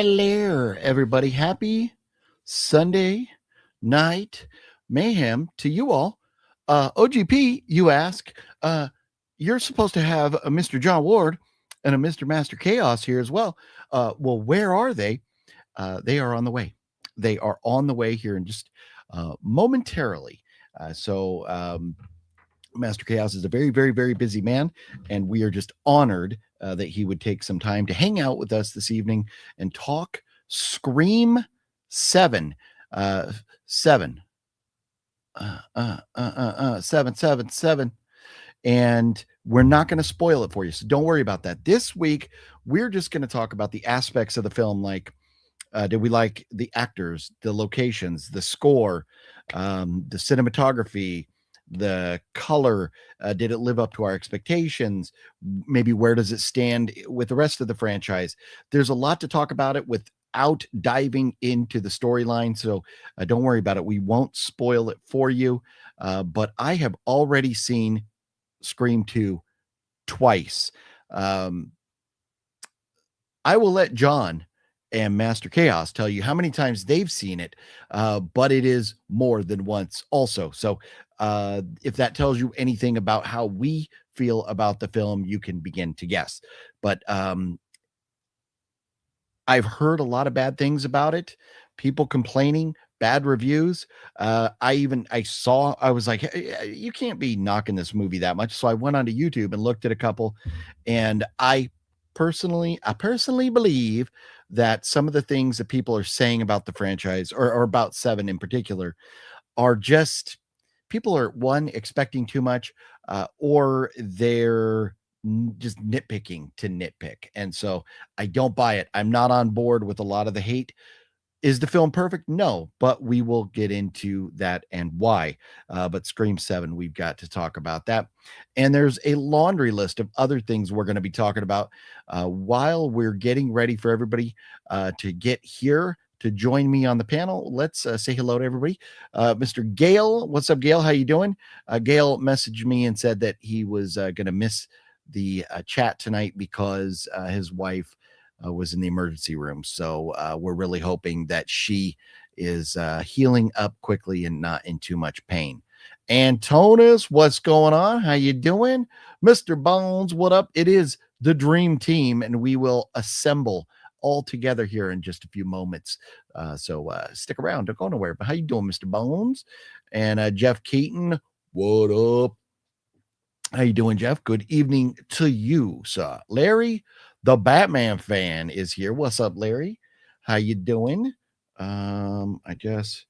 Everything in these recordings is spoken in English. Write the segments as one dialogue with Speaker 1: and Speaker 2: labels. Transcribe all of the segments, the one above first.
Speaker 1: Hello, everybody. Happy Sunday night mayhem to you all. OGP, you ask, you're supposed to have a Mr. John Ward and a Mr. Master Chaos here as well. Well, where are they? They are on the way. They are on the way here in just momentarily. Master Chaos is a very, very, very busy man, and we are just honored that he would take some time to hang out with us this evening and talk Scream 7. 7. 7. And we're not going to spoil it for you, so don't worry about that. This week, we're just going to talk about the aspects of the film, like did we like the actors, the locations, the score, the cinematography, the color, did it live up to our expectations? Maybe where does it stand with the rest of the franchise? There's a lot to talk about it without diving into the storyline, so don't worry about it. We won't spoil it for you, but I have already seen Scream 2 twice. I will let John and Master Chaos tell you how many times they've seen it, but it is more than once also. So if that tells you anything about how we feel about the film, you can begin to guess. But I've heard a lot of bad things about it, people complaining, bad reviews. I was like, hey, you can't be knocking this movie that much. So I went onto YouTube and looked at a couple, and I personally believe that some of the things that people are saying about the franchise or about 7 in particular are just, people are expecting too much, or they're just nitpicking to nitpick. And so I don't buy it. I'm not on board with a lot of the hate. Is the film perfect? No, but we will get into that and why. But Scream 7, we've got to talk about that. And there's a laundry list of other things we're going to be talking about while we're getting ready for everybody to get here to join me on the panel. Let's say hello to everybody. Mr. Gale, what's up, Gale? How you doing? Gale messaged me and said that he was going to miss the chat tonight because his wife was in the emergency room. So we're really hoping that she is healing up quickly and not in too much pain. Antonis, what's going on? How you doing? Mr. Bones, what up? It is the dream team, and we will assemble all together here in just a few moments. So stick around. Don't go nowhere. But how you doing, Mr. Bones? And Jeff Keaton, what up? How you doing, Jeff? Good evening to you, sir. Larry, the Batman fan, is here. What's up, Larry? How you doing? I just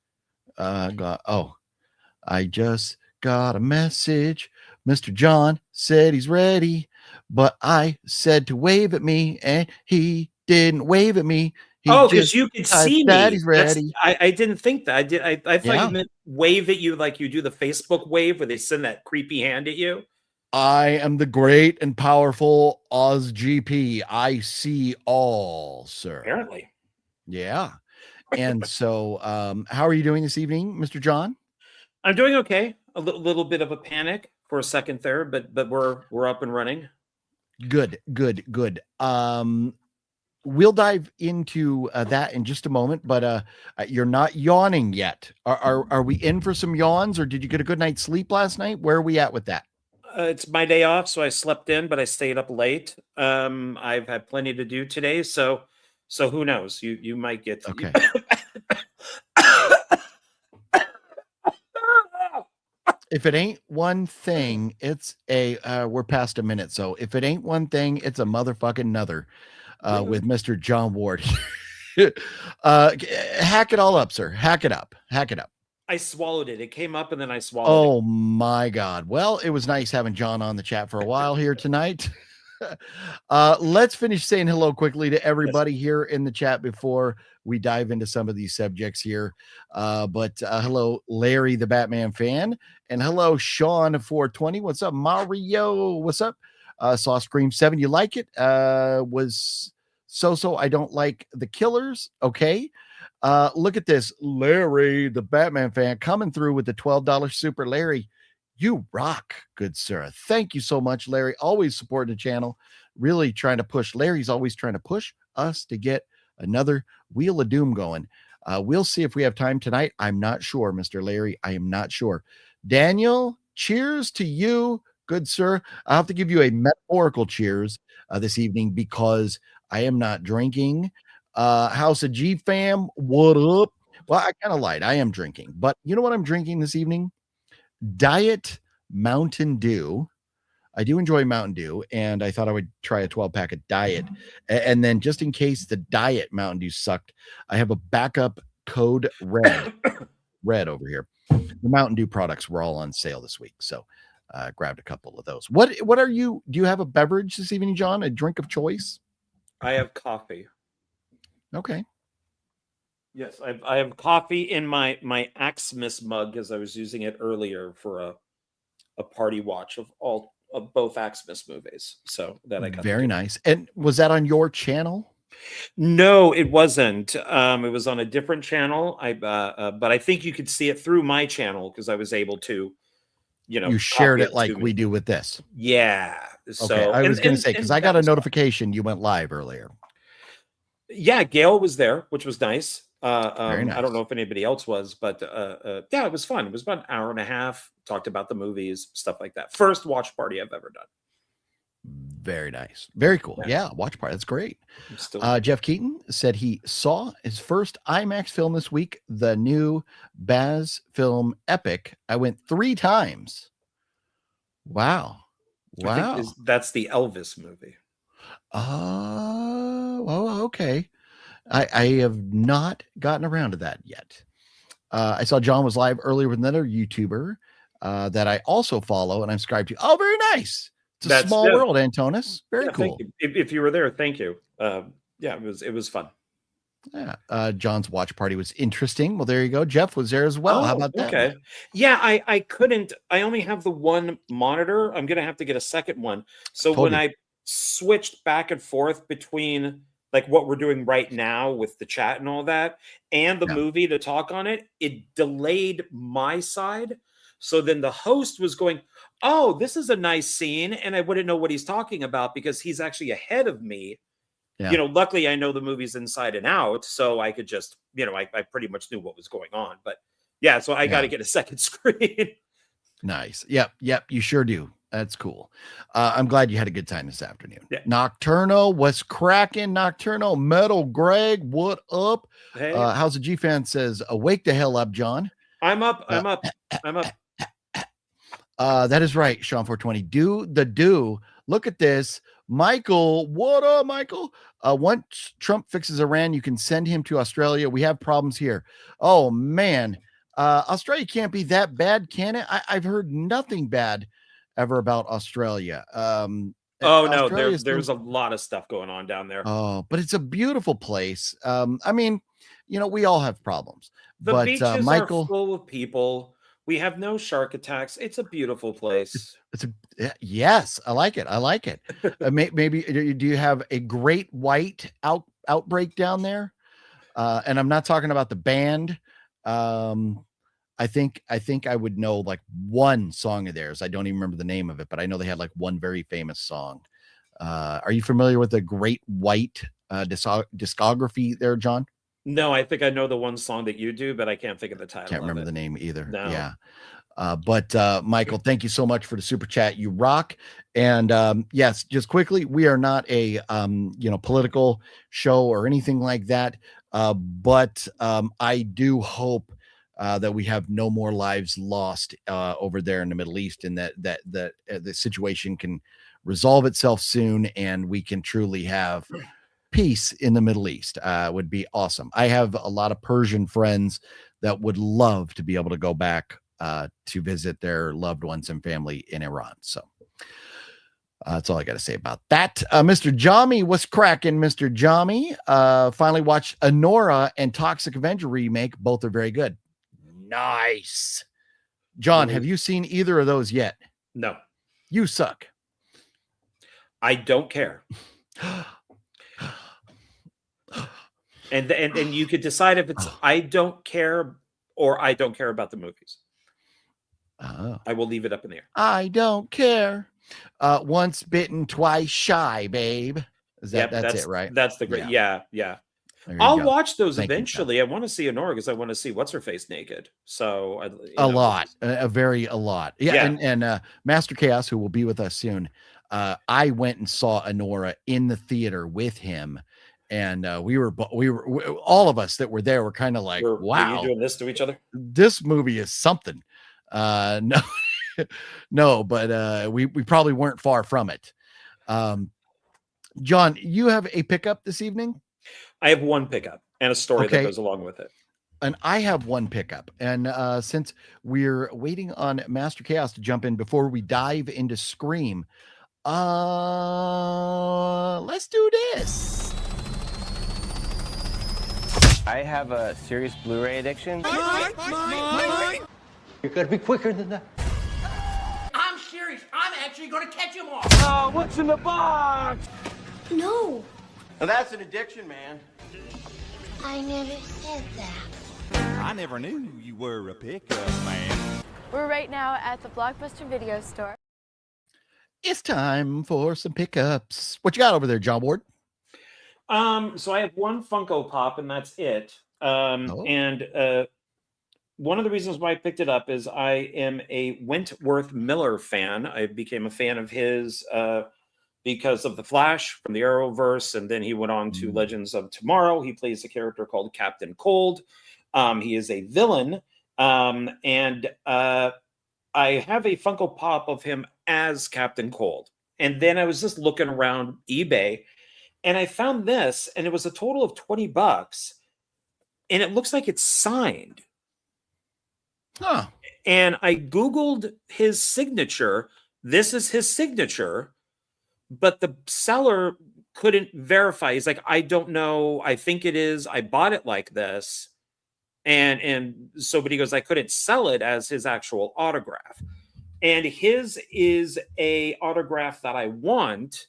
Speaker 1: got a message. Mr. John said he's ready, but I said to wave at me, and he didn't wave at me.
Speaker 2: Because you could see me.
Speaker 1: He's ready.
Speaker 2: I didn't think that. I thought you meant wave at you like you do the Facebook wave where they send that creepy hand at you.
Speaker 1: I am the great and powerful Oz GP. I see all, sir.
Speaker 2: Apparently.
Speaker 1: Yeah. And so, how are you doing this evening, Mr. John?
Speaker 2: I'm doing okay. A little bit of a panic for a second there, but we're up and running.
Speaker 1: Good. We'll dive into that in just a moment, but you're not yawning yet. Are we in for some yawns, or did you get a good night's sleep last night? Where are we at with that?
Speaker 2: It's my day off, so I slept in, but I stayed up late. I've had plenty to do today, so who knows? You might get
Speaker 1: okay. If it ain't one thing, it's we're past a minute. So if it ain't one thing, it's a motherfucking another with Mr. John Ward. Hack it all up, sir. Hack it up.
Speaker 2: I swallowed it. It came up and then I swallowed it.
Speaker 1: Oh my God. Well, it was nice having John on the chat for a while here tonight. Let's finish saying hello quickly to everybody here in the chat before we dive into some of these subjects here. But hello, Larry, the Batman fan, and hello, Sean 420. What's up, Mario? What's up? Saw Scream 7. You like it? Was so. I don't like the killers. Okay. Look at this, Larry, the Batman fan, coming through with the $12 super. Larry, you rock, good sir. Thank you so much, Larry. Always supporting the channel. Really trying to push. Larry's always trying to push us to get another Wheel of Doom going. We'll see if we have time tonight. I'm not sure, Mr. Larry. I am not sure. Daniel, cheers to you, good sir. I'll have to give you a metaphorical cheers this evening because I am not drinking. House of G fam, what up? Well, I kind of lied. I am drinking, but you know what I'm drinking this evening? Diet Mountain Dew. I do enjoy Mountain Dew, and I thought I would try a 12-pack of Diet. And then just in case the Diet Mountain Dew sucked, I have a backup Code Red over here. The Mountain Dew products were all on sale this week, so grabbed a couple of those. What are you? Do you have a beverage this evening, John? A drink of choice?
Speaker 2: I have coffee.
Speaker 1: Okay.
Speaker 2: Yes, I have coffee in my Xmas mug, as I was using it earlier for a party watch of both Xmas movies. So that I got
Speaker 1: very nice. And was that on your channel?
Speaker 2: No, it wasn't. It was on a different channel. But I think you could see it through my channel because I was able to,
Speaker 1: you shared it like we do with this.
Speaker 2: Yeah. So
Speaker 1: okay. I was going to say, because I got a notification you went live earlier.
Speaker 2: Yeah, Gail was there, which was nice.
Speaker 1: Very nice.
Speaker 2: I don't know if anybody else was, but yeah, it was fun. It was about an hour and a half. Talked about the movies, stuff like that. First watch party I've ever done.
Speaker 1: Very nice. Very cool. Yeah, watch party. That's great. Jeff Keaton said he saw his first IMAX film this week, the new Baz film Epic. I went 3 times. Wow.
Speaker 2: I think that's the Elvis movie.
Speaker 1: Oh, okay. I have not gotten around to that yet. I saw John was live earlier with another YouTuber that I also follow and I'm subscribed to. Oh, very nice. It's a small world, Antonis. Very cool.
Speaker 2: If you were there, thank you. Yeah, it was fun.
Speaker 1: Yeah. John's watch party was interesting. Well, there you go. Jeff was there as well. How about that?
Speaker 2: Okay. Yeah, I couldn't. I only have the one monitor. I'm gonna have to get a second one. So when I switched back and forth between like what we're doing right now with the chat and all that, and the movie to talk on it, it delayed my side. So then the host was going, oh, this is a nice scene. And I wouldn't know what he's talking about because he's actually ahead of me. Yeah. Luckily I know the movie's inside and out. So I could just, I pretty much knew what was going on. But yeah, so I got to get a second screen.
Speaker 1: Nice. Yep. You sure do. That's cool. I'm glad you had a good time this afternoon. Yeah. Nocturno, what's cracking? Nocturno, Metal Greg, what up? Hey. How's the G fan says, wake the hell up, John.
Speaker 2: I'm up.
Speaker 1: That is right, Sean 420. Do. Look at this. Michael, what up, Michael? Once Trump fixes Iran, you can send him to Australia. We have problems here. Oh, man. Australia can't be that bad, can it? I've heard nothing bad ever about Australia.
Speaker 2: No, there's a lot of stuff going on down there.
Speaker 1: Oh, but it's a beautiful place. I mean, we all have problems.
Speaker 2: The beaches Michael, are full of people. We have no shark attacks. It's a beautiful place.
Speaker 1: Yes, I like it. Maybe do you have a great white outbreak down there? And I'm not talking about the band. I think I would know like one song of theirs. I don't even remember the name of it, but I know they had like one very famous song. Are you familiar with the Great White discography there, John?
Speaker 2: No, I think I know the one song that you do, but I can't think of the title.
Speaker 1: Can't remember the name either.
Speaker 2: No.
Speaker 1: Yeah. But Michael, thank you so much for the super chat. You rock. And yes, just quickly, we are not a political show or anything like that. But I do hope that we have no more lives lost over there in the Middle East, and that the situation can resolve itself soon, and we can truly have peace in the Middle East. Would be awesome. I have a lot of Persian friends that would love to be able to go back to visit their loved ones and family in Iran. So that's all I got to say about that. Mr. Jami, what's cracking, Mr. Jami? Finally watched Anora and Toxic Avenger remake. Both are very good. Nice. John, have you seen either of those yet?
Speaker 2: No.
Speaker 1: You suck.
Speaker 2: I don't care. And you could decide if it's I don't care or I don't care about the movies. I will leave it up in the air.
Speaker 1: I don't care. Once bitten, twice shy, babe. That's it, right?
Speaker 2: That's the great. Yeah. I'll watch those eventually. I want to see Honora because I want to see what's her face naked. So
Speaker 1: a lot. Yeah. And Master Chaos, who will be with us soon. I went and saw Honora in the theater with him. And we were all of us that were there were kind of like, wow,
Speaker 2: were you doing this to each other?
Speaker 1: This movie is something. No, no, but we probably weren't far from it. John, you have a pickup this evening?
Speaker 2: I have one pickup and a story that goes along with it.
Speaker 1: And I have one pickup. And since we're waiting on Master Chaos to jump in before we dive into Scream, let's do this.
Speaker 3: I have a serious Blu-ray addiction.
Speaker 4: Mine.
Speaker 5: You're gonna be quicker than that.
Speaker 4: I'm serious. I'm actually gonna catch him all.
Speaker 3: Oh, what's in the box?
Speaker 6: No.
Speaker 3: Well, that's an addiction, man.
Speaker 6: I never said that.
Speaker 7: I never knew you were a pickup man.
Speaker 8: We're right now at the Blockbuster Video Store.
Speaker 1: It's time for some pickups. What you got over there, John Ward?
Speaker 2: So I have one Funko Pop, and that's it. And one of the reasons why I picked it up is I am a Wentworth Miller fan. I became a fan of his because of The Flash from the Arrowverse, and then he went on to Legends of Tomorrow. He plays a character called Captain Cold. He is a villain, and I have a Funko Pop of him as Captain Cold. And then I was just looking around eBay, and I found this, and it was a total of $20, and it looks like it's signed.
Speaker 1: Huh.
Speaker 2: And I Googled his signature. This is his signature, but the seller couldn't verify. He's like, I don't know. I think it is. I bought it like this. And so, but he goes, I couldn't sell it as his actual autograph. And his is a autograph that I want.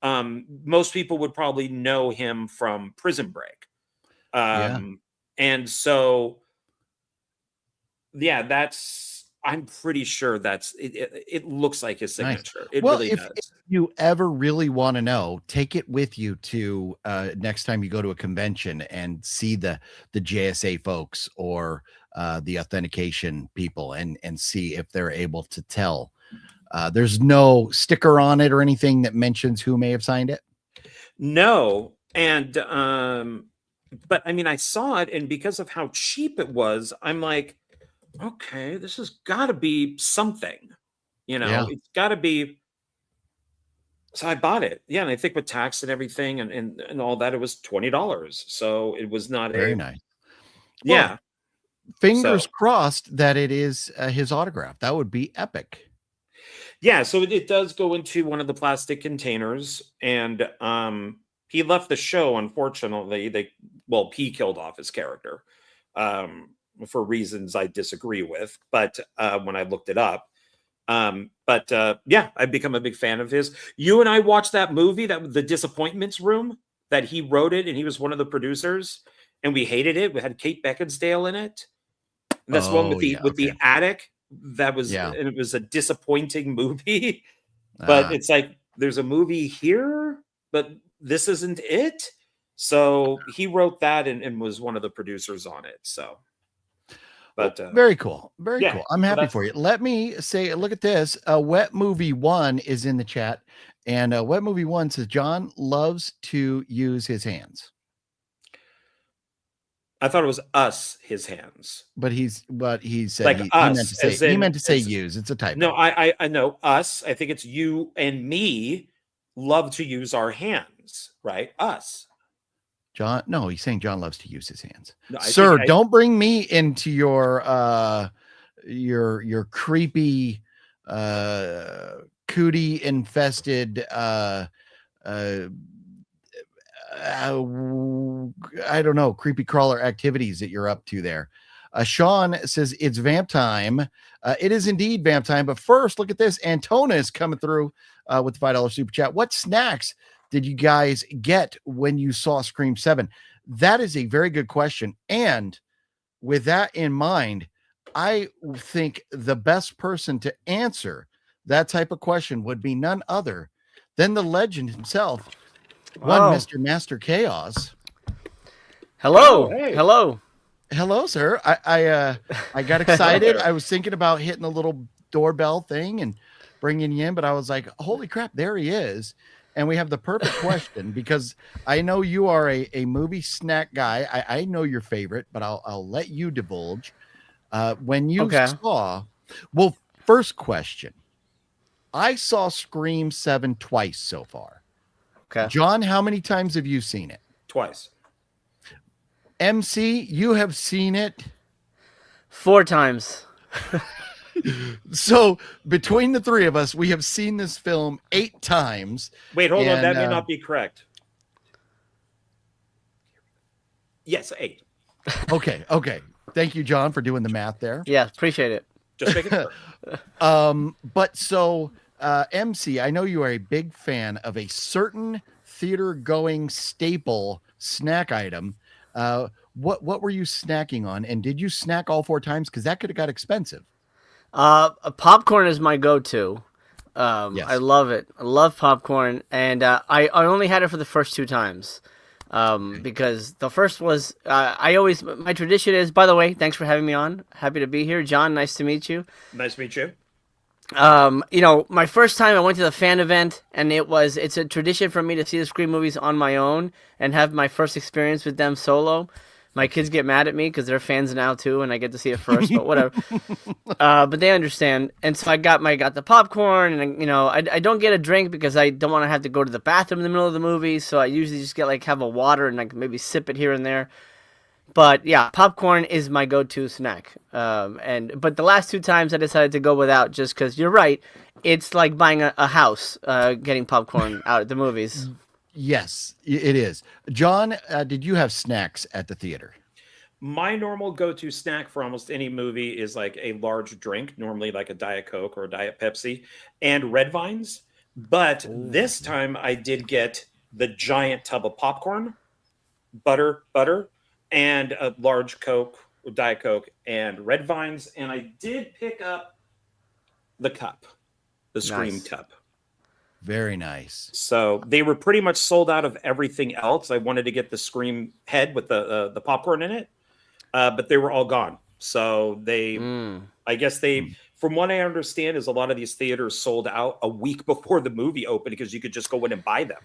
Speaker 2: Most people would probably know him from Prison Break. And so, yeah, I'm pretty sure it looks like his signature. Nice. It really does. If
Speaker 1: you ever really want to know, take it with you to next time you go to a convention and see the JSA folks or the authentication people and see if they're able to tell. There's no sticker on it or anything that mentions who may have signed it.
Speaker 2: No. And but I mean, I saw it, and because of how cheap it was, I'm like, okay, this has got to be something, it's got to be. So I bought it. Yeah. And I think with tax and everything and all that, it was $20. So it was not
Speaker 1: very nice.
Speaker 2: Yeah.
Speaker 1: Well, fingers crossed that it is his autograph. That would be epic.
Speaker 2: Yeah. So it does go into one of the plastic containers, and he left the show. Unfortunately, he killed off his character. For reasons I disagree with, but when I looked it up, yeah, I've become a big fan of his. You and I watched that movie, The Disappointments Room, that he wrote it, and he was one of the producers, and we hated it. We had Kate Beckinsale in it. And that's one with the attic. That was, and it was a disappointing movie. But it's like there's a movie here, but this isn't it. So he wrote that and was one of the producers on it. So. But
Speaker 1: very cool. Very cool. I'm happy for you. Let me say, look at this. Wet Movie 1 is in the chat, and Wet Movie 1 says John loves to use his hands.
Speaker 2: I thought it was his hands.
Speaker 1: But he said
Speaker 2: like
Speaker 1: he meant to say use. It's a typo.
Speaker 2: No, I know us. I think it's you and me love to use our hands, right? Us.
Speaker 1: John, no, he's saying John loves to use his hands. No, sir, don't bring me into your creepy cootie infested I don't know, creepy crawler activities that you're up to there. Sean says it's vamp time. It is indeed vamp time, but first look at this. Antona is coming through with the $5 super chat. What snacks did you guys get when you saw Scream 7? That is a very good question. And with that in mind, I think the best person to answer that type of question would be none other than the legend himself, Mr. Master Chaos.
Speaker 9: Hello.
Speaker 2: Oh, hey.
Speaker 9: Hello.
Speaker 1: Hello, sir. I got excited. I was thinking about hitting a little doorbell thing and bringing you in, but I was like, holy crap, there he is. And we have the perfect question because I know you are a movie snack guy. I know your favorite, but I'll let you divulge. When you saw, well, first question. I saw Scream 7 twice so far.
Speaker 9: Okay.
Speaker 1: John, how many times have you seen it?
Speaker 2: Twice.
Speaker 1: MC, you have seen it
Speaker 9: 4 times.
Speaker 1: So between the three of us, we have seen this film 8 times.
Speaker 2: Wait, hold on. That may not be correct. Yes, 8.
Speaker 1: Okay. Thank you, John, for doing the math there.
Speaker 9: Yeah, appreciate it.
Speaker 2: Just make it
Speaker 1: But so MC, I know you are a big fan of a certain theater-going staple snack item. What were you snacking on, and did you snack all 4 times? Because that could have got expensive.
Speaker 9: Popcorn is my go-to.
Speaker 1: Yes.
Speaker 9: I love it. I love popcorn, and I only had it for the first 2 times. Because the first was my tradition is, by the way, thanks for having me on. Happy to be here. John, nice to meet you.
Speaker 2: Nice to meet you.
Speaker 9: My first time I went to the fan event, and it's a tradition for me to see the Scream movies on my own and have my first experience with them solo. My kids get mad at me because they're fans now too, and I get to see it first, but whatever. But they understand. And so I got the popcorn, and I don't get a drink because I don't want to have to go to the bathroom in the middle of the movie. So I usually just get have a water and maybe sip it here and there. But yeah, popcorn is my go-to snack. But the last 2 times I decided to go without, just because you're right. It's like buying a house, getting popcorn out at the movies.
Speaker 1: Yes, it is. John, did you have snacks at the theater?
Speaker 2: My normal go-to snack for almost any movie is like a large drink, normally like a Diet Coke or a Diet Pepsi, and red vines. But this time I did get the giant tub of popcorn, butter, and a large Coke, Diet Coke, and red vines. And I did pick up the cup, the Scream cup.
Speaker 1: Very nice.
Speaker 2: So they were pretty much sold out of everything else. I wanted to get the Scream head with the popcorn in it, but they were all gone. So I guess from what I understand, is a lot of these theaters sold out a week before the movie opened because you could just go in and buy them.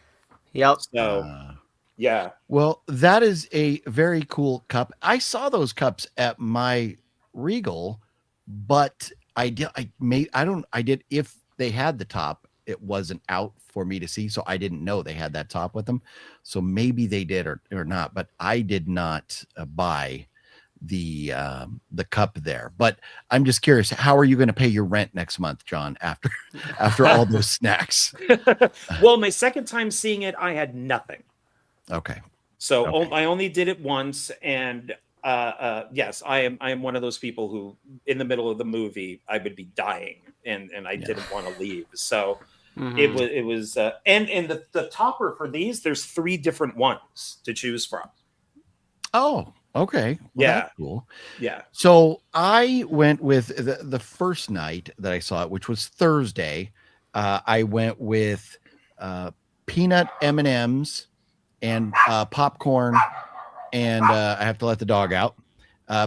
Speaker 9: Yep.
Speaker 2: So, yeah.
Speaker 1: Well, that is a very cool cup. I saw those cups at my Regal, but if they had the top, it wasn't out for me to see, so I didn't know they had that top with them. So maybe they did or not, but I did not buy the cup there. But I'm just curious, how are you going to pay your rent next month, John, after all those snacks?
Speaker 2: Well, my second time seeing it, I had nothing.
Speaker 1: Okay.
Speaker 2: So I only did it once, and yes, I am one of those people who, in the middle of the movie, I would be dying, and I didn't want to leave. So it was and the topper for these, there's 3 different ones to choose from.
Speaker 1: Oh, okay. Well,
Speaker 2: yeah,
Speaker 1: that's cool.
Speaker 2: Yeah.
Speaker 1: So I went with the first night that I saw it, which was Thursday. I went with peanut M&Ms and popcorn, and I have to let the dog out.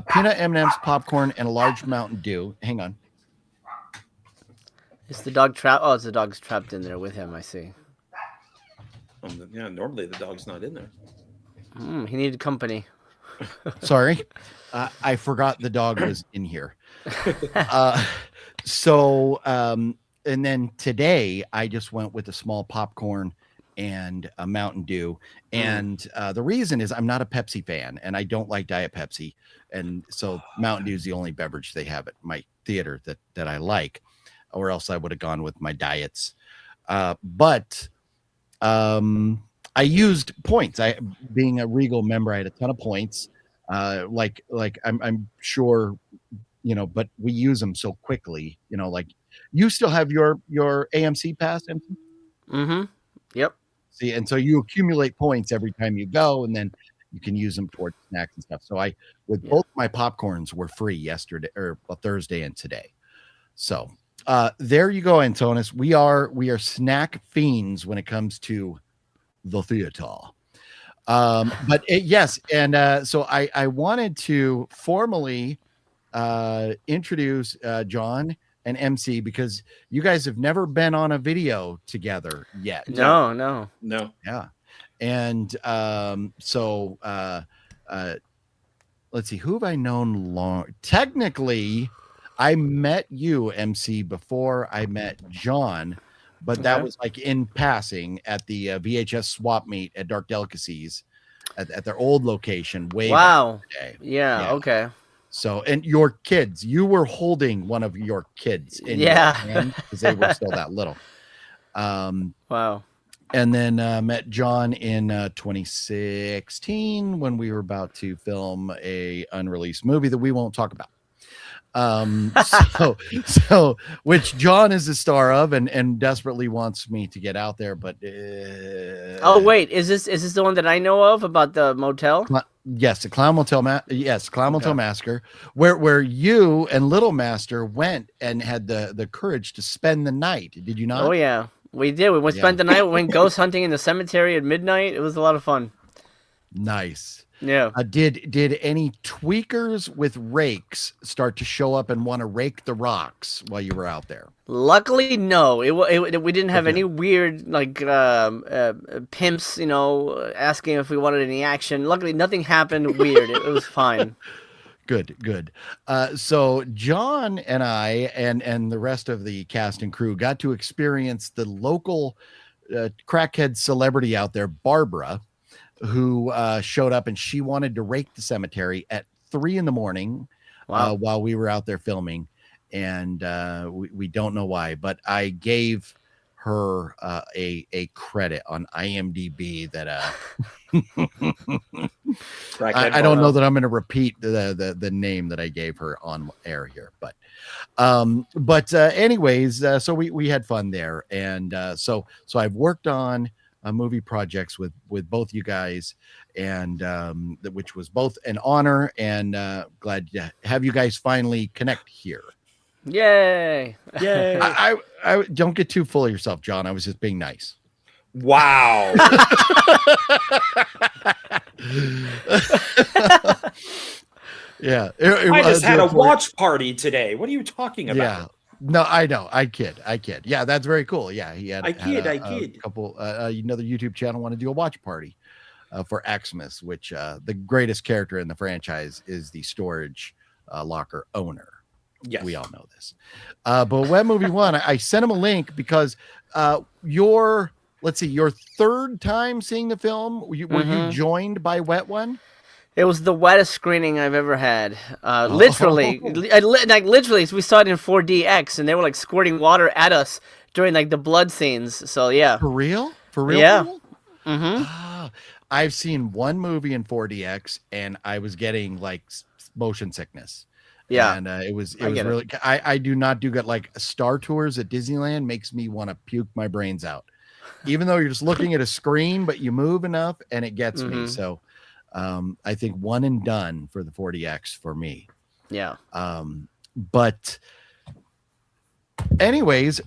Speaker 1: Peanut M&Ms, popcorn, and a large Mountain Dew. Hang on.
Speaker 9: Is the dog trapped? Oh, the dog's trapped in there with him. I see.
Speaker 2: Yeah, normally the dog's not in there.
Speaker 9: He needed company.
Speaker 1: Sorry, I forgot the dog was in here. And then today I just went with a small popcorn and a Mountain Dew. And the reason is I'm not a Pepsi fan, and I don't like Diet Pepsi. And so Mountain Dew is the only beverage they have at my theater that I like, or else I would have gone with my diets. But I used points. Being a Regal member, I had a ton of points. Like I'm sure, but we use them so quickly, like you still have your AMC pass.
Speaker 9: Mm-hmm. Yep.
Speaker 1: See, and so you accumulate points every time you go, and then you can use them towards snacks and stuff. So both my popcorns were free yesterday or Thursday and today. So there you go, Antonis. We are snack fiends when it comes to the theater. Yes, and so I wanted to formally introduce John and MC because you guys have never been on a video together yet.
Speaker 9: No.
Speaker 1: Yeah. And so let's see, who have I known long? Technically, I met you, MC, before I met John, but that was like in passing at the VHS swap meet at Dark Delicacies at their old location way back in the day.
Speaker 9: Yeah, okay.
Speaker 1: So, and your kids, you were holding one of your kids in your hand because they were still that little.
Speaker 9: Wow.
Speaker 1: And then met John in 2016 when we were about to film a unreleased movie that we won't talk about. So which John is the star of and desperately wants me to get out there, but
Speaker 9: oh wait, is this the one that I know of about the motel?
Speaker 1: Yes, the Clown Motel Motel Massacre, where you and Little Master went and had the courage to spend the night. Did you not?
Speaker 9: Oh yeah, we did. We spent the night. We went ghost hunting in the cemetery at midnight. It was a lot of fun.
Speaker 1: Nice.
Speaker 9: Yeah.
Speaker 1: Did any tweakers with rakes start to show up and want to rake the rocks while you were out there?
Speaker 9: Luckily, no. We didn't have any weird like pimps, asking if we wanted any action. Luckily, nothing happened weird. It was fine.
Speaker 1: Good. So John and I and the rest of the cast and crew got to experience the local crackhead celebrity out there, Barbara, who showed up and she wanted to rake the cemetery at 3 a.m. While we were out there filming. And we don't know why, but I gave her a credit on IMDb that I don't know that I'm going to repeat the name that I gave her on air here, but anyways, so we had fun there. And so I've worked on movie projects with both you guys, and which was both an honor and glad to have you guys finally connect here.
Speaker 9: Yay!
Speaker 1: I don't get too full of yourself, John. I was just being nice.
Speaker 2: Wow.
Speaker 1: Yeah,
Speaker 2: I just had a watch party today. What are you talking about?
Speaker 1: Yeah. No, I know. I kid. Yeah, that's very cool. Yeah, he had.
Speaker 2: I kid.
Speaker 1: A couple. Another YouTube channel wanted to do a watch party for Xmas, which the greatest character in the franchise is the storage locker owner.
Speaker 2: Yes,
Speaker 1: we all know this. But Web Movie One, I sent him a link because your third time seeing the film. Were you joined by Wet One?
Speaker 9: It was the wettest screening I've ever had. Literally, literally, we saw it in 4DX, and they were like squirting water at us during like the blood scenes. So yeah,
Speaker 1: for real,
Speaker 9: yeah.
Speaker 1: I've seen one movie in 4DX, and I was getting like motion sickness.
Speaker 9: Yeah,
Speaker 1: and it was really. I do not do good. Like Star Tours at Disneyland makes me want to puke my brains out, even though you're just looking at a screen, but you move enough, and it gets me. So. I think one and done for the 4DX for me.
Speaker 9: Yeah.
Speaker 1: But anyways,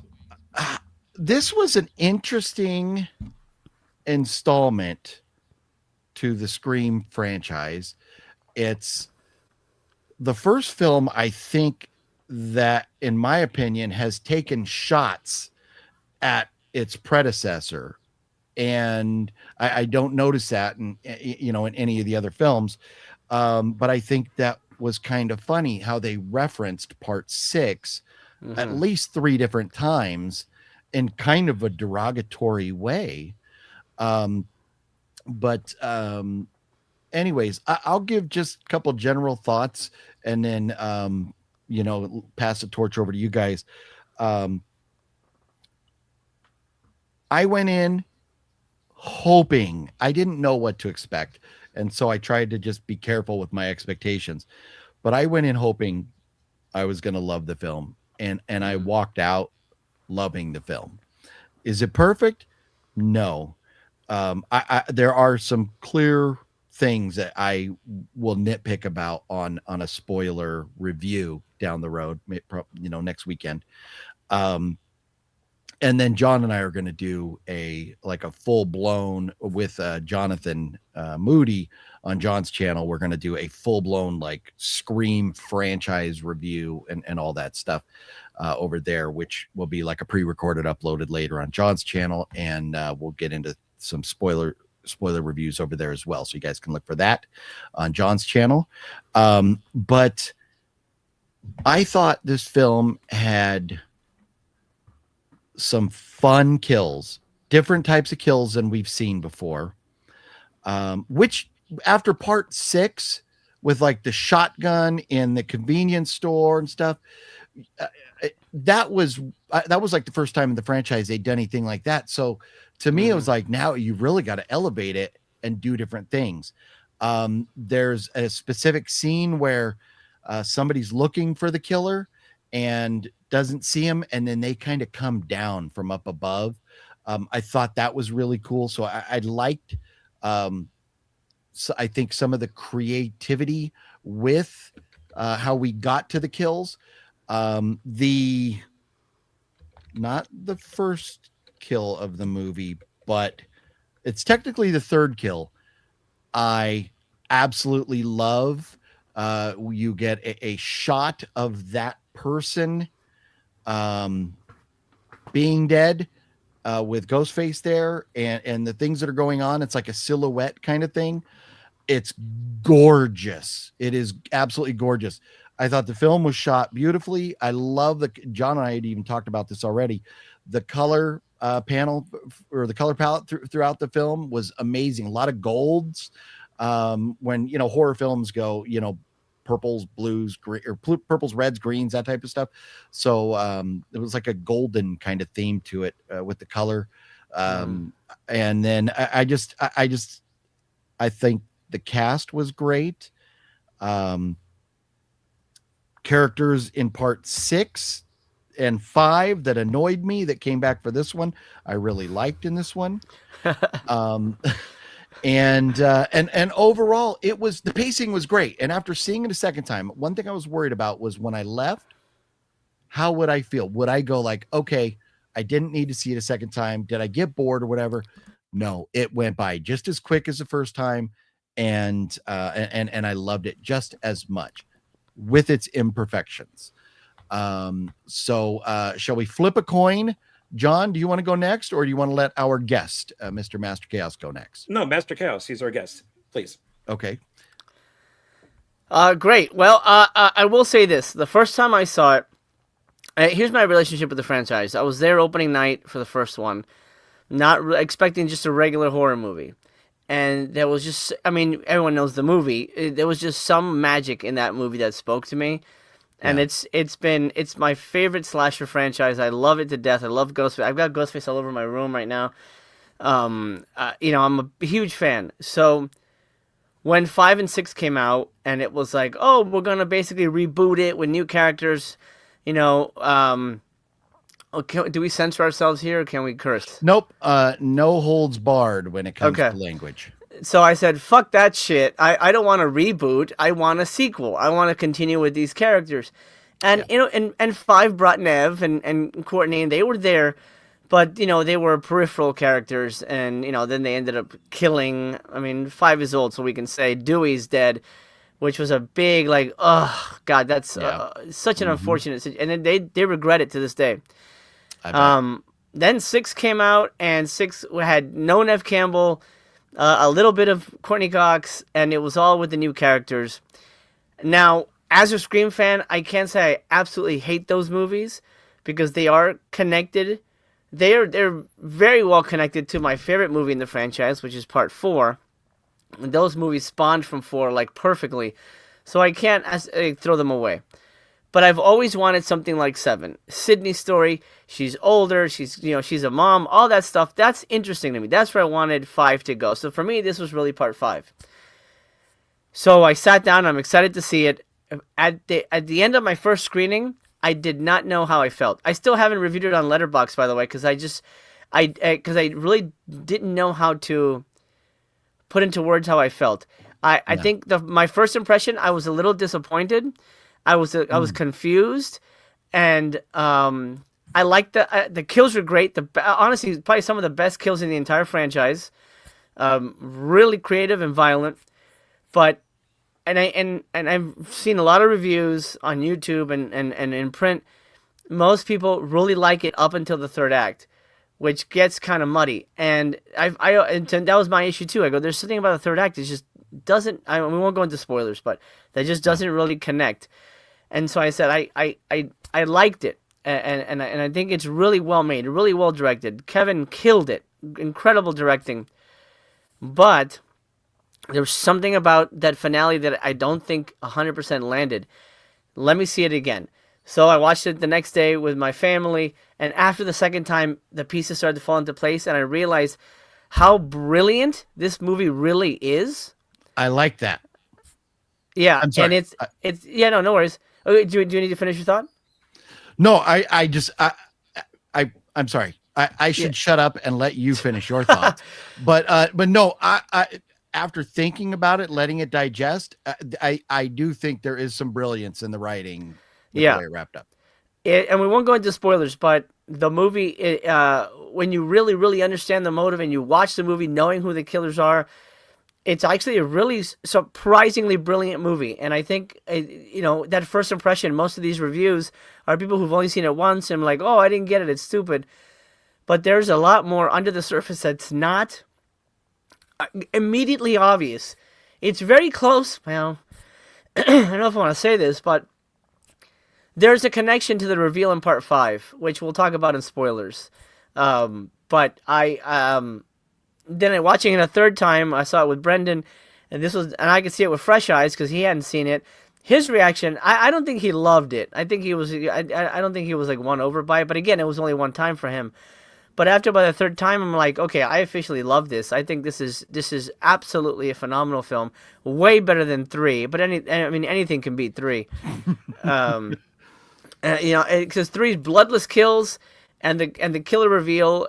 Speaker 1: this was an interesting installment to the Scream franchise. It's the first film, I think, that, in my opinion, has taken shots at its predecessor. And I don't notice that in any of the other films. But I think that was kind of funny how they referenced part 6 at least 3 different times in kind of a derogatory way. Anyways, I'll give just a couple general thoughts and then, pass the torch over to you guys. I went in hoping, I didn't know what to expect, and so I tried to just be careful with my expectations, but I went in hoping I was going to love the film, and I walked out loving the film. Is it perfect? No. There are some clear things that I will nitpick about on a spoiler review down the road, next weekend. And then John and I are going to do a full blown with Jonathan Moody on John's channel. We're going to do a full blown like Scream franchise review and all that stuff over there, which will be like a pre-recorded uploaded later on John's channel. And we'll get into some spoiler reviews over there as well. So you guys can look for that on John's channel. But I thought this film had some fun kills, different types of kills than we've seen before. Which after part 6 with like the shotgun in the convenience store and stuff, that was like the first time in the franchise they'd done anything like that. So to me, it was like, now you really got to elevate it and do different things. There's a specific scene where somebody's looking for the killer and doesn't see him, and then they kind of come down from up above. I thought that was really cool. So I liked, so I think some of the creativity with how we got to the kills. Not the first kill of the movie, but it's technically the third kill. I absolutely love. You get a shot of that person being dead with Ghostface there, and the things that are going on. It's like a silhouette kind of thing. It's gorgeous. It is absolutely gorgeous. I thought the film was shot beautifully. I love John and I had even talked about this already. The color panel or the color palette throughout the film was amazing. A lot of golds. When, horror films go, purples, blues, green, or purples, reds, greens, that type of stuff. So it was like a golden kind of theme to it with the color. And then I think the cast was great. Characters in part 6 and 5 that annoyed me that came back for this one, I really liked in this one. And overall, the pacing was great. And after seeing it a second time, one thing I was worried about was when I left, how would I feel? Would I go like, okay, I didn't need to see it a second time. Did I get bored or whatever? No, it went by just as quick as the first time. And I loved it just as much with its imperfections. So shall we flip a coin? John, do you want to go next, or do you want to let our guest, Mr. Master Chaos, go next?
Speaker 2: No, Master Chaos. He's our guest. Please.
Speaker 1: Okay.
Speaker 9: Great. Well, I will say this. The first time I saw it, here's my relationship with the franchise. I was there opening night for the first one, not expecting just a regular horror movie. And there was just, everyone knows the movie. There was just some magic in that movie that spoke to me. And it's my favorite slasher franchise. I love it to death. I love Ghostface. I've got Ghostface all over my room right now. I'm a huge fan. So when 5 and 6 came out, and it was like, oh, we're gonna basically reboot it with new characters, do we censor ourselves here, or can we curse?
Speaker 1: Nope. No holds barred when it comes to language.
Speaker 9: So I said, fuck that shit. I don't want a reboot. I want a sequel. I want to continue with these characters. And, and 5 brought Nev and Courtney, and they were there, but, they were peripheral characters. And, then they ended up killing, 5 is old, so we can say Dewey's dead, which was a big, like, oh, God, that's such an unfortunate situation. And then they regret it to this day. Then 6 came out, and 6 had no Nev Campbell, a little bit of Courtney Cox, and it was all with the new characters. Now, as a Scream fan, I can't say I absolutely hate those movies because they are connected. They're very well connected to my favorite movie in the franchise, which is part 4. And those movies spawned from 4 like perfectly, so I can't throw them away. But I've always wanted something like 7. Sydney's story, she's older, she's a mom, all that stuff, that's interesting to me. That's where I wanted 5 to go. So for me, this was really part 5. So I sat down, I'm excited to see it. At the end of my first screening, I did not know how I felt. I still haven't reviewed it on Letterboxd, by the way, because I really didn't know how to put into words how I felt. I think my first impression, I was a little disappointed. I was confused, and I like the kills were great. Honestly, probably some of the best kills in the entire franchise. Really creative and violent, but and I've seen a lot of reviews on YouTube and in print. Most people really like it up until the third act, which gets kind of muddy. And that was my issue too. I go, there's something about the third act. It just doesn't. We won't go into spoilers, but that just doesn't really connect. And so I said I liked it, and I think it's really well made, really well directed. Kevin killed it, incredible directing. But there's something about that finale that I don't think 100% landed. Let me see it again. So I watched it the next day with my family, and after the second time, the pieces started to fall into place, and I realized how brilliant this movie really is.
Speaker 1: I like that.
Speaker 9: Yeah,
Speaker 1: I'm sorry.
Speaker 9: and it's no worries. Okay, do you need to finish your thought?
Speaker 1: No, I'm sorry. I should shut up and let you finish your thoughts. but no, I after thinking about it, letting it digest, I do think there is some brilliance in the writing. The way it wrapped up.
Speaker 9: And we won't go into spoilers, but the movie, when you really, really understand the motive and you watch the movie knowing who the killers are, it's actually a really surprisingly brilliant movie. And I think, that first impression, most of these reviews are people who've only seen it once and like, oh, I didn't get it, it's stupid. But there's a lot more under the surface that's not immediately obvious. It's very close. Well, I don't know if I want to say this, but there's a connection to the reveal in part 5, which we'll talk about in spoilers. But then watching it a third time, I saw it with Brendan, and I could see it with fresh eyes because he hadn't seen it. His reaction, I don't think he loved it. I think he was, I don't think he was like won over by it. But again, it was only one time for him. But after by the third time, I'm like, okay, I officially love this. I think this is absolutely a phenomenal film, way better than 3. But anything can beat 3. Because 3's bloodless kills and the killer reveal.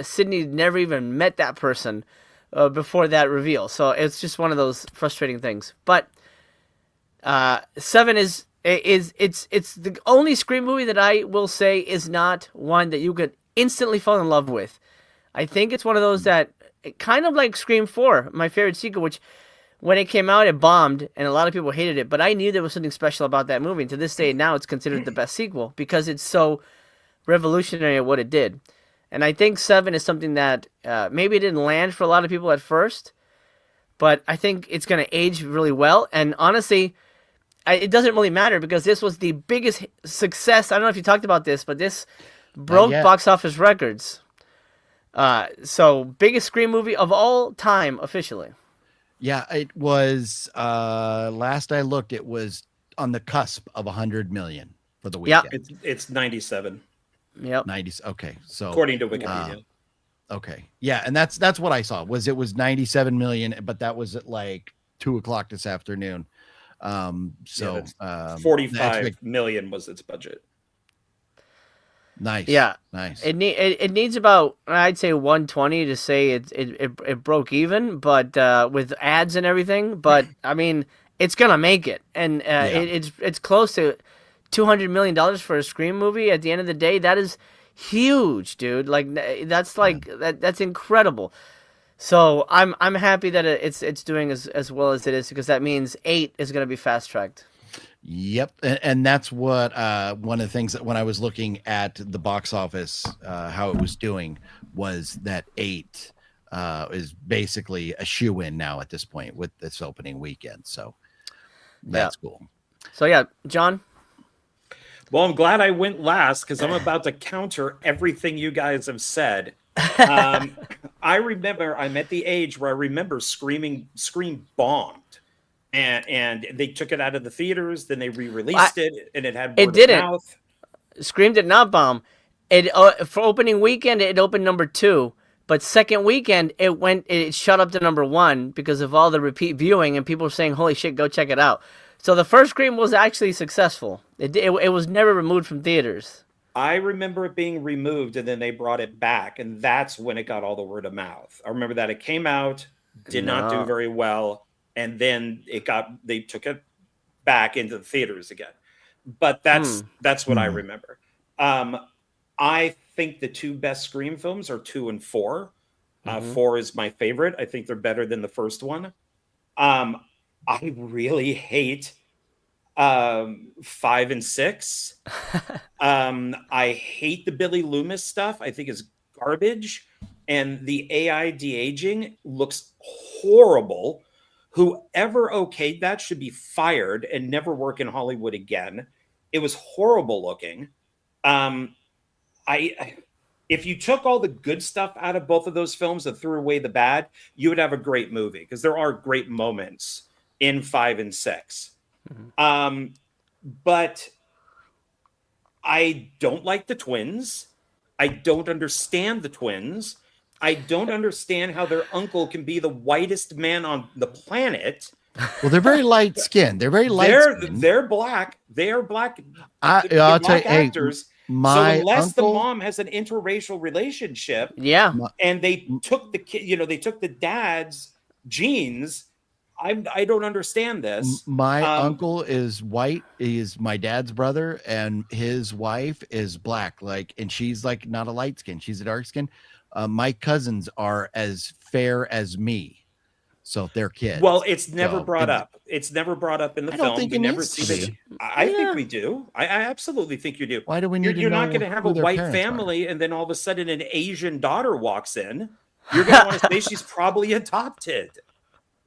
Speaker 9: Sydney never even met that person before that reveal, so it's just one of those frustrating things. But 7 is the only Scream movie that I will say is not one that you could instantly fall in love with. I think it's one of those that kind of like Scream 4, my favorite sequel, which when it came out, it bombed, and a lot of people hated it, but I knew there was something special about that movie, and to this day, now it's considered the best sequel, because it's so revolutionary at what it did. And I think 7 is something that maybe it didn't land for a lot of people at first, but I think it's going to age really well, and honestly, it doesn't really matter, because this was the biggest success. I don't know if you talked about this, but this broke box office records. So, biggest Scream movie of all time, officially.
Speaker 1: Yeah, it was, last I looked, it was on the cusp of 100 million for the weekend.
Speaker 2: Yeah, it's 97.
Speaker 9: Yep.
Speaker 1: 90. Okay. So
Speaker 2: according to Wikipedia.
Speaker 1: Okay. Yeah. And that's what I saw it was 97 million, but that was at like 2:00 this afternoon.
Speaker 2: 45 million was its budget.
Speaker 1: Nice.
Speaker 9: Yeah.
Speaker 1: Nice.
Speaker 9: It needs about, I'd say 120 to say it broke even, but with ads and everything. But I mean, it's gonna make it, and it's close to $200 million for a Scream movie. At the end of the day, that is huge, dude. Like that's that's incredible. So I'm happy that it's doing as well as it is, because that means 8 is gonna be fast tracked.
Speaker 1: Yep, and that's what one of the things that when I was looking at the box office, how it was doing, was that 8 is basically a shoe-in now at this point with this opening weekend. So that's cool. So
Speaker 9: yeah, John.
Speaker 2: Well, I'm glad I went last, because I'm about to counter everything you guys have said. I remember I'm at the age where I remember Scream bombed. And they took it out of the theaters. Then they re-released it, and it had word of mouth.
Speaker 9: Scream did not bomb. It for opening weekend, it opened number 2, but second weekend it shot up to number 1 because of all the repeat viewing and people were saying, "Holy shit, go check it out." So the first Scream was actually successful. It was never removed from theaters.
Speaker 2: I remember it being removed, and then they brought it back, and that's when it got all the word of mouth. I remember that it came out, did not do very well. And then they took it back into the theaters again. But that's what I remember. I think the two best Scream films are 2 and 4.
Speaker 9: Mm-hmm.
Speaker 2: 4 is my favorite. I think they're better than the first one. I really hate 5 and 6. I hate the Billy Loomis stuff. I think it's garbage. And the AI de-aging looks horrible. Whoever okayed that should be fired and never work in Hollywood again. It was horrible looking. If you took all the good stuff out of both of those films and threw away the bad, you would have a great movie, because there are great moments in 5 and 6.
Speaker 9: Mm-hmm.
Speaker 2: But I don't like the twins. I don't understand the twins. I don't understand how their uncle can be the whitest man on the planet.
Speaker 1: Well, they're very light skinned. They're very light.
Speaker 2: They're black. They are black.
Speaker 1: I'll tell you,
Speaker 2: actors.
Speaker 1: So
Speaker 2: unless the mom has an interracial relationship, and they took the kid, they took the dad's genes. I don't understand this.
Speaker 1: My uncle is white. He is my dad's brother, and his wife is black. And she's not a light skin. She's a dark skin. My cousins are as fair as me. So they're kids.
Speaker 2: Well, it's never brought up. It's never brought up in the film.
Speaker 1: Don't think
Speaker 2: we never see it. I think we do. I absolutely think you do.
Speaker 1: Why do we need to know?
Speaker 2: You're not going to have a white family, and then all of a sudden an Asian daughter walks in. You're going to want to say she's probably adopted.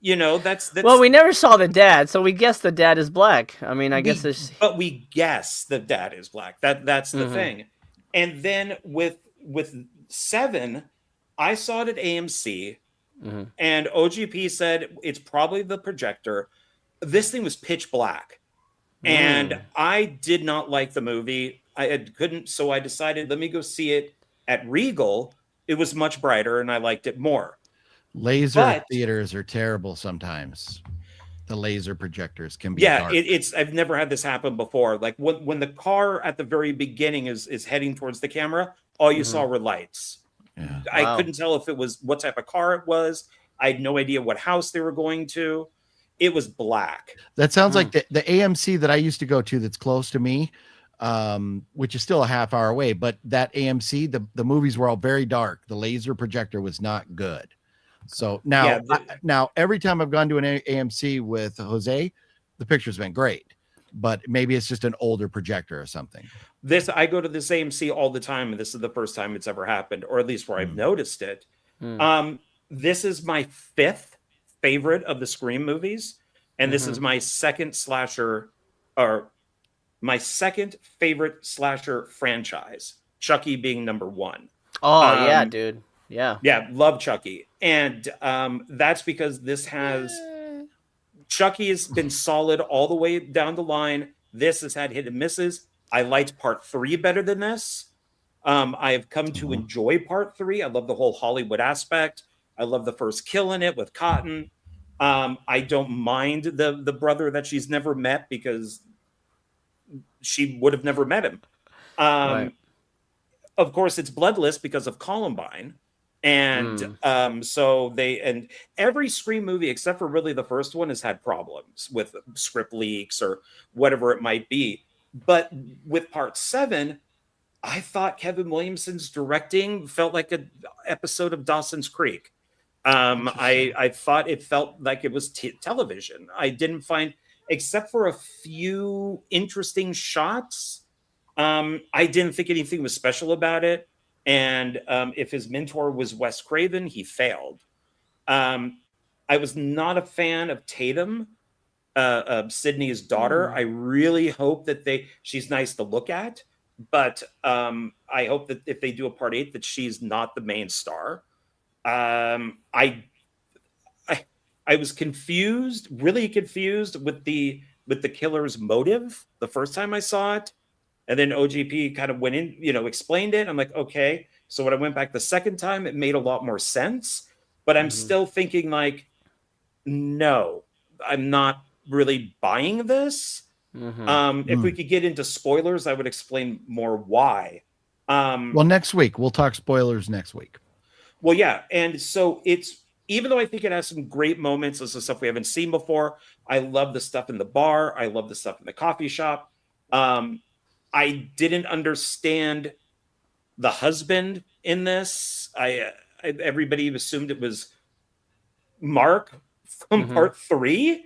Speaker 2: That's.
Speaker 9: Well, we never saw the dad, so we guess the dad is black. I mean, I guess it's.
Speaker 2: But we guess the dad is black. That's the thing. And then with 7, I saw it at AMC.
Speaker 9: Mm-hmm.
Speaker 2: And OGP said it's probably the projector. This thing was pitch black, and I did not like the movie. Couldn't, so I decided, let me go see it at Regal. It was much brighter, and I liked it more.
Speaker 1: Laser theaters are terrible sometimes. The laser projectors can be dark.
Speaker 2: It's. I've never had this happen before. Like when the car at the very beginning is heading towards the camera, all you saw were lights.
Speaker 1: Yeah.
Speaker 2: I couldn't tell if it was what type of car it was. I had no idea what house they were going to. It was black.
Speaker 1: That sounds like the AMC that I used to go to that's close to me, which is still a half hour away. But that AMC, the movies were all very dark. The laser projector was not good. So now, now every time I've gone to an AMC with Jose, the picture's been great. But maybe it's just an older projector or something.
Speaker 2: I go to this AMC all the time, and this is the first time it's ever happened, or at least where I've noticed it. This is my 5th favorite of the Scream movies, and this is my second favorite slasher franchise. Chucky being number 1.
Speaker 9: Oh yeah, dude. Yeah,
Speaker 2: love Chucky, and that's because this has. Chucky has been solid all the way down the line. This has had hit and misses. I liked part 3 better than this. I have come to enjoy part 3. I love the whole Hollywood aspect. I love the first kill in it with Cotton. I don't mind the brother that she's never met, because she would have never met him. Of course, it's bloodless because of Columbine. And so every Scream movie except for really the first one has had problems with script leaks or whatever it might be. But with part 7, I thought Kevin Williamson's directing felt like an episode of Dawson's Creek. I thought it felt like it was television. I didn't find, except for a few interesting shots, I didn't think anything was special about it. And if his mentor was Wes Craven, he failed. I was not a fan of Tatum, Sydney's daughter. I really hope that she's nice to look at, but I hope that if they do a part 8, that she's not the main star. I was confused, really confused with the killer's motive the first time I saw it. And then OGP kind of went in, explained it. I'm like, okay. So when I went back the second time, it made a lot more sense. But I'm still thinking no, I'm not really buying this. If we could get into spoilers, I would explain more why.
Speaker 1: Well, next week. We'll talk spoilers next week.
Speaker 2: Well, yeah. And so even though I think it has some great moments, this is stuff we haven't seen before. I love the stuff in the bar. I love the stuff in the coffee shop. I didn't understand the husband in this, everybody assumed it was Mark from part 3.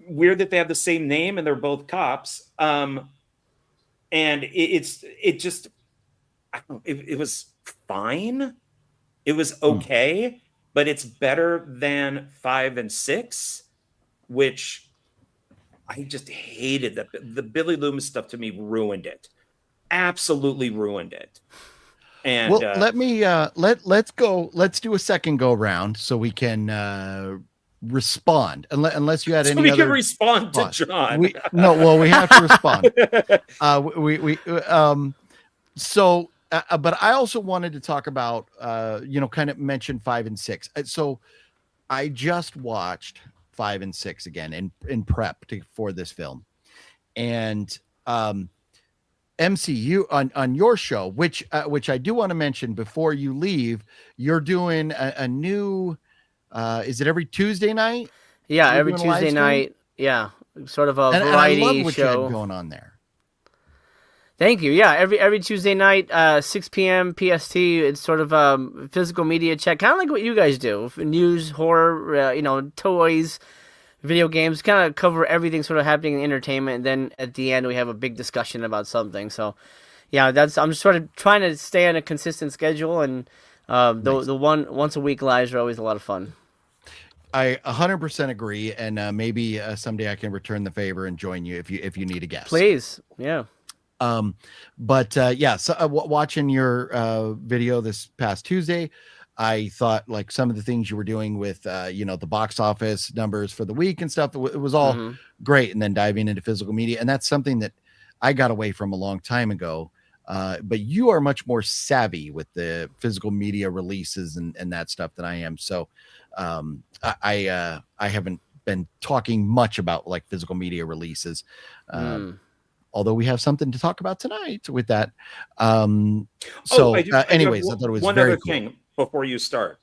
Speaker 2: Weird that they have the same name and they're both cops. And it just, I don't know, it was fine. It was okay, but it's better than 5 and 6, which I just hated. The Billy Loomis stuff to me ruined it. Absolutely ruined it. And
Speaker 1: well, let me let's do a second go round so we can respond, unless you had any
Speaker 2: we
Speaker 1: other
Speaker 2: can respond to John.
Speaker 1: we have to respond. So but I also wanted to talk about kind of mention 5 and 6. So I just watched 5 and 6 again in prep for this film, and MCU on your show, which I do want to mention before you leave, you're doing a new is it every Tuesday night?
Speaker 9: Yeah,
Speaker 1: You're
Speaker 9: every
Speaker 1: doing a live
Speaker 9: Tuesday
Speaker 1: stream?
Speaker 9: night. Yeah, sort of a
Speaker 1: And I
Speaker 9: variety
Speaker 1: love what you
Speaker 9: show
Speaker 1: had going on there.
Speaker 9: Thank you. Yeah, every Tuesday night, 6 p.m. PST. It's sort of a physical media check, kind of like what you guys do: news, horror, toys, video games. Kind of cover everything sort of happening in entertainment. And then at the end, we have a big discussion about something. So, yeah, I'm just sort of trying to stay on a consistent schedule, and the once a week lives are always a lot of fun.
Speaker 1: I 100% agree, and maybe someday I can return the favor and join you if you need a guest.
Speaker 9: Please, yeah.
Speaker 1: Watching your video this past Tuesday, I thought like some of the things you were doing with the box office numbers for the week and stuff, it was all great, and then diving into physical media, and that's something that I got away from a long time ago. But you are much more savvy with the physical media releases and that stuff than I am. So I haven't been talking much about like physical media releases. Although we have something to talk about tonight with that. Anyways, I thought it was
Speaker 2: one
Speaker 1: very
Speaker 2: other
Speaker 1: cool.
Speaker 2: thing before you start.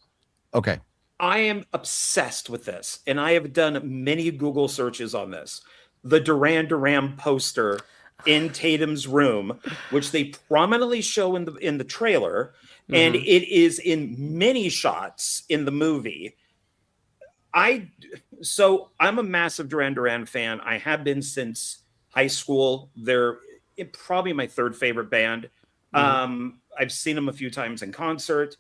Speaker 1: Okay.
Speaker 2: I am obsessed with this, and I have done many Google searches on this. The Duran Duran poster in Tatum's room, which they prominently show in the trailer, and it is in many shots in the movie. I'm a massive Duran Duran fan. I have been since high school. They're probably my third favorite band. I've seen them a few times in concert,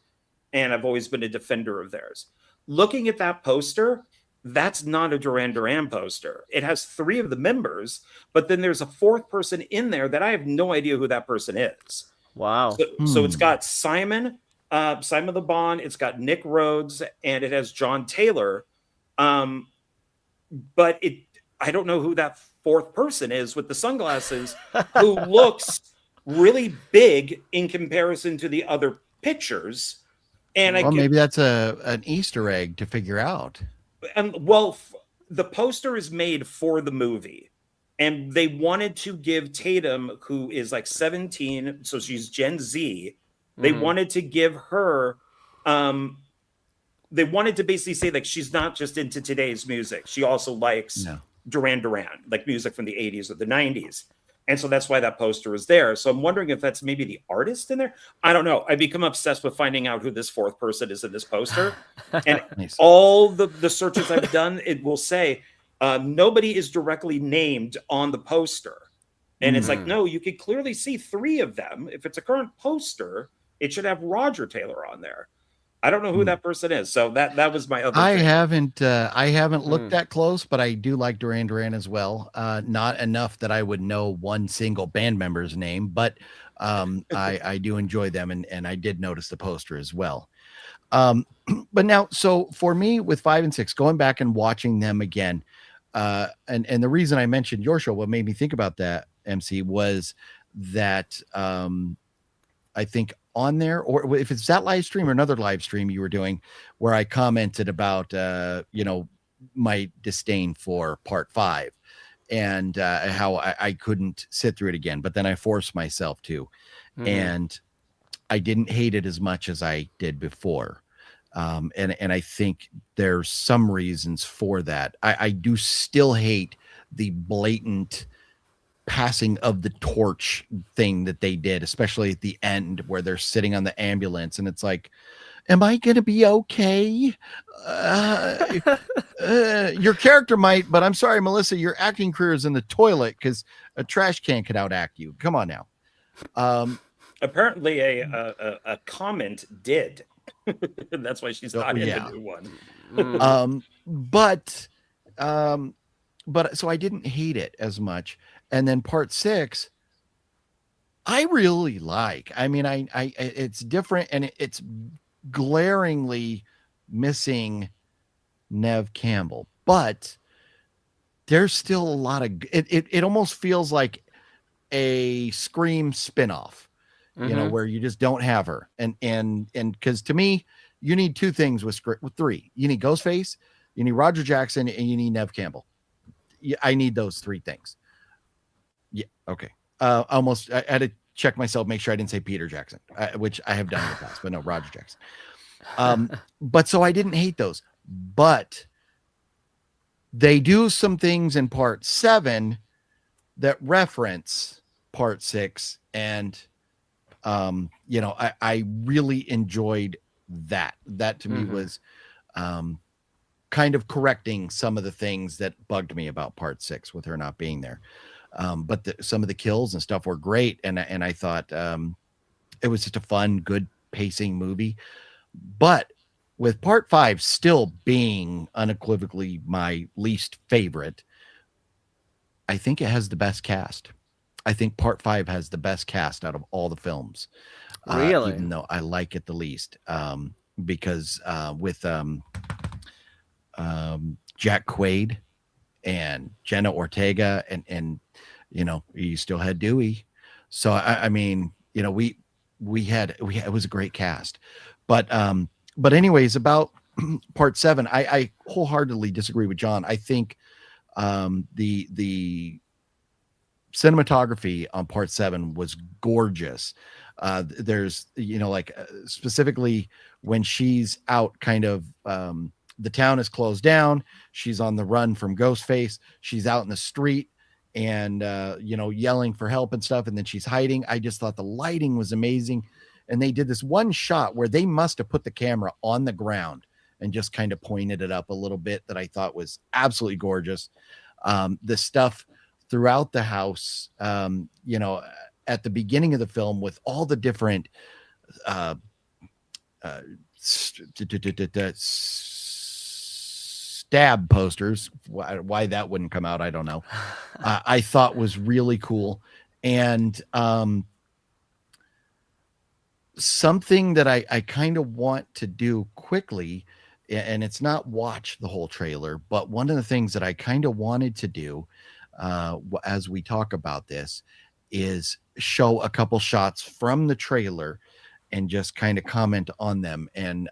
Speaker 2: and I've always been a defender of theirs. Looking at that poster, that's not a Duran Duran poster. It has 3 of the members, but then there's a 4th person in there that I have no idea who that person is.
Speaker 9: Wow.
Speaker 2: So it's got Simon Le Bon, it's got Nick Rhodes, and it has John Taylor. But I don't know who that 4th person is with the sunglasses who looks really big in comparison to the other pictures. And
Speaker 1: maybe that's an Easter egg to figure out.
Speaker 2: And the poster is made for the movie, and they wanted to give Tatum, who is like 17, so she's Gen Z, they wanted to give her, they wanted to basically say like she's not just into today's music, she also likes Duran Duran, like music from the 80s or the 90s. And so that's why that poster is there. So I'm wondering if that's maybe the artist in there. I don't know. I've become obsessed with finding out who this 4th person is in this poster. And all the searches I've done, it will say nobody is directly named on the poster. And it's like, no, you can clearly see 3 of them. If it's a current poster, it should have Roger Taylor on there. I don't know who that person is. So that was my other thing.
Speaker 1: I haven't looked that close, but I do like Duran Duran as well. Not enough that I would know one single band member's name, but I do enjoy them, and I did notice the poster as well. But now, so for me with 5 and 6, going back and watching them again, and the reason I mentioned your show, what made me think about that, MC, was that I think on there, or if it's that live stream or another live stream you were doing, where I commented about my disdain for part 5 and how I couldn't sit through it again, but then I forced myself to, and I didn't hate it as much as I did before. And I think there's some reasons for that. I do still hate the blatant passing of the torch thing that they did, especially at the end where they're sitting on the ambulance and it's like, am I going to be okay? Your character might, but I'm sorry, Melissa, your acting career is in the toilet because a trash can could outact you. Come on now.
Speaker 2: Apparently a comment did. That's why she's not in the new one.
Speaker 1: But so I didn't hate it as much. And then part 6, I really like. I mean, I it's different and it's glaringly missing Nev Campbell, but there's still a lot of it almost feels like a Scream spinoff, you know, where you just don't have her. And because to me, you need 2 things with 3. You need Ghostface, you need Roger Jackson, and you need Nev Campbell. I need those 3 things. Yeah. Okay. I had to check myself, make sure I didn't say Peter Jackson, which I have done in the past, but no, Roger Jackson. But so I didn't hate those, but they do some things in part 7 that reference part 6. And, you know, I really enjoyed that. That to me was, kind of correcting some of the things that bugged me about part 6 with her not being there. But some of the kills and stuff were great. And I thought, it was just a fun, good pacing movie. But with part 5 still being unequivocally my least favorite, I think it has the best cast. I think part 5 has the best cast out of all the films.
Speaker 9: Really?
Speaker 1: Even though I like it the least. Because with Jack Quaid and Jenna Ortega and you know, you still had Dewey. So I mean, you know, we had it was a great cast. But anyways, about part 7, I wholeheartedly disagree with John. I think the cinematography on part 7 was gorgeous. There's, you know, like specifically when she's out kind of, the town is closed down. She's on the run from Ghostface. She's out in the street and, you know, yelling for help and stuff. And then she's hiding. I just thought the lighting was amazing. And they did this one shot where they must have put the camera on the ground and just kind of pointed it up a little bit that I thought was absolutely gorgeous. The stuff throughout the house, you know, at the beginning of the film with all the different stab posters, why that wouldn't come out, I don't know. I thought was really cool. And something that I kind of want to do quickly, and it's not watch the whole trailer, but one of the things that I kind of wanted to do as we talk about this is show a couple shots from the trailer and just kind of comment on them, and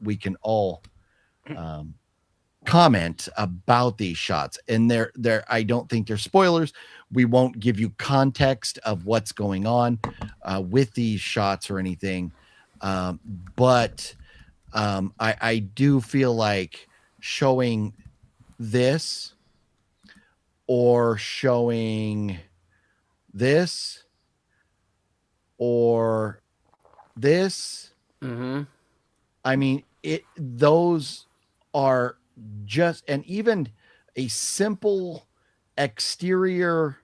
Speaker 1: we can all comment about these shots. And they're I don't think they're spoilers. We won't give you context of what's going on with these shots or anything, but I do feel like showing this or showing this or this, I mean, those are just, and even a simple exterior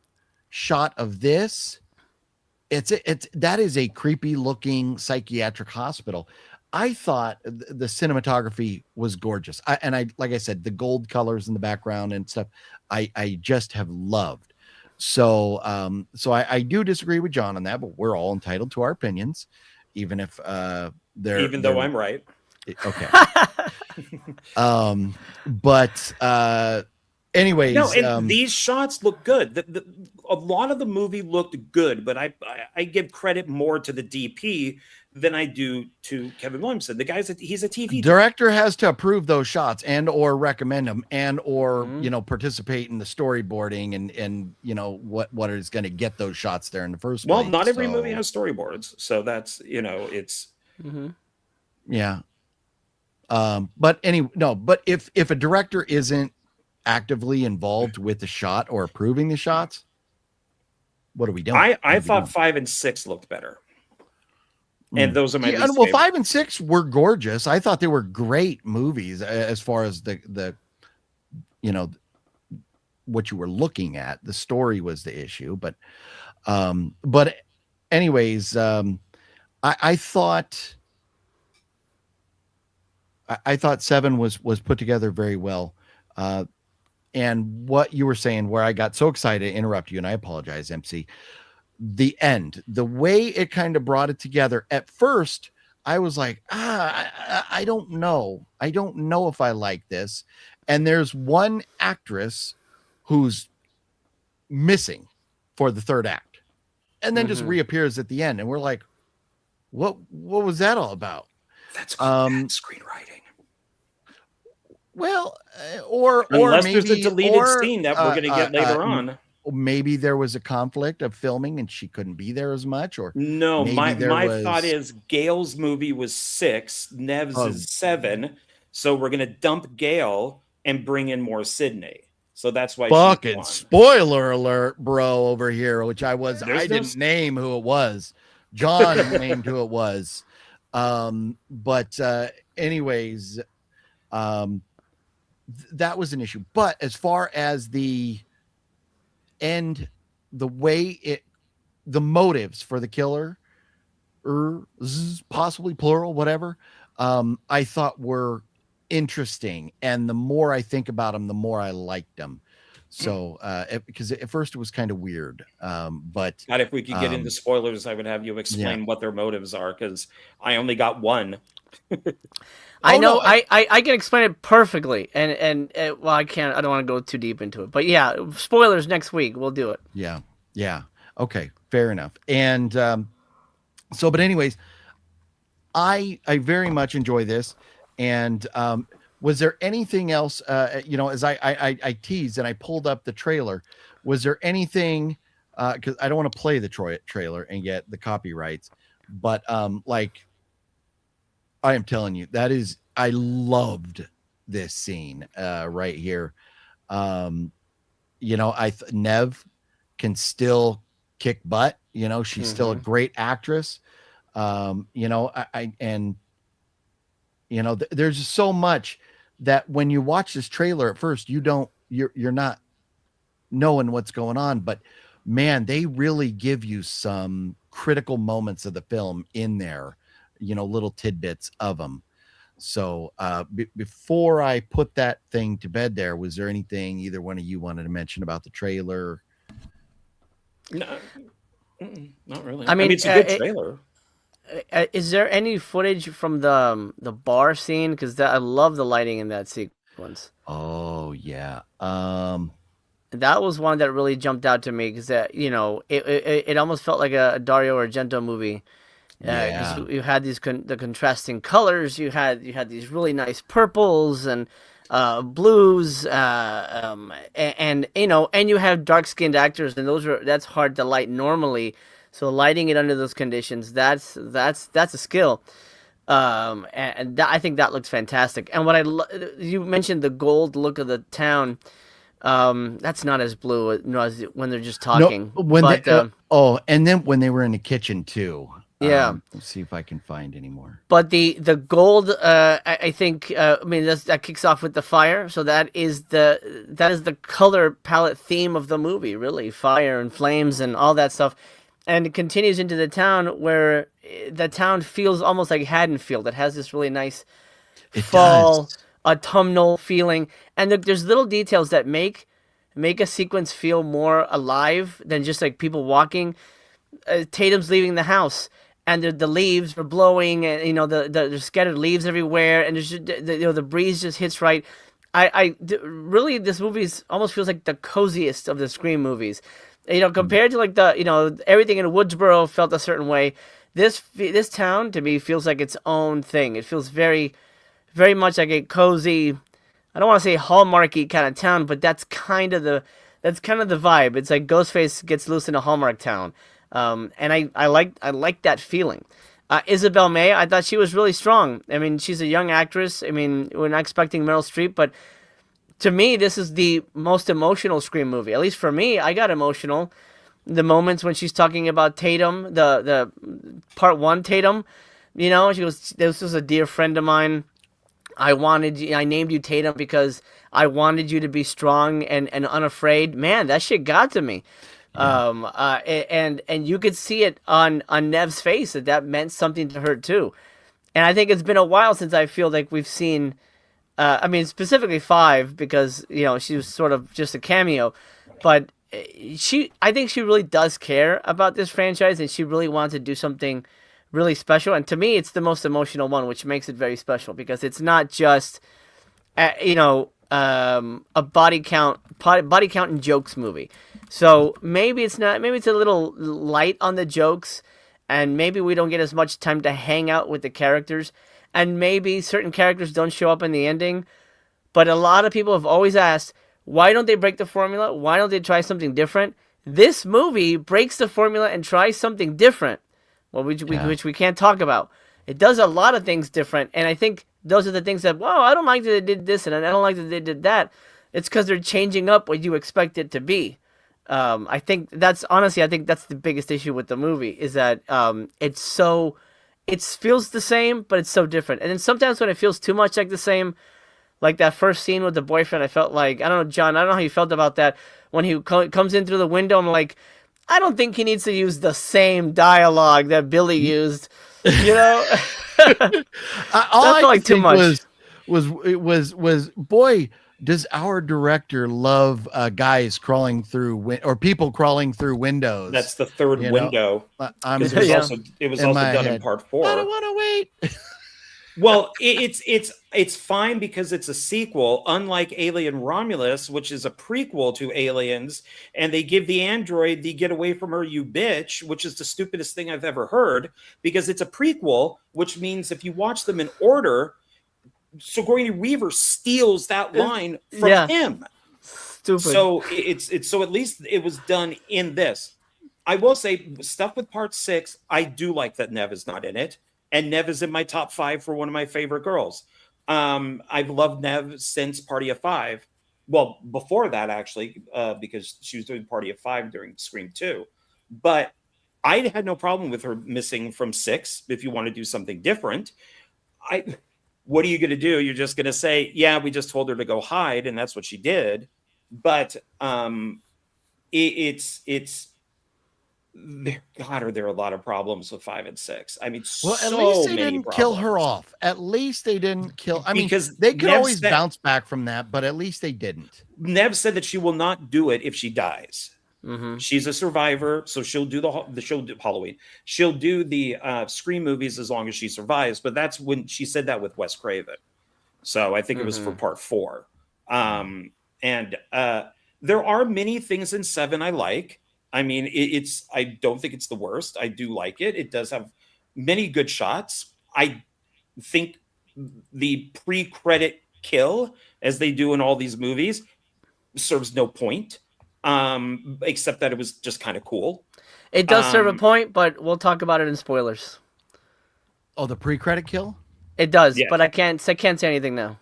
Speaker 1: shot of this, that is a creepy looking psychiatric hospital. I thought the cinematography was gorgeous. Like I said, the gold colors in the background and stuff, I just have loved. So I do disagree with John on that, but we're all entitled to our opinions, even if
Speaker 2: though I'm right.
Speaker 1: Okay. Anyways,
Speaker 2: no, and these shots look good. A lot of the movie looked good, but I give credit more to the DP than I do to Kevin Williamson. The guy's he's a TV
Speaker 1: director has to approve those shots and or recommend them and or you know, participate in the storyboarding and you know what is going to get those shots there in the first place.
Speaker 2: Well, not every movie has storyboards, so that's, you know, it's
Speaker 1: yeah. But if a director isn't actively involved with the shot or approving the shots? What are we doing?
Speaker 2: I thought 5 and 6 looked better. And those are my least
Speaker 1: well,
Speaker 2: favorite.
Speaker 1: 5 and 6 were gorgeous. I thought they were great movies as far as the you know, what you were looking at. The story was the issue, but anyways, I thought 7 was put together very well. And what you were saying, where I got so excited to interrupt you, and I apologize, MC, the end, the way it kind of brought it together. At first, I was like, I don't know. I don't know if I like this. And there's one actress who's missing for the third act, and then just reappears at the end. And we're like, what was that all about?
Speaker 2: That's called bad screenwriting.
Speaker 1: Well, or
Speaker 2: unless
Speaker 1: maybe
Speaker 2: there's a deleted scene that we're going to get later on.
Speaker 1: Maybe there was a conflict of filming and she couldn't be there as much. Or
Speaker 2: no, my thought is Gail's movie was 6, Nev's is 7, so we're going to dump Gail and bring in more Sydney. So that's why.
Speaker 1: Fucking spoiler alert, bro, over here, which I didn't name who it was. John named who it was. Anyways, that was an issue. But as far as the end, the way the motives for the killer, possibly plural, whatever, I thought were interesting. And the more I think about them, the more I liked them. So, because at first it was kind of weird. But
Speaker 2: if we could get into spoilers, I would have you explain what their motives are, because I only got one.
Speaker 9: I know. No, I can explain it perfectly, and well, I can't. I don't want to go too deep into it, but yeah, spoilers next week. We'll do it.
Speaker 1: Yeah. Okay, fair enough. And but anyways, I very much enjoy this. And was there anything else? As I teased and I pulled up the trailer, was there anything? Because I don't want to play the trailer and get the copyrights, but I am telling you, I loved this scene right here. Nev can still kick butt. She's still a great actress. There's just so much that when you watch this trailer at first, you're not knowing what's going on, but man, they really give you some critical moments of the film in there. Little tidbits of them. So before I put that thing to bed there, was there anything either one of you wanted to mention about the trailer?
Speaker 2: No, not really.
Speaker 9: I mean,
Speaker 2: it's a good trailer.
Speaker 9: Is there any footage from the bar scene? Because I love the lighting in that sequence.
Speaker 1: Oh, yeah.
Speaker 9: That was one that really jumped out to me, because it almost felt like a Dario Argento movie. You had these the contrasting colors. You had these really nice purples and blues, and you have dark skinned actors, and that's hard to light normally. So lighting it under those conditions, that's a skill. I think that looks fantastic. And what you mentioned the gold look of the town. That's not as blue as when they're just talking.
Speaker 1: No, and then when they were in the kitchen too.
Speaker 9: Yeah.
Speaker 1: Let's see if I can find any more.
Speaker 9: But the gold, I think, that kicks off with the fire. So that is the color palette theme of the movie, really. Fire and flames and all that stuff. And it continues into the town, where the town feels almost like Haddonfield. It has this really nice fall, autumnal feeling. And there's little details that make a sequence feel more alive than just like people walking. Tatum's leaving the house, and the leaves are blowing, and there's scattered leaves everywhere, and there's the breeze just hits right. Really, this movie almost feels like the coziest of the Scream movies. Compared to like everything in Woodsboro felt a certain way. This town to me feels like its own thing. It feels very, very much like a cozy. I don't want to say Hallmarky kind of town, but that's kind of the vibe. It's like Ghostface gets loose in a Hallmark town. And I like that feeling. Isabel May, I thought she was really strong. I mean, she's a young actress. I mean, we're not expecting Meryl Streep, but to me, this is the most emotional Scream movie. At least for me, I got emotional. The moments when she's talking about Tatum, the part 1 Tatum, she goes, "This was a dear friend of mine. I named you Tatum because I wanted you to be strong and unafraid." Man, that shit got to me. Yeah. And you could see it on Nev's face that meant something to her too. And I think it's been a while since I feel like we've seen, specifically 5, because, she was sort of just a cameo, but I think she really does care about this franchise, and she really wants to do something really special. And to me, it's the most emotional one, which makes it very special, because it's not just, a body count and jokes movie. So maybe it's a little light on the jokes, and maybe we don't get as much time to hang out with the characters, and maybe certain characters don't show up in the ending. But a lot of people have always asked, why don't they break the formula? Why don't they try something different? This movie breaks the formula and tries something different, which we can't talk about. It does a lot of things different, and I think those are the things that, I don't like that they did this, and I don't like that they did that. It's because they're changing up what you expect it to be. I think that's the biggest issue with the movie, is that it feels the same, but it's so different. And then sometimes when it feels too much like the same, like that first scene with the boyfriend, I felt like, I don't know, John, I don't know how you felt about that. When he comes in through the window, I'm like, I don't think he needs to use the same dialogue that Billy used.
Speaker 1: All I felt like too much was boy, does our director love guys crawling through or people crawling through windows?
Speaker 2: That's the third window. It was also done in part 4.
Speaker 1: I don't want to wait.
Speaker 2: Well, it's fine because it's a sequel, unlike Alien Romulus, which is a prequel to Aliens, and they give the android the "get away from her, you bitch," which is the stupidest thing I've ever heard, because it's a prequel, which means if you watch them in order, Sigourney Weaver steals that line from him.
Speaker 9: Stupid.
Speaker 2: So so at least it was done in this. I will say, stuff with part 6, I do like that Nev is not in it. And Nev is in my top 5 for one of my favorite girls. I've loved Nev since Party of 5. Well, before that, actually, because she was doing Party of 5 during Scream 2. But I had no problem with her missing from 6 if you want to do something different. What are you going to do? You're just going to say, yeah, we just told her to go hide, and that's what she did. But are there a lot of problems with 5 and 6? I mean,
Speaker 1: at least they didn't kill her off. At least they didn't kill. I mean, because they could always bounce back from that, but at least they didn't.
Speaker 2: Nev said that she will not do it if she dies.
Speaker 9: Mm-hmm.
Speaker 2: She's a survivor, so she'll do she'll do Halloween. She'll do the Scream movies as long as she survives. But that's when she said that with Wes Craven. So I think it was for part 4. And there are many things in 7 I like. I mean, I don't think it's the worst. I do like it. It does have many good shots. I think the pre-credit kill, as they do in all these movies, serves no point, except that it was just kind of cool.
Speaker 9: It does serve a point, but we'll talk about it in spoilers.
Speaker 1: Oh, the pre-credit kill?
Speaker 9: It does, but I can't say anything now.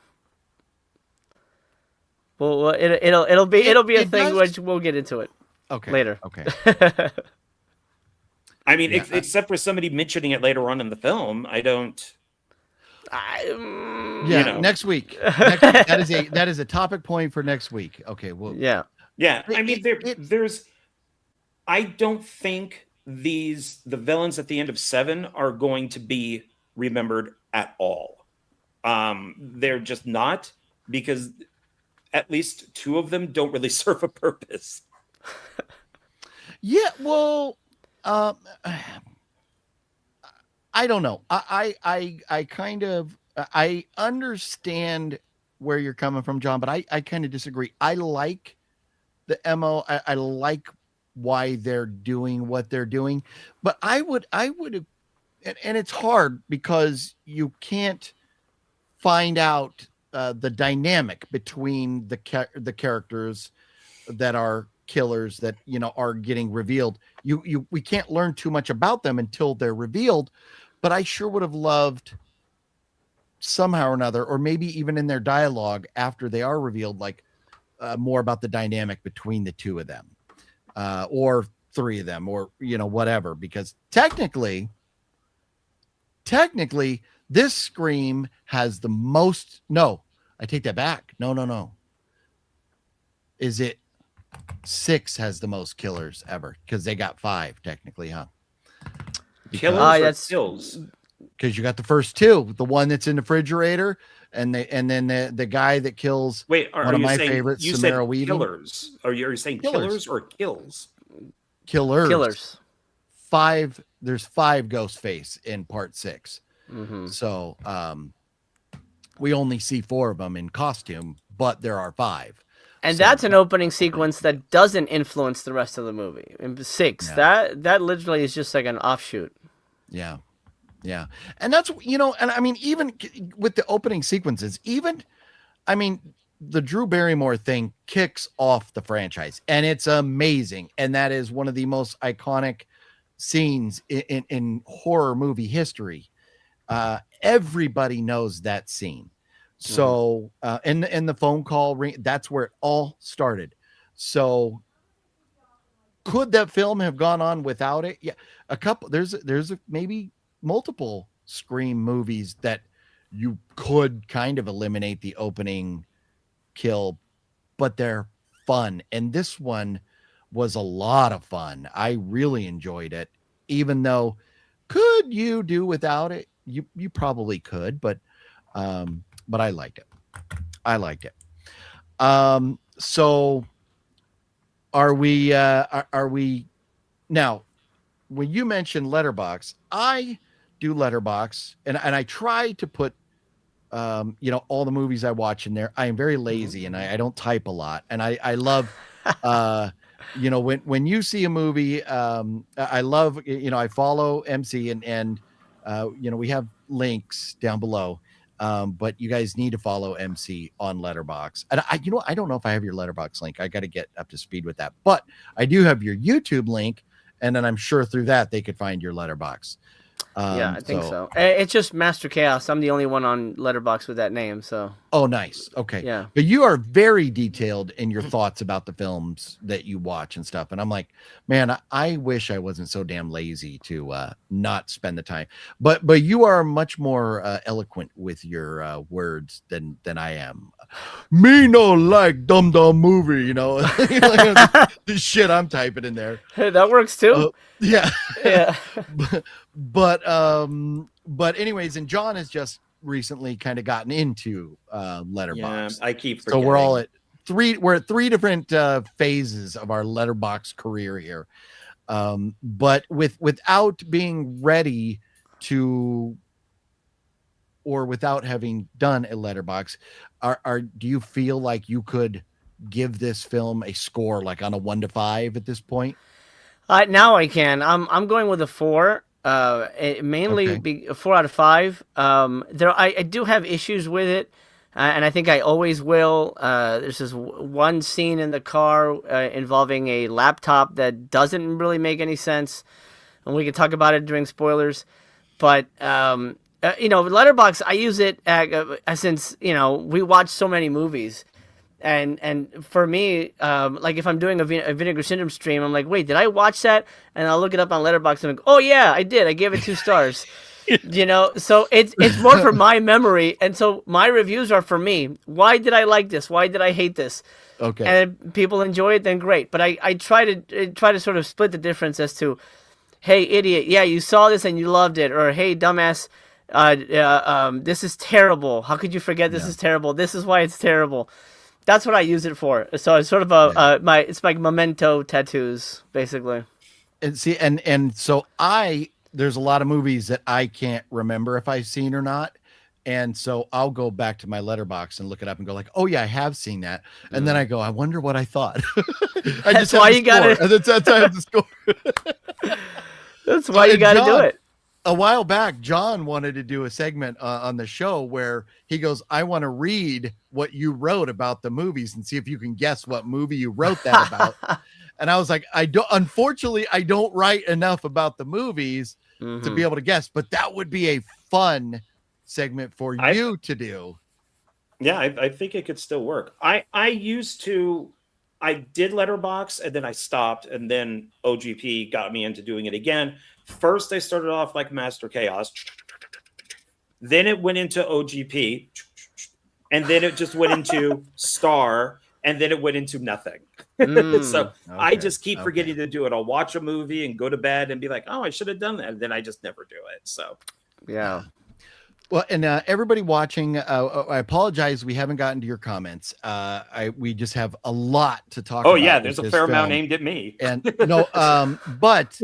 Speaker 9: Well, it'll be a thing which we'll get into it.
Speaker 1: Okay.
Speaker 9: Later.
Speaker 1: Okay.
Speaker 2: I mean, except for somebody mentioning it later on in the film, I don't.
Speaker 1: Next week. That is a topic point for next week. Okay. Well.
Speaker 2: Yeah. I mean, there's. I don't think the villains at the end of 7 are going to be remembered at all. They're just not, because at least 2 of them don't really serve a purpose.
Speaker 1: Yeah, well, I don't know. I kind of I understand where you're coming from, John, but I kind of disagree. I like the MO. I like why they're doing what they're doing, but I would, and it's hard because you can't find out the dynamic between the characters that are killers that are getting revealed. We can't learn too much about them until they're revealed, but I sure would have loved somehow or another, or maybe even in their dialogue after they are revealed, like, more about the dynamic between the two of them, or three of them, or whatever. Because technically, this Scream has the most. No, I take that back. No. Is it 6 has the most killers ever? Because they got 5 technically, huh?
Speaker 2: Killers or kills?
Speaker 1: Because you got the first 2, the one that's in the refrigerator, and then the guy that kills.
Speaker 2: Wait,
Speaker 1: one of my favorites,
Speaker 2: you
Speaker 1: Samara
Speaker 2: said
Speaker 1: Weaving.
Speaker 2: Killers? Are you saying killers or kills?
Speaker 1: Killers. 5. There's 5 Ghostface in part 6. So we only see 4 of them in costume, but there are 5.
Speaker 9: And that's an opening sequence that doesn't influence the rest of the movie. In 6, that literally is just like an offshoot.
Speaker 1: Yeah. And that's, and I mean, even with the opening sequences, the Drew Barrymore thing kicks off the franchise, and it's amazing. And that is one of the most iconic scenes in horror movie history. Everybody knows that scene. So, and the phone call ring, that's where it all started. So could that film have gone on without it? Yeah. There's maybe multiple Scream movies that you could kind of eliminate the opening kill, but they're fun. And this one was a lot of fun. I really enjoyed it, even though could you do without it? You probably could, but I liked it. So are we now, when you mentioned Letterboxd, I do Letterboxd, and I try to put all the movies I watch in there. I am very lazy, and I don't type a lot, and I love when you see a movie, I love, I follow MC, and we have links down below. But you guys need to follow MC on Letterboxd. And I don't know if I have your Letterboxd link. I got to get up to speed with that, but I do have your YouTube link. And then I'm sure through that they could find your Letterboxd.
Speaker 9: Yeah, I think so. It's just Master Chaos. I'm the only one on Letterboxd with that name. So.
Speaker 1: Oh, nice. Okay.
Speaker 9: Yeah.
Speaker 1: But you are very detailed in your thoughts about the films that you watch and stuff. And I'm like, man, I wish I wasn't so damn lazy to not spend the time. But you are much more eloquent with your words than I am. Me no like dumb movie, the shit I'm typing in there.
Speaker 9: Hey, that works too.
Speaker 1: Yeah.
Speaker 9: Yeah.
Speaker 1: But anyways, and John has just recently kind of gotten into Letterboxd.
Speaker 2: Yeah, I keep forgetting.
Speaker 1: So we're all at 3 different phases of our Letterboxd career here. But without being ready to, or without having done a Letterboxd, do you feel like you could give this film a score, like on a 1 to 5 at this point?
Speaker 9: Now I can. I'm going with a 4. Mainly be a 4 out of 5. I do have issues with it, and I think I always will. There's this one scene in the car involving a laptop that doesn't really make any sense, and we can talk about it during spoilers. But Letterboxd, I use it since we watch so many movies. And for me, like if I'm doing a Vinegar Syndrome stream, I'm like, wait, did I watch that? And I'll look it up on Letterboxd and I'm like, oh yeah, I did. I gave it 2 stars. So it's more for my memory, and so my reviews are for me. Why did I like this? Why did I hate this?
Speaker 1: Okay.
Speaker 9: And if people enjoy it, then great. But I try to sort of split the difference as to, hey, idiot, yeah, you saw this and you loved it, or hey, dumbass, this is terrible. How could you forget this is terrible? This is why it's terrible. That's what I use it for. So it's sort of it's like memento tattoos, basically.
Speaker 1: And see, and so there's a lot of movies that I can't remember if I've seen or not. And so I'll go back to my Letterboxd and look it up and go like, oh yeah, I have seen that. And then I go, I wonder what I thought.
Speaker 9: That's why you got it.
Speaker 1: That's how I have the score.
Speaker 9: That's why you got to do it.
Speaker 1: A while back, John wanted to do a segment on the show where he goes, I want to read what you wrote about the movies and see if you can guess what movie you wrote that about. And I was like, unfortunately, I don't write enough about the movies to be able to guess, but that would be a fun segment for you to do.
Speaker 2: Yeah, I think it could still work. I did Letterbox and then I stopped, and then OGP got me into doing it again. First, I started off like Master Chaos, then it went into OGP, and then it just went into Star, and then it went into nothing. So I just keep forgetting to do it. I'll watch a movie and go to bed and be like, oh, I should have done that. And then I just never do it. So,
Speaker 9: yeah.
Speaker 1: Well, and everybody watching, I apologize we haven't gotten to your comments. We just have a lot to talk about.
Speaker 2: Oh yeah, there's a fair amount aimed at me.
Speaker 1: And no, but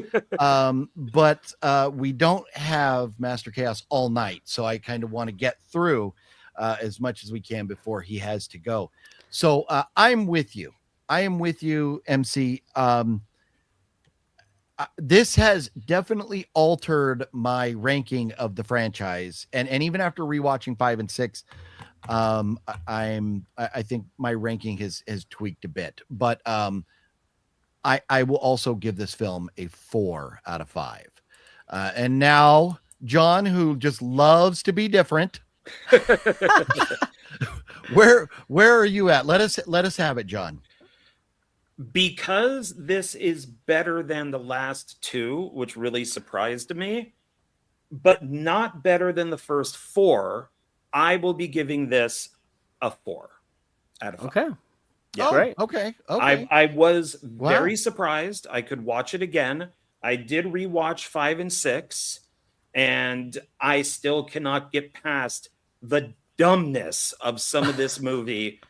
Speaker 1: we don't have Master Chaos all night, so I kind of want to get through as much as we can before he has to go. So I'm with you. I am with you, MC. This has definitely altered my ranking of the franchise, and even after rewatching 5 and 6, I think my ranking has tweaked a bit, but I will also give this film a 4 out of 5. And now John, who just loves to be different, where are you at? Let us have it, John.
Speaker 2: Because this is better than the last two, which really surprised me, but not better than the first 4, I will be giving this a 4 out of 5.
Speaker 9: Okay.
Speaker 2: Yeah.
Speaker 9: Great.
Speaker 1: Okay.
Speaker 2: I was very surprised. I could watch it again. I did rewatch 5 and 6, and I still cannot get past the dumbness of some of this movie.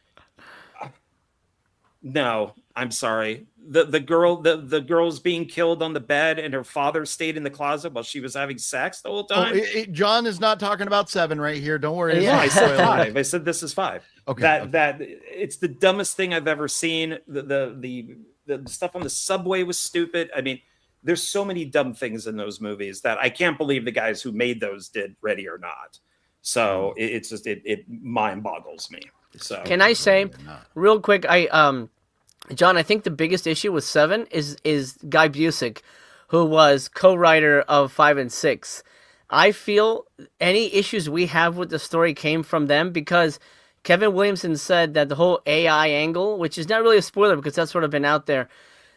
Speaker 2: No, I'm sorry. The girl's being killed on the bed, and her father stayed in the closet while she was having sex the whole time.
Speaker 1: John is not talking about 7 right here. Don't worry.
Speaker 2: Yeah, I said 5. I said this is 5.
Speaker 1: Okay.
Speaker 2: That it's the dumbest thing I've ever seen. The stuff on the subway was stupid. I mean, there's so many dumb things in those movies that I can't believe the guys who made those did Ready or Not. So it's just it mind boggles me. So
Speaker 9: can I say real quick? John, I think the biggest issue with 7 is Guy Busick, who was co-writer of 5 and 6. I feel any issues we have with the story came from them, because Kevin Williamson said that the whole AI angle, which is not really a spoiler because that's sort of been out there,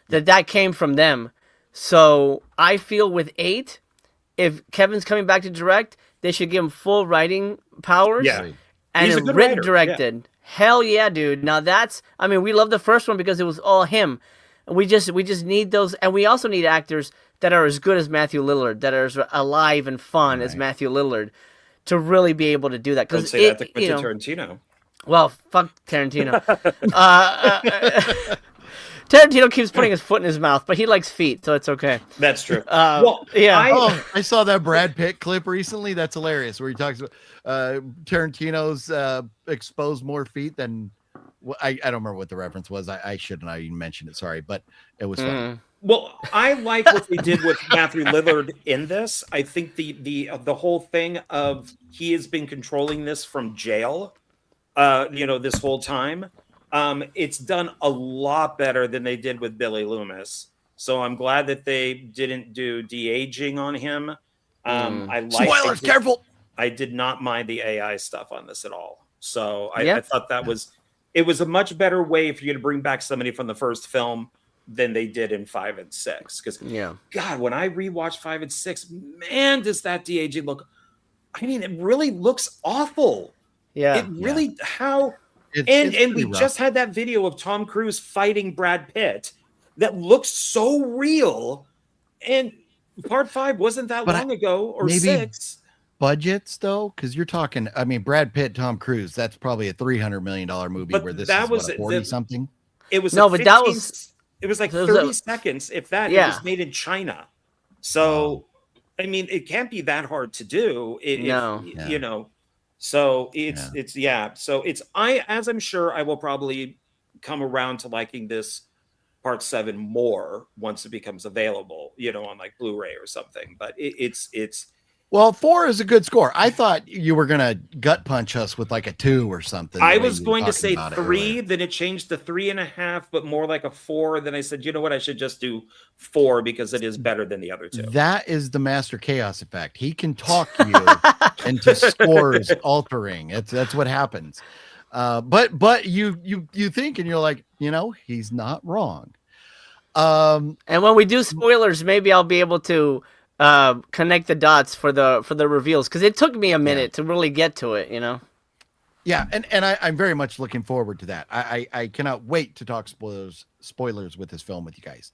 Speaker 9: that came from them. So I feel with 8, if Kevin's coming back to direct, they should give him full writing powers.
Speaker 2: Yeah.
Speaker 9: And
Speaker 2: He's a
Speaker 9: it
Speaker 2: good
Speaker 9: written
Speaker 2: writer.
Speaker 9: directed. Yeah. Hell yeah, dude. Now we love the first one because it was all him. And we just need those, and we also need actors that are as good as Matthew Lillard, that are as alive and fun as Matthew Lillard, to really be able to do that.
Speaker 2: Don't say that to Quentin Tarantino.
Speaker 9: Well, fuck Tarantino. Tarantino keeps putting his foot in his mouth, but he likes feet, so it's okay.
Speaker 2: That's true.
Speaker 9: Yeah.
Speaker 1: I saw that Brad Pitt clip recently. That's hilarious, where he talks about Tarantino's exposed more feet than I don't remember what the reference was. I shouldn't have even mentioned it. Sorry, but it was funny.
Speaker 2: Well, I like what they did with Matthew Lillard in this. I think the whole thing of he has been controlling this from jail, this whole time. It's done a lot better than they did with Billy Loomis. So I'm glad that they didn't do de-aging on him. I like
Speaker 1: spoilers, careful.
Speaker 2: I did not mind the AI stuff on this at all. So I thought it was a much better way for you to bring back somebody from the first film than they did in 5 and 6. Because God, when I rewatched 5 and 6, man, does that de-aging look? I mean, it really looks awful.
Speaker 9: Yeah,
Speaker 2: it really how.
Speaker 1: It's
Speaker 2: we
Speaker 1: rough.
Speaker 2: Just had that video of Tom Cruise fighting Brad Pitt that looks so real. And part 5 wasn't that long ago, or 6.
Speaker 1: Budgets though, because you're talking. I mean, Brad Pitt, Tom Cruise. That's probably a $300 million movie.
Speaker 2: But
Speaker 1: where this
Speaker 2: that
Speaker 1: is
Speaker 2: was
Speaker 1: 40 something.
Speaker 2: It was
Speaker 9: no, but that was.
Speaker 2: It was like 30 seconds, if that.
Speaker 9: Yeah.
Speaker 2: It was made in China, so I mean, it can't be that hard to do. So as I'm sure I will probably come around to liking this part 7 more once it becomes available, on like Blu-ray or something. But it's
Speaker 1: Well, 4 is a good score. I thought you were gonna gut punch us with like a 2 or something.
Speaker 2: I was going to say 3, then it changed to 3.5, but more like a 4. Then I said, you know what, I should just do 4 because it is better than the other 2.
Speaker 1: That is the Master Chaos effect. He can talk you into scores altering. That's what happens. But you think, and you're like, he's not wrong.
Speaker 9: And when we do spoilers, maybe I'll be able to connect the dots for the reveals, because it took me a minute to really get to it.
Speaker 1: Yeah, and I'm very much looking forward to that. I cannot wait to talk spoilers with this film with you guys.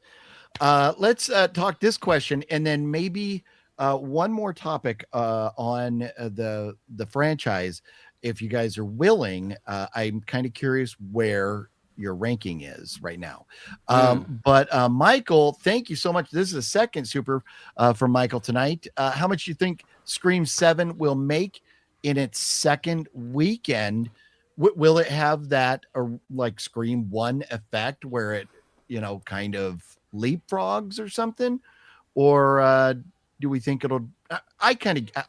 Speaker 1: Let's talk this question, and then maybe one more topic on the franchise, if you guys are willing. I'm kind of curious where your ranking is right now. But Michael, thank you so much. This is a second super from Michael tonight. How much do you think Scream 7 will make in its second weekend? Will it have that like Scream 1 effect where it, kind of leapfrogs or something? Or do we think it'll,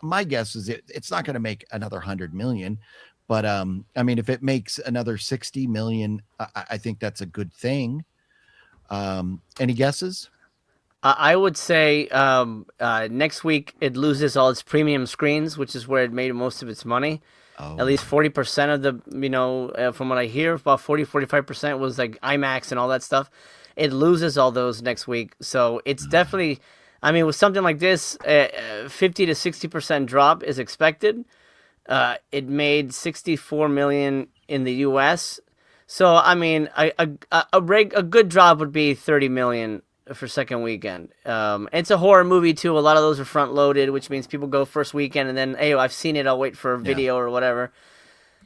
Speaker 1: my guess is it's not going to make another 100 million. But I mean, if it makes another 60 million, I think that's a good thing. Any guesses?
Speaker 9: I would say next week it loses all its premium screens, which is where it made most of its money. At least 40% of the, from what I hear, about 45% was like IMAX and all that stuff. It loses all those next week. So it's definitely, I mean, with something like this, 50 to 60% drop is expected. It made 64 million in the US. So, I mean, a good drop would be 30 million for second weekend. It's a horror movie too. A lot of those are front loaded, which means people go first weekend and then, hey, I've seen it, I'll wait for a video or whatever.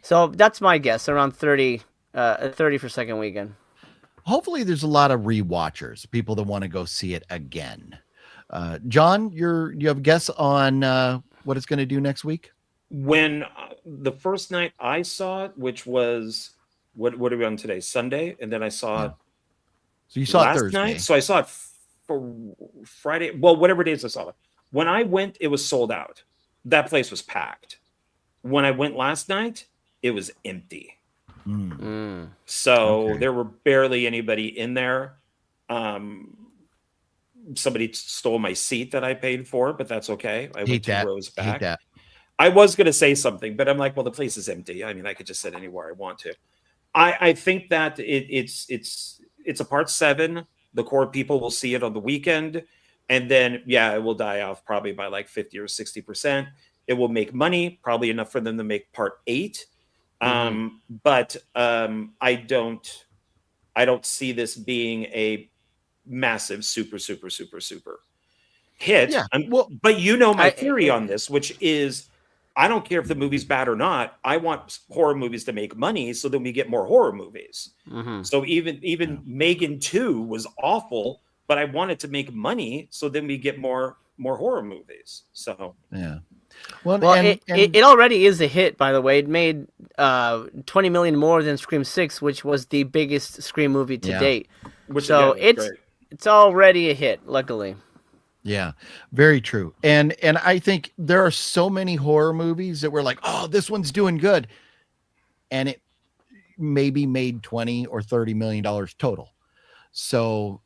Speaker 9: So that's my guess, around 30 for second weekend.
Speaker 1: Hopefully there's a lot of rewatchers, people that want to go see it again. John, you have a guess on what it's going to do next week?
Speaker 2: When the first night I saw it, which was what are we on today? Sunday, and then I saw it.
Speaker 1: So you saw
Speaker 2: last
Speaker 1: it Thursday
Speaker 2: night. So I saw it for Friday. Well, whatever days I saw it. When I went, it was sold out. That place was packed. When I went last night, it was empty. So there were barely anybody in there. Somebody stole my seat that I paid for, but that's okay. I went 2 rows back.
Speaker 1: Hate that.
Speaker 2: I was going to say something, but I'm like, well, the place is empty. I mean, I could just sit anywhere I want to. I think that it's a part 7. The core people will see it on the weekend, and then it will die off probably by like 50 or 60%. It will make money, probably enough for them to make part 8. But I don't see this being a massive super hit. But my theory on this, which is, I don't care if the movie's bad or not. I want horror movies to make money, so then we get more horror movies. So even Megan 2 was awful, but I want it to make money, so then we get more horror movies. So
Speaker 9: Well, it already is a hit, by the way. It made 20 million more than Scream 6, which was the biggest Scream movie to date. So it's already a hit, luckily.
Speaker 1: Yeah, very true. And I think there are so many horror movies that we're like, oh, this one's doing good. And it maybe made 20 or 30 million dollars total. So,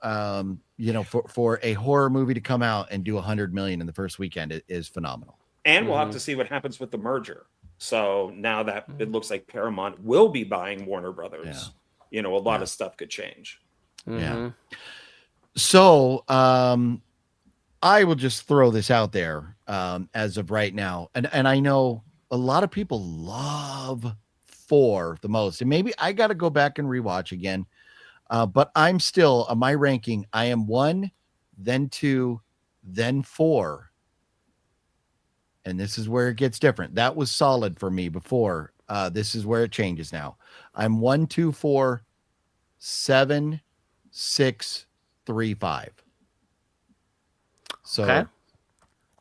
Speaker 1: for a horror movie to come out and do 100 million in the first weekend is phenomenal.
Speaker 2: And we'll have to see what happens with the merger. So now that it looks like Paramount will be buying Warner Brothers, a lot of stuff could change.
Speaker 1: Yeah. So, I will just throw this out there as of right now. And I know a lot of people love 4 the most. And maybe I got to go back and rewatch again. But I'm still, my ranking, I am 1, then 2, then 4. And this is where it gets different. That was solid for me before. This is where it changes now. I'm 1, 2, 4, 7, 6, 3, 5. So,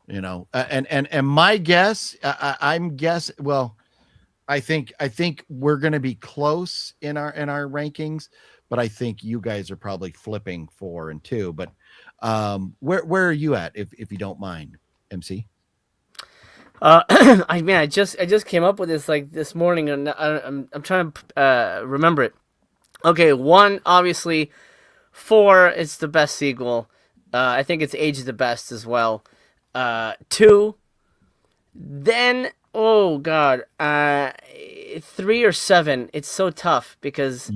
Speaker 1: and my guess, I'm guess. Well, I think we're going to be close in our rankings, but I think you guys are probably flipping 4 and 2. But where are you at, if you don't mind, MC?
Speaker 9: I just came up with this like this morning, and I'm trying to remember it. Okay, 1, obviously. 4, it's the best sequel. I think it's aged the best as well. 2, then Oh God, 3 or 7. It's so tough because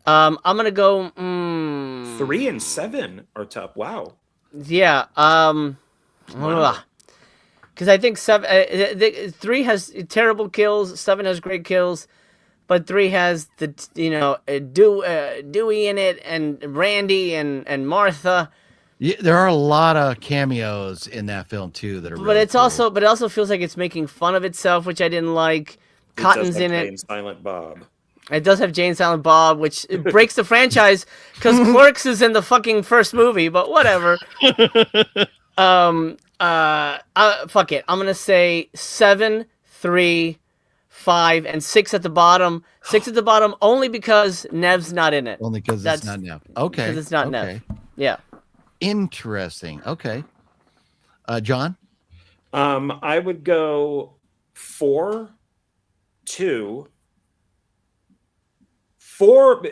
Speaker 9: I'm gonna go
Speaker 2: 3 and 7 are tough. Wow.
Speaker 9: Yeah.
Speaker 2: Wow.
Speaker 9: Because I think 3 has terrible kills, 7 has great kills, but 3 has Dewey in it, and Randy and Martha.
Speaker 1: Yeah, there are a lot of cameos in that film too that are. Really
Speaker 9: But it also feels like it's making fun of itself, which I didn't like. Cotton's in it.
Speaker 2: Silent Bob.
Speaker 9: It does have Jane Silent Bob, which breaks the franchise because Clerks is in the fucking first movie. But whatever. Fuck it. I'm gonna say 7, 3, 5, and 6 at the bottom. 6 at the bottom only because Nev's not in it.
Speaker 1: Only because it's not Nev. Okay.
Speaker 9: Because it's not Nev. Yeah.
Speaker 1: Interesting. Okay. John?
Speaker 2: I would go 4, 2. 4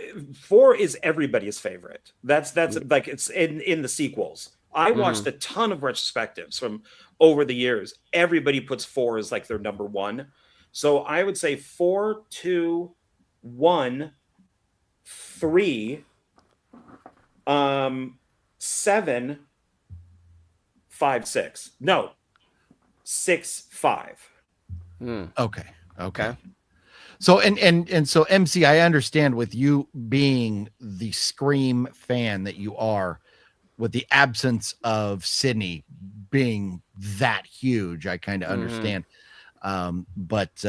Speaker 2: is everybody's favorite. That's like it's in the sequels. I watched a ton of retrospectives from over the years. Everybody puts 4 as like their number 1. So I would say 4, 2, 1, 3, 7, 5, 6. No, 6, 5.
Speaker 1: Okay. So and so MC, I understand with you being the Scream fan that you are, with the absence of Sydney being that huge, I kind of understand. But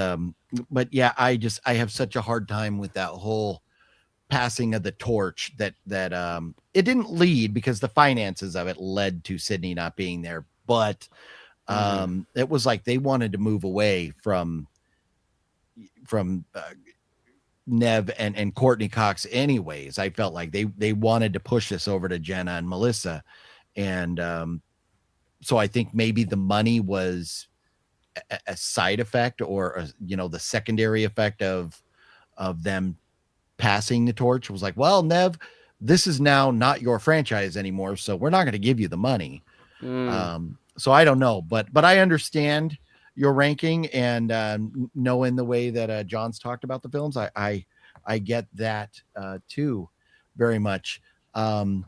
Speaker 1: yeah, I have such a hard time with that whole passing of the torch that it didn't lead because the finances of it led to Sydney not being there. But it was like they wanted to move away from Nev and Courtney Cox anyways. I felt like they wanted to push this over to Jenna and Melissa. And so I think maybe the money was a side effect or the secondary effect of them passing the torch. It was like, well, Nev, this is now not your franchise anymore, so we're not going to give you the money. So I don't know, but I understand your ranking, and knowing the way that John's talked about the films, I get that too, very much. And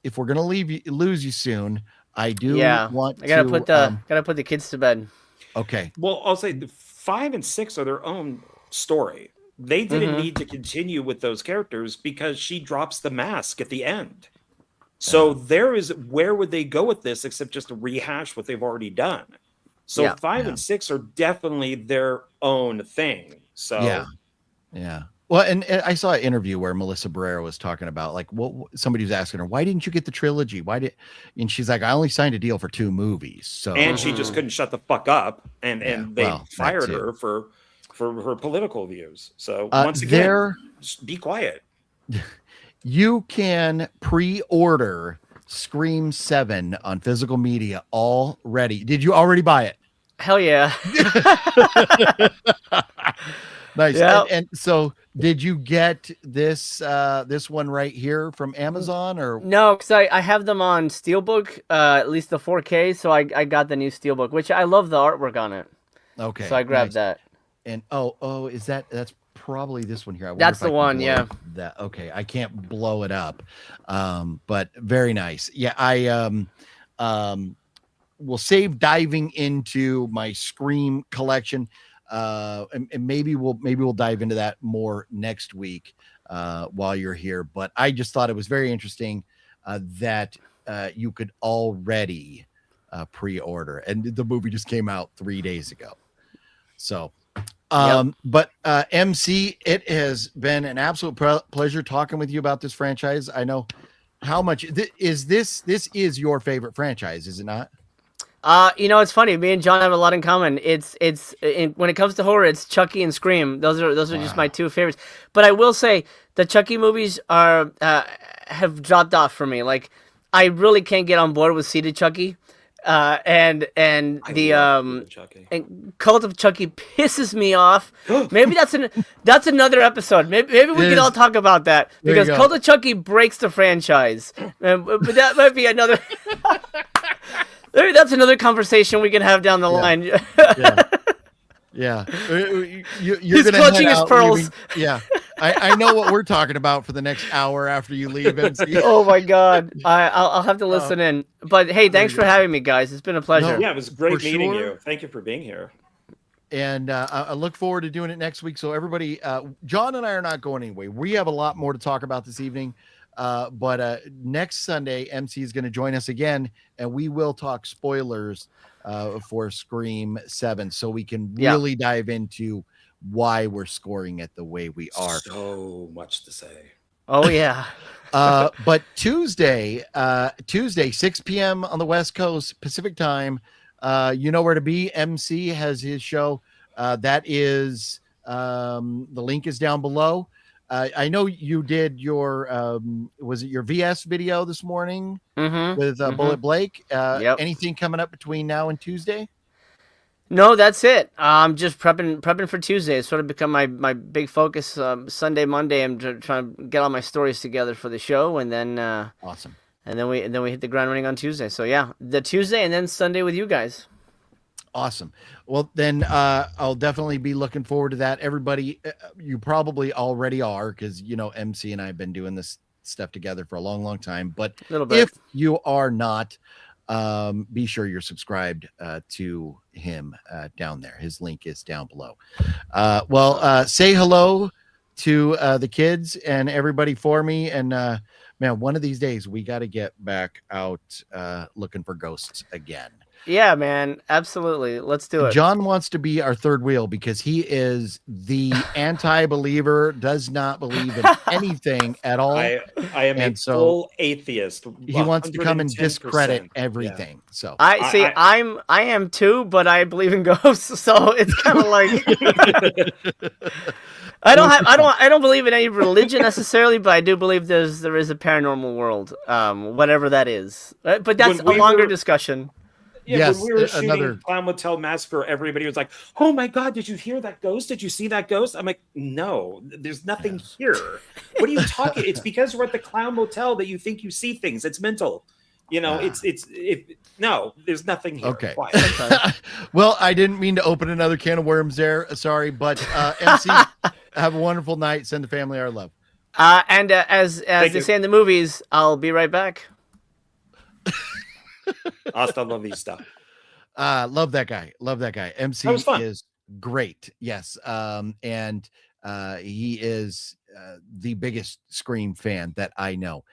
Speaker 1: if we're gonna lose you soon, I do want.
Speaker 9: I gotta put the kids to bed.
Speaker 1: Okay.
Speaker 2: Well, I'll say the 5 and 6 are their own story. They didn't need to continue with those characters because she drops the mask at the end. So where would they go with this except just to rehash what they've already done? So 5 and 6 are definitely their own thing. So
Speaker 1: yeah. Well, and I saw an interview where Melissa Barrera was talking about like somebody was asking her, why didn't you get the trilogy? And she's like, I only signed a deal for 2 movies. So
Speaker 2: and she just couldn't shut the fuck up, and they fired her for her political views. So once again, just be quiet.
Speaker 1: You can pre-order Scream 7 on physical media already. Did you already buy it?
Speaker 9: Hell yeah.
Speaker 1: Nice.
Speaker 9: Yep.
Speaker 1: And so did you get this one right here from Amazon or
Speaker 9: no? Because I have them on Steelbook, at least the 4K. So I got the new Steelbook, which I love the artwork on it.
Speaker 1: Okay.
Speaker 9: So I grabbed that.
Speaker 1: And is that's probably this one here.
Speaker 9: That's the one, yeah.
Speaker 1: That okay. I can't blow it up. But very nice. Yeah, I will save diving into my Scream collection. And maybe we'll dive into that more next week while you're here. But I just thought it was very interesting that you could already pre-order, and the movie just came out 3 days ago. So but MC, it has been an absolute pleasure talking with you about this franchise. I know how much this is your favorite franchise, is it not?
Speaker 9: It's funny. Me and John have a lot in common. When it comes to horror, it's Chucky and Scream. Those are just my 2 favorites. But I will say the Chucky movies have dropped off for me. Like I really can't get on board with Seated Chucky. And the and Cult of Chucky pisses me off. Maybe that's another episode. Maybe we can all talk about that because Cult of Chucky breaks the franchise. But that might be another. Maybe that's another conversation we can have down the line.
Speaker 1: Yeah. You're
Speaker 9: He's
Speaker 1: gonna
Speaker 9: clutching
Speaker 1: head
Speaker 9: his
Speaker 1: out
Speaker 9: pearls.
Speaker 1: leaving- Yeah. I know what we're talking about for the next hour after you leave, MC.
Speaker 9: Oh my God. I'll have to listen in. But hey, thanks
Speaker 1: you
Speaker 9: for
Speaker 1: go.
Speaker 9: having me, guys. It's been a pleasure.
Speaker 2: Yeah, it was great
Speaker 1: For
Speaker 2: meeting
Speaker 1: sure.
Speaker 2: you. Thank you for being here.
Speaker 1: And I look forward to doing it next week. So everybody, John and I are not going anyway. We have a lot more to talk about this evening. But next Sunday, MC is going to join us again, and we will talk spoilers for Scream 7, so we can really dive into why we're scoring it the way we are.
Speaker 2: So much to say.
Speaker 9: Oh yeah.
Speaker 1: But Tuesday, 6 p.m. on the West Coast, Pacific time. You know where to be. MC has his show. That is the link is down below. I know you did your was it your VS video this morning with Bulleit Blake? Anything coming up between now and Tuesday?
Speaker 9: No, that's it. I'm just prepping for Tuesday. It's sort of become my big focus. Sunday, Monday, I'm trying to get all my stories together for the show, and then
Speaker 1: awesome.
Speaker 9: And then we hit the ground running on Tuesday. So yeah, the Tuesday and then Sunday with you guys.
Speaker 1: Awesome. Well, then I'll definitely be looking forward to that. Everybody, you probably already are, because you know MC and I have been doing this stuff together for a long, long time. But if you are not, be sure you're subscribed to him down there. His link is down below. Say hello to the kids and everybody for me. And man, one of these days we got to get back out looking for ghosts again.
Speaker 9: Yeah, man, absolutely. Let's do it.
Speaker 1: John wants to be our third wheel because he is the anti-believer, does not believe in anything at all.
Speaker 2: I am a full atheist.
Speaker 1: He wants to come and
Speaker 2: 110%.
Speaker 1: discredit everything.
Speaker 2: Yeah.
Speaker 1: So
Speaker 9: I am too, but I believe in ghosts, so it's kind of like I don't believe in any religion necessarily, but I do believe there is a paranormal world, whatever that is. But that's a longer discussion.
Speaker 2: Yeah,
Speaker 1: yes,
Speaker 2: when we were shooting Clown Motel Massacre, everybody was like, "Oh my God, did you hear that ghost? Did you see that ghost?" I'm like, "No, there's nothing here. What are you talking? It's because we're at the Clown Motel that you think you see things. It's mental. You know, no, there's nothing here."
Speaker 1: Okay. Well, I didn't mean to open another can of worms there. Sorry, but MC, have a wonderful night. Send the family our love.
Speaker 9: And as they say in the movies, I'll be right back.
Speaker 2: Hasta la vista.
Speaker 1: Love that guy. MC is great. Yes. And he is the biggest Scream fan that I know.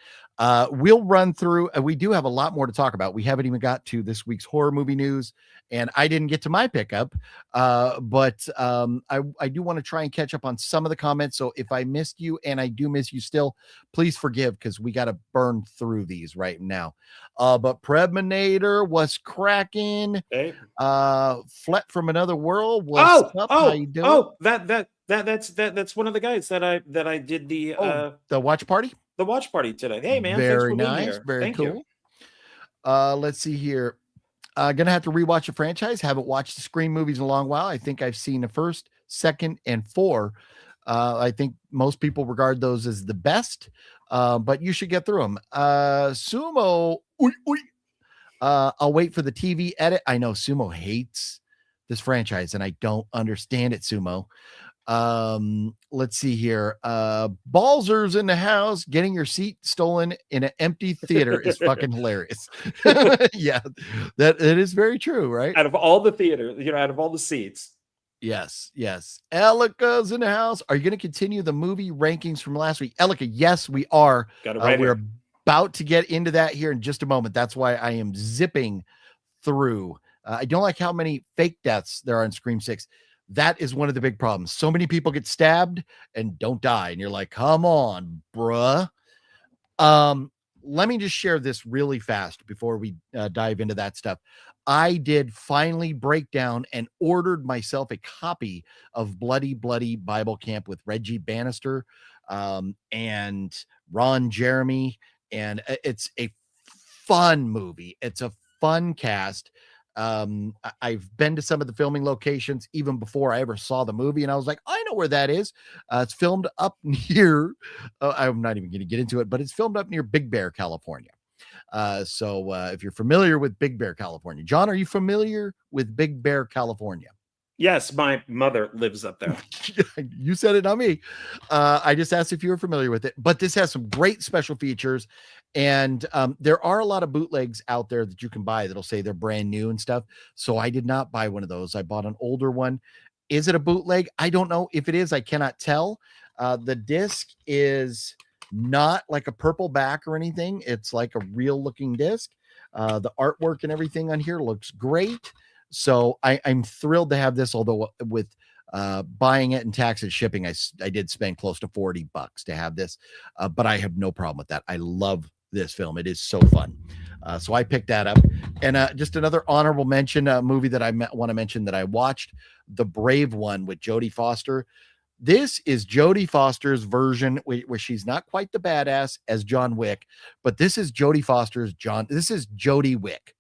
Speaker 1: We'll run through. We do have a lot more to talk about. We haven't even got to this week's horror movie news, and I didn't get to my pickup. But I do want to try and catch up on some of the comments. So if I missed you, and I do miss you still, please forgive, because we got to burn through these right now. But Preminator was cracking.
Speaker 2: Hey.
Speaker 1: Flet from Another World was up. How you doing?
Speaker 2: That's one of the guys that I did the
Speaker 1: watch party.
Speaker 2: The watch party today. Hey man,
Speaker 1: very
Speaker 2: thanks for
Speaker 1: nice,
Speaker 2: being here.
Speaker 1: very
Speaker 2: Thank
Speaker 1: cool.
Speaker 2: You.
Speaker 1: Let's see here. Gonna have to rewatch the franchise. Haven't watched the Scream movies in a long while. I think I've seen the first, second, and 4. I think most people regard those as the best, but you should get through them. Sumo, I'll wait for the TV edit. I know Sumo hates this franchise, and I don't understand it, Sumo. Let's see here. Ballsers in the house. Getting your seat stolen in an empty theater is fucking hilarious. Yeah, that it is very true, right?
Speaker 2: Out of all the theater, out of all the seats.
Speaker 1: Yes. Elika's in the house. Are you going to continue the movie rankings from last week? Elika, yes, we are. We're about to get into that here in just a moment. That's why I am zipping through. I don't like how many fake deaths there are in Scream 6. That is one of the big problems. So many people get stabbed and don't die. And you're like, come on, bruh. Let me just share this really fast before we dive into that stuff. I did finally break down and ordered myself a copy of Bloody Bloody Bible Camp with Reggie Bannister and Ron Jeremy. And it's a fun movie. It's a fun cast. I've been to some of the filming locations even before I ever saw the movie, and I was like, I know where that is. It's filmed up near I'm not even going to get into it, but it's filmed up near Big Bear, California. So if you're familiar with Big Bear, California, John, are you familiar with Big Bear, California?
Speaker 2: Yes, my mother lives up there.
Speaker 1: You said it, not me. I just asked if you were familiar with it, but this has some great special features. And there are a lot of bootlegs out there that you can buy that'll say they're brand new and stuff. So I did not buy one of those. I bought an older one. Is it a bootleg? I don't know. If it is, I cannot tell. The disc is not like a purple back or anything. It's like a real looking disc. The artwork and everything on here looks great. So I'm thrilled to have this, although with buying it and tax and shipping, I did spend close to $40 to have this, but I have no problem with that. I love this film. It is so fun. So I picked that up. And just another honorable mention, a movie that I want to mention that I watched, The Brave One with Jodie Foster. This is Jodie Foster's version where she's not quite the badass as John Wick, but this is Jodie Foster's This is Jodie Wick.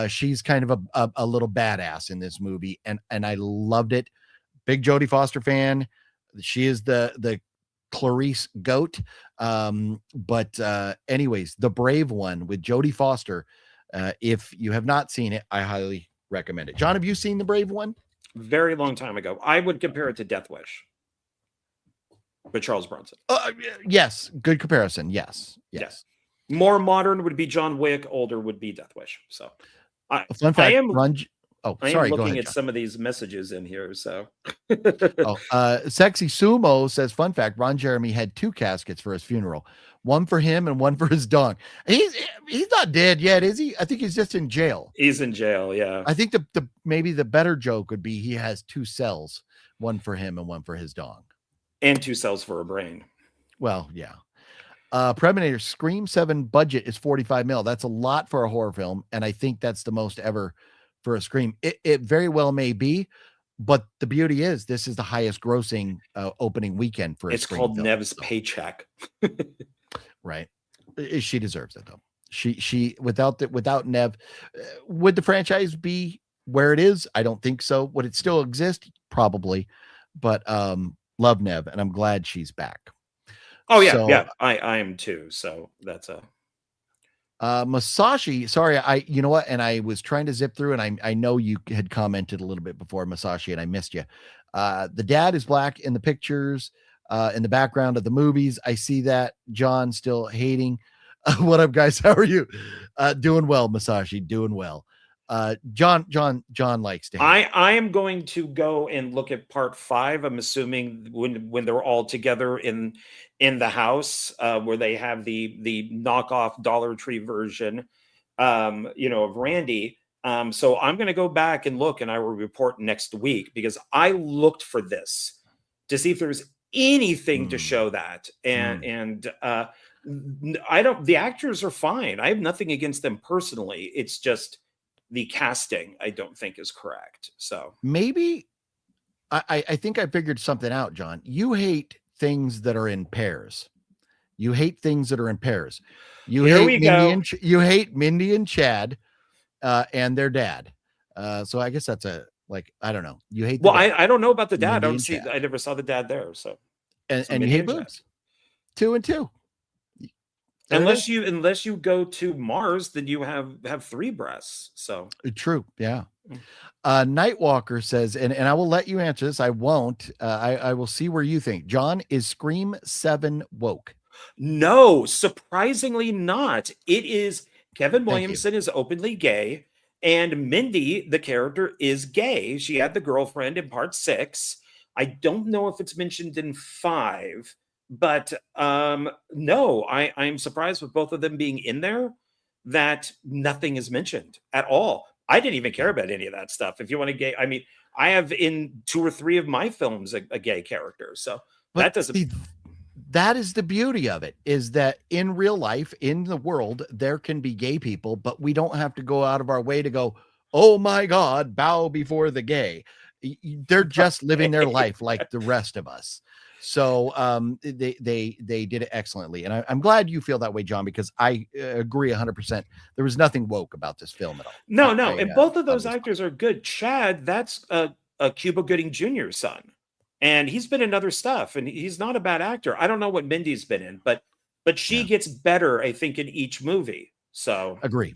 Speaker 1: She's kind of a little badass in this movie, and I loved it. Big Jodie Foster fan. She is the Clarice goat. But anyways, The Brave One with Jodie Foster. If you have not seen it, I highly recommend it. John, have you seen The Brave One?
Speaker 2: Very long time ago. I would compare it to Death Wish with Charles Bronson.
Speaker 1: Yes, good comparison. Yes.
Speaker 2: More modern would be John Wick. Older would be Death Wish. So,
Speaker 1: fun fact,
Speaker 2: I am
Speaker 1: looking
Speaker 2: at some of these messages in here. So,
Speaker 1: Sexy Sumo says, fun fact, Ron Jeremy had 2 caskets for his funeral, one for him and one for his dog. He's not dead yet, is he? I think he's just in jail.
Speaker 2: He's in jail. Yeah.
Speaker 1: I think maybe the better joke would be he has 2 cells, one for him and one for his dog,
Speaker 2: and 2 cells for a brain.
Speaker 1: Well, yeah. Predator Scream 7 budget is $45 million. That's a lot for a horror film, and I think that's the most ever for a Scream. It very well may be, but the beauty is this is the highest grossing opening weekend for a
Speaker 2: It's
Speaker 1: Scream
Speaker 2: called
Speaker 1: film,
Speaker 2: Nev's
Speaker 1: so.
Speaker 2: paycheck.
Speaker 1: Right. She deserves it though. She without Nev, would the franchise be where it is? I don't think so. Would it still exist? Probably, but love Nev, and I'm glad she's back.
Speaker 2: Oh yeah, yeah. I am too. So that's a
Speaker 1: Masashi. Sorry, you know what? And I was trying to zip through, and I know you had commented a little bit before, Masashi, and I missed you. The dad is black in the pictures, in the background of the movies. I see that. John still hating. What up, guys? How are you? Doing well, Masashi. Doing well. John likes to hate.
Speaker 2: I am going to go and look at part 5. I'm assuming when they're all together in the house, where they have the knockoff Dollar Tree version, of Randy. So I'm going to go back and look, and I will report next week, because I looked for this to see if there's anything to show that. And the actors are fine. I have nothing against them personally. It's just the casting, I don't think, is correct. So maybe
Speaker 1: I think I figured something out, John. You hate things that are in pairs. You hate things that are in pairs. You hate Mindy and Chad and their dad. So I guess that's I don't know. You hate.
Speaker 2: Well, I don't know about the dad. I never saw the dad there. So
Speaker 1: and you hate boobs. 2 and 2.
Speaker 2: Unless you go to Mars, then you have 3 breasts. So
Speaker 1: true. Yeah. Nightwalker says, and I will let you answer this. I won't. I will see where you think. John, is Scream 7 woke?
Speaker 2: No, surprisingly not. It is. Kevin Williamson is openly gay, and Mindy, the character, is gay. She had the girlfriend in part 6. I don't know if it's mentioned in 5. But no, I'm surprised with both of them being in there that nothing is mentioned at all. I didn't even care about any of that stuff. If you want a gay, I mean, I have in 2 or 3 of my films a gay character. So that doesn't.
Speaker 1: That is the beauty of it, is that in real life, in the world, there can be gay people, but we don't have to go out of our way to go, oh my God, bow before the gay. They're just living their life like the rest of us. So they did it excellently. And I'm glad you feel that way, John, because I agree 100%. There was nothing woke about this film at all.
Speaker 2: No. And both of those actors are good. Chad, that's a Cuba Gooding Jr.'s son. And he's been in other stuff, and he's not a bad actor. I don't know what Mindy's been in, but she gets better, I think, in each movie. So
Speaker 1: Agree.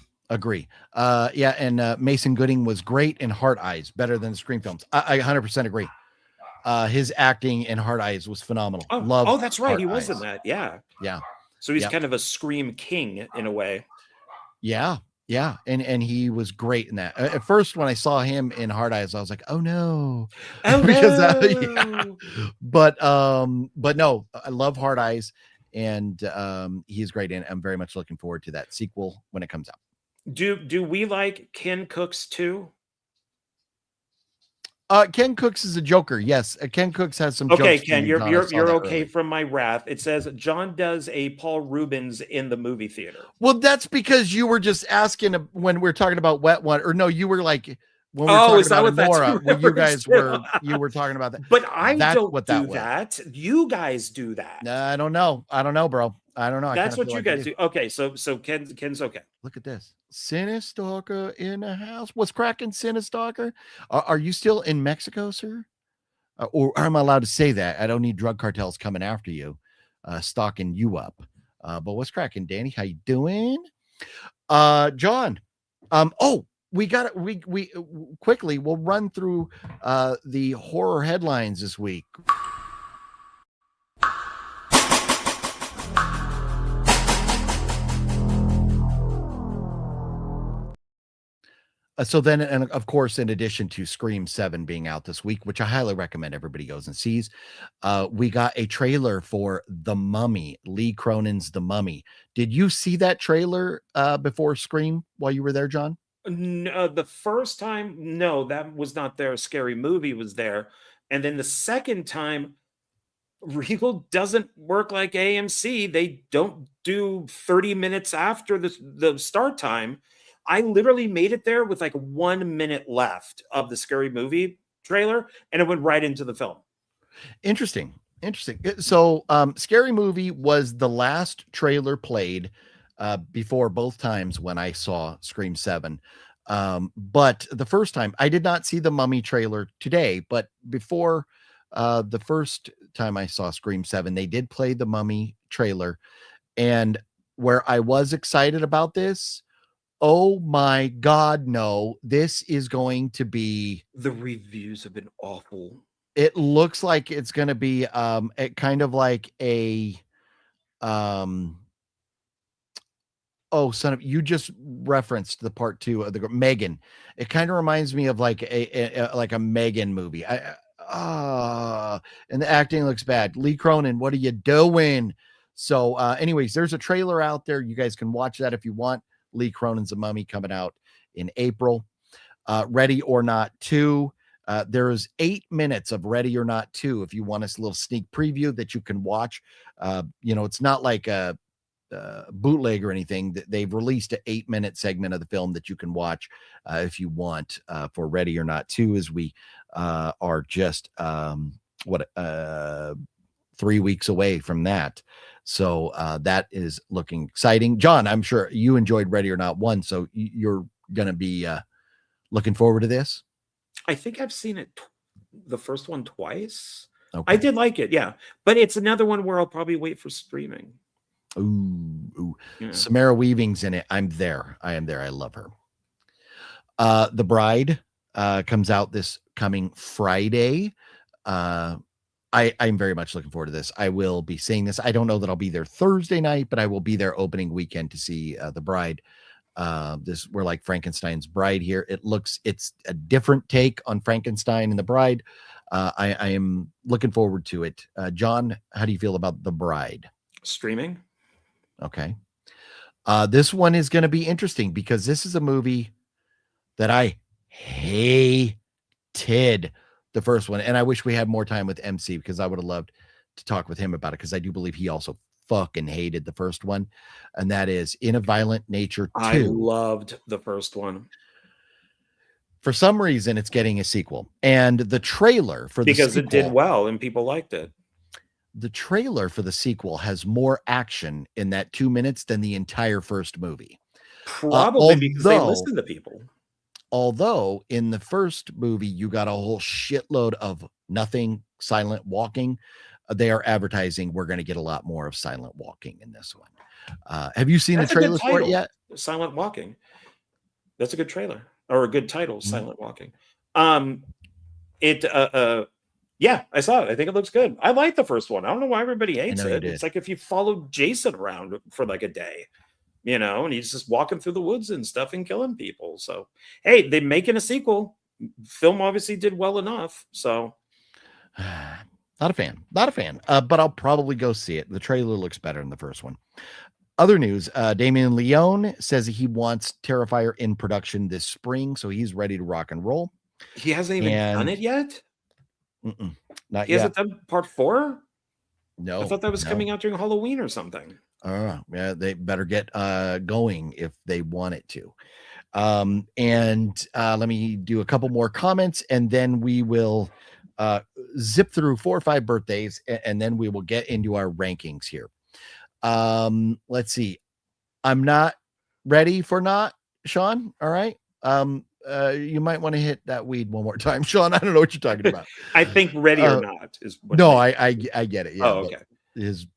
Speaker 1: Yeah, and Mason Gooding was great in Hard Eyes, better than the Scream films. I 100% agree. His acting in Hard Eyes was phenomenal.
Speaker 2: Oh, that's right.
Speaker 1: Hard
Speaker 2: He was
Speaker 1: Eyes.
Speaker 2: in that. Yeah.
Speaker 1: Yeah.
Speaker 2: So he's
Speaker 1: Yep.
Speaker 2: kind of a Scream king in a way.
Speaker 1: Yeah. And he was great in that. At first, when I saw him in Hard Eyes, I was like, oh no. Because but no, I love Hard Eyes, and he's great, and I'm very much looking forward to that sequel when it comes out.
Speaker 2: Do we like Ken Cooks too?
Speaker 1: Ken Cooks is a Joker. Yes, Ken Cooks has some.
Speaker 2: Okay,
Speaker 1: jokes
Speaker 2: Ken,
Speaker 1: John. I saw
Speaker 2: you're
Speaker 1: that
Speaker 2: okay
Speaker 1: early.
Speaker 2: from my wrath. It says John does a Paul Rubens in the movie theater.
Speaker 1: Well, that's because you were just asking when we are talking about Wet One, or no, you were like when we were talking about Nora, when you guys were talking about that.
Speaker 2: But I
Speaker 1: that's
Speaker 2: don't
Speaker 1: what
Speaker 2: do
Speaker 1: that.
Speaker 2: You guys do that.
Speaker 1: I don't know, bro. I don't know.
Speaker 2: That's what you guys do. Okay, so Ken's okay.
Speaker 1: Look at this. Cinestalker in the house. What's cracking, Cinestalker? Are you still in Mexico, sir? Or am I allowed to say that? I don't need drug cartels coming after you, stalking you up. But what's cracking, Danny? How you doing? John. We quickly we'll run through the horror headlines this week. So then, and of course, in addition to Scream 7 being out this week, which I highly recommend everybody goes and sees, we got a trailer for The Mummy, Lee Cronin's The Mummy. Did you see that trailer before Scream while you were there, John?
Speaker 2: No, the first time, no, that was not there. Scary Movie was there. And then the second time, Regal doesn't work like AMC. They don't do 30 minutes after the start time. I literally made it there with like 1 minute left of the Scary Movie trailer, and it went right into the film.
Speaker 1: Interesting. So Scary Movie was the last trailer played before both times when I saw Scream 7. But the first time, I did not see the Mummy trailer today, but before the first time I saw Scream 7, they did play the Mummy trailer. And where I was excited about this, oh my God, no, this is going to be.
Speaker 2: The reviews have been awful.
Speaker 1: It looks like it's going to be kind of like a you just referenced the part 2 of the Megan. It kind of reminds me of like a Megan movie. And the acting looks bad. Lee Cronin, what are you doing? So anyways, there's a trailer out there. You guys can watch that if you want. Lee Cronin's The Mummy coming out in April. Ready or Not 2. There is 8 minutes of Ready or Not 2 if you want a little sneak preview that you can watch. It's not like a bootleg or anything. They've released an 8-minute segment of the film that you can watch if you want for Ready or Not 2, as we are just 3 weeks away from that. So that is looking exciting. John, I'm sure you enjoyed Ready or Not 1, so you're going to be looking forward to this.
Speaker 2: I think I've seen it, the first one, twice.
Speaker 1: Okay.
Speaker 2: I did like it, yeah. But it's another one where I'll probably wait for streaming.
Speaker 1: Ooh.
Speaker 2: Yeah.
Speaker 1: Samara Weaving's in it. I'm there. I am there. I love her. The Bride comes out this coming Friday. I'm very much looking forward to this. I will be seeing this. I don't know that I'll be there Thursday night, but I will be there opening weekend to see The Bride. We're like Frankenstein's Bride here. It's a different take on Frankenstein and The Bride. I am looking forward to it. John, how do you feel about The Bride?
Speaker 2: Streaming.
Speaker 1: Okay. This one is going to be interesting because this is a movie that I hated, the first one. And I wish we had more time with MC because I would have loved to talk with him about it, because I do believe he also fucking hated the first one. And that is In a Violent Nature 2.
Speaker 2: I loved the first one.
Speaker 1: For some reason, it's getting a sequel. And the trailer for
Speaker 2: because
Speaker 1: sequel,
Speaker 2: it did well and people liked it.
Speaker 1: The trailer for the sequel has more action in that 2 minutes than the entire first movie.
Speaker 2: Probably because they listen to people.
Speaker 1: Although in the first movie, you got a whole shitload of nothing, silent walking. they are advertising we're going to get a lot more of silent walking in this one. Have you seen the trailer for it yet?
Speaker 2: Silent Walking. That's a good trailer or a good title. Silent Walking. Yeah, I saw it. I think it looks good. I like the first one. I don't know why everybody hates it. It's like if you followed Jason around for like a day, and he's just walking through the woods and stuff and killing people. So, hey, they're making a sequel. Film obviously did well enough. So,
Speaker 1: not a fan, but I'll probably go see it. The trailer looks better than the first one. Other news, Damien Leone says he wants Terrifier in production this spring, so he's ready to rock and roll.
Speaker 2: He hasn't even done it yet?
Speaker 1: Not yet.
Speaker 2: He hasn't done part 4?
Speaker 1: No.
Speaker 2: I thought that was coming out during Halloween or something.
Speaker 1: Yeah, they better get going if they want it to. Let me do a couple more comments, and then we will zip through 4 or 5 birthdays, and then we will get into our rankings here. Let's see. I'm not ready for not, Sean. All right. You might want to hit that weed one more time, Sean. I don't know what you're talking about.
Speaker 2: I think ready or not is what
Speaker 1: I get it. Yeah.
Speaker 2: Oh, okay.
Speaker 1: His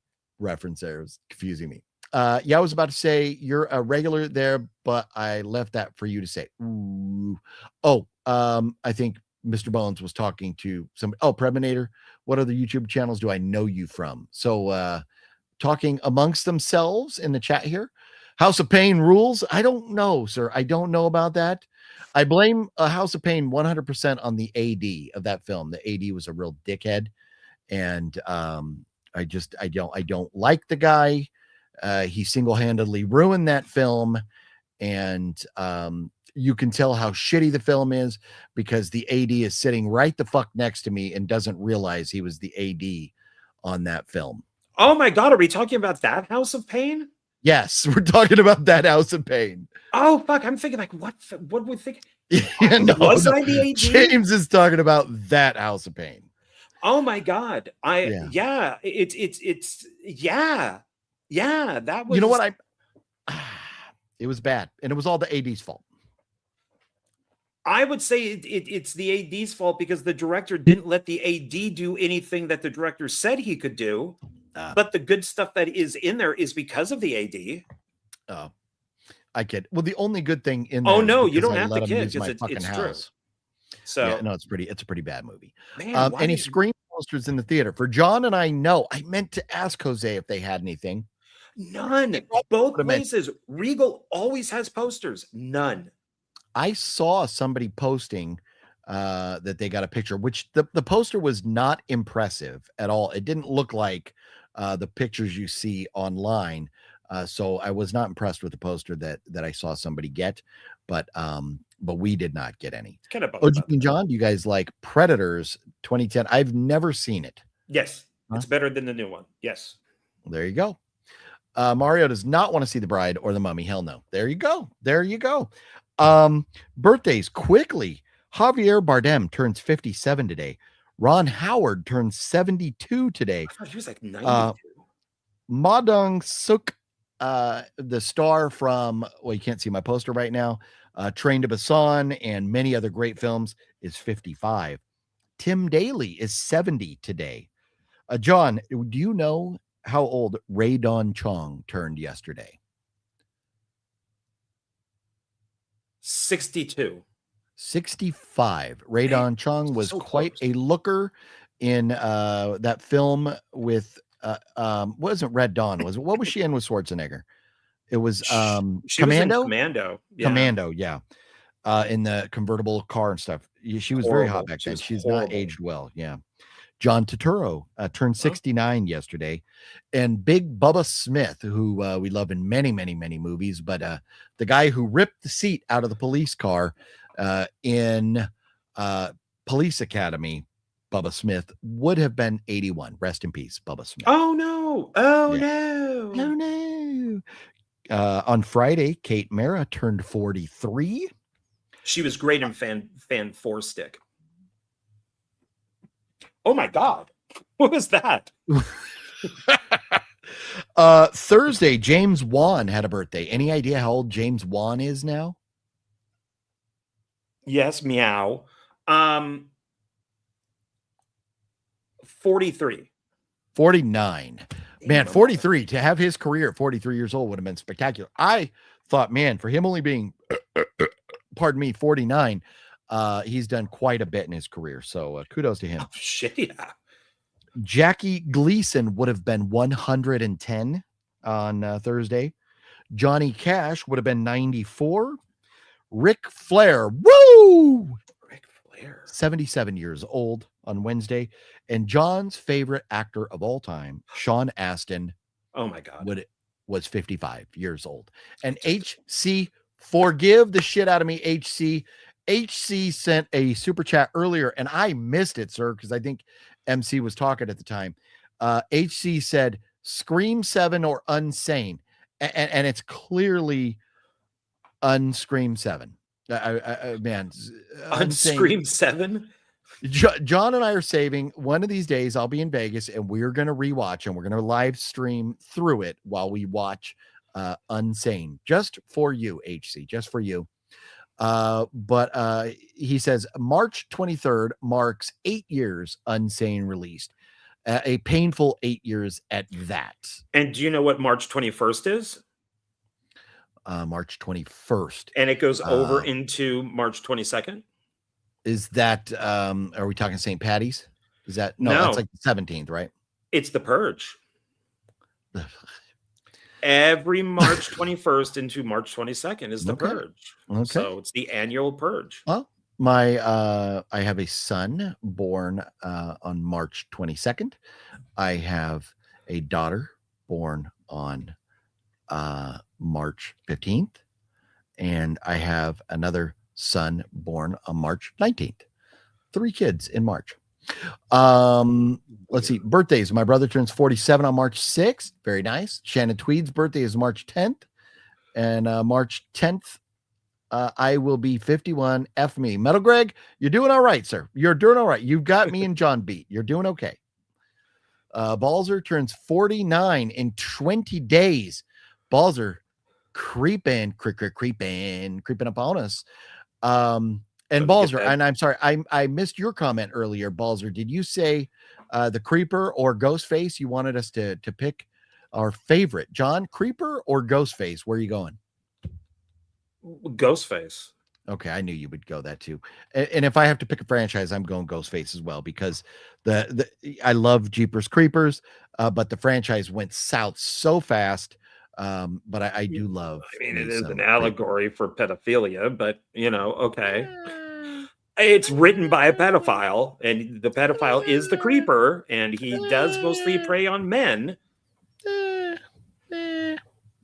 Speaker 1: reference there was confusing me. I was about to say you're a regular there, but I left that for you to say. Ooh. I think Mr. Bones was talking to somebody. Oh, Preminator. What other YouTube channels do I know you from? So, talking amongst themselves in the chat here. House of Pain rules. I don't know, sir. I don't know about that. I blame House of Pain 100% on the AD of that film. The AD was a real dickhead, and I don't like the guy. He single-handedly ruined that film, and you can tell how shitty the film is because the AD is sitting right the fuck next to me and doesn't realize he was the AD on that film.
Speaker 2: Oh my God, are we talking about that House of Pain?
Speaker 1: Yes, we're talking about that House of Pain.
Speaker 2: Oh fuck, I'm thinking like what would we think?
Speaker 1: I the AD? James is talking about that House of Pain.
Speaker 2: Oh my God. That was,
Speaker 1: you know what, it was bad, and it was all the AD's fault.
Speaker 2: I would say it's the AD's fault because the director didn't let the AD do anything that the director said he could do. But the good stuff that is in there is because of the AD.
Speaker 1: Oh, I get it. Well, the only good thing in there.
Speaker 2: Oh no, you don't have to kid because
Speaker 1: it's
Speaker 2: true. So
Speaker 1: yeah, no, it's a pretty bad movie.
Speaker 2: Man,
Speaker 1: any Scream posters in the theater for John and I? No, I meant to ask Jose if they had anything.
Speaker 2: None. Both places. Regal always has posters. None.
Speaker 1: I saw somebody posting that they got a picture, which the poster was not impressive at all. It didn't look like the pictures you see online. So I was not impressed with the poster that I saw somebody get, but we did not get any.
Speaker 2: Kind of
Speaker 1: John, do you guys like Predators 2010? I've never seen it.
Speaker 2: Yes. It's better than the new one. Yes.
Speaker 1: Well, there you go. Mario does not want to see The Bride or The Mummy. Hell no. There you go. Birthdays quickly. Javier Bardem turns 57 today. Ron Howard turns 72 today.
Speaker 2: I thought he was like 92.
Speaker 1: Ma Dong-suk, the star from, well, you can't see my poster right now, Train to Busan and many other great films, is 55. Tim Daly is 70 today. John, do you know how old Ray Don Chong turned yesterday?
Speaker 2: 62.
Speaker 1: 65. Ray Don Chong was quite a looker in that film with wasn't Red Dawn, was it? What was she in with Schwarzenegger? It was
Speaker 2: she
Speaker 1: Commando.
Speaker 2: Was in Commando. Yeah.
Speaker 1: Commando, yeah. In the convertible car and stuff. She was very hot back then. She's not aged well. Yeah. John Turturro turned 69 yesterday, and Big Bubba Smith, who we love in many, many, many movies, but the guy who ripped the seat out of the police car in Police Academy, Bubba Smith, would have been 81. Rest in peace, Bubba Smith.
Speaker 2: Oh no! Oh no!
Speaker 1: Oh no! On Friday, Kate Mara turned 43.
Speaker 2: She was great in Fan 4 Stick. Oh my God. What was that?
Speaker 1: Thursday, James Wan had a birthday. Any idea how old James Wan is now?
Speaker 2: Yes, meow. 43.
Speaker 1: 49. Man, 43 to have his career at 43 years old would have been spectacular. I thought, man, for him only being, pardon me, 49, he's done quite a bit in his career. So kudos to him.
Speaker 2: Oh, shit, yeah.
Speaker 1: Jackie Gleason would have been 110 on Thursday. Johnny Cash would have been 94. Ric Flair, woo!
Speaker 2: Ric Flair,
Speaker 1: 77 years old on Wednesday. And John's favorite actor of all time, Sean Astin,
Speaker 2: oh my God,
Speaker 1: was 55 years old. And HC, forgive the shit out of me, HC. HC sent a super chat earlier, and I missed it, sir, because I think MC was talking at the time. HC said, Scream 7 or Unsane. And it's clearly Unscream 7. Man,
Speaker 2: Unscream 7.
Speaker 1: John and I are saving one of these days. I'll be in Vegas and we're going to rewatch and we're going to live stream through it while we watch Unsane, just for you, HC, just for you. But he says March 23rd marks 8 years Unsane released. A painful 8 years at that.
Speaker 2: And do you know what March 21st is?
Speaker 1: March 21st.
Speaker 2: And it goes over into March 22nd?
Speaker 1: Is that, are we talking St. Patty's? Is that, no, that's like the 17th, right?
Speaker 2: It's the Purge. Every March 21st into March 22nd is the Purge.
Speaker 1: Okay.
Speaker 2: So it's the annual Purge.
Speaker 1: Well, I have a son born on March 22nd. I have a daughter born on March 15th. And I have another son born on March 19th. 3 kids in March. Let's see. Birthdays. My brother turns 47 on March 6th. Very nice. Shannon Tweed's birthday is March 10th. And March 10th, I will be 51. F me. Metal Greg, you're doing all right, sir. You're doing all right. You've got me and John beat. You're doing okay. Balzer turns 49 in 20 days. Balzer creeping up on us. And Balzer, and I'm sorry, I missed your comment earlier, Balzer. Did you say the Creeper or Ghostface? You wanted us to pick our favorite. John, Creeper or Ghostface? Where are you going?
Speaker 2: Ghostface.
Speaker 1: Okay, I knew you would go that too. And if I have to pick a franchise, I'm going Ghostface as well, because I love Jeepers Creepers, but the franchise went south so fast. But I do love.
Speaker 2: I mean, it is an allegory for pedophilia, but okay. It's written by a pedophile, and the pedophile is the Creeper, and he does mostly prey on men.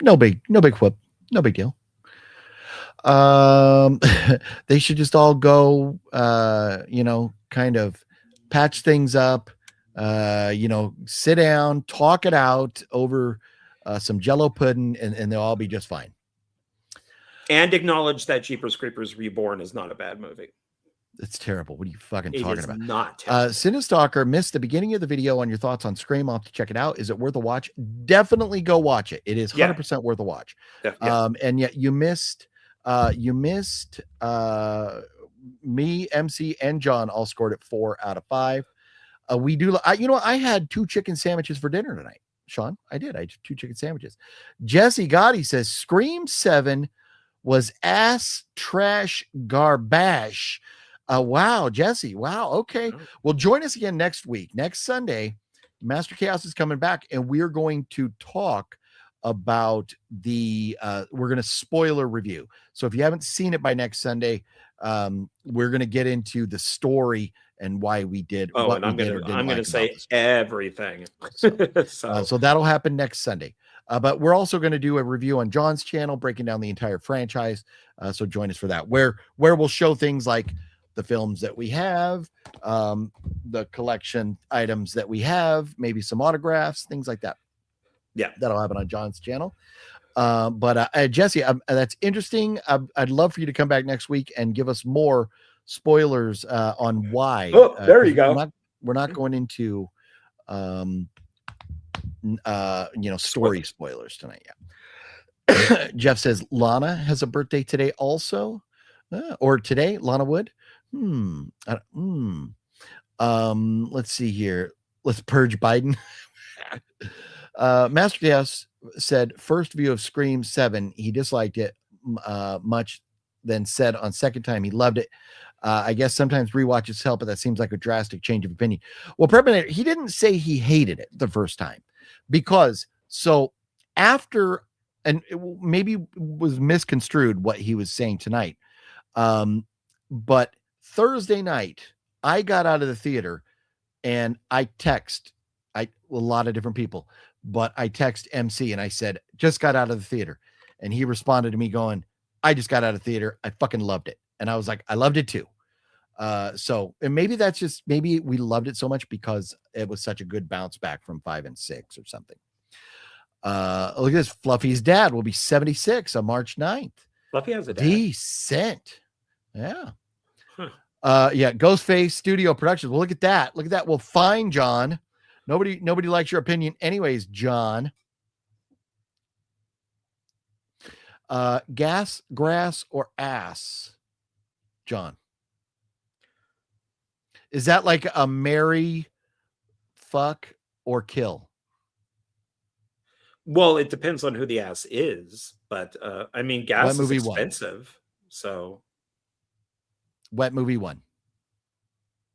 Speaker 1: No big whoop, no big deal. They should just all go, kind of patch things up, sit down, talk it out over some Jello pudding, and they'll all be just fine. And
Speaker 2: acknowledge that Jeepers Creepers Reborn is not a bad movie.
Speaker 1: It's terrible. What are you fucking talking about?
Speaker 2: Not terrible.
Speaker 1: Cinestalker missed the beginning of the video on your thoughts on Scream. I'll have to check it out. Is it worth a watch? Definitely go watch it. It is 100% worth a watch.
Speaker 2: Yeah.
Speaker 1: And yet you missed me, MC, and John all scored it 4 out of 5. I had 2 chicken sandwiches for dinner tonight. Sean, I did 2 chicken sandwiches. Jesse Gotti says Scream 7 was ass trash garbage. Wow, Jesse. Wow. Okay. Well, join us again next week. Next Sunday, Master Chaos is coming back, and we're going to talk about we're going to spoiler review. So if you haven't seen it by next Sunday, we're going to get into the story and why we did.
Speaker 2: And I'm going to say everything.
Speaker 1: So that'll happen next Sunday. But we're also going to do a review on John's channel, breaking down the entire franchise. So join us for that, where we'll show things like the films that we have, the collection items that we have, maybe some autographs, things like that.
Speaker 2: Yeah,
Speaker 1: that'll happen on John's channel. But Jesse, that's interesting. I'd love for you to come back next week and give us more spoilers on why.
Speaker 2: Oh, there you go.
Speaker 1: We're not going into story spoilers tonight. Yeah. Jeff says Lana has a birthday today also, or today, Lana Wood. Let's see here. Let's purge Biden. Master DS said first view of Scream 7, he disliked it much, then said on second time he loved it. I guess sometimes rewatches help, but that seems like a drastic change of opinion. Well, Prepminator, he didn't say he hated it the first time, because so after, and it maybe was misconstrued what he was saying tonight. But Thursday night, I got out of the theater and I text a lot of different people, but I text MC and I said, just got out of the theater. And he responded to me going, I just got out of theater. I fucking loved it. And I was like, I loved it too. So, and maybe that's just, maybe we loved it so much because it was such a good bounce back from 5 and 6 or something. Look at this. Fluffy's dad will be 76 on March 9th.
Speaker 2: Fluffy has a dad.
Speaker 1: Decent. Yeah. Yeah. Ghostface Studio Productions. Well, look at that. Look at that. Well, fine, John. Nobody likes your opinion anyways, John. Gas, grass, or ass, John? Is that like a marry, fuck, or kill?
Speaker 2: Well, it depends on who the ass is, but I mean, gas is expensive, so.
Speaker 1: Wet movie 1.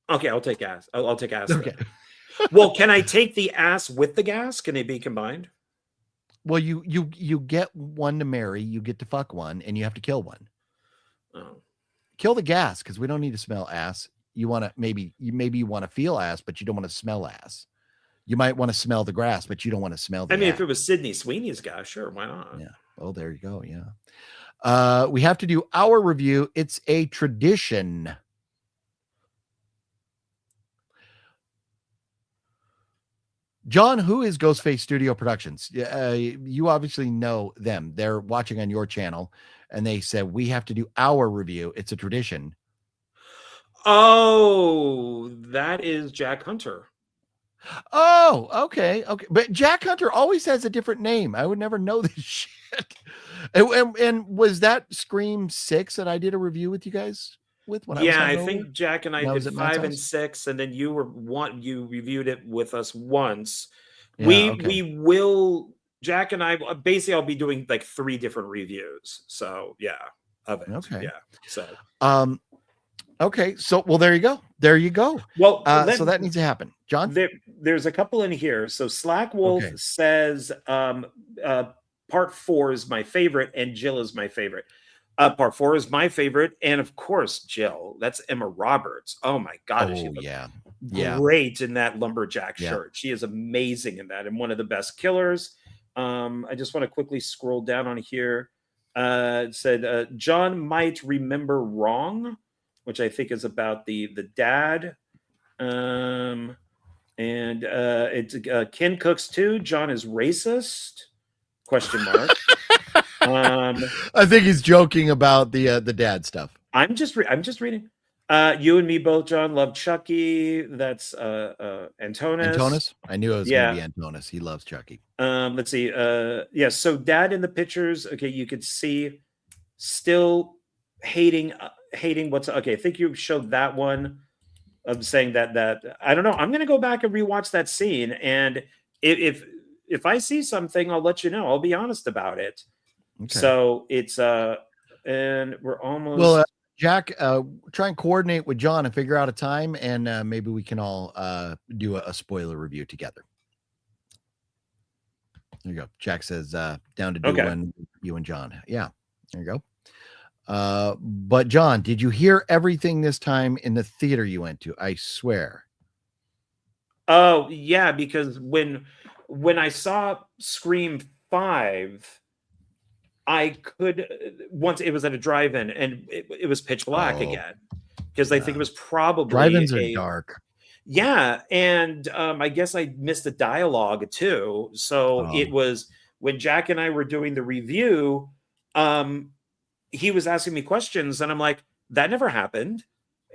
Speaker 2: Okay, I'll take ass. I'll take ass.
Speaker 1: Okay.
Speaker 2: Well, can I take the ass with the gas? Can they be combined?
Speaker 1: Well, you get one to marry, you get to fuck one, and you have to kill one.
Speaker 2: Oh.
Speaker 1: Kill the gas, because we don't need to smell ass. You want to maybe you want to feel ass, but you don't want to smell ass. You might want to smell the grass, but you don't want to smell the ass.
Speaker 2: If it was Sydney Sweeney's gas, sure, why not?
Speaker 1: Yeah. Oh, there you go. Yeah. We have to do our review. It's a tradition. John, who is Ghostface Studio Productions? You obviously know them. They're watching on your channel, and they said we have to do our review. It's a tradition.
Speaker 2: Oh, that is Jack Hunter.
Speaker 1: Oh, okay. But Jack Hunter always has a different name. I would never know this shit. And was that Scream 6 that I did a review with you guys with?
Speaker 2: I think Jack and I did 5 and 6, and then you reviewed it with us once. Yeah, we will, Jack and I, basically I'll be doing like 3 different reviews. So yeah, of it. Okay. Yeah. So
Speaker 1: okay, so well, there you go. Well, so that needs to happen, John.
Speaker 2: There's a couple in here. So Slack Wolf says part 4 is my favorite, and Jill is my favorite. Part 4 is my favorite, and of course Jill. That's Emma Roberts. Oh my God, is she great in that lumberjack shirt? She is amazing in that, and one of the best killers. I just want to quickly scroll down on here. It said John might remember wrong, which I think is about the dad. And it's Ken Cooks too. John is racist? Question mark.
Speaker 1: I think he's joking about the dad stuff.
Speaker 2: I'm just reading. You and me both, John, love Chucky. That's Antonis.
Speaker 1: Antonis? I knew it was going to be Antonis. He loves Chucky.
Speaker 2: Let's see. So dad in the pictures. Okay, you could see still hating what's okay. I think you showed that one of saying that I don't know. I'm gonna go back and rewatch that scene, and if I see something, I'll let you know. I'll be honest about it. Okay. So it's and we're almost
Speaker 1: Jack, try and coordinate with John and figure out a time, and maybe we can all do a spoiler review together. There you go. Jack says down to do one, you and John. Yeah, there you go. But John, did you hear everything this time in the theater you went to? I swear.
Speaker 2: Oh yeah, because when I saw Scream 5, I could once it was at a drive-in, and it was pitch black again, because I think it was probably
Speaker 1: drive-ins are dark.
Speaker 2: Yeah, and I guess I missed the dialogue too. So it was when Jack and I were doing the review. He was asking me questions, and I'm like, that never happened.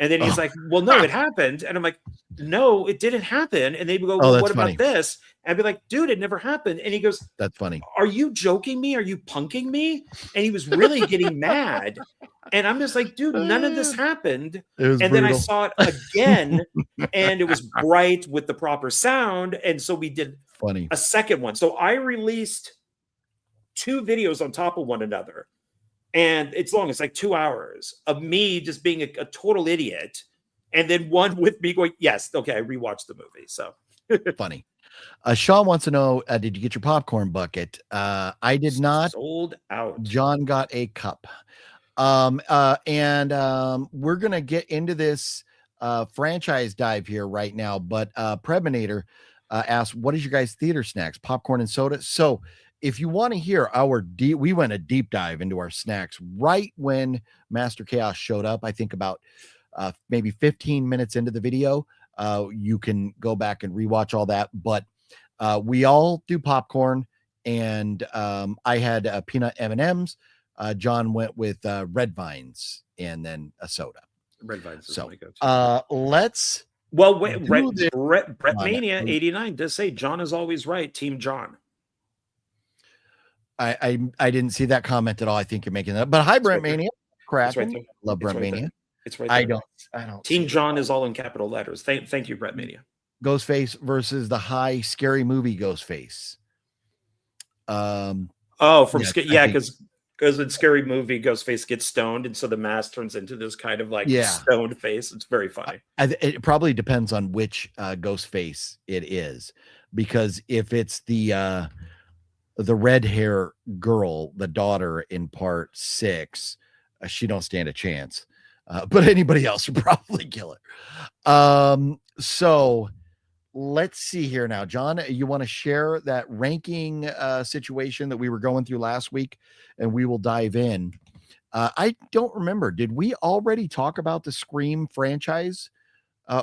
Speaker 2: And then he's like, well, no, it happened. And I'm like, no, it didn't happen. And they would go, well, what about this? And I'd be like, dude, it never happened. And he goes,
Speaker 1: that's funny.
Speaker 2: Are you joking me? Are you punking me? And he was really getting mad. And I'm just like, dude, none of this happened. And then I saw it again, and it was bright with the proper sound. And so we did
Speaker 1: funny.
Speaker 2: a second one. So I released 2 videos on top of one another, and it's long. It's like 2 hours of me just being a total idiot, and then one with me going, "Yes, okay, I rewatched the movie." So
Speaker 1: funny. Sean wants to know, did you get your popcorn bucket? I did not.
Speaker 2: Sold out.
Speaker 1: John got a cup. We're gonna get into this franchise dive here right now, but Preminator asked, what is your guys' theater snacks? Popcorn and soda. So if you want to hear we went a deep dive into our snacks right when Master Chaos showed up. I think about maybe 15 minutes into the video. You can go back and rewatch all that, but we all do popcorn, and I had peanut M&Ms. John went with Red Vines and then a soda.
Speaker 2: Red Vines is
Speaker 1: so
Speaker 2: my go-to.
Speaker 1: let's
Speaker 2: wait, Brett Mania 89 does say John is always right. Team John.
Speaker 1: I didn't see that comment at all. I think you're making that, but hi, Brett Mania. Cracking. Love Brett Mania.
Speaker 2: It's right there.
Speaker 1: I don't.
Speaker 2: Team John is all in capital letters. Thank you, Brett Mania.
Speaker 1: Ghostface versus the high scary movie Ghostface.
Speaker 2: Because in Scary Movie, Ghostface gets stoned, and so the mask turns into this kind of like stoned face. It's very funny.
Speaker 1: It probably depends on which Ghostface it is, because if it's the red hair girl, the daughter in part 6, she don't stand a chance. But anybody else would probably kill her. So let's see here now. John, you want to share that ranking situation that we were going through last week, and we will dive in. I don't remember. Did we already talk about the Scream franchise,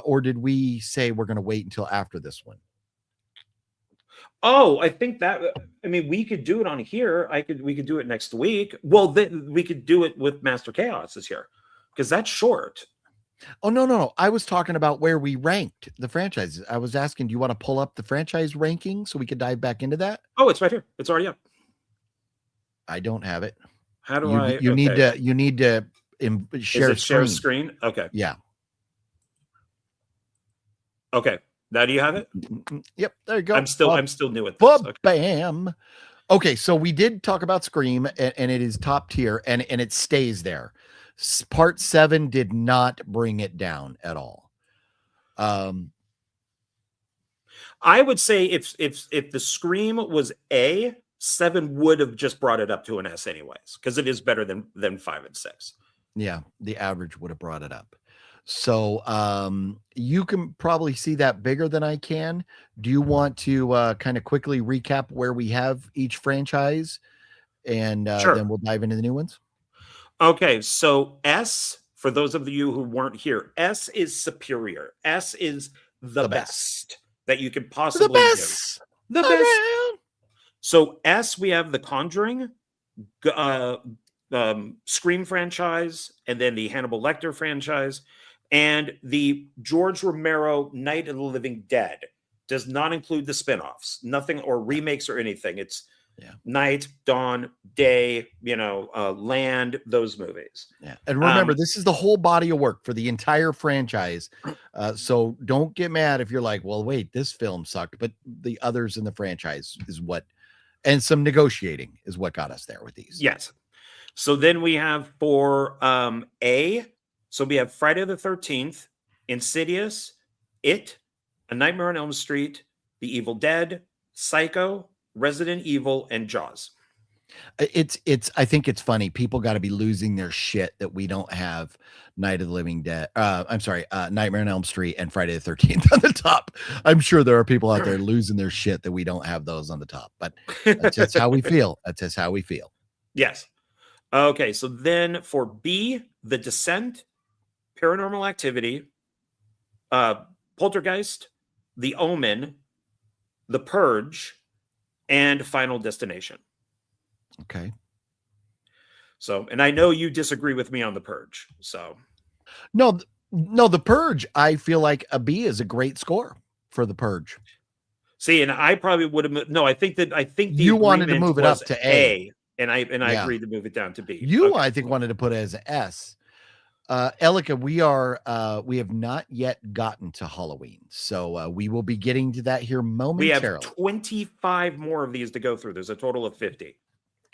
Speaker 1: or did we say we're going to wait until after this one?
Speaker 2: Oh, I think we could do it on here. We could do it next week. Well, we could do it with Master Chaos this year, because that's short.
Speaker 1: Oh, no. I was talking about where we ranked the franchises. I was asking, do you want to pull up the franchise ranking so we could dive back into that?
Speaker 2: Oh, it's right here. It's already up.
Speaker 1: I don't have it.
Speaker 2: How do
Speaker 1: you need to share
Speaker 2: screen? Okay.
Speaker 1: Yeah.
Speaker 2: Okay. Now do you have it?
Speaker 1: Yep. There you go.
Speaker 2: I'm still new at this.
Speaker 1: Okay. Bam. Okay. So we did talk about Scream, and it is top tier, and it stays there. Part 7 did not bring it down at all.
Speaker 2: I would say if the Scream was A, 7 would have just brought it up to an S anyways, because it is better than 5 and 6.
Speaker 1: Yeah, the average would have brought it up. So you can probably see that bigger than I can. Do you want to kind of quickly recap where we have each franchise, and
Speaker 2: sure.
Speaker 1: Then we'll dive into the new ones?
Speaker 2: Okay, so S, for those of you who weren't here, S is superior. S is the best that you could possibly do. The best. So S, we have the Conjuring, Scream franchise, and then the Hannibal Lecter franchise, and the George Romero Night of the Living Dead. Does not include the spinoffs, nothing, or remakes or anything. It's night, dawn, day, land, those movies.
Speaker 1: Yeah. And remember, this is the whole body of work for the entire franchise. So don't get mad if you're like, well, wait, this film sucked, but the others in the franchise is what, and some negotiating is what got us there with these.
Speaker 2: Yes. So then we have for A, so we have Friday the 13th, Insidious, It, A Nightmare on Elm Street, The Evil Dead, Psycho, Resident Evil, and Jaws.
Speaker 1: I think it's funny. People got to be losing their shit that we don't have Night of the Living Dead. Nightmare on Elm Street and Friday the 13th on the top. I'm sure there are people out there losing their shit that we don't have those on the top, but that's just how we feel. That's just how we feel.
Speaker 2: Yes. Okay. So then for B, The Descent, Paranormal Activity, Poltergeist, The Omen, The Purge, and Final Destination.
Speaker 1: Okay.
Speaker 2: So, and I know you disagree with me on The Purge. So,
Speaker 1: no, The Purge, I feel like a B is a great score for The Purge.
Speaker 2: See, and I probably would have. No, I think
Speaker 1: you wanted to move it up to A,
Speaker 2: and I agreed to move it down to B.
Speaker 1: I think wanted to put it as an S. Elika, we have not yet gotten to Halloween, so we will be getting to that here
Speaker 2: We have
Speaker 1: momentarily.
Speaker 2: 25 more of these to go through. There's a total of 50.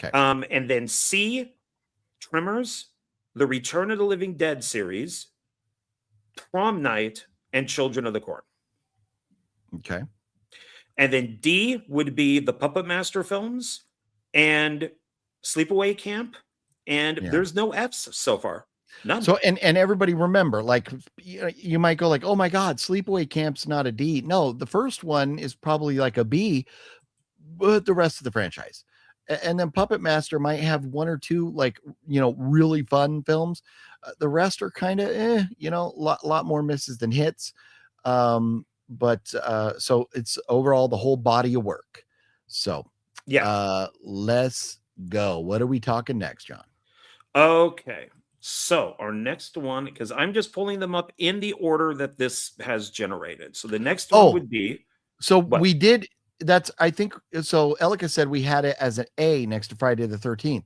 Speaker 1: Okay.
Speaker 2: And then C, Tremors, the Return of the Living Dead series, Prom Night, and Children of the Corn.
Speaker 1: Okay.
Speaker 2: And then D would be the Puppet Master films and Sleepaway Camp. And there's no F's so far. None.
Speaker 1: So and everybody remember, like you might go like, oh my God, Sleepaway Camp's not a D. No, the first one is probably like a B, but the rest of the franchise. And then Puppet Master might have one or two like really fun films. The rest are kind of lot more misses than hits. But so it's overall the whole body of work. So let's go. What are we talking next, John?
Speaker 2: Okay. So our next one, because I'm just pulling them up in the order that this has generated. So the next one would be.
Speaker 1: So we did. That's, I think. So Elika said we had it as an A next to Friday the 13th.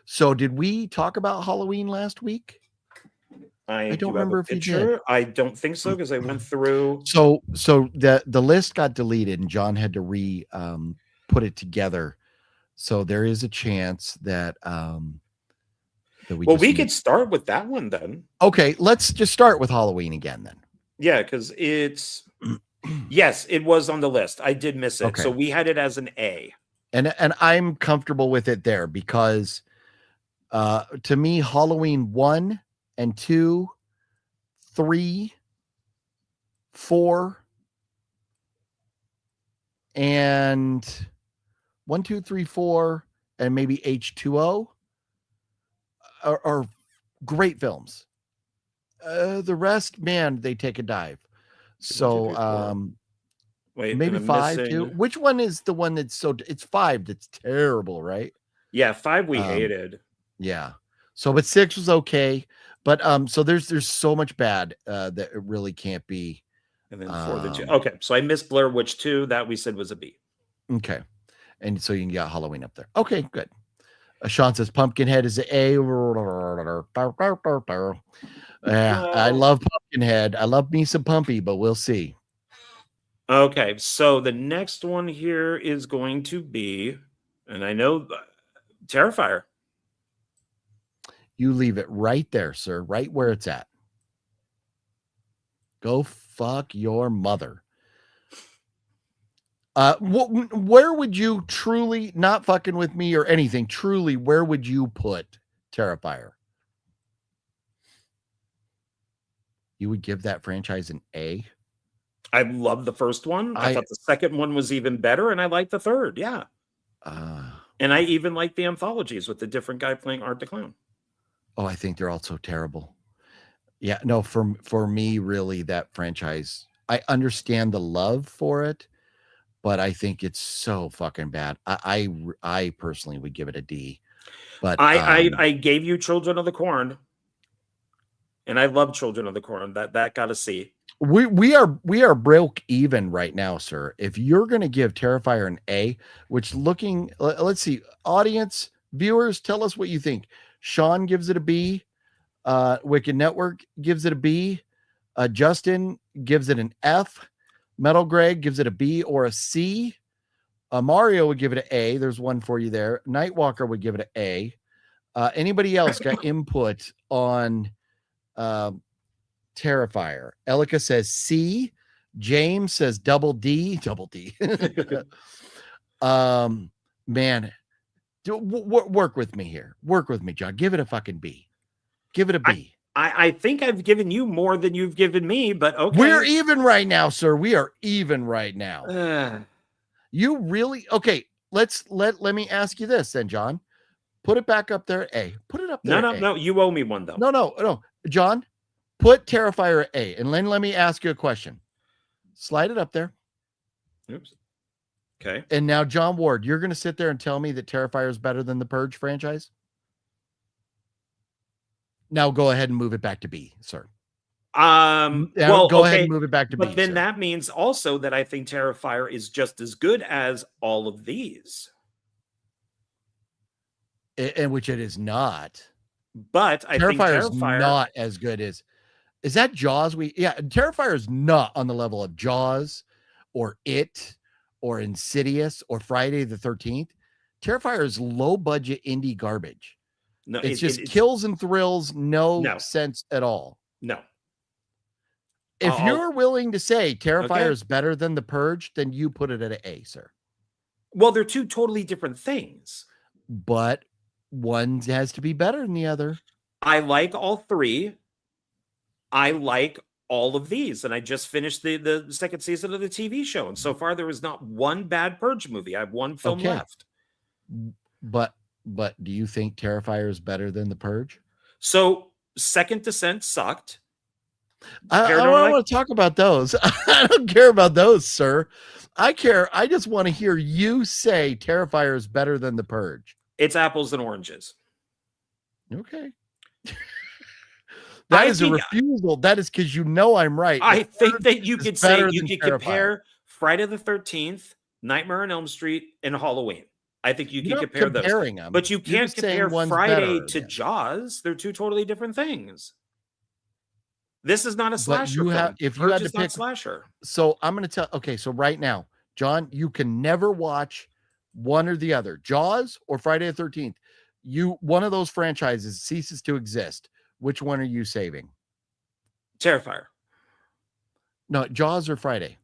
Speaker 1: So did we talk about Halloween last week?
Speaker 2: I
Speaker 1: don't remember if you did.
Speaker 2: I don't think so, because I went through.
Speaker 1: So the list got deleted and John had to put it together. So there is a chance that
Speaker 2: we could start with that one then.
Speaker 1: Okay, let's just start with Halloween again then.
Speaker 2: Yeah, because it's yes, it was on the list. I did miss it.
Speaker 1: Okay.
Speaker 2: So we had it as an A.
Speaker 1: And I'm comfortable with it there because to me, Halloween 1 and 2, 3, 4, and 1, 2, 3, 4, and maybe H2O are great films. The rest, man, they take a dive. So
Speaker 2: wait,
Speaker 1: maybe 5 too. Which one is the one that's it's 5 that's terrible, right?
Speaker 2: Yeah, 5 we hated.
Speaker 1: Yeah. So but 6 was okay. But so there's so much bad that it really can't be.
Speaker 2: And then 4 okay. So I missed Blair Witch 2. That we said was a B.
Speaker 1: Okay. And so you can get Halloween up there. Okay, good. Sean says Pumpkinhead is an A. Yeah, I love Pumpkinhead. I love me some Pumpy, but we'll see.
Speaker 2: Okay, so the next one here is going to be, and I know, Terrifier.
Speaker 1: You leave it right there, sir, right where it's at. Go fuck your mother. Where would you truly, not fucking with me or anything, truly, where would you put Terrifier? You would give that franchise an A?
Speaker 2: I love the first one. I thought the second one was even better, and I like the third. Yeah. And I even like the anthologies with the different guy playing Art the Clown.
Speaker 1: Oh, I think they're all so terrible. Yeah, no, for me, really, that franchise, I understand the love for it, but I think it's so fucking bad. I personally would give it a D. But
Speaker 2: I gave you Children of the Corn, and I love Children of the Corn. That got a C.
Speaker 1: We are broke even right now, sir. If you're going to give Terrifier an A, which let's see, audience, viewers, tell us what you think. Sean gives it a B. Wicked Network gives it a B. Justin gives it an F. Metal Greg gives it a B or a C. Mario would give it an A. There's one for you there. Nightwalker would give it an A. Anybody else got input on Terrifier? Elika says C. James says double D. Double D. Man, work with me here. Work with me, John. Give it a fucking B. Give it a B.
Speaker 2: I think I've given you more than you've given me, but okay.
Speaker 1: We're even right now, sir. We are even right now. You really okay? Let me ask you this then, John. Put it back up there at A. Put it up there.
Speaker 2: No. You owe me one though.
Speaker 1: No. John, put Terrifier at A, and then let me ask you a question. Slide it up there.
Speaker 2: Oops. Okay.
Speaker 1: And now, John Ward, you're going to sit there and tell me that Terrifier is better than the Purge franchise? Now go ahead and move it back to B, sir.
Speaker 2: Well,
Speaker 1: go ahead and move it back to B.
Speaker 2: But then
Speaker 1: sir.
Speaker 2: that means also that I think Terrifier is just as good as all of these.
Speaker 1: And which it is not.
Speaker 2: But I think
Speaker 1: Terrifier's
Speaker 2: Terrifier
Speaker 1: not as good as. Is that Jaws? Terrifier is not on the level of Jaws, or It, or Insidious, or Friday the 13th. Terrifier is low budget indie garbage.
Speaker 2: No,
Speaker 1: it's just kills and thrills, no sense at all.
Speaker 2: No.
Speaker 1: If you're willing to say Terrifier is better than The Purge, then you put it at an A, sir.
Speaker 2: Well, they're two totally different things.
Speaker 1: But one has to be better than the other.
Speaker 2: I like all three. I like all of these. And I just finished the second season of the TV show. And so far, there is not one bad Purge movie. I have one film left.
Speaker 1: But do you think Terrifier is better than The Purge?
Speaker 2: So Second Descent sucked.
Speaker 1: I don't want to talk about those. I don't care about those, sir. I just want to hear you say Terrifier is better than The Purge.
Speaker 2: It's apples and oranges.
Speaker 1: Okay. That is a refusal. That is because I'm right.
Speaker 2: I think that you could say you could compare Friday the 13th, Nightmare on Elm Street, and Halloween. I think you can compare those.
Speaker 1: Them.
Speaker 2: But you can't compare Friday to Jaws. They're two totally different things. This is not a slasher film.
Speaker 1: If you had to pick
Speaker 2: slasher.
Speaker 1: So I'm going to tell. Okay, so right now, John, you can never watch one or the other, Jaws or Friday the 13th. One of those franchises ceases to exist. Which one are you saving?
Speaker 2: Terrifier.
Speaker 1: No, Jaws or Friday.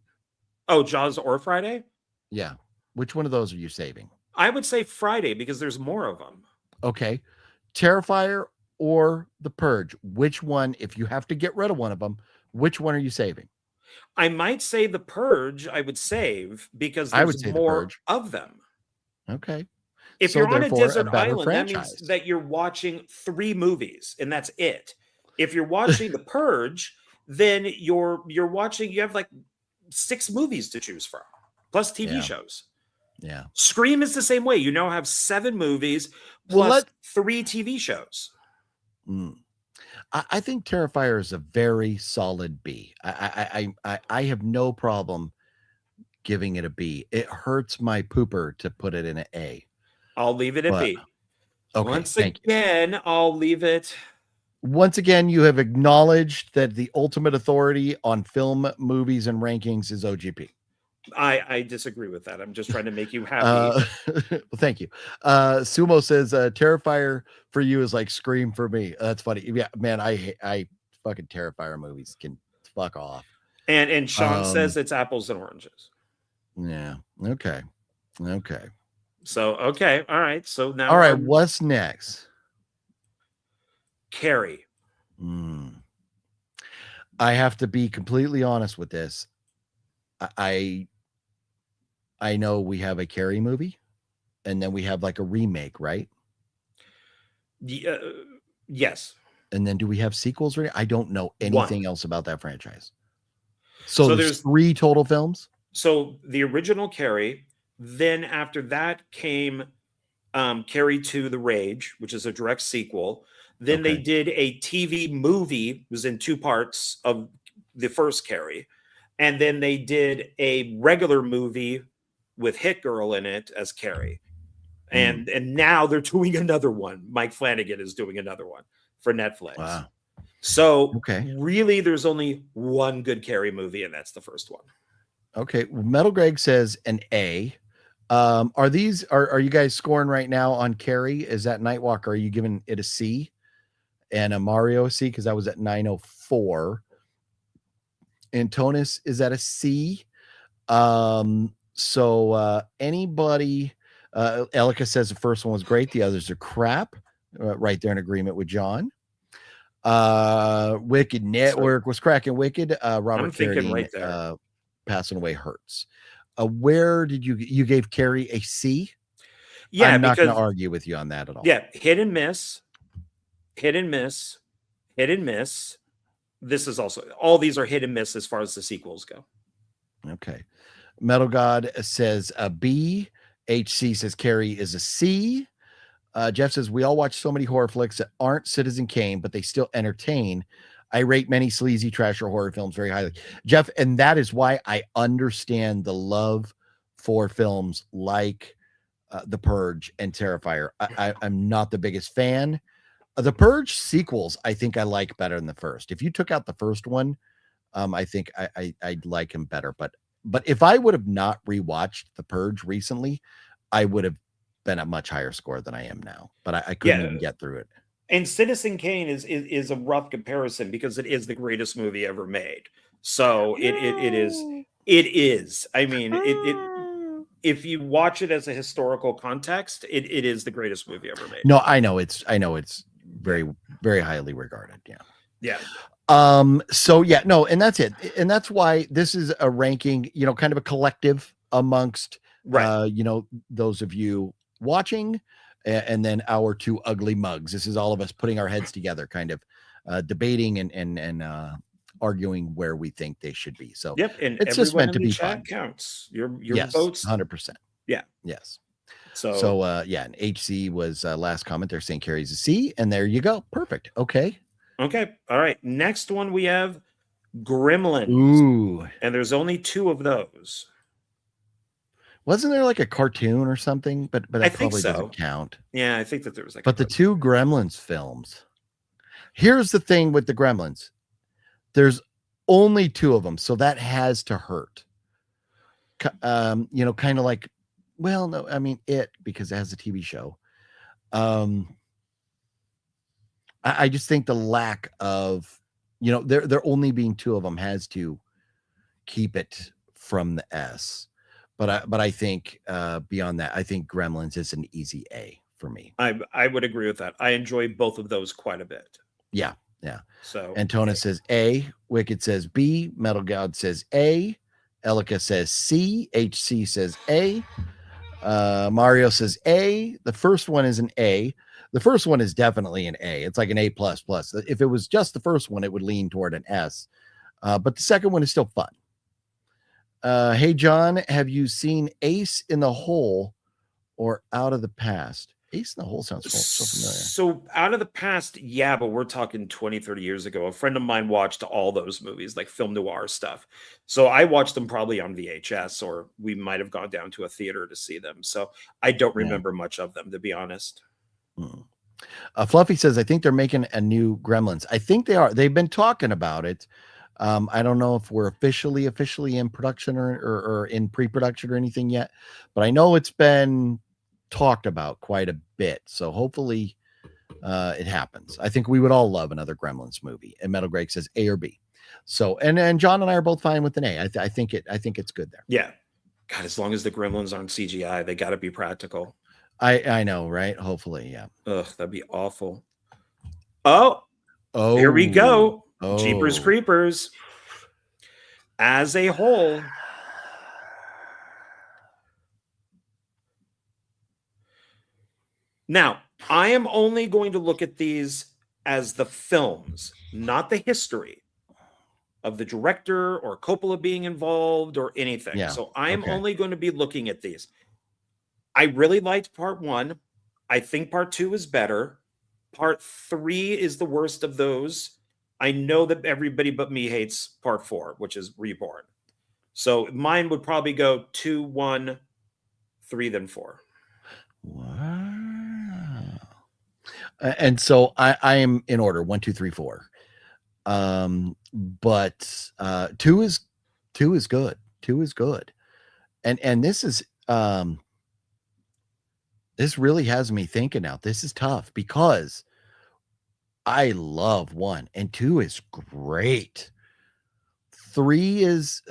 Speaker 2: Oh, Jaws or Friday?
Speaker 1: Yeah. Which one of those are you saving?
Speaker 2: I would say Friday because there's more of them.
Speaker 1: Okay. Terrifier or The Purge? Which one, if you have to get rid of one of them, which one are you saving?
Speaker 2: I might say The Purge I would save because there's more of them.
Speaker 1: Okay.
Speaker 2: If you're on a desert island, that means that you're watching 3 movies and that's it. If you're watching The Purge, then you have like 6 movies to choose from, plus TV shows.
Speaker 1: Yeah.
Speaker 2: Scream is the same way. You now have 7 movies plus 3 TV shows.
Speaker 1: I think Terrifier is a very solid B. I have no problem giving it a B. It hurts my pooper to put it in an A.
Speaker 2: I'll leave it at B.
Speaker 1: Okay,
Speaker 2: Once again, I'll leave it.
Speaker 1: Once again, you have acknowledged that the ultimate authority on film, movies, and rankings is OGP.
Speaker 2: I disagree with that. I'm just trying to make you happy.
Speaker 1: Well, thank you. Sumo says Terrifier for you is like Scream for me. That's funny. Yeah, man, I fucking Terrifier movies can fuck off.
Speaker 2: And Sean says it's apples and oranges.
Speaker 1: Yeah. Okay.
Speaker 2: So, okay. All right. So now.
Speaker 1: All right. What's next?
Speaker 2: Carrie.
Speaker 1: I have to be completely honest with this. I know we have a Carrie movie and then we have like a remake, right?
Speaker 2: Yes.
Speaker 1: And then do we have sequels? I don't know anything else about that franchise. So there's 3 total films.
Speaker 2: So the original Carrie, then after that came Carrie 2 The Rage, which is a direct sequel. Then they did a TV movie, it was in 2 parts of the first Carrie. And then they did a regular movie with Hit Girl in it as Carrie. And now they're doing another one. Mike Flanagan is doing another one for Netflix.
Speaker 1: Wow.
Speaker 2: So really there's only one good Carrie movie, and that's the first one.
Speaker 1: Okay. Well, Metal Greg says an A. Are you guys scoring right now on Carrie? Is that Nightwalker? Are you giving it a C and a Mario a C? Because that was at 904. Antonis is at a C. So anybody, Elika says the first one was great. The others are crap. Right there in agreement with John. Wicked Network was cracking Wicked. Robert Carradine,
Speaker 2: right there.
Speaker 1: Passing away hurts. Where did you gave Carrie a C?
Speaker 2: Yeah,
Speaker 1: I'm not going to argue with you on that at all.
Speaker 2: Yeah, hit and miss. This is also, all these are hit and miss as far as the sequels go.
Speaker 1: Okay. Metal God says a B. HC says Carrie is a C. Jeff says we all watch so many horror flicks that aren't Citizen Kane, but they still entertain. I rate many sleazy trash or horror films very highly, Jeff, and that is why I understand the love for films like The Purge and Terrifier. I'm not the biggest fan. The Purge sequels, I think I like better than the first. If you took out the first one, I think I'd like him better. But if I would have not rewatched The Purge recently, I would have been a much higher score than I am now. But I couldn't even get through it.
Speaker 2: And Citizen Kane is a rough comparison because it is the greatest movie ever made. So it is. I mean, it if you watch it as a historical context, it is the greatest movie ever made.
Speaker 1: No, I know it's very, very highly regarded. Yeah.
Speaker 2: Yeah.
Speaker 1: So yeah, no, and that's it. And that's why this is a ranking, kind of a collective amongst, those of you watching, and then our two ugly mugs. This is all of us putting our heads together, kind of debating and arguing where we think they should be. So
Speaker 2: yep, and
Speaker 1: it's just meant to be fun.
Speaker 2: Counts. Your
Speaker 1: yes,
Speaker 2: votes
Speaker 1: 100%.
Speaker 2: Yeah.
Speaker 1: Yes.
Speaker 2: So
Speaker 1: yeah, and HC was last comment. They're saying carries a C, and there you go. Perfect. Okay.
Speaker 2: All right. Next one we have Gremlins.
Speaker 1: Ooh.
Speaker 2: And there's only 2 of those.
Speaker 1: Wasn't there like a cartoon or something? But
Speaker 2: I
Speaker 1: that
Speaker 2: think
Speaker 1: probably
Speaker 2: so.
Speaker 1: doesn't count.
Speaker 2: Yeah, I think that there was like.
Speaker 1: But the 2 Gremlins films. Here's the thing with the Gremlins. There's only 2 of them, so that has to hurt. Kind of like, well, no, I mean it, because it has a TV show. I just think the lack of, there only being 2 of them has to keep it from the S. But I think beyond that, I think Gremlins is an easy A for me.
Speaker 2: I would agree with that. I enjoy both of those quite a bit.
Speaker 1: Yeah, yeah.
Speaker 2: So
Speaker 1: Antona says A, Wicked says B, MacLeod says A, Elika says C, HC says A, Mario says A. The first one is an A. The first one is definitely an A. It's like an A++. If it was just the first one, it would lean toward an S. But the second one is still fun. Hey, John, have you seen Ace in the Hole or Out of the Past? Ace in the Hole sounds so familiar.
Speaker 2: So Out of the Past, yeah, but we're talking 20, 30 years ago. A friend of mine watched all those movies, like film noir stuff. So I watched them probably on VHS, or we might have gone down to a theater to see them. So I don't remember much of them, to be honest.
Speaker 1: Fluffy says, I think they're making a new Gremlins. I think they are. They've been talking about it. I don't know if we're officially in production or in pre-production or anything yet, but I know it's been talked about quite a bit. So hopefully it happens. I think we would all love another Gremlins movie. And Metal Greg says A or B. So and John and I are both fine with an A. I think it's good there.
Speaker 2: Yeah. God, as long as the Gremlins aren't CGI, they got to be practical.
Speaker 1: I know, right? Hopefully, yeah.
Speaker 2: Ugh, that'd be awful. Oh, here we go.
Speaker 1: Oh.
Speaker 2: Jeepers Creepers. As a whole, now I am only going to look at these as the films, not the history of the director or Coppola being involved or anything.
Speaker 1: Yeah.
Speaker 2: So I am only going to be looking at these. I really liked part 1. I think part 2 is better. Part 3 is the worst of those. I know that everybody but me hates part 4, which is Reborn. So mine would probably go 2, 1, 3, then 4.
Speaker 1: Wow. And so I am in order 1, 2, 3, 4. But 2 is good. 2 is good. And this is this really has me thinking now. This is tough because I love 1 and 2 is great. 3 is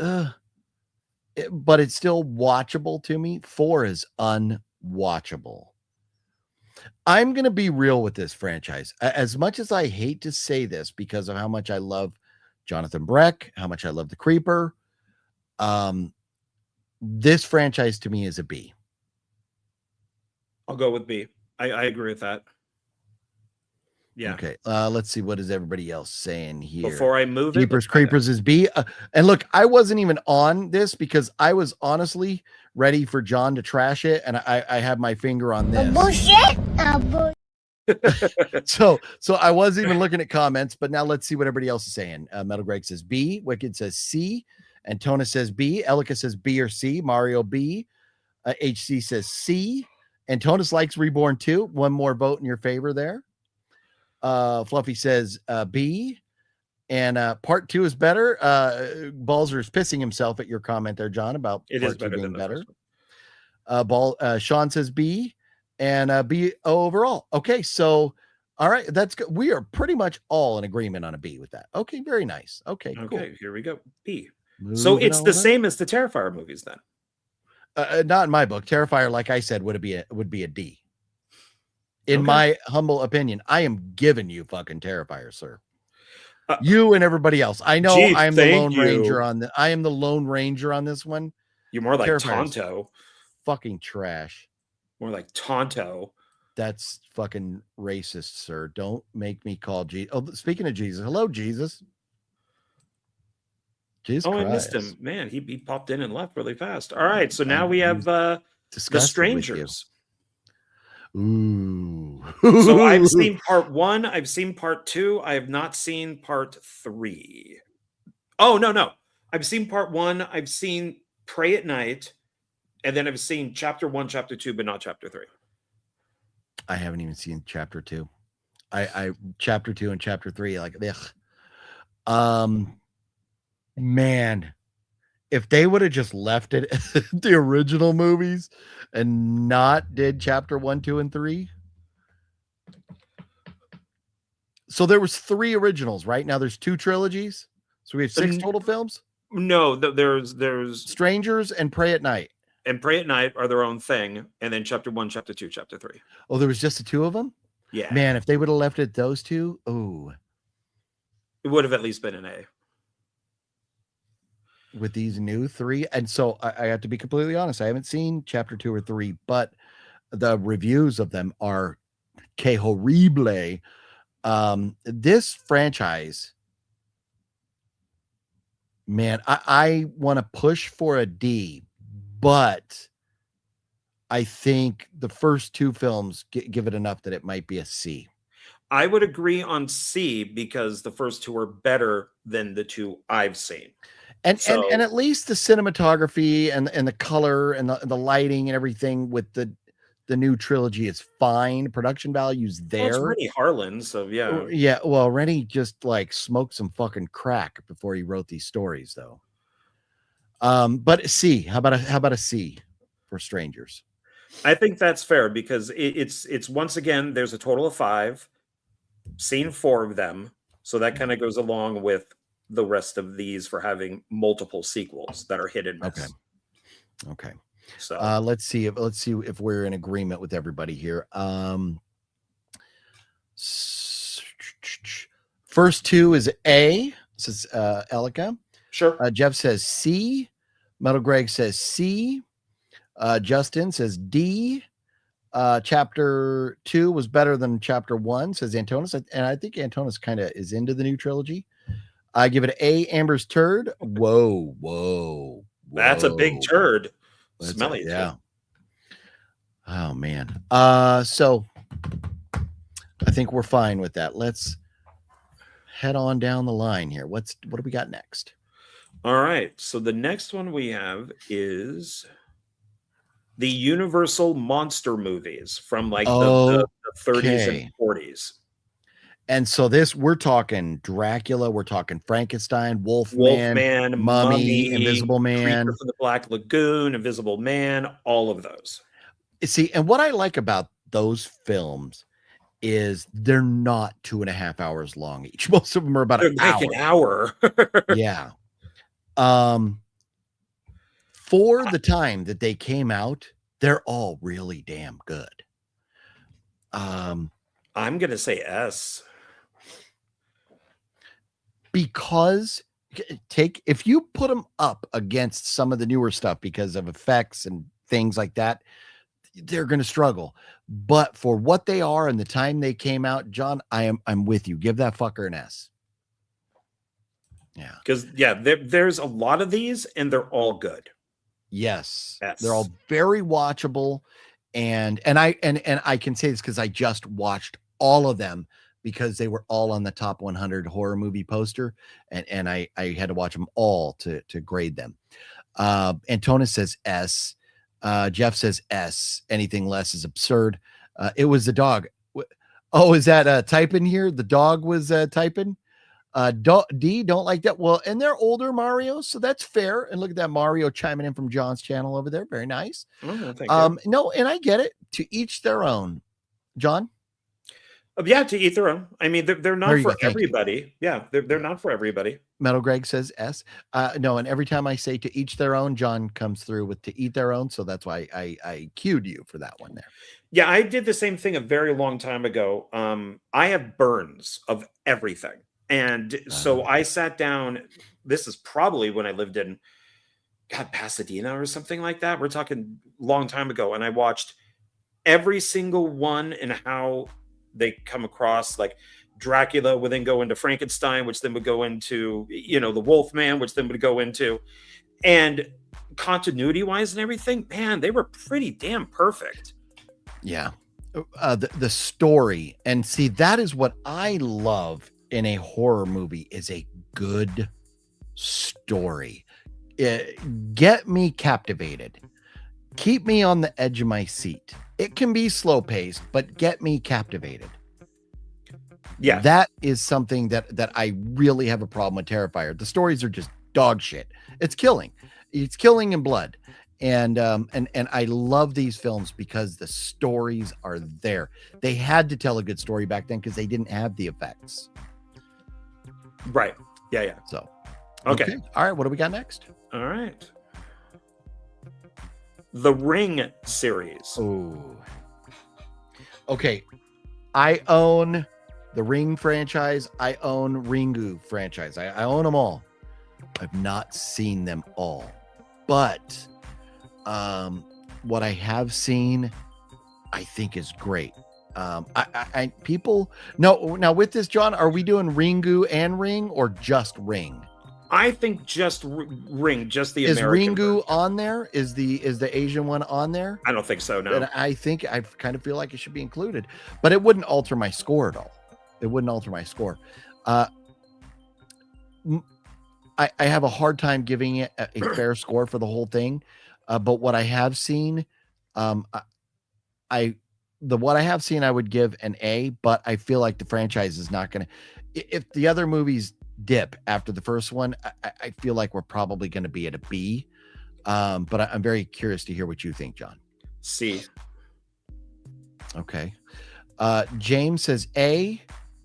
Speaker 1: but it's still watchable to me. 4 is unwatchable. I'm going to be real with this franchise. As much as I hate to say this because of how much I love Jonathan Breck, how much I love the Creeper, this franchise to me is a B.
Speaker 2: I'll go with B. I agree with that. Yeah.
Speaker 1: Okay. Let's see. What is everybody else saying here?
Speaker 2: Before I move
Speaker 1: Jeepers Creepers is B. And look, I wasn't even on this because I was honestly ready for John to trash it. And I had my finger on this.
Speaker 6: Bullshit.
Speaker 1: So I wasn't even looking at comments, but now let's see what everybody else is saying. Metal Greg says B. Wicked says C. Antona says B. Elika says B or C. Mario B. HC says C. Antonis likes Reborn too. One more vote in your favor there. Fluffy says B. And part 2 is better. Balzer is pissing himself at your comment there, John, about
Speaker 2: It
Speaker 1: part
Speaker 2: is
Speaker 1: 2
Speaker 2: better
Speaker 1: being
Speaker 2: than the
Speaker 1: better.
Speaker 2: first one.
Speaker 1: Sean says B, and B overall. Okay, so all right, that's good. We are pretty much all in agreement on a B with that. Okay, very nice. Okay, cool.
Speaker 2: Here we go. B. So
Speaker 1: Moving
Speaker 2: it's the
Speaker 1: over.
Speaker 2: same as the Terrifier movies then.
Speaker 1: Not in my book. Terrifier, like I said, would be a D. In my humble opinion, I am giving you fucking Terrifier, sir. You and everybody else. I know
Speaker 2: Gee,
Speaker 1: I'm the Lone
Speaker 2: you.
Speaker 1: Ranger on the. I am the Lone Ranger on this one.
Speaker 2: You're more like
Speaker 1: Terrifier's
Speaker 2: Tonto.
Speaker 1: Fucking trash.
Speaker 2: More like Tonto.
Speaker 1: That's fucking racist, sir. Don't make me call Jesus. Oh, speaking of Jesus, hello, Jesus. Jesus Christ.
Speaker 2: I missed him. Man, he popped in and left really fast. All right, so now we have The Strangers.
Speaker 1: Ooh.
Speaker 2: So I've seen part 1. I've seen part 2. I have not seen part 3. Oh, no. I've seen part 1. I've seen Pray at Night. And then I've seen chapter 1, chapter 2, but not chapter 3.
Speaker 1: I haven't even seen chapter 2. I chapter 2 and chapter 3, like, ugh. Man, if they would have just left it the original movies and not did chapter 1, 2, and 3. So there was 3 originals, right? Now there's 2 trilogies. So we have 6 total films.
Speaker 2: No, there's
Speaker 1: Strangers and Pray at Night.
Speaker 2: And Pray at Night are their own thing. And then chapter 1, chapter 2, chapter 3.
Speaker 1: Oh, there was just the 2 of them?
Speaker 2: Yeah.
Speaker 1: Man, if they would have left it those 2, oh.
Speaker 2: It would have at least been an A.
Speaker 1: With these new 3. And so I have to be completely honest. I haven't seen chapter 2 or 3, but the reviews of them are que horrible. This franchise, man, I want to push for a D, but I think the first 2 films give it enough that it might be a C.
Speaker 2: I would agree on C because the first 2 are better than the 2 I've seen.
Speaker 1: And at least the cinematography and the color and the lighting and everything with the new trilogy is fine. Production value's there.
Speaker 2: Well, it's Rennie Harlan, so yeah.
Speaker 1: Yeah, well, Rennie just like smoked some fucking crack before he wrote these stories, though. But C, how about a C for Strangers?
Speaker 2: I think that's fair because it's once again there's a total of 5. Seen 4 of them, so that kind of goes along with the rest of these for having multiple sequels that are hit and miss.
Speaker 1: Okay.
Speaker 2: So
Speaker 1: let's see if we're in agreement with everybody here. First 2 is A, says Elika.
Speaker 2: Sure.
Speaker 1: Jeff says C. Metal Greg says C. Justin says D. Chapter 2 was better than chapter 1, says Antonis, and I think Antonis kind of is into the new trilogy. I give it an A. Amber's turd. Whoa.
Speaker 2: That's a big turd.
Speaker 1: That's
Speaker 2: Smelly.
Speaker 1: Yeah. Oh man. So I think we're fine with that. Let's head on down the line here. What do we got next?
Speaker 2: All right. So the next one we have is the Universal monster movies from like the 30s and 40s.
Speaker 1: And so we're talking Dracula, we're talking Frankenstein, Wolfman, Mummy, Invisible Man,
Speaker 2: Creature from the Black Lagoon, Invisible Man, all of those.
Speaker 1: See, and what I like about those films is they're not 2.5 hours long each. Most of them are about an
Speaker 2: hour.
Speaker 1: Yeah. For the time that they came out, they're all really damn good.
Speaker 2: I'm gonna say S.
Speaker 1: Because if you put them up against some of the newer stuff because of effects and things like that, they're going to struggle. But for what they are and the time they came out, John, I'm with you. Give that fucker an S. Yeah.
Speaker 2: Because there's a lot of these and they're all good.
Speaker 1: Yes.
Speaker 2: S.
Speaker 1: They're all very watchable. And I can say this because I just watched all of them because they were all on the top 100 horror movie poster. And I had to watch them all to grade them. Antonis says S. Jeff says S. Anything less is absurd. It was the dog. Oh, is that typing here? The dog was typing. D don't like that. Well, and they're older Mario, so that's fair. And look at that Mario chiming in from John's channel over there. Very nice.
Speaker 2: Oh, thank you.
Speaker 1: No, and I get it. To each their own. John?
Speaker 2: Yeah, to eat their own. I mean, they're not for
Speaker 1: Thank you.
Speaker 2: everybody. Yeah, they're not for everybody.
Speaker 1: Metal Greg says S. No, and every time I say to each their own, John comes through with to eat their own. So that's why I cued you for that one there.
Speaker 2: Yeah, I did the same thing a very long time ago. I have burns of everything. And so I sat down. This is probably when I lived in Pasadena or something like that. We're talking long time ago. And I watched every single one and how they come across. Like Dracula would then go into Frankenstein, which then would go into, the Wolfman, which then would go into, and continuity wise and everything, man, they were pretty damn perfect.
Speaker 1: Yeah. The story, and see, that is what I love in a horror movie, is a good story. Get me captivated. Keep me on the edge of my seat. It can be slow paced, but get me captivated.
Speaker 2: Yeah.
Speaker 1: That is something that I really have a problem with Terrifier. The stories are just dog shit. It's killing. It's killing in blood. And I love these films because the stories are there. They had to tell a good story back then because they didn't have the effects.
Speaker 2: Right. Yeah.
Speaker 1: So,
Speaker 2: okay.
Speaker 1: All right. What do we got next?
Speaker 2: All right. The Ring series.
Speaker 1: Oh. Okay. I own the Ring franchise. I own Ringu franchise. I own them all. I've not seen them all. But what I have seen, I think is great. People now with this, John, are we doing Ringu and Ring or just Ring?
Speaker 2: I think just Ring, just the
Speaker 1: is
Speaker 2: American
Speaker 1: Ringu
Speaker 2: version.
Speaker 1: On there? Is the Asian one on there?
Speaker 2: I don't think so. No,
Speaker 1: and I think I kind of feel like it should be included, but it wouldn't alter my score at all. It wouldn't alter my score. I have a hard time giving it a fair score for the whole thing. But what I have seen, what I have seen, I would give an A, but I feel like the franchise is not going to, if the other movies dip after the first one, I feel like we're probably going to be at a B. But I'm very curious to hear what you think, John.
Speaker 2: C.
Speaker 1: Okay. James says A.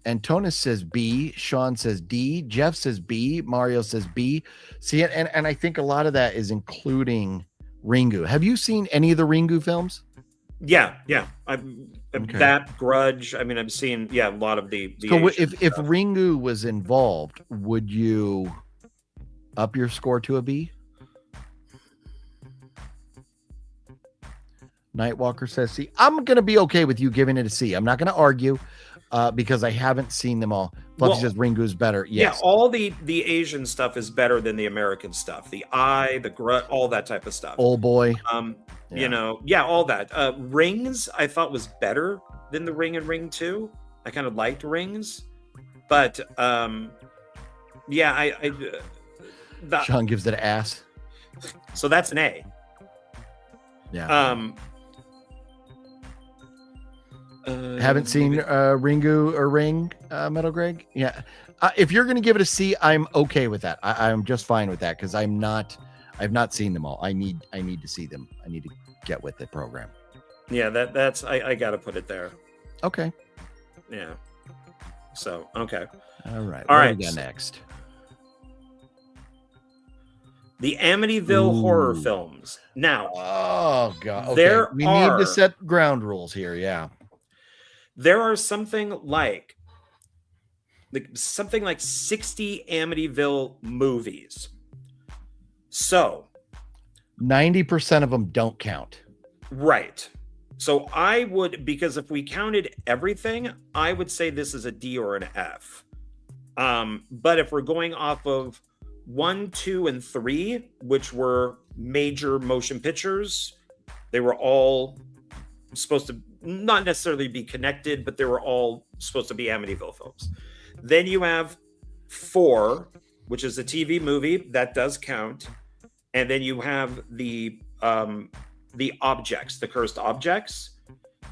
Speaker 1: Antonis says B. Sean says D. Jeff says B. Mario says B. See, and I think a lot of that is including Ringu. Have you seen any of the Ringu films?
Speaker 2: Yeah. That Grudge. I mean, I've seen a lot of the
Speaker 1: so if Ringu was involved, would you up your score to a B? Nightwalker says C. I'm gonna be okay with you giving it a C. I'm not gonna argue. Because I haven't seen them all. Fluffy says Ringu's better. Yes.
Speaker 2: Yeah, all the Asian stuff is better than the American stuff. The Eye, the Grudge, all that type of stuff.
Speaker 1: Old Boy.
Speaker 2: All that. Rings, I thought was better than the Ring and Ring 2. I kind of liked Rings, but Sean
Speaker 1: gives it an ass.
Speaker 2: So that's an A.
Speaker 1: Yeah. Haven't seen Ringu or Ring, Metal Greg. Yeah. If you're going to give it a C, I'm okay with that. I'm just fine with that because I've not seen them all. I need to see them. I need to get with the program.
Speaker 2: Yeah, that's I got to put it there.
Speaker 1: Okay.
Speaker 2: Yeah. So, okay.
Speaker 1: All right.
Speaker 2: All right.
Speaker 1: What do we got next?
Speaker 2: The Amityville horror films. Now,
Speaker 1: oh god. Okay. We need to set ground rules here. Yeah.
Speaker 2: There are something like 60 Amityville movies. So
Speaker 1: 90% of them don't count.
Speaker 2: Right. So I would, because if we counted everything, I would say this is a D or an F. But if we're going off of 1, 2, and 3, which were major motion pictures, they were all supposed to not necessarily be connected, but they were all supposed to be Amityville films. Then you have 4, which is a TV movie that does count, and then you have the objects, the cursed objects.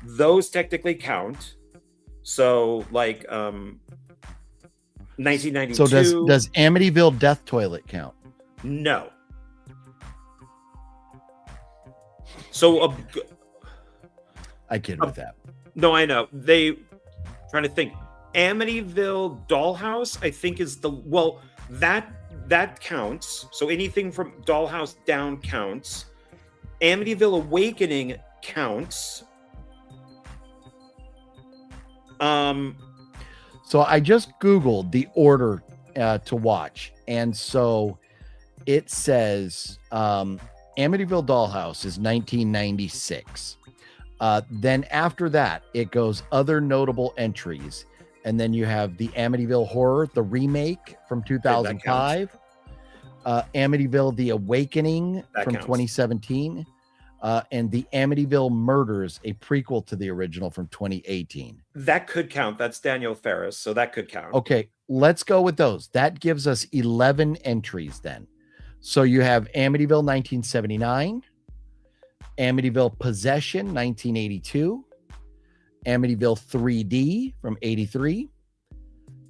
Speaker 2: Those technically count. So like 1992.
Speaker 1: So does Amityville Death Toilet count?
Speaker 2: No. So
Speaker 1: I kid with that.
Speaker 2: No, I know. Trying to think. Amityville Dollhouse, I think, is that counts. So anything from Dollhouse down counts. Amityville Awakening counts.
Speaker 1: So I just Googled the order to watch, and so it says Amityville Dollhouse is 1996. Then after that, it goes other notable entries, and then you have the Amityville Horror, the remake from 2005, Amityville The Awakening from 2017, and the Amityville Murders, a prequel to the original from 2018.
Speaker 2: That could count. That's Daniel Ferris, so that could count.
Speaker 1: Okay, let's go with those. That gives us 11 entries then. So you have Amityville 1979, Amityville Possession 1982, Amityville 3D from 83,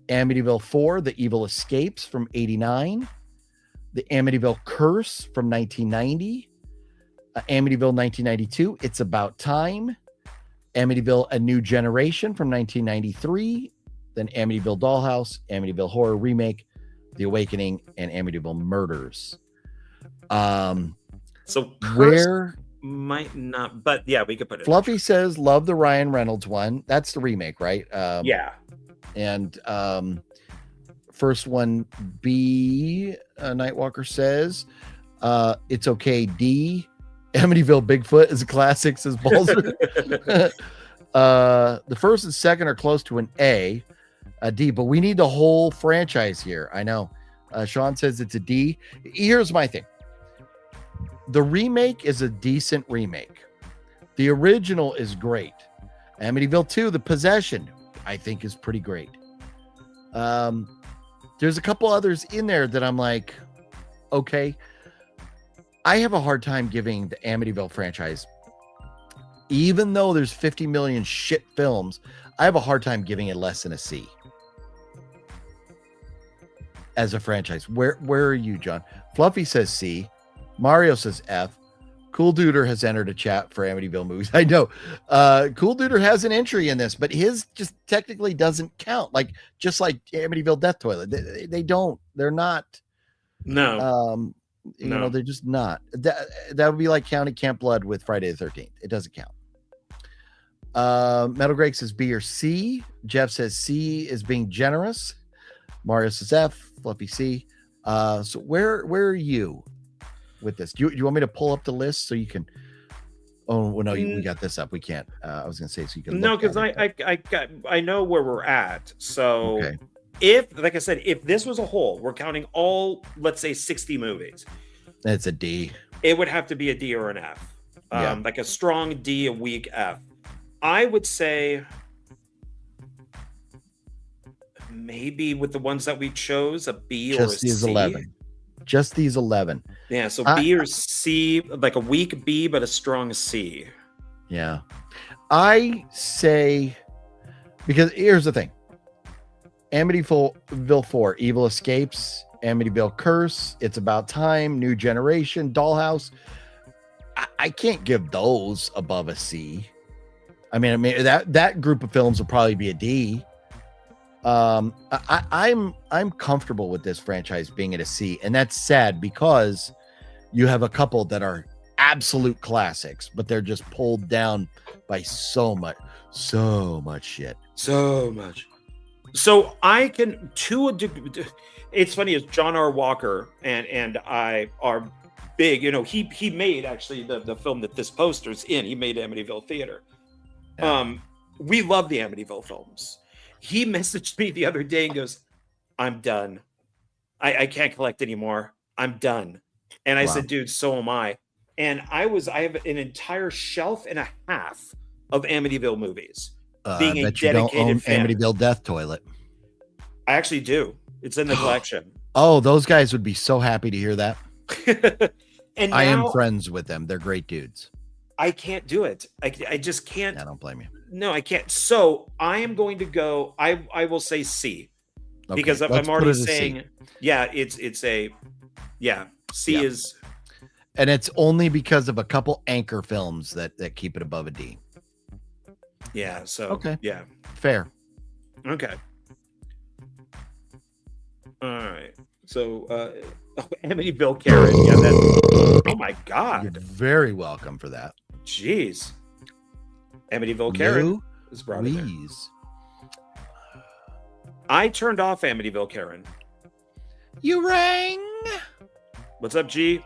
Speaker 1: Amityville 4, The Evil Escapes from 89, the Amityville Curse from 1990, Amityville 1992, It's About Time, Amityville A New Generation from 1993, then Amityville Dollhouse, Amityville Horror Remake, The Awakening, and Amityville Murders.
Speaker 2: So
Speaker 1: where
Speaker 2: might not, but yeah, we could put it.
Speaker 1: Fluffy says, love the Ryan Reynolds one. That's the remake, right?
Speaker 2: Yeah.
Speaker 1: And first one, B, Nightwalker says, it's okay. D, Amityville Bigfoot is a classic, says Balzer. The first and second are close to an A D, but we need the whole franchise here. I know. Sean says it's a D. Here's my thing. The remake is a decent remake. The original is great. Amityville 2, The Possession, I think is pretty great. There's a couple others in there that I'm like, okay. I have a hard time giving the Amityville franchise, even though there's 50 million shit films, I have a hard time giving it less than a C as a franchise. Where are you, John? Fluffy says C. Mario says F. Cool Duder has entered a chat for Amityville movies. I know. Cool Duder has an entry in this, but his just technically doesn't count. Like, just like Amityville Death Toilet. They don't. They're not.
Speaker 2: No.
Speaker 1: You know, they're just not. That would be like counting Camp Blood with Friday the 13th. It doesn't count. Metal Greg says B or C. Jeff says C is being generous. Mario says F. Fluffy C. So where are you with this? Do you want me to pull up the list so you can? Oh well, no, we got this up. We can't. I was gonna say so you can.
Speaker 2: No, because I know where we're at. So.
Speaker 1: Okay.
Speaker 2: If, like I said, if this was a whole, we're counting all, let's say 60 movies.
Speaker 1: It's a D.
Speaker 2: It would have to be a D or an F. Like a strong D, a weak F. I would say maybe with the ones that we chose, a B or a C.
Speaker 1: Just these 11. Just these 11.
Speaker 2: Yeah, so B or C, like a weak B, but a strong C.
Speaker 1: Yeah. I say, because here's the thing. Amityville 4, Evil Escapes, Amityville Curse, It's About Time, New Generation, Dollhouse. I can't give those above a C. I mean that group of films will probably be a D. I'm comfortable with this franchise being at a C, and that's sad because you have a couple that are absolute classics, but they're just pulled down by so much shit.
Speaker 2: So much. So I can, to a degree, it's funny, is John R. Walker and I are big, you know, he made actually the film that this poster's in. He made Amityville Theater. Yeah. We love the Amityville films. He messaged me the other day and goes, I'm done. I can't collect anymore. I'm done. And I said, dude, so am I. And I have an entire shelf and a half of Amityville movies. Being a dedicated fan.
Speaker 1: Amityville Death Toilet.
Speaker 2: I actually do. It's in the collection.
Speaker 1: Oh, those guys would be so happy to hear that.
Speaker 2: And
Speaker 1: I am friends with them. They're great dudes.
Speaker 2: I can't do it. I just can't.
Speaker 1: I don't blame you.
Speaker 2: No, I can't. So I am going to go. I will say C, because
Speaker 1: let's
Speaker 2: I'm
Speaker 1: put
Speaker 2: already
Speaker 1: it as C.
Speaker 2: saying, yeah, it's a, yeah, C is.
Speaker 1: And it's only because of a couple anchor films that keep it above a D.
Speaker 2: Yeah. So
Speaker 1: Okay.
Speaker 2: Yeah.
Speaker 1: Fair.
Speaker 2: Okay. All right. So Amityville Karen. Yeah. Oh my God.
Speaker 1: You're very welcome for that.
Speaker 2: Jeez. Amityville Karen is brought in there.
Speaker 1: Louise.
Speaker 2: I turned off Amityville Karen.
Speaker 1: You rang.
Speaker 2: What's up, G?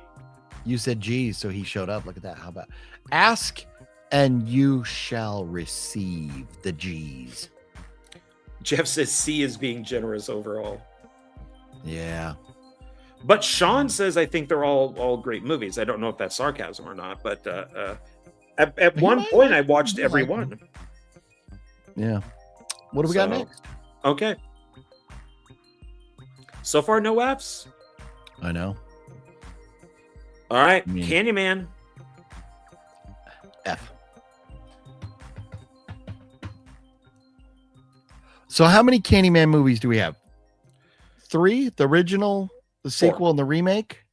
Speaker 1: You said G, so he showed up. Look at that. How about ask and you shall receive the G's.
Speaker 2: Jeff says C is being generous overall.
Speaker 1: Yeah.
Speaker 2: But Sean says I think they're all great movies. I don't know if that's sarcasm or not, but at one point I watched every one.
Speaker 1: Yeah. What do we got next?
Speaker 2: Okay. So far, no Fs.
Speaker 1: I know.
Speaker 2: All right, Candyman.
Speaker 1: F. So how many Candyman movies do we have? 3? The original, the sequel,
Speaker 2: 4.
Speaker 1: and the remake?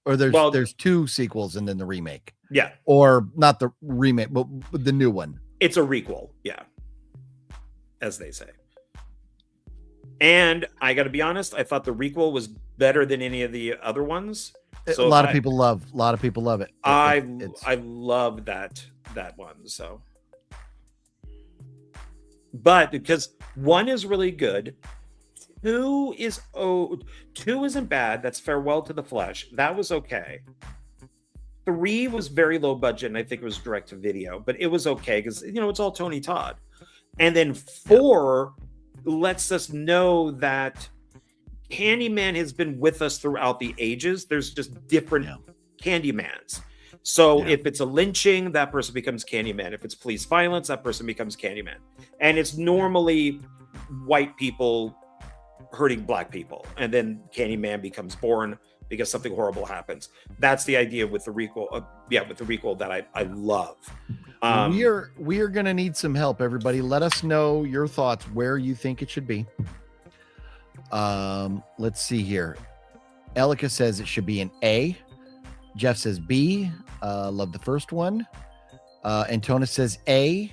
Speaker 1: Or there's 2 sequels and then the remake?
Speaker 2: Yeah.
Speaker 1: Or not the remake, but the new one?
Speaker 2: It's a requel, yeah. As they say. And I got to be honest, I thought the requel was better than any of the other ones. So
Speaker 1: a lot of people love it.
Speaker 2: I love that one. So, but because 1 is really good, 2 isn't bad. That's Farewell to the Flesh. That was okay. 3 was very low budget, and I think it was direct to video, but it was okay because it's all Tony Todd. And then 4 lets us know that Candyman has been with us throughout the ages. There's just different Candymans. So if it's a lynching, that person becomes Candyman. If it's police violence, that person becomes Candyman. And it's normally white people hurting black people. And then Candyman becomes born because something horrible happens. That's the idea with the requel. With the requel that I love.
Speaker 1: We are going to need some help, everybody. Let us know your thoughts, where you think it should be. Let's see here. Elika says it should be an A. Jeff says B. Love the first one. Antona says A.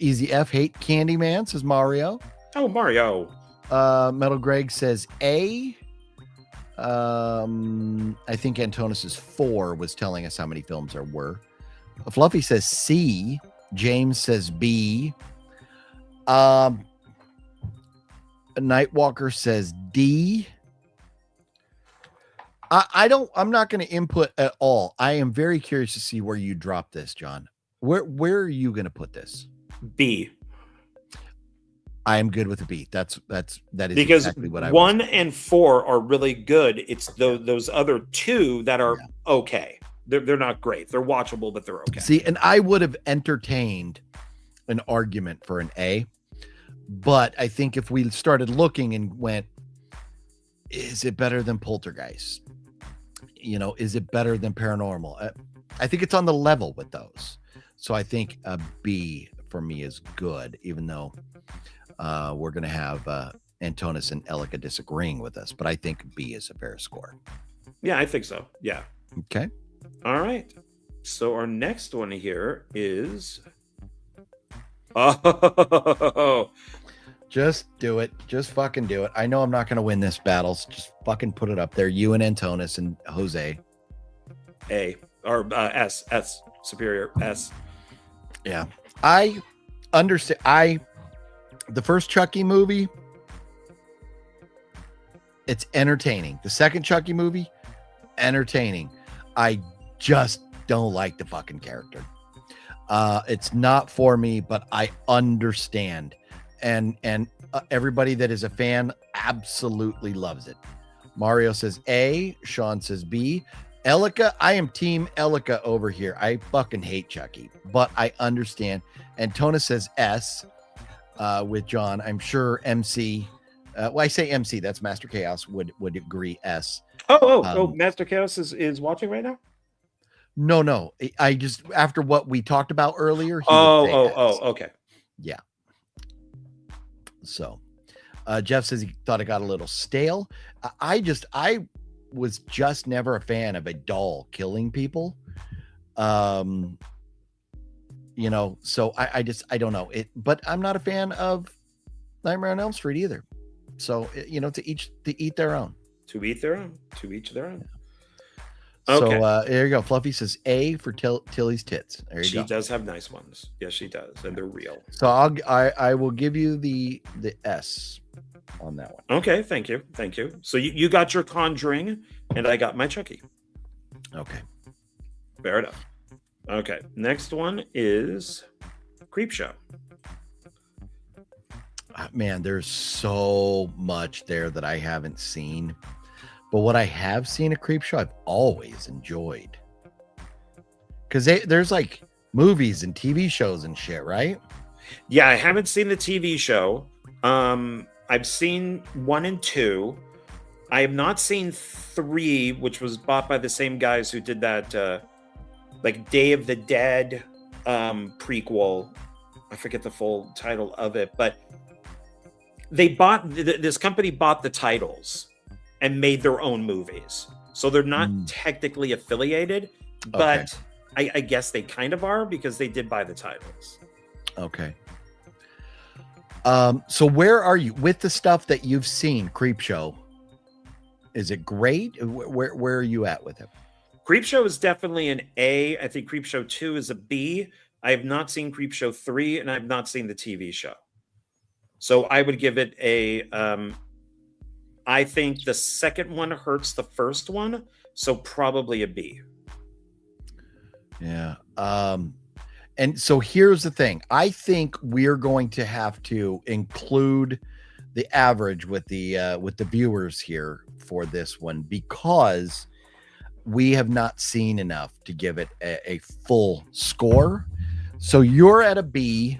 Speaker 1: Easy F. Hate Candyman, says Mario.
Speaker 2: Oh, Mario.
Speaker 1: Metal Greg says A. I think Antona says 4 was telling us how many films there were. Fluffy says C. James says B. Nightwalker says D. I'm not going to input at all. I am very curious to see where you drop this, John. Where are you going to put this?
Speaker 2: B.
Speaker 1: I am good with a B. That is
Speaker 2: because
Speaker 1: exactly what I
Speaker 2: 1 and 4 are really good. It's those other 2 that are okay. They're not great. They're watchable, but they're okay.
Speaker 1: See, and I would have entertained an argument for an A, but I think if we started looking and went, is it better than Poltergeist? Is it better than Paranormal? I think it's on the level with those. So I think a B for me is good, even though we're going to have Antonis and Elika disagreeing with us, but I think B is a fair score.
Speaker 2: Yeah, I think so. Yeah.
Speaker 1: Okay.
Speaker 2: All right. So our next one here is
Speaker 1: just do it. Just fucking do it. I know I'm not going to win this battle. So just fucking put it up there. You and Antonis and Jose.
Speaker 2: A or S superior S.
Speaker 1: Yeah. I understand. The first Chucky movie, it's entertaining. The second Chucky movie, entertaining. I just don't like the fucking character. It's not for me, but I understand. And everybody that is a fan absolutely loves it. Mario says A. Sean says B. Elika, I am team Elika over here. I fucking hate Chucky, but I understand. And Tona says S with John. I'm sure MC. I say MC. That's Master Chaos would agree S.
Speaker 2: Oh, Master Chaos is watching right now.
Speaker 1: No. I just after what we talked about earlier. He would say S.
Speaker 2: Okay.
Speaker 1: Yeah. So, Jeff says he thought it got a little stale. I was just never a fan of a doll killing people. So I don't know it, but I'm not a fan of Nightmare on Elm Street either. So, to eat their own.
Speaker 2: To each their own.
Speaker 1: Okay. So there you go. Fluffy says A for Tilly's tits. There you go.
Speaker 2: She does have nice ones. Yes, she does, and they're real.
Speaker 1: So I will give you the S on that one.
Speaker 2: Okay, thank you. So you got your Conjuring, and I got my Chucky.
Speaker 1: Okay.
Speaker 2: Fair enough. Okay, next one is Creep Show.
Speaker 1: Man, there's so much there that I haven't seen. But what I have seen at Creep Show, I've always enjoyed. Because there's like movies and TV shows and shit, right?
Speaker 2: Yeah, I haven't seen the TV show. I've seen 1 and 2. I have not seen 3, which was bought by the same guys who did that like Day of the Dead prequel. I forget the full title of it, but they bought this company bought the titles and made their own movies. So they're not technically affiliated, but okay. I guess they kind of are because they did buy the titles.
Speaker 1: Okay. So where are you with the stuff that you've seen, Creep Show? Is it great? Where are you at with it?
Speaker 2: Creep Show is definitely an A. I think Creep Show 2 is a B. I have not seen Creep Show 3, and I have not seen the TV show. So I would give it a... I think the second one hurts the first one, so probably a B.
Speaker 1: Yeah. And so here's the thing. I think we're going to have to include the average with the viewers here for this one because we have not seen enough to give it a full score. So you're at a B.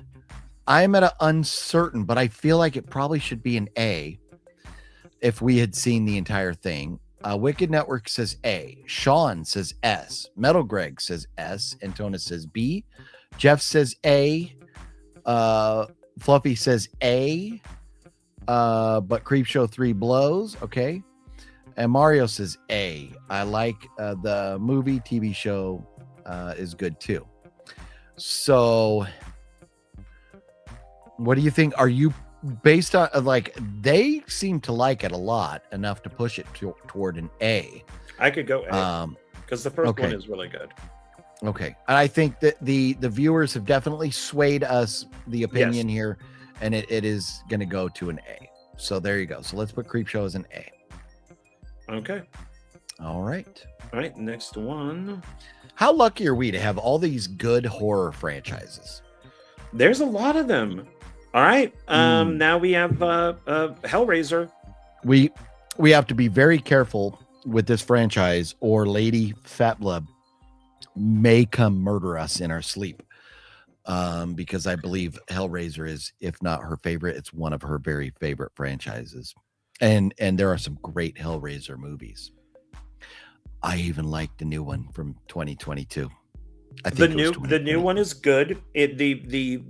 Speaker 1: I'm at an uncertain, but I feel like it probably should be an A. If we had seen the entire thing. Wicked Network says A. Sean says S. Metal Greg says S. Antona says B. Jeff says A. Fluffy says A. But Creep Show 3 blows. Okay. And Mario says A. I like the movie, TV show is good too. So what do you think? Are you based on they seem to like it a lot enough to push it toward an A?
Speaker 2: I could go A because the first one is really good.
Speaker 1: Okay, and I think that the viewers have definitely swayed us the opinion here, and it is going to go to an A. So there you go. So let's put Creep Show as an A.
Speaker 2: Okay.
Speaker 1: All right.
Speaker 2: Next one.
Speaker 1: How lucky are we to have all these good horror franchises?
Speaker 2: There's a lot of them. All right. Now we have Hellraiser.
Speaker 1: We have to be very careful with this franchise, or Lady Phat may come murder us in our sleep. Because I believe Hellraiser is, if not her favorite, it's one of her very favorite franchises. And there are some great Hellraiser movies. I even like the new one from 2022. I think
Speaker 2: the new one is good. The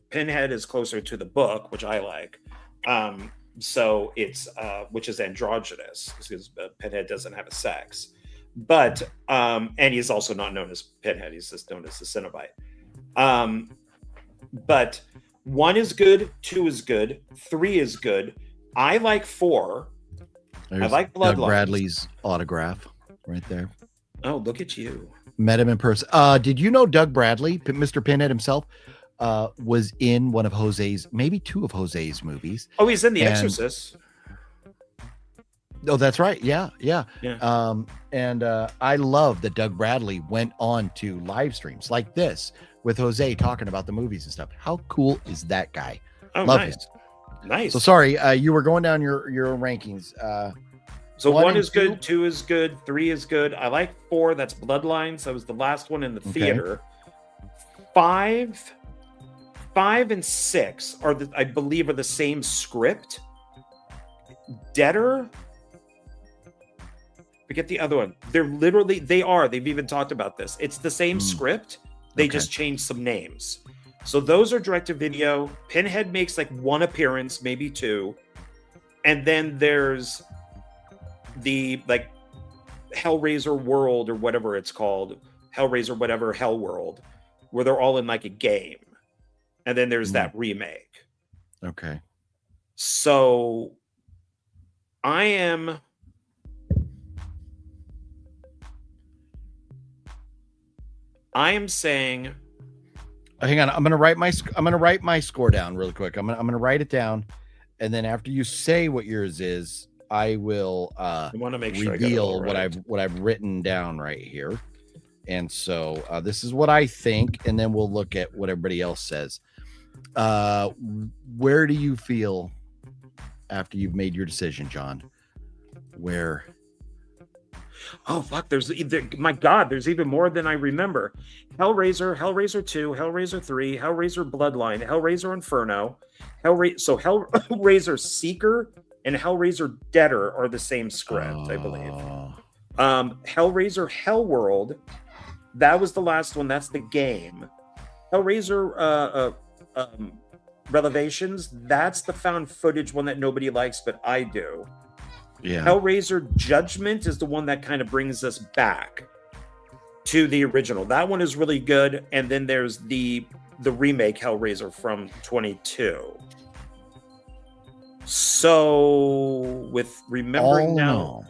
Speaker 2: Pinhead is closer to the book, which I like. So it's which is androgynous because Pinhead doesn't have a sex, but and he's also not known as Pinhead. He's just known as the Cenobite. But 1 is good, 2 is good, 3 is good. I like 4.
Speaker 1: There's
Speaker 2: I like Bloodlines.
Speaker 1: Doug Bradley's autograph right there.
Speaker 2: Oh, look at you.
Speaker 1: Met him in person. Did you know Doug Bradley, Mr. Pinhead himself, was in one of Jose's, maybe 2 of Jose's movies?
Speaker 2: Oh, he's in The Exorcist.
Speaker 1: Oh, that's right. Yeah. And I love that Doug Bradley went on to live streams like this with Jose talking about the movies and stuff. How cool is that guy?
Speaker 2: Oh,
Speaker 1: love
Speaker 2: nice.
Speaker 1: him.
Speaker 2: Nice.
Speaker 1: So sorry, you were going down your rankings.
Speaker 2: So 1 is good, 2 is good, 3 is good. I like 4. That's Bloodlines. That was the last one in the theater. 5 and 6 are I believe are the same script. Deader. Forget the other one. They've even talked about this. It's the same script. They just changed some names. So those are direct to video. Pinhead makes like one appearance, maybe two. And then there's the like Hellraiser World or whatever it's called. Hellraiser whatever Hell World, where they're all in like a game. And then there's that remake.
Speaker 1: Okay.
Speaker 2: So I am saying,
Speaker 1: hang on. I'm gonna write my score down really quick. I'm gonna write it down, and then after you say what yours is, I will
Speaker 2: I want to make sure
Speaker 1: reveal
Speaker 2: I got it all
Speaker 1: what I've written down right here. And so this is what I think, and then we'll look at what everybody else says. Where do you feel after you've made your decision, John? Where?
Speaker 2: Oh fuck! My God, there's even more than I remember. Hellraiser, Hellraiser 2, Hellraiser 3, Hellraiser Bloodline, Hellraiser Inferno, Hellraiser Seeker, and Hellraiser Deader are the same script, I believe. Hellraiser Hellworld, that was the last one. That's the game. Hellraiser Revelations, that's the found footage one that nobody likes, but I do.
Speaker 1: Yeah.
Speaker 2: Hellraiser Judgment is the one that kind of brings us back to the original. That one is really good. And then there's the remake Hellraiser from 22. So with remembering now.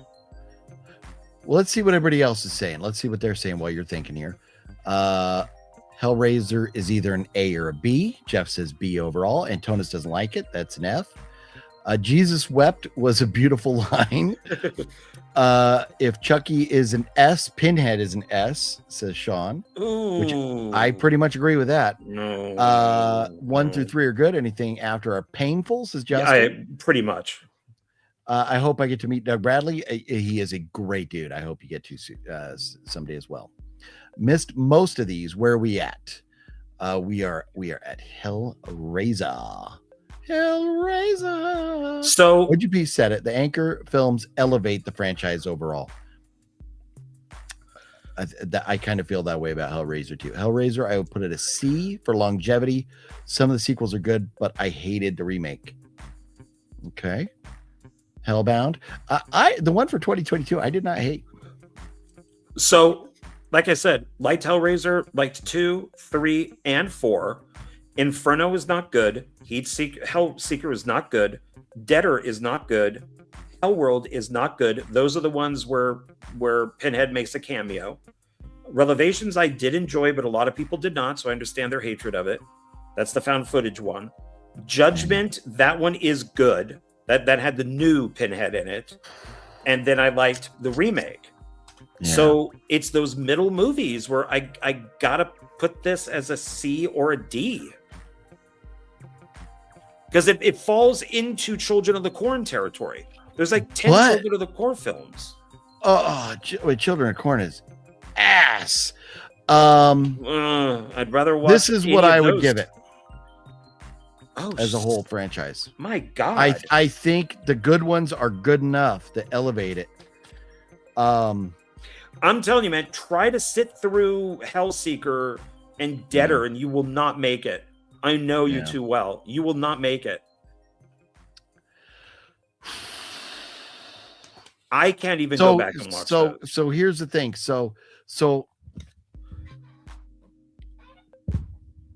Speaker 1: Well, let's see what everybody else is saying. Let's see what they're saying while you're thinking here. Hellraiser is either an A or a B. Jeff says B overall. Antonis doesn't like it. That's an F. Jesus Wept was a beautiful line. If Chucky is an S, Pinhead is an S, says Sean.
Speaker 2: Ooh.
Speaker 1: Which I pretty much agree with that.
Speaker 2: No.
Speaker 1: 1 through 3 are good. Anything after are painful, says Justin.
Speaker 2: Pretty much.
Speaker 1: I hope I get to meet Doug Bradley. He is a great dude. I hope you get to someday as well. Missed most of these. Where are we at? We are at Hellraiser. Hellraiser.
Speaker 2: So
Speaker 1: would you be said it? The Anchor films elevate the franchise overall. I kind of feel that way about Hellraiser too. Hellraiser, I would put it a C for longevity. Some of the sequels are good, but I hated the remake. Okay. Hellbound. The one for 2022, I did not hate.
Speaker 2: So, like I said, liked Hellraiser, liked 2, 3, and 4. Inferno is not good. Hellseeker is not good. Deader is not good. Hellworld is not good. Those are the ones where Pinhead makes a cameo. Revelations I did enjoy, but a lot of people did not, so I understand their hatred of it. That's the found footage one. Judgment, that one is good. That had the new Pinhead in it. And then I liked the remake. Yeah. So it's those middle movies where I gotta put this as a C or a D. Because it falls into Children of the Corn territory. There's like 10 Children of the Corn films.
Speaker 1: Wait, Children of Corn is ass.
Speaker 2: I'd rather watch.
Speaker 1: This is what I would give it. As a whole franchise.
Speaker 2: My God.
Speaker 1: I think the good ones are good enough to elevate it.
Speaker 2: I'm telling you, man, try to sit through Hellseeker and Deader and you will not make it. I know you too well. You will not make it. I can't even go back and watch that.
Speaker 1: So here's the thing. So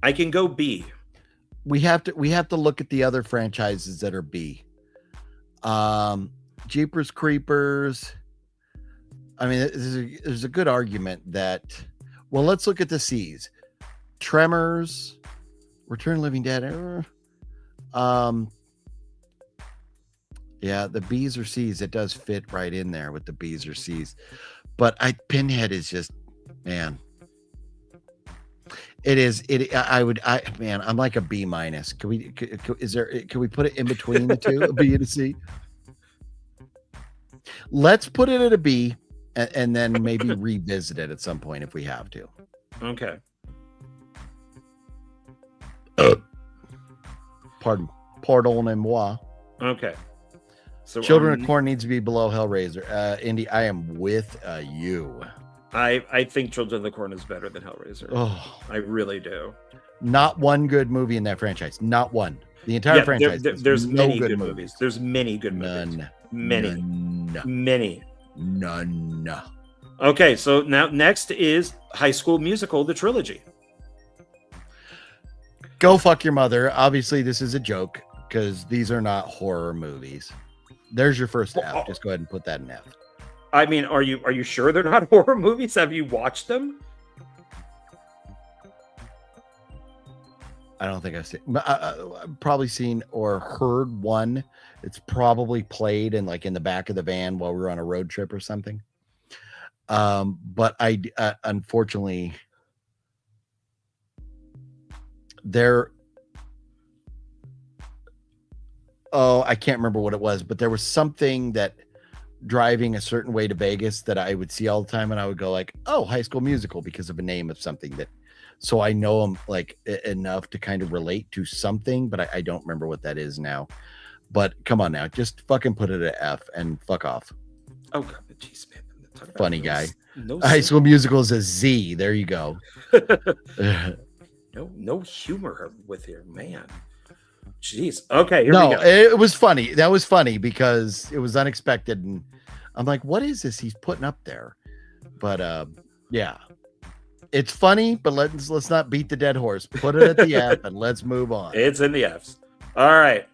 Speaker 2: I can go B.
Speaker 1: We have to look at the other franchises that are B. Jeepers Creepers. I mean, there's a good argument that. Well, let's look at the C's. Tremors, Return of the Living Dead. Yeah, the B's or C's. It does fit right in there with the B's or C's. But Pinhead is just, man. It is. I'm like a B minus. Can we put it in between the two, a B and a C? Let's put it at a B and then maybe revisit it at some point if we have to.
Speaker 2: Okay.
Speaker 1: Pardon moi.
Speaker 2: Okay. So
Speaker 1: Children of Corn needs to be below Hellraiser. Indy, I am with you.
Speaker 2: I think Children of the Corn is better than Hellraiser.
Speaker 1: Oh,
Speaker 2: I really do.
Speaker 1: not one good movie in that franchise. Not one. The entire franchise.
Speaker 2: There's
Speaker 1: no
Speaker 2: many good movies. There's many good movies. Many.
Speaker 1: None.
Speaker 2: Okay, so now next is High School Musical, the trilogy.
Speaker 1: Go fuck your mother. Obviously, this is a joke because these are not horror movies. There's your first F. Just go ahead and put that in F.
Speaker 2: I mean, are you sure they're not horror movies? Have you watched them?
Speaker 1: I don't think I've seen. I've probably seen or heard one. It's probably played in the back of the van while we were on a road trip or something. But I unfortunately I can't remember what it was, but there was something that driving a certain way to Vegas that I would see all the time, and I would go like, "Oh, High School Musical," because of a name of something that. So I know them enough to kind of relate to something, but I don't remember what that is now. But come on now, just fucking put it at F and fuck off.
Speaker 2: Oh god, jeez, man.
Speaker 1: Funny guy. High School Musical is a Z. There you go.
Speaker 2: no humor with here, man. Jeez. Okay, here we go.
Speaker 1: It was funny. That was funny because it was unexpected, and I'm like, what is this he's putting up there? But yeah. It's funny, but let's not beat the dead horse. Put it at the F and let's move on.
Speaker 2: It's in the Fs. All right.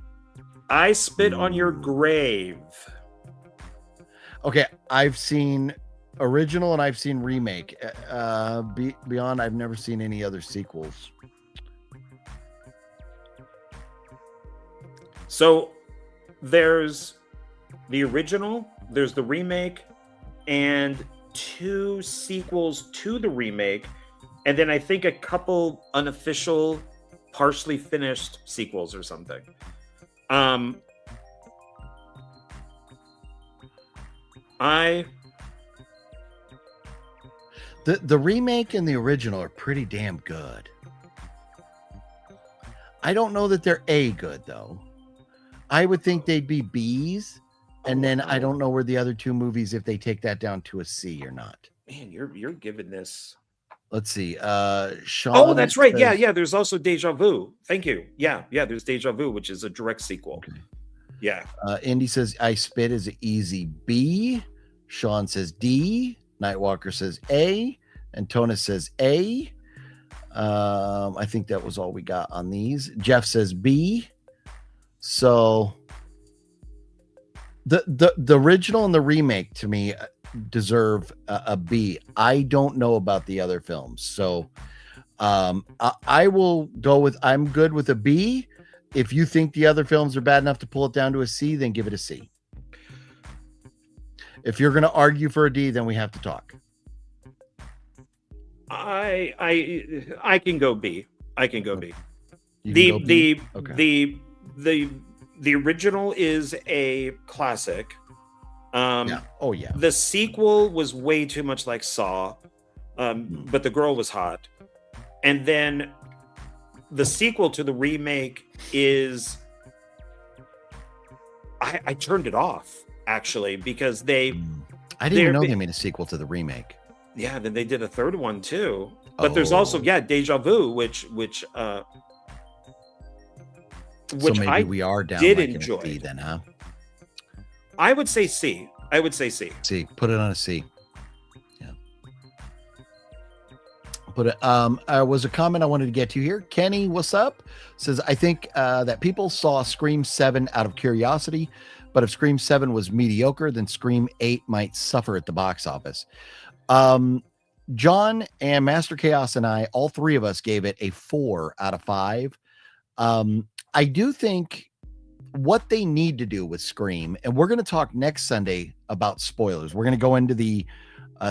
Speaker 2: I Spit on Your Grave.
Speaker 1: Okay, I've seen original and I've seen remake. Beyond, I've never seen any other sequels.
Speaker 2: So there's the original, there's the remake, and 2 sequels to the remake, and then I think a couple unofficial, partially finished sequels or something.
Speaker 1: The remake and the original are pretty damn good. I don't know that they're A good though. I would think they'd be B's. And then I don't know where the other 2 movies, if they take that down to a C or not.
Speaker 2: Man, you're giving this.
Speaker 1: Let's see. Sean.
Speaker 2: Oh, that's right. Yeah. There's also Deja Vu. Thank you. Yeah. There's Deja Vu, which is a direct sequel. Okay. Yeah.
Speaker 1: Indy says I Spit is an easy B. Sean says D. Nightwalker says A. Antona says A. I think that was all we got on these. Jeff says B. So. The original and the remake to me deserve a B. I don't know about the other films, so I will go with I'm good with a B. If you think the other films are bad enough to pull it down to a C, then give it a C. If you're going to argue for a D, then we have to talk.
Speaker 2: I can go B. I can go B. The original is a classic.
Speaker 1: Yeah. Oh yeah.
Speaker 2: The sequel was way too much like Saw, but the girl was hot. And then the sequel to the remake is I turned it off actually because I
Speaker 1: didn't even know they made a sequel to the remake.
Speaker 2: Yeah, then they did a third one too. But there's also Deja Vu, which
Speaker 1: so maybe we are down
Speaker 2: did
Speaker 1: like
Speaker 2: enjoy.
Speaker 1: A C then, huh?
Speaker 2: I would say C.
Speaker 1: C. Put it on a C. Yeah. Put it. Was a comment I wanted to get to here. Kenny, what's up? Says I think that people saw Scream 7 out of curiosity, but if Scream 7 was mediocre, then Scream 8 might suffer at the box office. John and Master Chaos and I, all 3 of us gave it a 4 out of 5. I do think what they need to do with Scream, and we're going to talk next Sunday about spoilers. We're going to go into the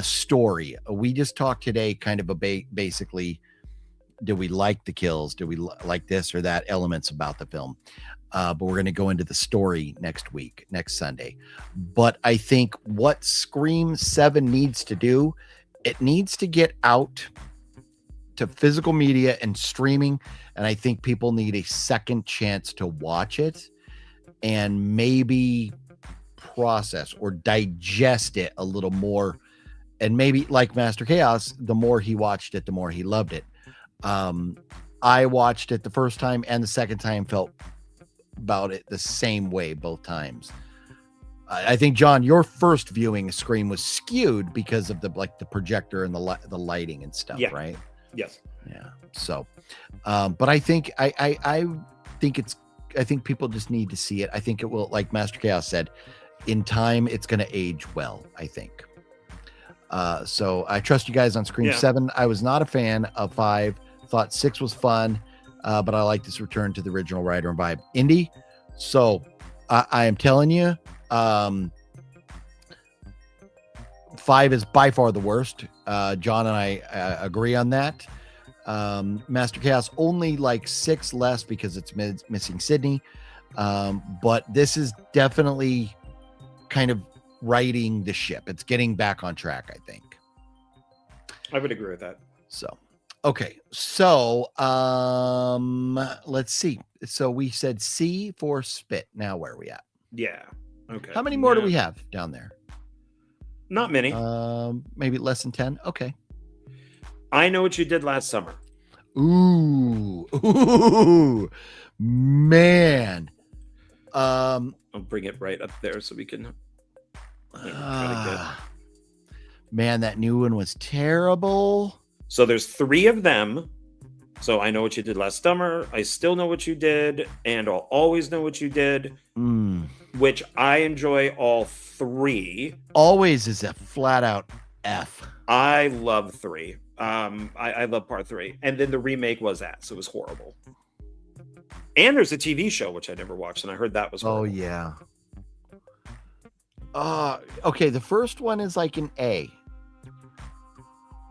Speaker 1: story. We just talked today kind of basically, do we like the kills? Do we like this or that elements about the film? But we're going to go into the story next Sunday. But I think what Scream 7 needs to do, it needs to get out to physical media and streaming. And I think people need a second chance to watch it and maybe process or digest it a little more. And maybe like Master Chaos, the more he watched it, the more he loved it. I watched it the first time and the second time, felt about it the same way both times. I think, John, your first viewing of Scream was skewed because of the projector and the lighting and stuff, right?
Speaker 2: Yes.
Speaker 1: Yeah. So, but I think I think people just need to see it. I think it will, like Master Chaos said, in time it's going to age well, I think. So I trust you guys on Scream 7. I was not a fan of 5. Thought 6 was fun, but I like this return to the original writer and vibe. Indy. So I am telling you, 5 is by far the worst. John and I agree on that. Master Chaos only like 6 less because it's missing Sydney. But this is definitely kind of righting the ship. It's getting back on track, I think.
Speaker 2: I would agree with that.
Speaker 1: So, okay. So, let's see. So we said C for spit. Now where are we at?
Speaker 2: Yeah. Okay.
Speaker 1: How many more do we have down there?
Speaker 2: Not many.
Speaker 1: Maybe less than 10. Okay.
Speaker 2: I Know What You Did Last Summer.
Speaker 1: Ooh, man.
Speaker 2: I'll bring it right up there so we can.
Speaker 1: Man, that new one was terrible.
Speaker 2: So there's 3 of them. So I Know What You Did Last Summer, I Still Know What You Did, and I'll Always Know What You Did, which I enjoy all 3.
Speaker 1: Always is a flat out F.
Speaker 2: I love 3. I love part 3. And then the remake was so it was horrible. And there's a TV show, which I never watched, and I heard that was horrible.
Speaker 1: Oh, yeah. Okay, the first one is like an A.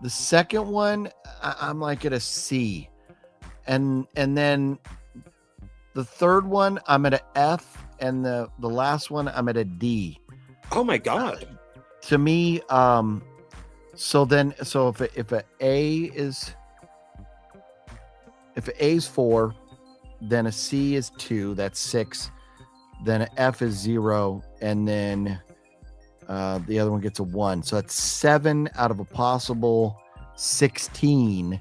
Speaker 1: The second one, I'm like at a C. And then the third one, I'm at an F. And the last one, I'm at a D.
Speaker 2: Oh, my God.
Speaker 1: To me, so if a is 4, then a C is 2, that's 6, then an F is 0, and then the other one gets a 1. So that's 7 out of a possible 16.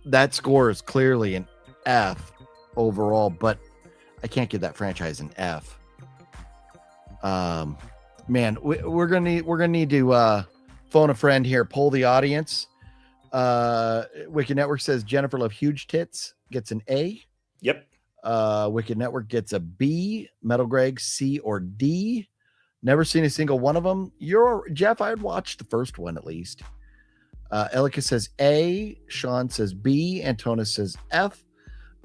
Speaker 1: That score is clearly an F overall, but I can't give that franchise an F. Man, we're gonna need to phone a friend here, poll the audience. Wicked Network says Jennifer Love Huge Tits gets an A.
Speaker 2: Yep.
Speaker 1: Wicked Network gets a B. Metal Greg C or D. Never seen a single one of them. Jeff, I'd watch the first one at least. Elika says A. Sean says B. Antona says F.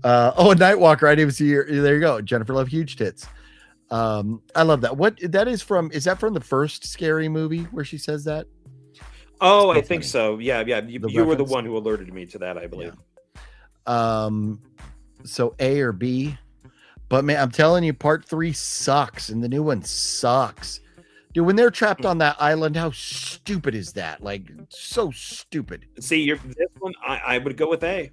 Speaker 1: Nightwalker, I didn't even see there you go. Jennifer Love Huge Tits. I love that. What that is from? Is that from the first Scary Movie where she says that?
Speaker 2: Oh, I think so. Yeah. You were the one who alerted me to that, I believe.
Speaker 1: Yeah. So A or B, but man, I'm telling you, part 3 sucks, and the new one sucks, dude. When they're trapped on that island, how stupid is that? Like, so stupid.
Speaker 2: See, this one, I would go with A.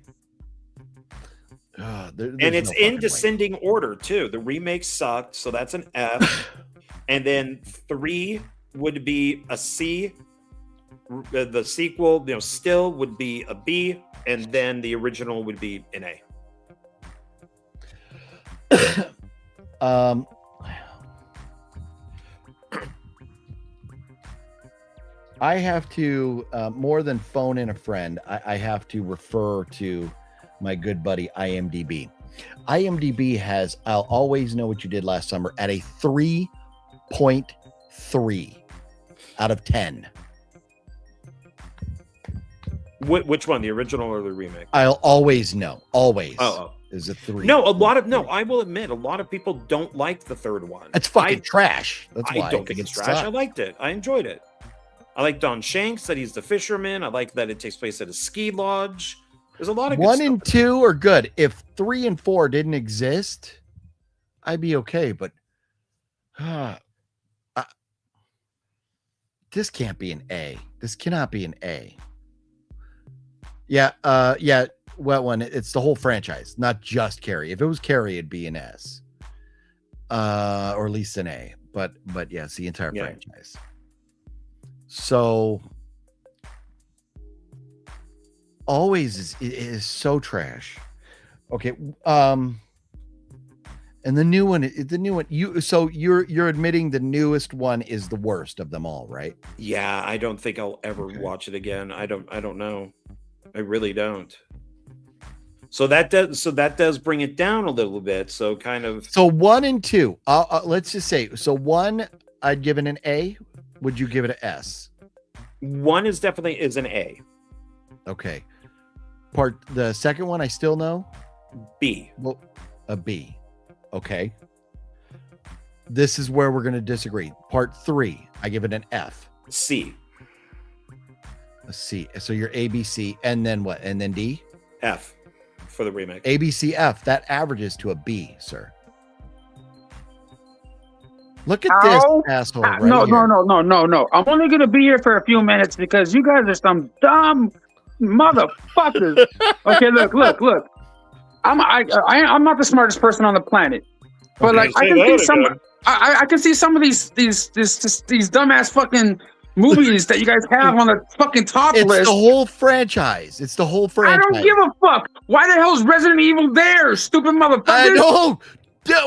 Speaker 1: And
Speaker 2: it's in descending order too. The remake sucked, so that's an F. And then 3 would be a C. The sequel, still would be a B, and then the original would be an A.
Speaker 1: I have to more than phone in a friend. I have to refer to my good buddy IMDb. IMDb has I'll Always Know What You Did Last Summer at a 3.3 out of 10.
Speaker 2: Which one, the original or the remake?
Speaker 1: I'll Always Know. Always.
Speaker 2: Oh.
Speaker 1: Is a 3.
Speaker 2: No, I will admit, a lot of people don't like the third one.
Speaker 1: It's fucking trash. That's why
Speaker 2: I don't think it's trash. I liked it. I enjoyed it. I like Don Shanks, that he's the fisherman. I like that it takes place at a ski lodge. There's a lot of good
Speaker 1: 1 and 2 are good. If 3 and 4 didn't exist, I'd be okay. But this can't be an A. This cannot be an A. Yeah. Wet one. It's the whole franchise, not just Carrie. If it was Carrie, it'd be an S, or at least an A. but yes, the entire franchise. So always is so trash. Okay, and the new one, you're admitting the newest one is the worst of them all, right?
Speaker 2: Yeah, I don't think I'll ever watch it again. I don't know. I really don't. So that does bring it down a little bit. So kind of.
Speaker 1: So 1 and 2. Let's just say 1. I'd give it an A. Would you give it an S?
Speaker 2: 1 is definitely an A.
Speaker 1: Okay. The second one I still know.
Speaker 2: B.
Speaker 1: Well, a B. Okay. This is where we're going to disagree. Part 3, I give it an F.
Speaker 2: C.
Speaker 1: A C. So you're A, B, C, and then what? And then D?
Speaker 2: F for the remake.
Speaker 1: A, B, C, F. That averages to a B, sir. Look at this asshole right
Speaker 10: no.
Speaker 1: here.
Speaker 10: I'm only going to be here for a few minutes because you guys are some dumb motherfuckers. Okay, look. I'm not the smartest person on the planet, but like I can see some of these dumbass fucking movies that you guys have on the fucking top list.
Speaker 1: It's the whole franchise.
Speaker 10: I don't give a fuck. Why the hell is Resident Evil there, stupid motherfucker?
Speaker 1: I know.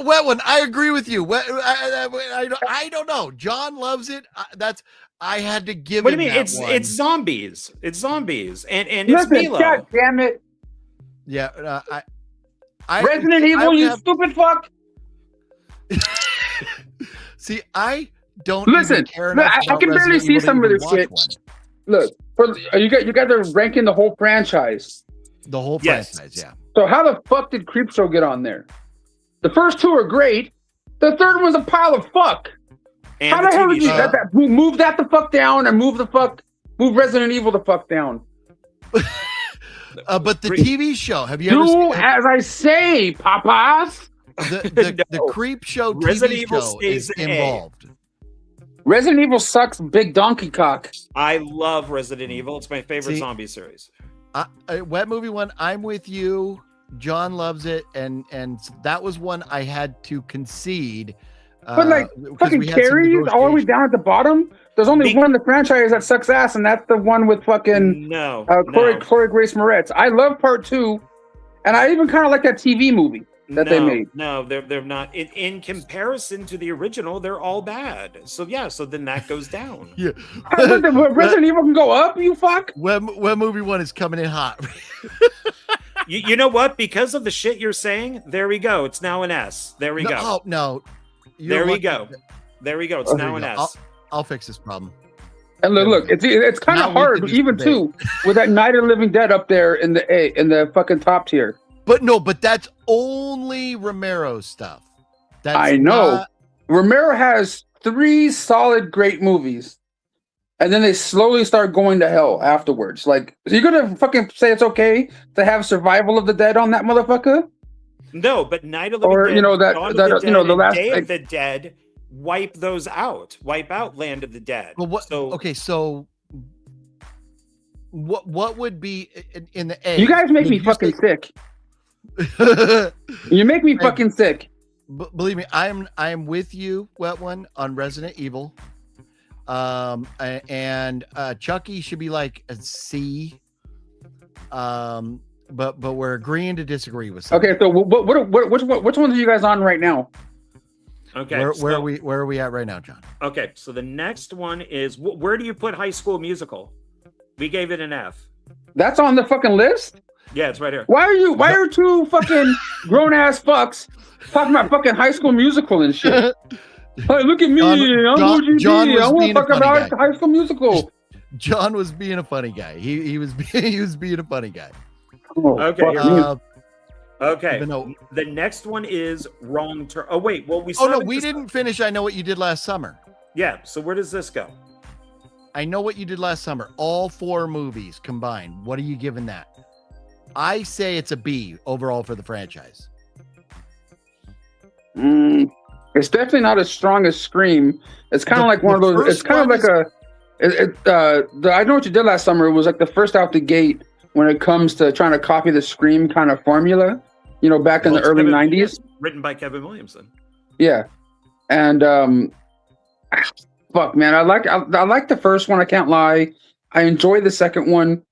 Speaker 1: Wet one. I agree with you. I don't know. John loves it. I had to give.
Speaker 2: What do you mean?
Speaker 1: That one.
Speaker 2: It's zombies. It's zombies, and
Speaker 10: listen,
Speaker 2: it's Milo.
Speaker 10: God damn it.
Speaker 1: Yeah.
Speaker 10: Resident Evil, you stupid fuck.
Speaker 1: See, I don't
Speaker 10: listen.
Speaker 1: Care
Speaker 10: look, I can barely see some of this shit. Look, you guys are ranking the whole franchise.
Speaker 1: The whole franchise, yeah.
Speaker 10: So how the fuck did Creepshow get on there? The first 2 are great. The third one's a pile of fuck.
Speaker 2: And
Speaker 10: how the hell did you move that the fuck down and move Resident Evil the fuck down?
Speaker 1: But the TV show, have you ever seen it?
Speaker 10: As I say, papas.
Speaker 1: The Creepshow TV show is involved.
Speaker 10: Resident Evil sucks big donkey cock.
Speaker 2: I love Resident Evil. It's my favorite zombie series.
Speaker 1: Wet Movie 1, I'm with you. John loves it, and that was one I had to concede.
Speaker 10: But like fucking Carrie's all the way down at the bottom. There's only one in the franchise that sucks ass, and that's the one with fucking Chloe Grace Moretz. I love part 2, and I even kind of like that TV movie that they made.
Speaker 2: No, they're not. In comparison to the original, they're all bad. So then that goes down.
Speaker 1: Yeah.
Speaker 10: Resident Evil can go up, you fuck.
Speaker 1: Wet Movie 1 is coming in hot.
Speaker 2: You know what? Because of the shit you're saying, there we go. It's now an S. There we go.
Speaker 1: Oh, no.
Speaker 2: There we go. It's now an S.
Speaker 1: I'll fix this problem.
Speaker 10: And look, it's kind of hard, even too, with that Night of the Living Dead up there in the fucking top tier.
Speaker 1: But that's only Romero's stuff.
Speaker 10: I know. Romero has 3 solid, great movies, and then they slowly start going to hell afterwards. Like, are you gonna fucking say it's okay to have Survival of the Dead on that motherfucker?
Speaker 2: No, but Night of the Living Dead,
Speaker 10: the last
Speaker 2: Day of the Dead, wipe those out. Wipe out Land of the Dead.
Speaker 1: Well, so what would be in the A?
Speaker 10: You guys make me fucking sick. You make me fucking sick.
Speaker 1: Believe me, I'm with you, Wet One, on Resident Evil. And Chucky should be like a C. But we're agreeing to disagree with something.
Speaker 10: Okay, so which ones are you guys on right now?
Speaker 2: Okay,
Speaker 1: where are we at right now, John?
Speaker 2: Okay, so the next one is where do you put High School Musical? We gave it an F.
Speaker 10: That's on the fucking list?
Speaker 2: Yeah, it's right here.
Speaker 10: Why are 2 fucking grown ass fucks talking about fucking High School Musical and shit? Hey, look at me, I'm OGB. I want to talk about High School Musical.
Speaker 1: John was being a funny guy. He was being a funny guy.
Speaker 10: Oh,
Speaker 2: okay. Okay. The next one is Wrong Turn. Oh wait, well
Speaker 1: we didn't finish. I Know What You Did Last Summer.
Speaker 2: Yeah. So where does this go?
Speaker 1: I Know What You Did Last Summer. All 4 movies combined. What are you giving that? I say it's a B overall for the franchise.
Speaker 10: It's definitely not as strong as Scream. It's kind of like one of those. It's kind of like I Know What You Did Last Summer. It was like the first out the gate when it comes to trying to copy the Scream kind of formula. Back in the early 90s.
Speaker 2: Written by Kevin Williamson.
Speaker 10: Yeah, and Fuck, man. I like the first one. I can't lie. I enjoy the second one.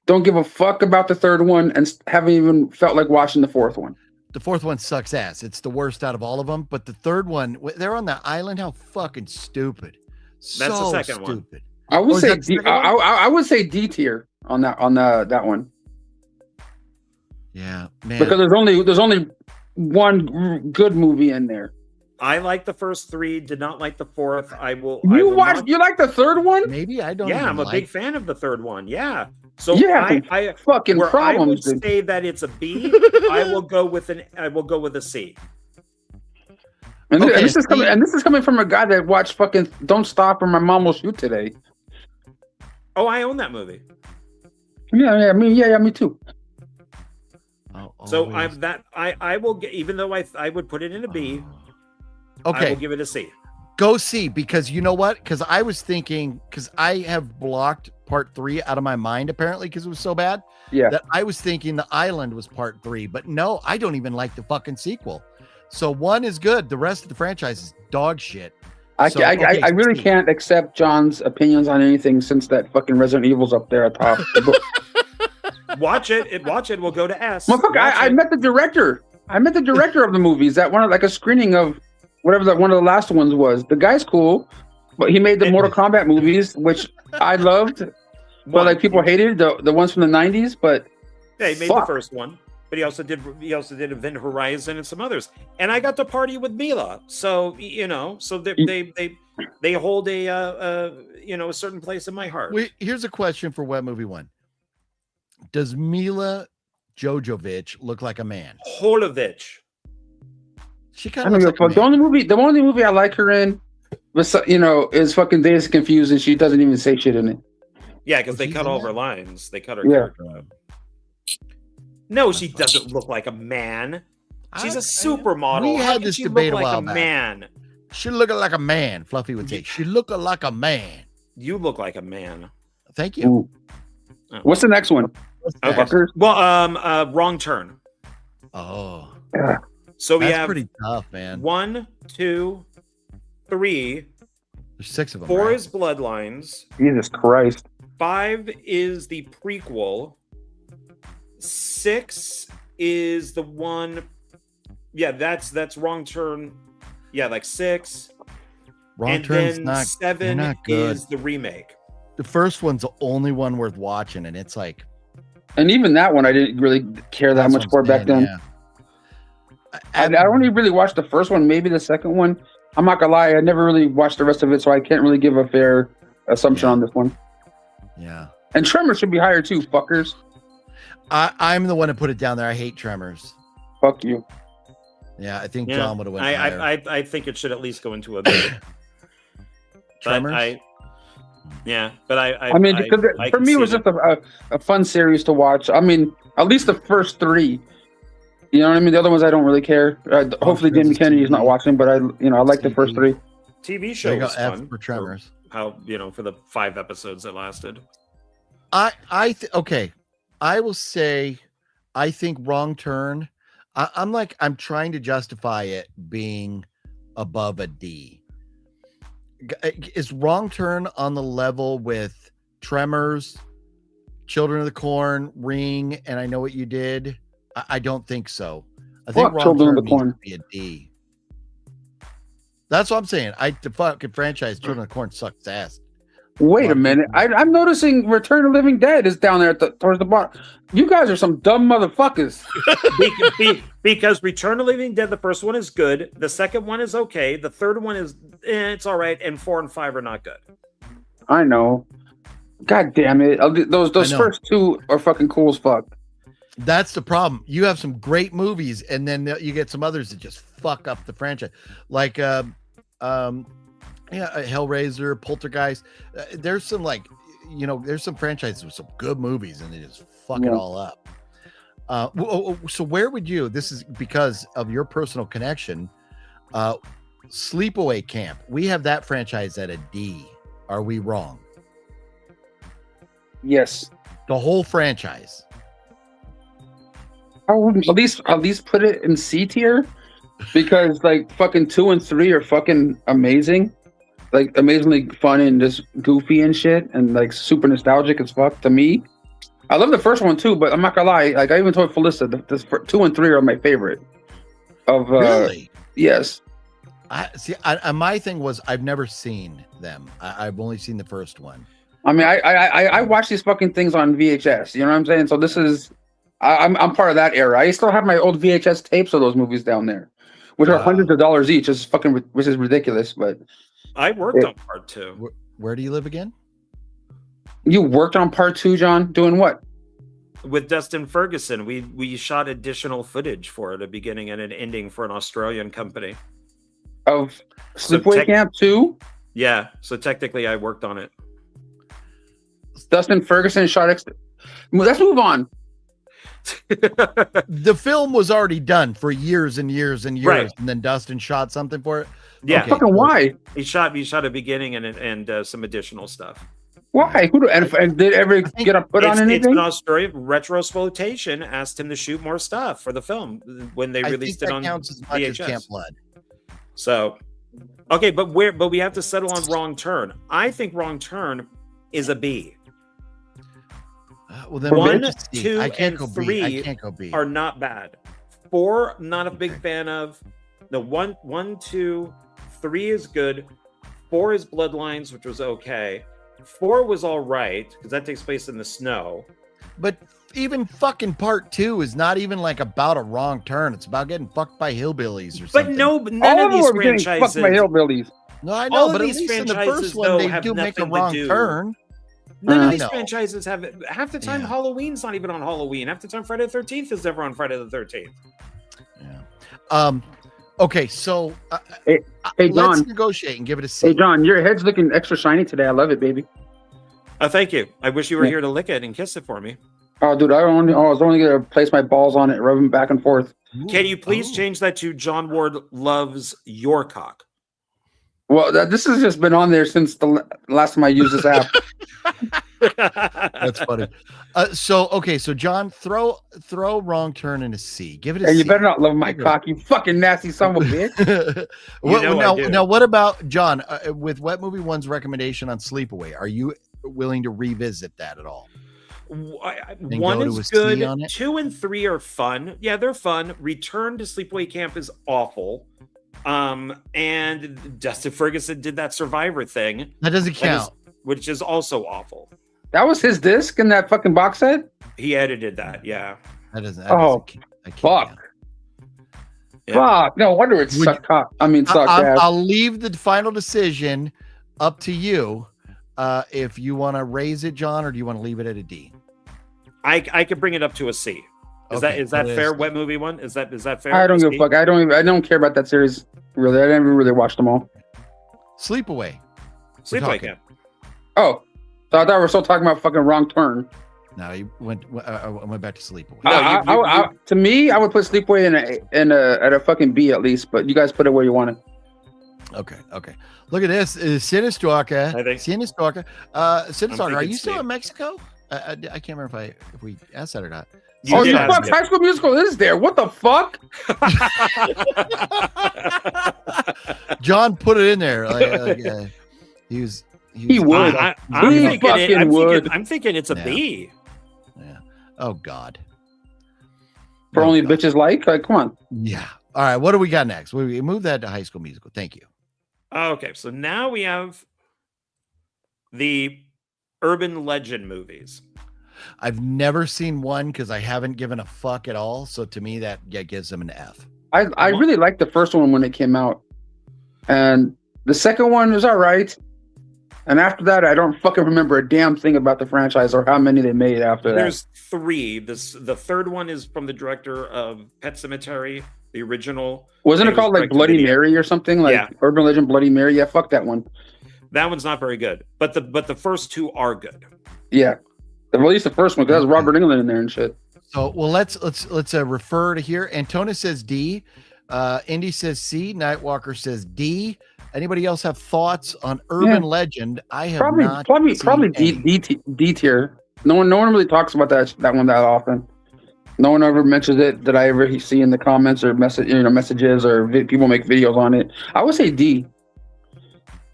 Speaker 10: Don't give a fuck about the third one, and haven't even felt like watching the fourth one.
Speaker 1: The fourth one sucks ass. It's the worst out of all of them. But the third one, they're on the island. How fucking stupid.
Speaker 2: That's the second one.
Speaker 10: I would say I would say D tier on that one.
Speaker 1: Yeah, man.
Speaker 10: Because there's only one good movie in there.
Speaker 2: I like the first three. Did not like the fourth. You
Speaker 10: like the third one?
Speaker 1: Maybe I don't.
Speaker 2: Yeah, I'm a big fan of the third one. Yeah. So
Speaker 10: I fucking
Speaker 2: where
Speaker 10: problems.
Speaker 2: I would say that it's a B. I will go with a C.
Speaker 10: And this is coming from a guy that watched fucking Don't Stop or My Mom Will Shoot Today.
Speaker 2: Oh, I own that movie.
Speaker 10: Yeah, me too.
Speaker 2: So I will get, even though I would put it in a B.
Speaker 1: Okay,
Speaker 2: I will give it a C.
Speaker 1: Go C, because you know what? Because I was thinking, because I have blocked part 3 out of my mind apparently because it was so bad.
Speaker 10: Yeah.
Speaker 1: That I was thinking The Island was part 3, but no, I don't even like the fucking sequel. So 1 is good. The rest of the franchise is dog shit.
Speaker 10: I really can't accept John's opinions on anything since that fucking Resident Evil's up there at top.
Speaker 2: Watch it. We'll go to S.
Speaker 10: Motherfucker, I met the director. I met the director of the movies at a screening of whatever one of the last ones was. The guy's cool, but he made the Mortal Kombat movies, which I loved. But like people hated the ones from the 90s. But
Speaker 2: yeah, he made the first one. But he also did Event Horizon and some others. And I got to party with Mila, so they hold a certain place in my heart.
Speaker 1: Wait, here's a question for Web Movie 1. Does Mila Jovovich look like a man?
Speaker 2: Holovich.
Speaker 1: She kind of looks like
Speaker 10: the only movie I like her in, is fucking Dazed and Confused, and she doesn't even say shit in it.
Speaker 2: Yeah, because they cut all of her lines. They cut her character out. No, she doesn't look like a man. She's a supermodel.
Speaker 1: We had this debate a while back.
Speaker 2: Man.
Speaker 1: She look like a man. Fluffy would say, "She look like a man."
Speaker 2: You look like a man.
Speaker 1: Thank you.
Speaker 10: Oh. What's the next one?
Speaker 2: Okay. Well, Wrong Turn.
Speaker 1: Oh.
Speaker 10: Yeah.
Speaker 2: So we
Speaker 1: That's
Speaker 2: have
Speaker 1: pretty tough, man.
Speaker 2: 1, 2, 3.
Speaker 1: There's 6 of them.
Speaker 2: 4
Speaker 1: right?
Speaker 2: is Bloodlines.
Speaker 10: Jesus Christ.
Speaker 2: 5 is the prequel. 6 is the one. Yeah, that's Wrong Turn. Yeah, like 6.
Speaker 1: Wrong Turn's
Speaker 2: then
Speaker 1: not
Speaker 2: 7
Speaker 1: not good.
Speaker 2: is the remake.
Speaker 1: The first one's the only one worth watching, and it's like.
Speaker 10: And even that one, I didn't really care that much for back then.
Speaker 1: Yeah.
Speaker 10: I only really watched the first one, maybe the second one. I'm not gonna lie, I never really watched the rest of it, so I can't really give a fair assumption on this one.
Speaker 1: Yeah.
Speaker 10: And Tremors should be higher too, fuckers.
Speaker 1: I'm the one to put it down there. I hate Tremors.
Speaker 10: Fuck you.
Speaker 1: Yeah, I think John would have went higher.
Speaker 2: I think it should at least go into a B.
Speaker 1: Tremors?
Speaker 10: For me, it was just a fun series to watch. I mean, at least the first 3. You know what I mean? The other ones I don't really care. Hopefully, Jamie Kennedy is not watching, but I like the first 3.
Speaker 2: TV show was fun
Speaker 1: for Tremors.
Speaker 2: For the 5 episodes that lasted.
Speaker 1: Okay. I will say, I think Wrong Turn. I'm trying to justify it being above a D. Is Wrong Turn on the level with Tremors, Children of the Corn, Ring, and I Know What You Did? I don't think so. I think Wrong Turn needs to be a D. That's what I'm saying. The fucking franchise Children of the Corn sucks ass.
Speaker 10: Wait a minute. I'm noticing Return of the Living Dead is down there towards the bottom. You guys are some dumb motherfuckers.
Speaker 2: Because Return of the Living Dead, the first one is good. The second one is okay. The third one is it's all right. And 4 and 5 are not good.
Speaker 10: I know. God damn it. Those first 2 are fucking cool as fuck.
Speaker 1: That's the problem. You have some great movies, and then you get some others that just fuck up the franchise. Like Hellraiser, Poltergeist. There's some there's some franchises with some good movies, and they just fuck it all up. So where would you? This is because of your personal connection. Sleepaway Camp. We have that franchise at a D. Are we wrong?
Speaker 10: Yes.
Speaker 1: The whole franchise.
Speaker 10: I would at least put it in C tier because like fucking 2 and 3 are fucking amazing. like amazingly fun and just goofy and shit, and like super nostalgic as fuck to me. I love the first one too, but I'm not gonna lie. Like I even told Felissa, this 2 and 3 are my favorite.
Speaker 1: Really?
Speaker 10: Yes.
Speaker 1: My thing was I've never seen them. I've only seen the first one.
Speaker 10: I mean, I watch these fucking things on VHS. You know what I'm saying? So this is, I'm part of that era. I still have my old VHS tapes of those movies down there, which are hundreds of dollars each. Which is ridiculous. But
Speaker 2: I worked on part 2.
Speaker 1: Where do you live again?
Speaker 10: You worked on part 2, John? Doing what?
Speaker 2: With Dustin Ferguson, we shot additional footage for it, a beginning and an ending for an Australian company.
Speaker 10: Of Sleepaway Camp 2?
Speaker 2: Yeah, so technically I worked on it.
Speaker 10: Dustin Ferguson shot Let's move on.
Speaker 1: The film was already done for years and years and years,
Speaker 2: right.
Speaker 1: And then Dustin shot something for it.
Speaker 2: Yeah,
Speaker 10: okay. Fucking why?
Speaker 2: He shot a beginning and some additional stuff.
Speaker 10: Why? And did ever get a put on anything?
Speaker 2: It's an Australian Retrosploitation asked him to shoot more stuff for the film when they released it on
Speaker 1: counts as much as
Speaker 2: VHS.
Speaker 1: Camp Blood.
Speaker 2: So, okay, but we have to settle on Wrong Turn. I think Wrong Turn is a B.
Speaker 1: Well, then
Speaker 2: 1, 2, and 3
Speaker 1: I can't go B.
Speaker 2: are not bad. 4, not a big fan of. No, 1, 2, 3 is good. 4 is Bloodlines, which was okay. 4 was all right because that takes place in the snow.
Speaker 1: But even fucking part 2 is not even like about a wrong turn. It's about getting fucked by hillbillies or something.
Speaker 2: But none of these franchises.
Speaker 10: Fucked by hillbillies.
Speaker 1: No, I know,
Speaker 2: all
Speaker 1: but
Speaker 2: of
Speaker 1: at
Speaker 2: these
Speaker 1: least in the
Speaker 2: franchises,
Speaker 1: first one,
Speaker 2: though,
Speaker 1: they
Speaker 2: have
Speaker 1: do make a
Speaker 2: nothing to
Speaker 1: wrong
Speaker 2: do.
Speaker 1: turn.
Speaker 2: None of these franchises have it. Half the time, Halloween's not even on Halloween. Half the time, Friday the 13th is never on Friday the 13th.
Speaker 1: Yeah. Okay, so
Speaker 10: hey,
Speaker 1: let's
Speaker 10: John,
Speaker 1: negotiate and give it a C.
Speaker 10: Hey, John, your head's looking extra shiny today. I love it, baby.
Speaker 2: Oh, thank you. I wish you were here to lick it and kiss it for me.
Speaker 10: Oh, dude, I was only gonna place my balls on it, rub them back and forth.
Speaker 2: Can you please change that to John Ward loves your cock?
Speaker 10: Well, this has just been on there since the last time I used this app.
Speaker 1: That's funny. So John, throw Wrong Turn in a C. Give it a C.
Speaker 10: And you better not love my cock, you fucking nasty son of a bitch.
Speaker 1: Now, what about John? With Wet Movie One's recommendation on Sleepaway, are you willing to revisit that at all?
Speaker 2: 1 is good. 2 and 3 are fun. Yeah, they're fun. Return to Sleepaway Camp is awful. And Dustin Ferguson did that Survivor thing.
Speaker 1: That doesn't count.
Speaker 2: Which is also awful.
Speaker 10: That was his disc in that fucking box set?
Speaker 2: He edited that, yeah.
Speaker 1: That doesn't.
Speaker 10: Fuck.
Speaker 2: Yeah.
Speaker 10: Fuck. No wonder it sucked cock.
Speaker 1: I'll leave the final decision up to you. If you want to raise it, John, or do you want to leave it at a D?
Speaker 2: I could bring it up to a C. Is that fair? Wet Movie One? Is that fair?
Speaker 10: I don't give a fuck. I don't care about that series really. I never really watched them all.
Speaker 1: Sleepaway.
Speaker 2: Sleepaway Camp.
Speaker 10: Oh, so I thought we were still talking about fucking Wrong Turn.
Speaker 1: No, you went back to Sleepaway.
Speaker 10: No, to me, I would put Sleepaway at a fucking B at least. But you guys put it where you want it.
Speaker 1: Okay. Look at this. Cinestalker. Cinestalker. Cinestalker. Are you still in Mexico? I can't remember if we asked that or not.
Speaker 10: Fuck, High School Musical is there. What the fuck?
Speaker 1: John put it in there. He would.
Speaker 2: I'm thinking it's a B.
Speaker 1: Yeah. Oh God.
Speaker 10: For only bitches like? Come on.
Speaker 1: Yeah. All right. What do we got next? We move that to High School Musical. Thank you.
Speaker 2: Okay. So now we have the urban legend movies.
Speaker 1: I've never seen one because I haven't given a fuck at all. So to me, that gives them an F.
Speaker 10: I really liked the first one when it came out, and the second one was all right. And after that, I don't fucking remember a damn thing about the franchise or how many they made after that.
Speaker 2: There's 3. The third one is from the director of Pet Sematary, the original.
Speaker 10: Wasn't it called like Bloody Mary or something? Like Urban Legend Bloody Mary? Yeah, fuck that one.
Speaker 2: That one's not very good, but the first 2 are good.
Speaker 10: Yeah, at least the first one because that's Robert Englund in there and shit.
Speaker 1: So let's refer to here. Antonis says D, Indy says C, Nightwalker says D. Anybody else have thoughts on Urban Legend? I have
Speaker 10: probably D tier. No one really talks about that one that often. No one ever mentions it that I ever see in the comments or messages or people make videos on it. I would say D.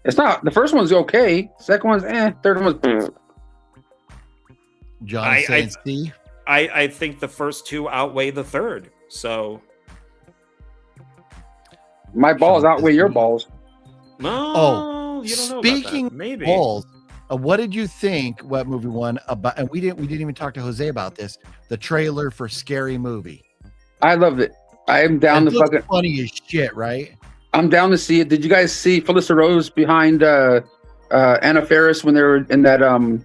Speaker 10: It's not. The first one's okay. Second one's Third one's.
Speaker 1: John saying C.
Speaker 2: I think the first two outweigh the third. So
Speaker 10: my balls outweigh your balls.
Speaker 2: No, you don't know
Speaker 1: speaking
Speaker 2: about that. Maybe.
Speaker 1: Of balls, what did you think? What movie won about? And we didn't even talk to Jose about this. The trailer for Scary Movie.
Speaker 10: I loved it. I am down to fucking
Speaker 1: funny as shit, right?
Speaker 10: I'm down to see it. Did you guys see Felissa Rose behind Anna Faris when they were in that the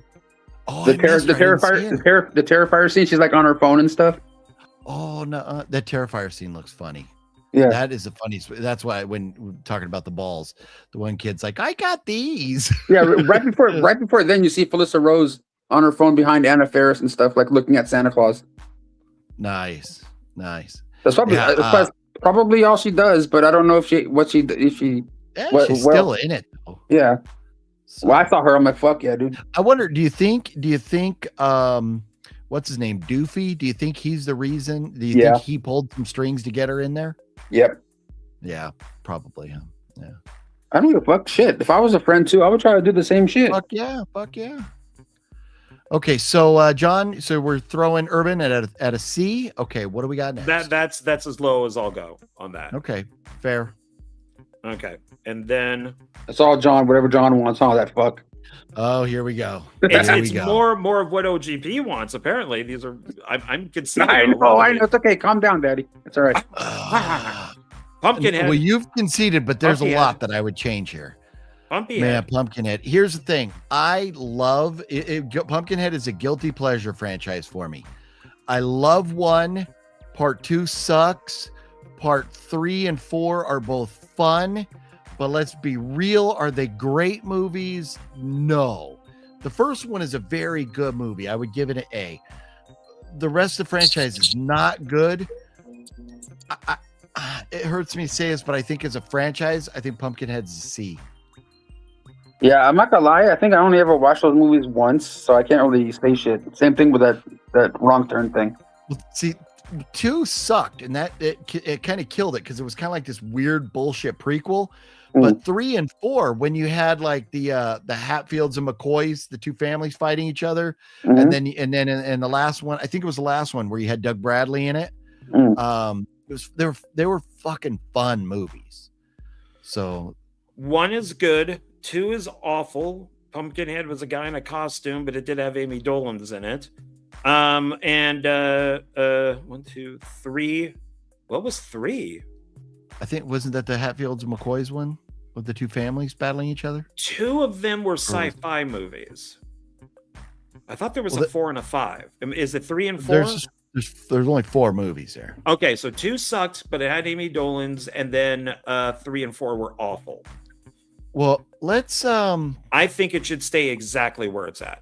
Speaker 10: Terrifier scene? She's like on her phone and stuff.
Speaker 1: Oh no, that Terrifier scene looks funny.
Speaker 10: Yeah,
Speaker 1: that is the funniest. That's why when we're talking about the balls, the one kid's like, "I got these."
Speaker 10: Yeah, right before then, you see Felissa Rose on her phone behind Anna Faris and stuff, like looking at Santa Claus.
Speaker 1: Nice.
Speaker 10: That's probably all she does, but I don't know if she's
Speaker 1: still in it though.
Speaker 10: Yeah. So, well, I saw her. I'm like, fuck yeah, dude.
Speaker 1: I wonder, do you think what's his name? Doofy? Do you think he's the reason? Do you think he pulled some strings to get her in there?
Speaker 10: Yep.
Speaker 1: Yeah, probably. Yeah.
Speaker 10: I don't give a fuck shit. If I was a friend too, I would try to do the same shit.
Speaker 1: Fuck yeah. Okay, so John, so we're throwing Urban at a C. Okay, what do we got next?
Speaker 2: That's as low as I'll go on that.
Speaker 1: Okay, fair.
Speaker 2: Okay, and then
Speaker 10: it's all John. Whatever John wants. All that fuck.
Speaker 1: Oh, here we go.
Speaker 2: It's more of what OGP wants. Apparently, these are. I'm considering.
Speaker 10: I know. It's okay. Calm down, Daddy. It's all right.
Speaker 2: Pumpkinhead.
Speaker 1: Well, you've conceded, but there's a lot that I would change here. Pumpkinhead. Here's the thing. I love it. Pumpkinhead is a guilty pleasure franchise for me. I love 1. Part 2 sucks. Part 3 and 4 are both fun, but let's be real. Are they great movies? No. The first one is a very good movie. I would give it an A. The rest of the franchise is not good. It hurts me to say this, but I think as a franchise, I think Pumpkinhead's a C.
Speaker 10: Yeah, I'm not gonna lie. I think I only ever watched those movies once, so I can't really say shit. Same thing with that Wrong Turn thing.
Speaker 1: Well, see, 2 sucked, and that it kind of killed it because it was kind of like this weird bullshit prequel. But 3 and 4, when you had like the Hatfields and McCoys, the two families fighting each other, and then the last one, I think it was the last one where you had Doug Bradley in it. They were fucking fun movies. So
Speaker 2: 1 is good. 2 is awful. Pumpkinhead was a guy in a costume, but it did have Amy Dolan's in it. And 1, 2, 3. What was 3?
Speaker 1: I think wasn't that the Hatfields and McCoys one with the two families battling each other?
Speaker 2: 2 of them were sci-fi movies. I thought there was a 4 and a 5. Is it 3 and 4?
Speaker 1: There's only 4 movies there.
Speaker 2: Okay, so 2 sucked, but it had Amy Dolan's, and then 3 and 4 were awful.
Speaker 1: Well, let's
Speaker 2: I think it should stay exactly where it's at.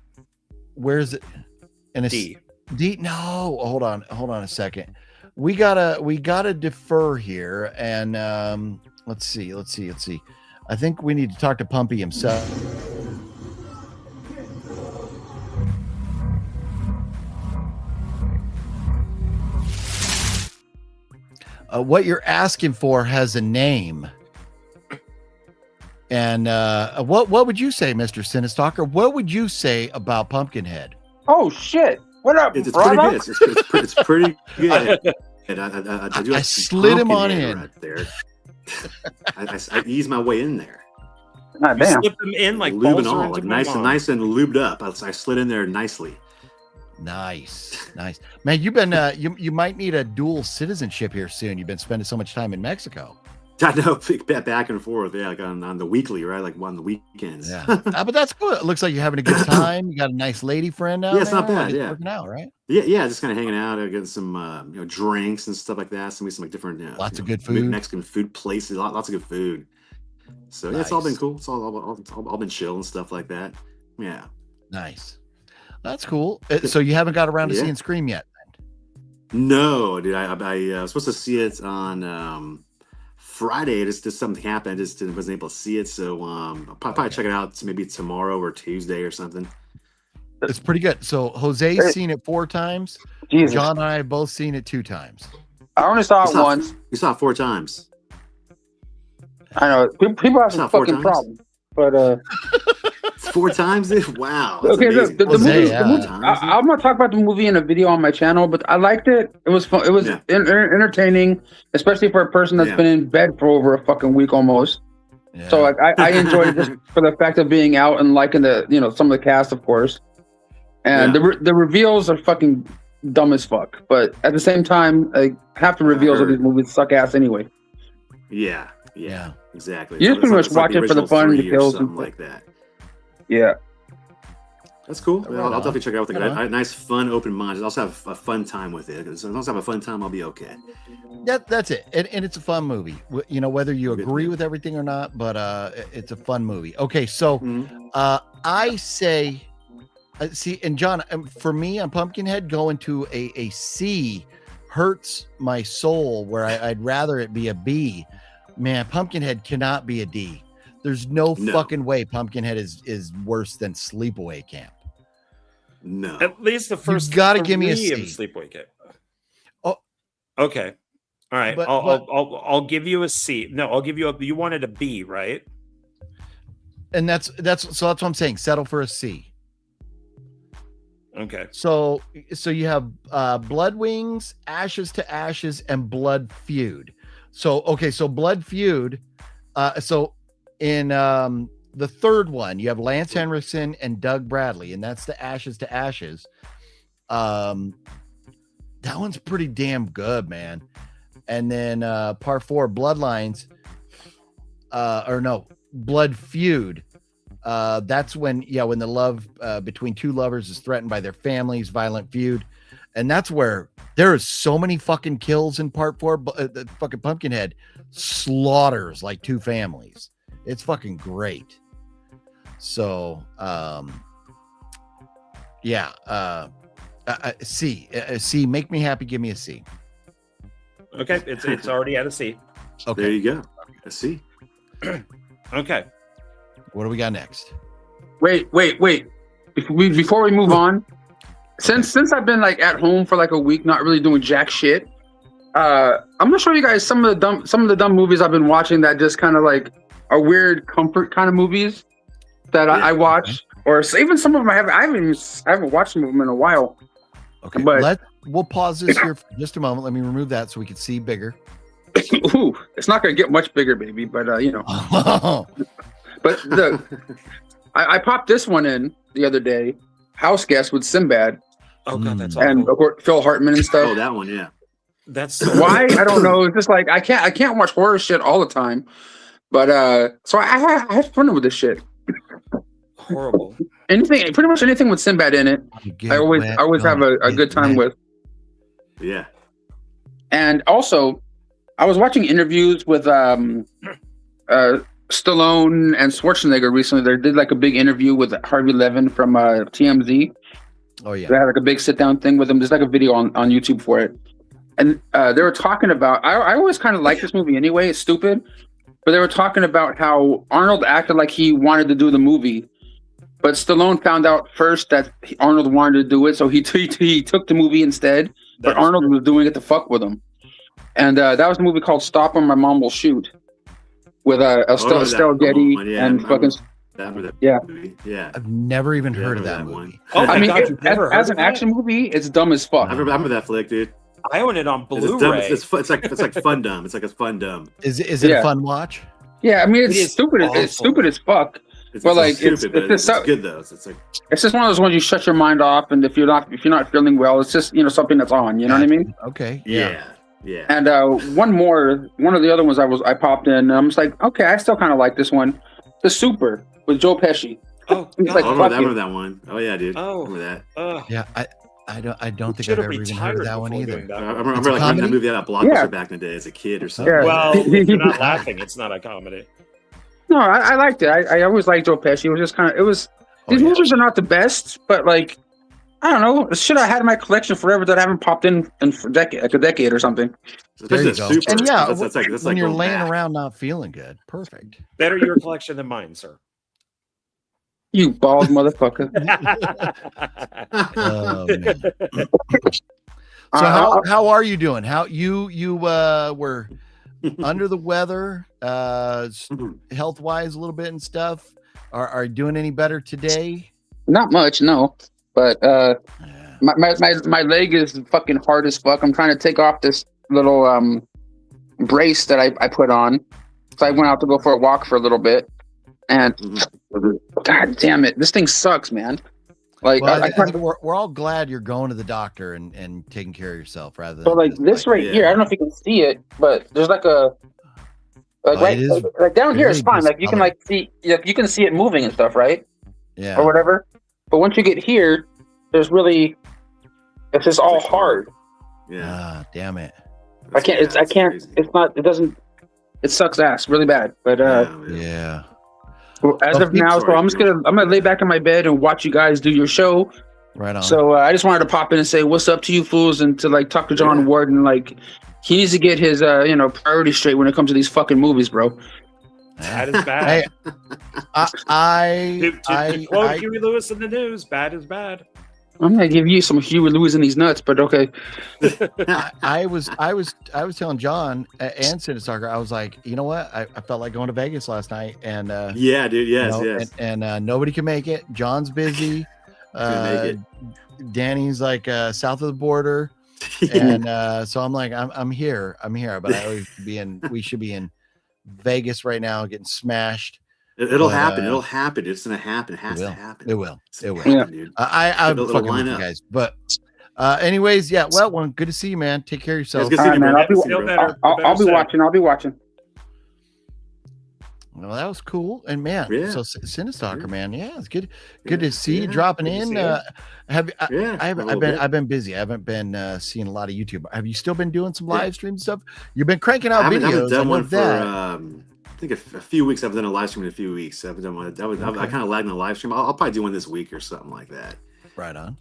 Speaker 1: Where is it? And
Speaker 2: D.
Speaker 1: No, hold on a second. We gotta defer here, and let's see. I think we need to talk to Pumpy himself. What you're asking for has a name. And what would you say, Mr. Cinestalker? What would you say about Pumpkinhead?
Speaker 10: Oh shit! What up,
Speaker 11: it's
Speaker 10: brother?
Speaker 11: It's pretty good. I
Speaker 1: slid him on in
Speaker 11: right there. I eased my way in there.
Speaker 10: Ah, damn.
Speaker 2: Slip them in like
Speaker 11: lube and all, like nice and lubed up. I slid in there nicely.
Speaker 1: Nice, man. You've been you might need a dual citizenship here soon. You've been spending so much time in Mexico.
Speaker 11: I know, back and forth, like on the weekly, right? Like on the weekends.
Speaker 1: Yeah, but that's good. It looks like you're having a good time. You got a nice lady friend now.
Speaker 11: Yeah, it's not bad.
Speaker 1: Yeah, working out, right?
Speaker 11: Yeah, just kind of hanging out, getting some drinks and stuff like that. Some like different,
Speaker 1: lots of good food,
Speaker 11: Mexican food places, lots of good food. So yeah, it's all been cool. It's all been chill and stuff like that. Yeah,
Speaker 1: nice. That's cool. So you haven't got around to seeing Scream yet?
Speaker 11: No, dude. I was supposed to see it on Friday. Just something happened. I just wasn't able to see it. So I'll probably check it out maybe tomorrow or Tuesday or something.
Speaker 1: It's pretty good. So Jose's seen it 4 times.
Speaker 10: Jesus.
Speaker 1: John and I have both seen it 2 times.
Speaker 10: I only saw it once.
Speaker 11: You saw it 4 times.
Speaker 10: I know. People have some fucking problem. But
Speaker 11: 4 times it. Wow. That's
Speaker 10: okay,
Speaker 11: amazing.
Speaker 10: the movie.
Speaker 1: yeah.
Speaker 10: The movie I'm gonna talk about the movie in a video on my channel, but I liked it. It was fun. It was entertaining, especially for a person that's been in bed for over a fucking week almost.
Speaker 1: Yeah.
Speaker 10: So like, I enjoyed it just for the fact of being out and liking the some of the cast, of course. And the reveals are fucking dumb as fuck. But at the same time, like half the reveals of these movies suck ass anyway.
Speaker 11: Yeah, exactly.
Speaker 10: You just pretty much watch it for the fun and the kills
Speaker 11: and like that.
Speaker 10: Yeah.
Speaker 11: That's cool. I'll definitely check it out with a nice, fun, open mind. Just also have a fun time with it. As long as I have a fun time, I'll be okay.
Speaker 1: That's it. And it's a fun movie. Whether you agree with everything or not, but it's a fun movie. Okay, so I say, see, and John, for me on Pumpkinhead, going to a C hurts my soul, where I'd rather it be a B. Man, Pumpkinhead cannot be a D. There's no fucking way Pumpkinhead is worse than Sleepaway Camp.
Speaker 11: No.
Speaker 2: At least the first.
Speaker 1: You gotta give me a
Speaker 2: C.
Speaker 1: C.
Speaker 2: Of Sleepaway Camp.
Speaker 1: Oh,
Speaker 2: okay. All right.
Speaker 1: But-
Speaker 2: I'll give you a C. No, I'll give you a. You wanted a B, right?
Speaker 1: And that's what I'm saying. Settle for a C.
Speaker 2: Okay.
Speaker 1: So you have Blood Wings, Ashes to Ashes, and Blood Feud. So Blood Feud. So in the third one, you have Lance Henriksen and Doug Bradley, and that's the Ashes to Ashes. That one's pretty damn good, man. And then part 4, Bloodlines, Blood Feud. That's when the love between two lovers is threatened by their families, violent feud. And that's where there is so many fucking kills in part 4. The fucking Pumpkinhead slaughters like 2 families. It's fucking great. So, C, make me happy. Give me a C.
Speaker 2: Okay, it's already at a C.
Speaker 1: Okay,
Speaker 11: there you go. A C.
Speaker 2: Okay.
Speaker 1: What do we got next?
Speaker 10: Wait. Before we move on, since I've been like at home for like a week, not really doing jack shit, I'm gonna show you guys some of the dumb movies I've been watching that just kind of like are weird comfort kind of movies that I watch, or even some of them I haven't watched some of them in a while.
Speaker 1: Okay,
Speaker 10: but
Speaker 1: we'll pause this here for just a moment. Let me remove that so we can see bigger.
Speaker 10: Ooh, it's not gonna get much bigger, baby, but But I popped this one in the other day, House Guest with Sinbad.
Speaker 2: Oh god, that's
Speaker 10: and
Speaker 2: awful.
Speaker 10: of course Phil Hartman and stuff.
Speaker 11: Oh, that one, yeah.
Speaker 2: That's
Speaker 10: why I don't know. It's just like I can't watch horror shit all the time, but so I had fun with this shit.
Speaker 2: Horrible.
Speaker 10: Pretty much anything with Sinbad in it, I always have a good time with.
Speaker 11: Yeah.
Speaker 10: And also, I was watching interviews with Stallone and Schwarzenegger recently. They did like a big interview with Harvey Levin from TMZ.
Speaker 1: Oh yeah,
Speaker 10: they had like a big sit down thing with him. There's like a video on YouTube for it, and they were talking about. I always kind of like this movie anyway. It's stupid, but they were talking about how Arnold acted like he wanted to do the movie, but Stallone found out first that Arnold wanted to do it, so he took the movie instead. But Arnold was doing it to fuck with him, and that was a movie called "Stop 'Em, My Mom Will Shoot," with Estelle Getty and fucking. Yeah.
Speaker 1: I've never even heard of that movie.
Speaker 2: Oh my god,
Speaker 10: you've never heard as an action movie, it's dumb as fuck.
Speaker 11: I remember that flick, dude.
Speaker 2: I own it on Blu-ray.
Speaker 11: It's like fun dumb. It's like a fun dumb.
Speaker 1: Is it a fun watch?
Speaker 10: Yeah, I mean it's stupid. It's stupid as fuck. But like it's
Speaker 11: good though. It's like
Speaker 10: it's just one of those ones you shut your mind off, and if you're not feeling well, it's just something that's on. You know what I mean?
Speaker 1: Okay.
Speaker 11: Yeah.
Speaker 10: And one of the other ones I popped in, and I'm just like, okay, I still kind of like this one, The Super with Joe Pesci.
Speaker 2: Oh,
Speaker 10: like,
Speaker 11: I remember that one. Oh yeah, dude.
Speaker 2: Oh,
Speaker 11: I remember that.
Speaker 1: Yeah, I don't think I've ever even heard of that one either.
Speaker 11: I remember like that movie that Blockbuster back in the day as a kid or something.
Speaker 10: Yeah.
Speaker 2: Well, if you're not laughing, it's not a comedy.
Speaker 10: No, I liked it. I always liked Joe Pesci. It was just kind of these movies are not the best, but like I don't know, it's shit I had in my collection forever that I haven't popped in for a decade or something.
Speaker 1: There you go. And yeah,
Speaker 11: that's
Speaker 1: when
Speaker 11: like
Speaker 1: you're
Speaker 11: going
Speaker 1: laying
Speaker 11: back.
Speaker 1: around not feeling good, perfect.
Speaker 2: Better your collection than mine, sir.
Speaker 10: You bald motherfucker.
Speaker 1: Oh, man. So how are you doing? How you were under the weather, health wise a little bit and stuff. Are you doing any better today?
Speaker 10: Not much, no. But my leg is fucking hard as fuck. I'm trying to take off this little brace that I put on. So I went out to go for a walk for a little bit, and God damn it, this thing sucks, man. Like,
Speaker 1: well, I think we're all glad you're going to the doctor and taking care of yourself rather than.
Speaker 10: So like this right here, I don't know if you can see it, but there's like a like down here is fine. Like you can like see, you can see it moving and stuff, right?
Speaker 1: Yeah.
Speaker 10: Or whatever. But once you get here, it's just all hard.
Speaker 11: Yeah.
Speaker 1: Damn it.
Speaker 10: I can't. It's not. It doesn't. It sucks ass really bad. But
Speaker 1: yeah.
Speaker 10: Well, as of now, so I'm gonna lay back in my bed and watch you guys do your show.
Speaker 1: Right on.
Speaker 10: So I just wanted to pop in and say what's up to you fools, and to like talk to John Ward, and like he needs to get his priorities straight when it comes to these fucking movies, bro.
Speaker 2: That is bad.
Speaker 1: I
Speaker 2: quote Huey Lewis in the news, bad is bad.
Speaker 10: I'm gonna give you some Huey Lewis in these nuts, but okay.
Speaker 1: I was telling John and Cinestalker, I was like, you know what? I felt like going to Vegas last night, and
Speaker 11: yeah, dude, yes.
Speaker 1: And nobody can make it. John's busy. Danny's like south of the border, and so I'm like, I'm here, but we should be in Vegas right now, getting smashed.
Speaker 11: It'll happen. It'll happen. It's gonna happen. It has to happen.
Speaker 1: It will.
Speaker 11: Happen, dude.
Speaker 1: I'm fucking with you guys. But anyways, yeah. Well, good to see you, man. Take care of yourself.
Speaker 10: All right, man. I'll be watching. I'll be watching.
Speaker 1: Well, that was cool. And man, so Cinestalker, man, it's good to see you dropping in. I've been busy. I haven't been seeing a lot of YouTube. Have you still been doing some live stream stuff? You've been cranking out videos.
Speaker 11: I haven't done one for I think a few weeks. I've done a live stream in a few weeks. I've done one. I kind of lagged in the live stream. I'll probably do one this week or something like that.
Speaker 1: Right on.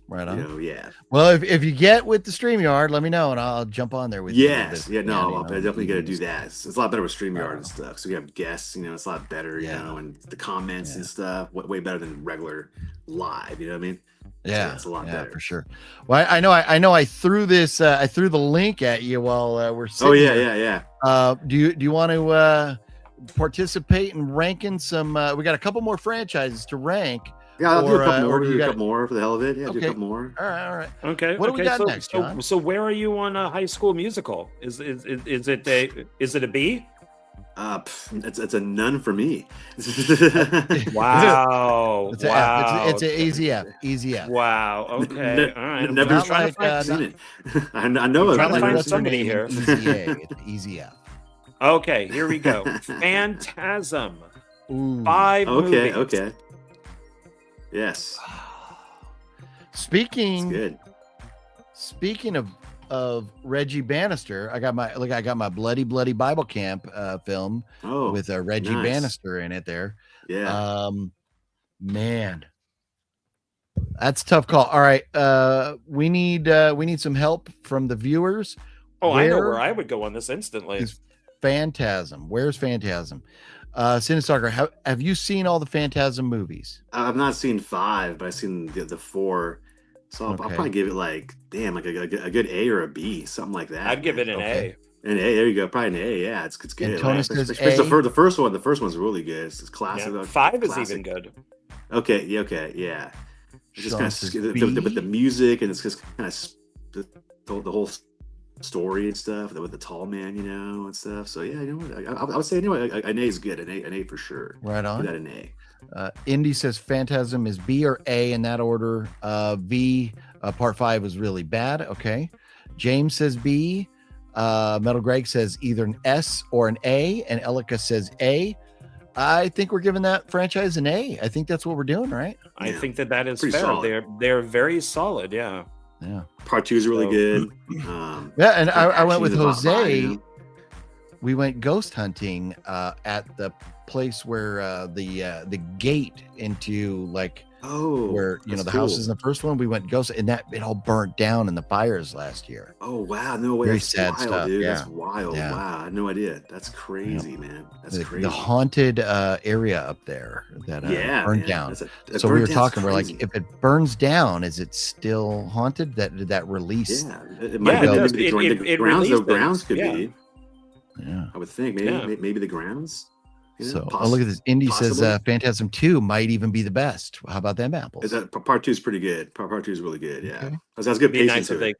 Speaker 11: Yeah.
Speaker 1: Well, if you get with the StreamYard, let me know and I'll jump on there with you.
Speaker 11: Yes. Yeah. No, I'm definitely gonna do that. It's a lot better with StreamYard and stuff. So we have guests. It's a lot better. And the comments and stuff way better than regular live. You know what I mean?
Speaker 1: Yeah,
Speaker 11: so it's a lot better
Speaker 1: for sure. Well, I know. I threw this. I threw the link at you while we're sitting.
Speaker 11: Oh yeah.
Speaker 1: Do you want to participate in ranking some? We got a couple more franchises to rank.
Speaker 11: Yeah, I'll do a couple more. Do a couple more for the hell of it. Yeah, do a couple more.
Speaker 1: All right.
Speaker 2: Okay.
Speaker 1: What do we got next, John?
Speaker 2: So where are you on High School Musical? Is it a B?
Speaker 11: It's a none for me.
Speaker 2: Wow.
Speaker 1: It's an easy F. Easy F.
Speaker 2: Wow. Okay. All right.
Speaker 11: Never seen it. I know.
Speaker 2: I'm trying to find somebody here.
Speaker 1: Easy A. It's easy F.
Speaker 2: Okay, here we go. Phantasm.
Speaker 1: Ooh.
Speaker 2: 5 movies.
Speaker 11: Okay. Yes.
Speaker 1: Speaking
Speaker 11: good.
Speaker 1: of Reggie Bannister, I got my Bloody Bible Camp film with Reggie Bannister in it there.
Speaker 11: Yeah.
Speaker 1: Man, that's a tough call. All right. We need some help from the viewers.
Speaker 2: I know where I would go on this instantly.
Speaker 1: Phantasm. Where's Phantasm? Cinestalker, have you seen all the Phantasm movies?
Speaker 11: I've not seen 5, but I've seen the 4. So I'll probably give it like a good A or a B, something like that.
Speaker 2: I'd give it an A.
Speaker 11: An A, there you go. Probably an A. Yeah, it's good.
Speaker 1: And Tony says
Speaker 11: the first one. The first one's really good. It's classic.
Speaker 2: Yeah, 5 is even good.
Speaker 11: Okay. Yeah. It's just kind of with the music, and it's just kind of the whole story and stuff with the tall man, and stuff. So yeah, I would say anyway, an A is good. An A for sure.
Speaker 1: Right on.
Speaker 11: That an A.
Speaker 1: Indy says Phantasm is B or A in that order. B, part 5 was really bad. Okay. James says B. Metal Greg says either an S or an A, and Elika says A. I think we're giving that franchise an A. I think that's what we're doing, right?
Speaker 2: I think that is
Speaker 11: pretty
Speaker 2: fair.
Speaker 11: Solid.
Speaker 2: They're very solid. Yeah.
Speaker 11: Part 2 is really good.
Speaker 1: And I went with Jose.
Speaker 11: 5,
Speaker 1: We went ghost hunting at the place where the gate into where the houses in the first one. We went ghost, and that it all burnt down in the fires last year.
Speaker 11: Oh wow, no way!
Speaker 1: Very
Speaker 11: That's
Speaker 1: sad
Speaker 11: wild,
Speaker 1: stuff,
Speaker 11: dude.
Speaker 1: yeah.
Speaker 11: That's wild.
Speaker 1: Yeah.
Speaker 11: Wow, I had no idea. That's crazy, man. That's crazy.
Speaker 1: The haunted area up there that burned down. So we were talking. We're like, if it burns down, is it still haunted? Did that release?
Speaker 11: Yeah, it might be. The grounds could be.
Speaker 1: Yeah,
Speaker 11: I would think maybe the grounds.
Speaker 1: So look at this. Indy says Phantasm 2 might even be the best. How about them apples?
Speaker 11: Is that part 2 is pretty good. Part 2 is really good. Yeah, that's good.
Speaker 2: Be nice if they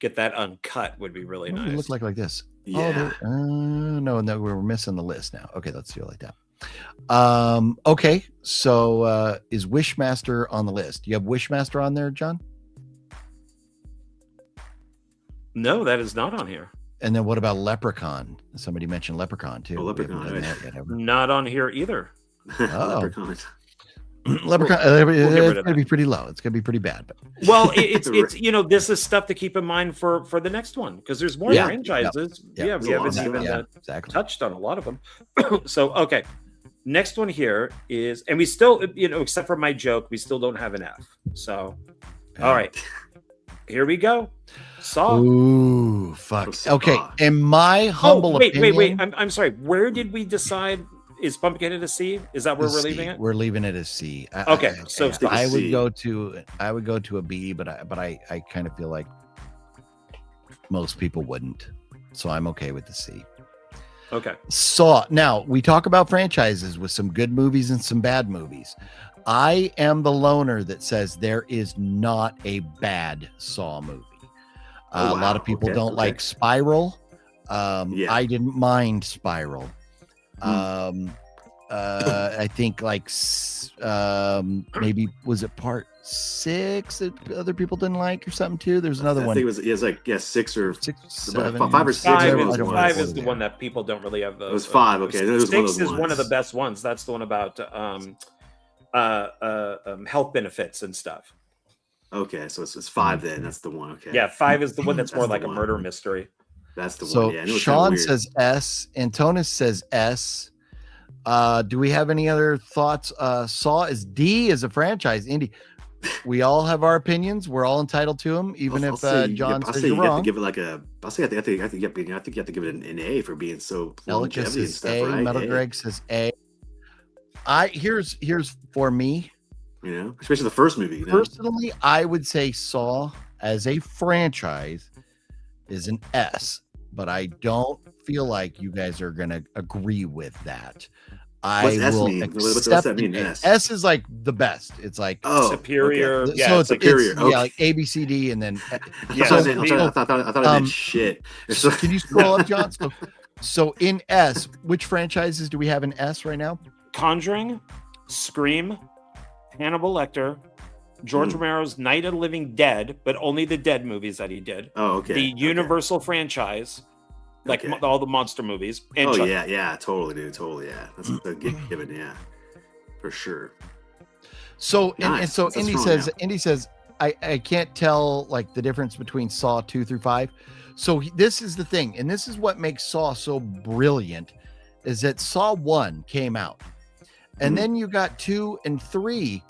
Speaker 2: get that uncut. Would be really nice.
Speaker 1: It look like this.
Speaker 11: Yeah.
Speaker 1: No, we're missing the list now. Okay, let's do it like that. Okay, so is Wishmaster on the list? Do you have Wishmaster on there, John?
Speaker 2: No, that is not on here.
Speaker 1: And then what about Leprechaun? Somebody mentioned Leprechaun too.
Speaker 11: Oh, Leprechaun.
Speaker 2: Not on here either.
Speaker 11: Leprechaun.
Speaker 1: Leprechaun. It's gonna be pretty low. It's gonna be pretty bad. But.
Speaker 2: Well, it's this is stuff to keep in mind for the next one because there's more franchises. Yeah, we haven't even touched on a lot of them. So okay, next one here is, and we still, except for my joke, we still don't have an F. So, all right, here we go. Saw.
Speaker 1: Ooh, fuck. Okay, in my humble opinion.
Speaker 2: Wait. I'm sorry. Where did we decide? Is Pumpkinhead a C? Is that where we're leaving it?
Speaker 1: We're leaving it as C.
Speaker 2: Okay, so
Speaker 1: I would go to a B, but I kind of feel like most people wouldn't, so I'm okay with the C.
Speaker 2: Okay.
Speaker 1: Saw. Now we talk about franchises with some good movies and some bad movies. I am the loner that says there is not a bad Saw movie. A lot of people don't like Spiral. I didn't mind Spiral. I think maybe was it part 6 that other people didn't like or something too. There's another one.
Speaker 11: I think it was 6 or
Speaker 1: 6, 7,
Speaker 11: 5 or 6.
Speaker 2: 5 is the one that people don't really have.
Speaker 11: It was 5. Okay,
Speaker 2: 6 is one of the best ones. That's the one about health benefits and stuff.
Speaker 11: Okay, so it's 5 then. That's the one. Okay.
Speaker 2: Yeah, 5 is the one that's more like a murder mystery.
Speaker 11: That's the
Speaker 1: one.
Speaker 11: Yeah,
Speaker 1: So Sean says S. Antonis says S. Do we have any other thoughts? Saw is D as a franchise. Indy. We all have our opinions. We're all entitled to them, even if John says you're wrong.
Speaker 11: Have to give it like a. I think you have to give it an A for being so longevity and stuff, right?
Speaker 1: Metal Greg says A. Here's for me.
Speaker 11: Especially the first movie.
Speaker 1: Personally, I would say Saw as a franchise is an S, but I don't feel like you guys are going to agree with that.
Speaker 11: What's S mean? What's that mean?
Speaker 1: S is like the best. It's like
Speaker 2: superior.
Speaker 1: Okay.
Speaker 2: Yeah,
Speaker 1: so it's
Speaker 11: superior.
Speaker 1: Okay. Yeah, like A, B, C, D, and then.
Speaker 11: I thought it meant shit.
Speaker 1: Can you scroll up, John? So in S, which franchises do we have in S right now?
Speaker 2: Conjuring, Scream, Hannibal Lecter, George Romero's Night of the Living Dead, but only the Dead movies that he did.
Speaker 11: Oh, okay.
Speaker 2: The Universal franchise, like all the monster movies. And Chucky.
Speaker 11: Yeah, totally, dude, totally, yeah. That's a given, yeah, for sure.
Speaker 1: So and so Indy says, I can't tell like the difference between Saw 2 through 5. So this is the thing, and this is what makes Saw so brilliant, is that Saw 1 came out, and then you got 2 and 3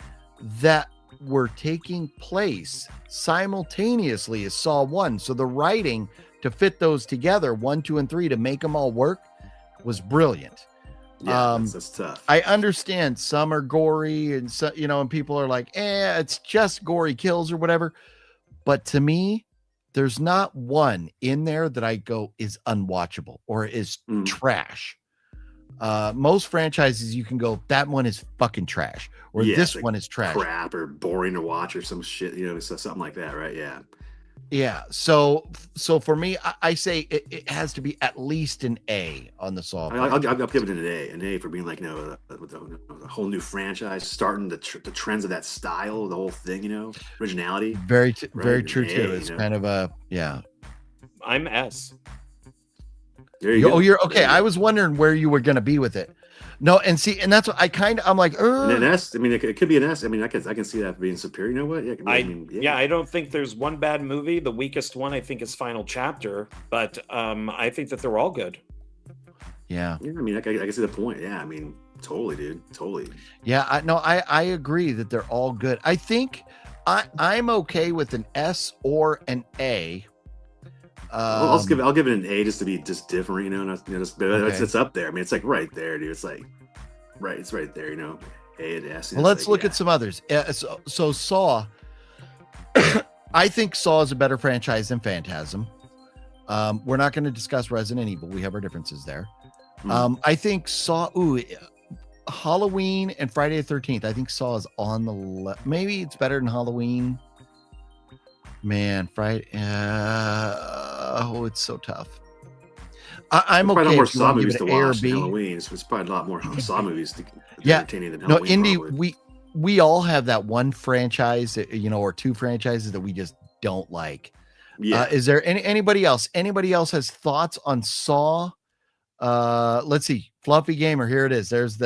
Speaker 1: that were taking place simultaneously as Saw 1. So the writing to fit those together, 1, 2, and 3, to make them all work was brilliant.
Speaker 11: Yeah, that's tough.
Speaker 1: I understand some are gory and so, and people are like, it's just gory kills or whatever. But to me, there's not one in there that I go is unwatchable or is trash. Most franchises you can go, that one is fucking trash, or this one is trash,
Speaker 11: crap, or boring to watch, or some shit, something like that, right? Yeah.
Speaker 1: So for me, I say it has to be at least an A on the Saw.
Speaker 11: I'll give it an A for being like a whole new franchise, starting the trends of that style, the whole thing, originality.
Speaker 1: Very true too. It's kind of a
Speaker 2: I'm S.
Speaker 11: There you go.
Speaker 1: Oh, you're okay. I was wondering where you were going to be with it. No, and that's what I'm like.
Speaker 11: And an S. I mean, it could be an S. I mean, I can see that being superior. You know what? Yeah,
Speaker 2: I don't think there's one bad movie. The weakest one, I think, is Final Chapter. But I think that they're all good.
Speaker 1: Yeah.
Speaker 11: I mean, I can see the point. Yeah, I mean, totally, dude. Totally.
Speaker 1: Yeah, I agree that they're all good. I think I'm okay with an S or an A.
Speaker 11: I'll give it an A just to be just different, it's up there. I mean, it's like right there, dude. It's like it's right there, A and S.
Speaker 1: Well, let's look at some others. So Saw, I think Saw is a better franchise than Phantasm. We're not going to discuss Resident Evil. We have our differences there. I think Saw. Halloween and Friday the 13th. I think Saw is on the left. Maybe it's better than Halloween. Man, Friday. It's so tough. I'm okay.
Speaker 11: Probably more
Speaker 1: if you
Speaker 11: Saw
Speaker 1: want to
Speaker 11: movies
Speaker 1: give
Speaker 11: to
Speaker 1: it A or
Speaker 11: watch than
Speaker 1: B.
Speaker 11: Halloween. So it's probably a lot more Saw movies to
Speaker 1: Yeah.
Speaker 11: entertaining than
Speaker 1: No,
Speaker 11: Halloween.
Speaker 1: Indy,
Speaker 11: probably.
Speaker 1: we all have that one franchise, or two franchises that we just don't like.
Speaker 11: Yeah.
Speaker 1: Is there anybody else? Anybody else has thoughts on Saw? Let's see. Fluffy Gamer, here it is. There's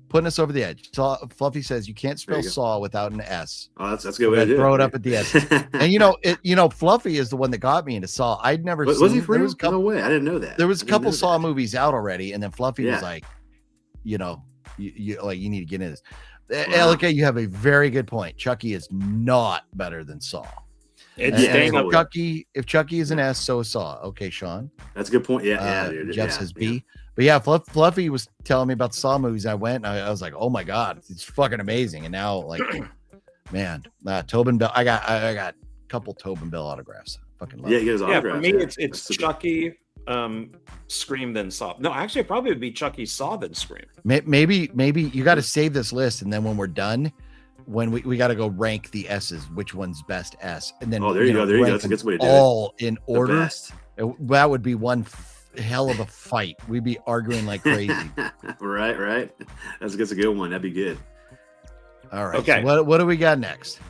Speaker 1: putting us over the edge. Fluffy says you can't spell Saw without an S.
Speaker 11: Oh, that's a good way to do it.
Speaker 1: Throw it up at the end. And Fluffy is the one that got me into Saw. I'd never seen.
Speaker 11: Was he for real?
Speaker 1: No
Speaker 11: way. I didn't know that.
Speaker 1: There was a couple Saw movies out already, and then Fluffy was like, you need to get in this. Elika, you have a very good point. Chucky is not better than Saw. If Chucky is an S, so is Saw. Okay, Sean.
Speaker 11: That's a good point. Yeah,
Speaker 1: Jeff says B. But yeah, Fluffy was telling me about the Saw movies. I went and I was like, oh my God, it's fucking amazing. And now, like, man, Tobin Bell. I got a couple Tobin Bell autographs. Fucking love
Speaker 11: he gets autographs.
Speaker 2: For me, it's Chucky, Scream, then Saw. No, actually, it probably would be Chucky, Saw, then Scream.
Speaker 1: Maybe you got to save this list, and then when we're done, when we got to go rank the S's, which one's best S, and then
Speaker 11: there you go. That's a good way to do it.
Speaker 1: All in order. That would be one hell of a fight. We'd be arguing like crazy.
Speaker 11: Right. That's a good one. That'd be good.
Speaker 1: All right. Okay. So what do we got next?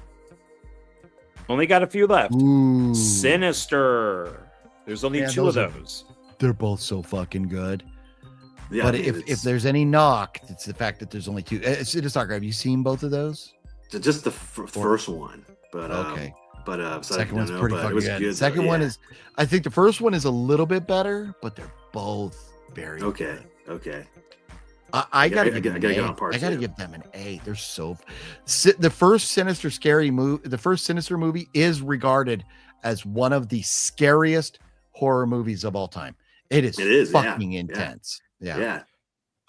Speaker 2: Only got a few left.
Speaker 1: Ooh.
Speaker 2: Sinister. There's only two of those.
Speaker 1: They're both so fucking good.
Speaker 11: Yeah,
Speaker 1: but if there's any knock, it's the fact that there's only two. Cinestalker, have you seen both of those?
Speaker 11: Just the first one, but
Speaker 1: okay.
Speaker 11: Second
Speaker 1: one's pretty fucking good. Second one is, I think the first one is a little bit better, but they're both very good.
Speaker 11: Okay.
Speaker 1: I gotta give them an A. They're so. The first Sinister movie is regarded as one of the scariest horror movies of all time. It is fucking intense. Yeah.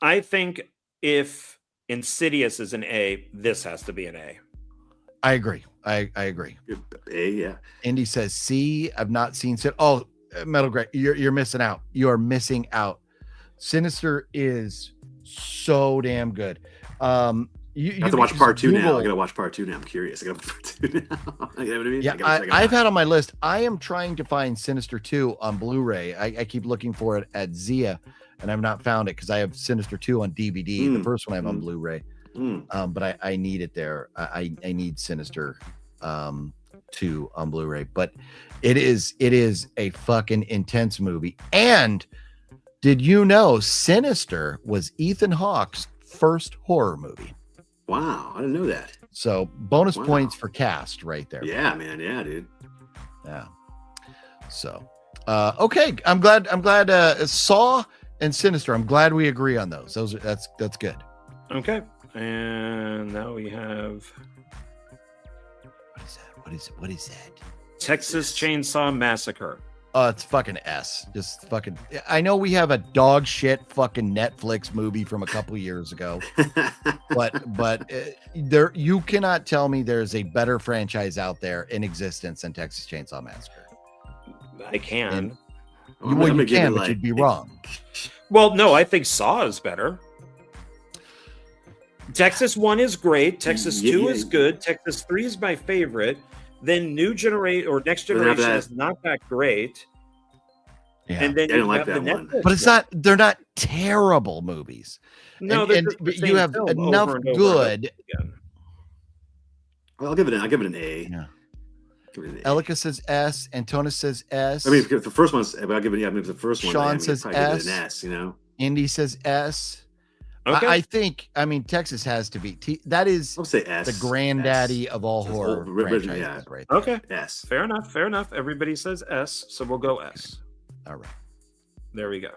Speaker 2: I think if Insidious is an A, this has to be an A.
Speaker 1: I agree. I agree.
Speaker 11: A, yeah.
Speaker 1: Indy says C. I've not seen. Oh, Metal Grey, you're missing out. You are missing out. Sinister is so damn good. You have
Speaker 11: to watch part 2 now. I gotta watch part 2 now. I'm curious. I gotta watch part 2 now. You know what I mean?
Speaker 1: Yeah, I've had on my list. I am trying to find Sinister 2 on Blu-ray. I keep looking for it at Zia, and I've not found it because I have Sinister 2 on DVD. The first one I have on Blu-ray. But I need it there. I need Sinister 2 on Blu-ray. But it is a fucking intense movie. And did you know Sinister was Ethan Hawke's first horror movie?
Speaker 11: Wow, I didn't know that.
Speaker 1: So bonus points for cast right there.
Speaker 11: Yeah, man. Yeah, dude.
Speaker 1: Yeah. So okay. I'm glad Saw and Sinister. I'm glad we agree on those. That's good.
Speaker 2: Okay. And now we have
Speaker 1: what is that?
Speaker 2: Texas Chainsaw Massacre.
Speaker 1: It's fucking S. Just fucking. I know we have a dog shit fucking Netflix movie from a couple years ago, but there you cannot tell me there's a better franchise out there in existence than Texas Chainsaw Massacre.
Speaker 2: I can.
Speaker 1: You can, but you'd be wrong.
Speaker 2: Well, no, I think Saw is better. Texas 1 is great. Texas 2 is good. Texas 3 is my favorite. Then Next Generation is not that great.
Speaker 1: Yeah.
Speaker 2: And then
Speaker 11: I didn't like that one.
Speaker 1: But it's not. They're not terrible movies.
Speaker 2: No,
Speaker 1: but you have enough good.
Speaker 11: Well, I'll give it an A.
Speaker 1: Yeah. Elika says S. Antonis says S.
Speaker 11: I mean, the first one's. I'll give it. Yeah, maybe the first one.
Speaker 1: Sean says S.
Speaker 11: An S. You know.
Speaker 1: Indy says S.
Speaker 2: Okay.
Speaker 1: I think. I mean, Texas has to be. That is.
Speaker 11: I'll say S.
Speaker 1: The granddaddy of all horror franchises, right?
Speaker 2: There. Okay.
Speaker 11: S.
Speaker 2: Fair enough. Everybody says S, so we'll go S.
Speaker 1: All right.
Speaker 2: There we go.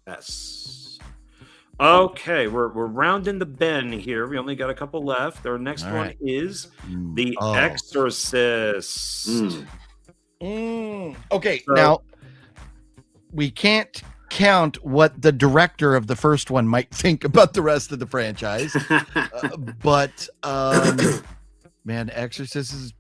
Speaker 2: S. Okay, we're rounding the bend here. We only got a couple left. Our next one is The Exorcist.
Speaker 1: Okay, now we can't count what the director of the first one might think about the rest of the franchise, but man, Exorcist is.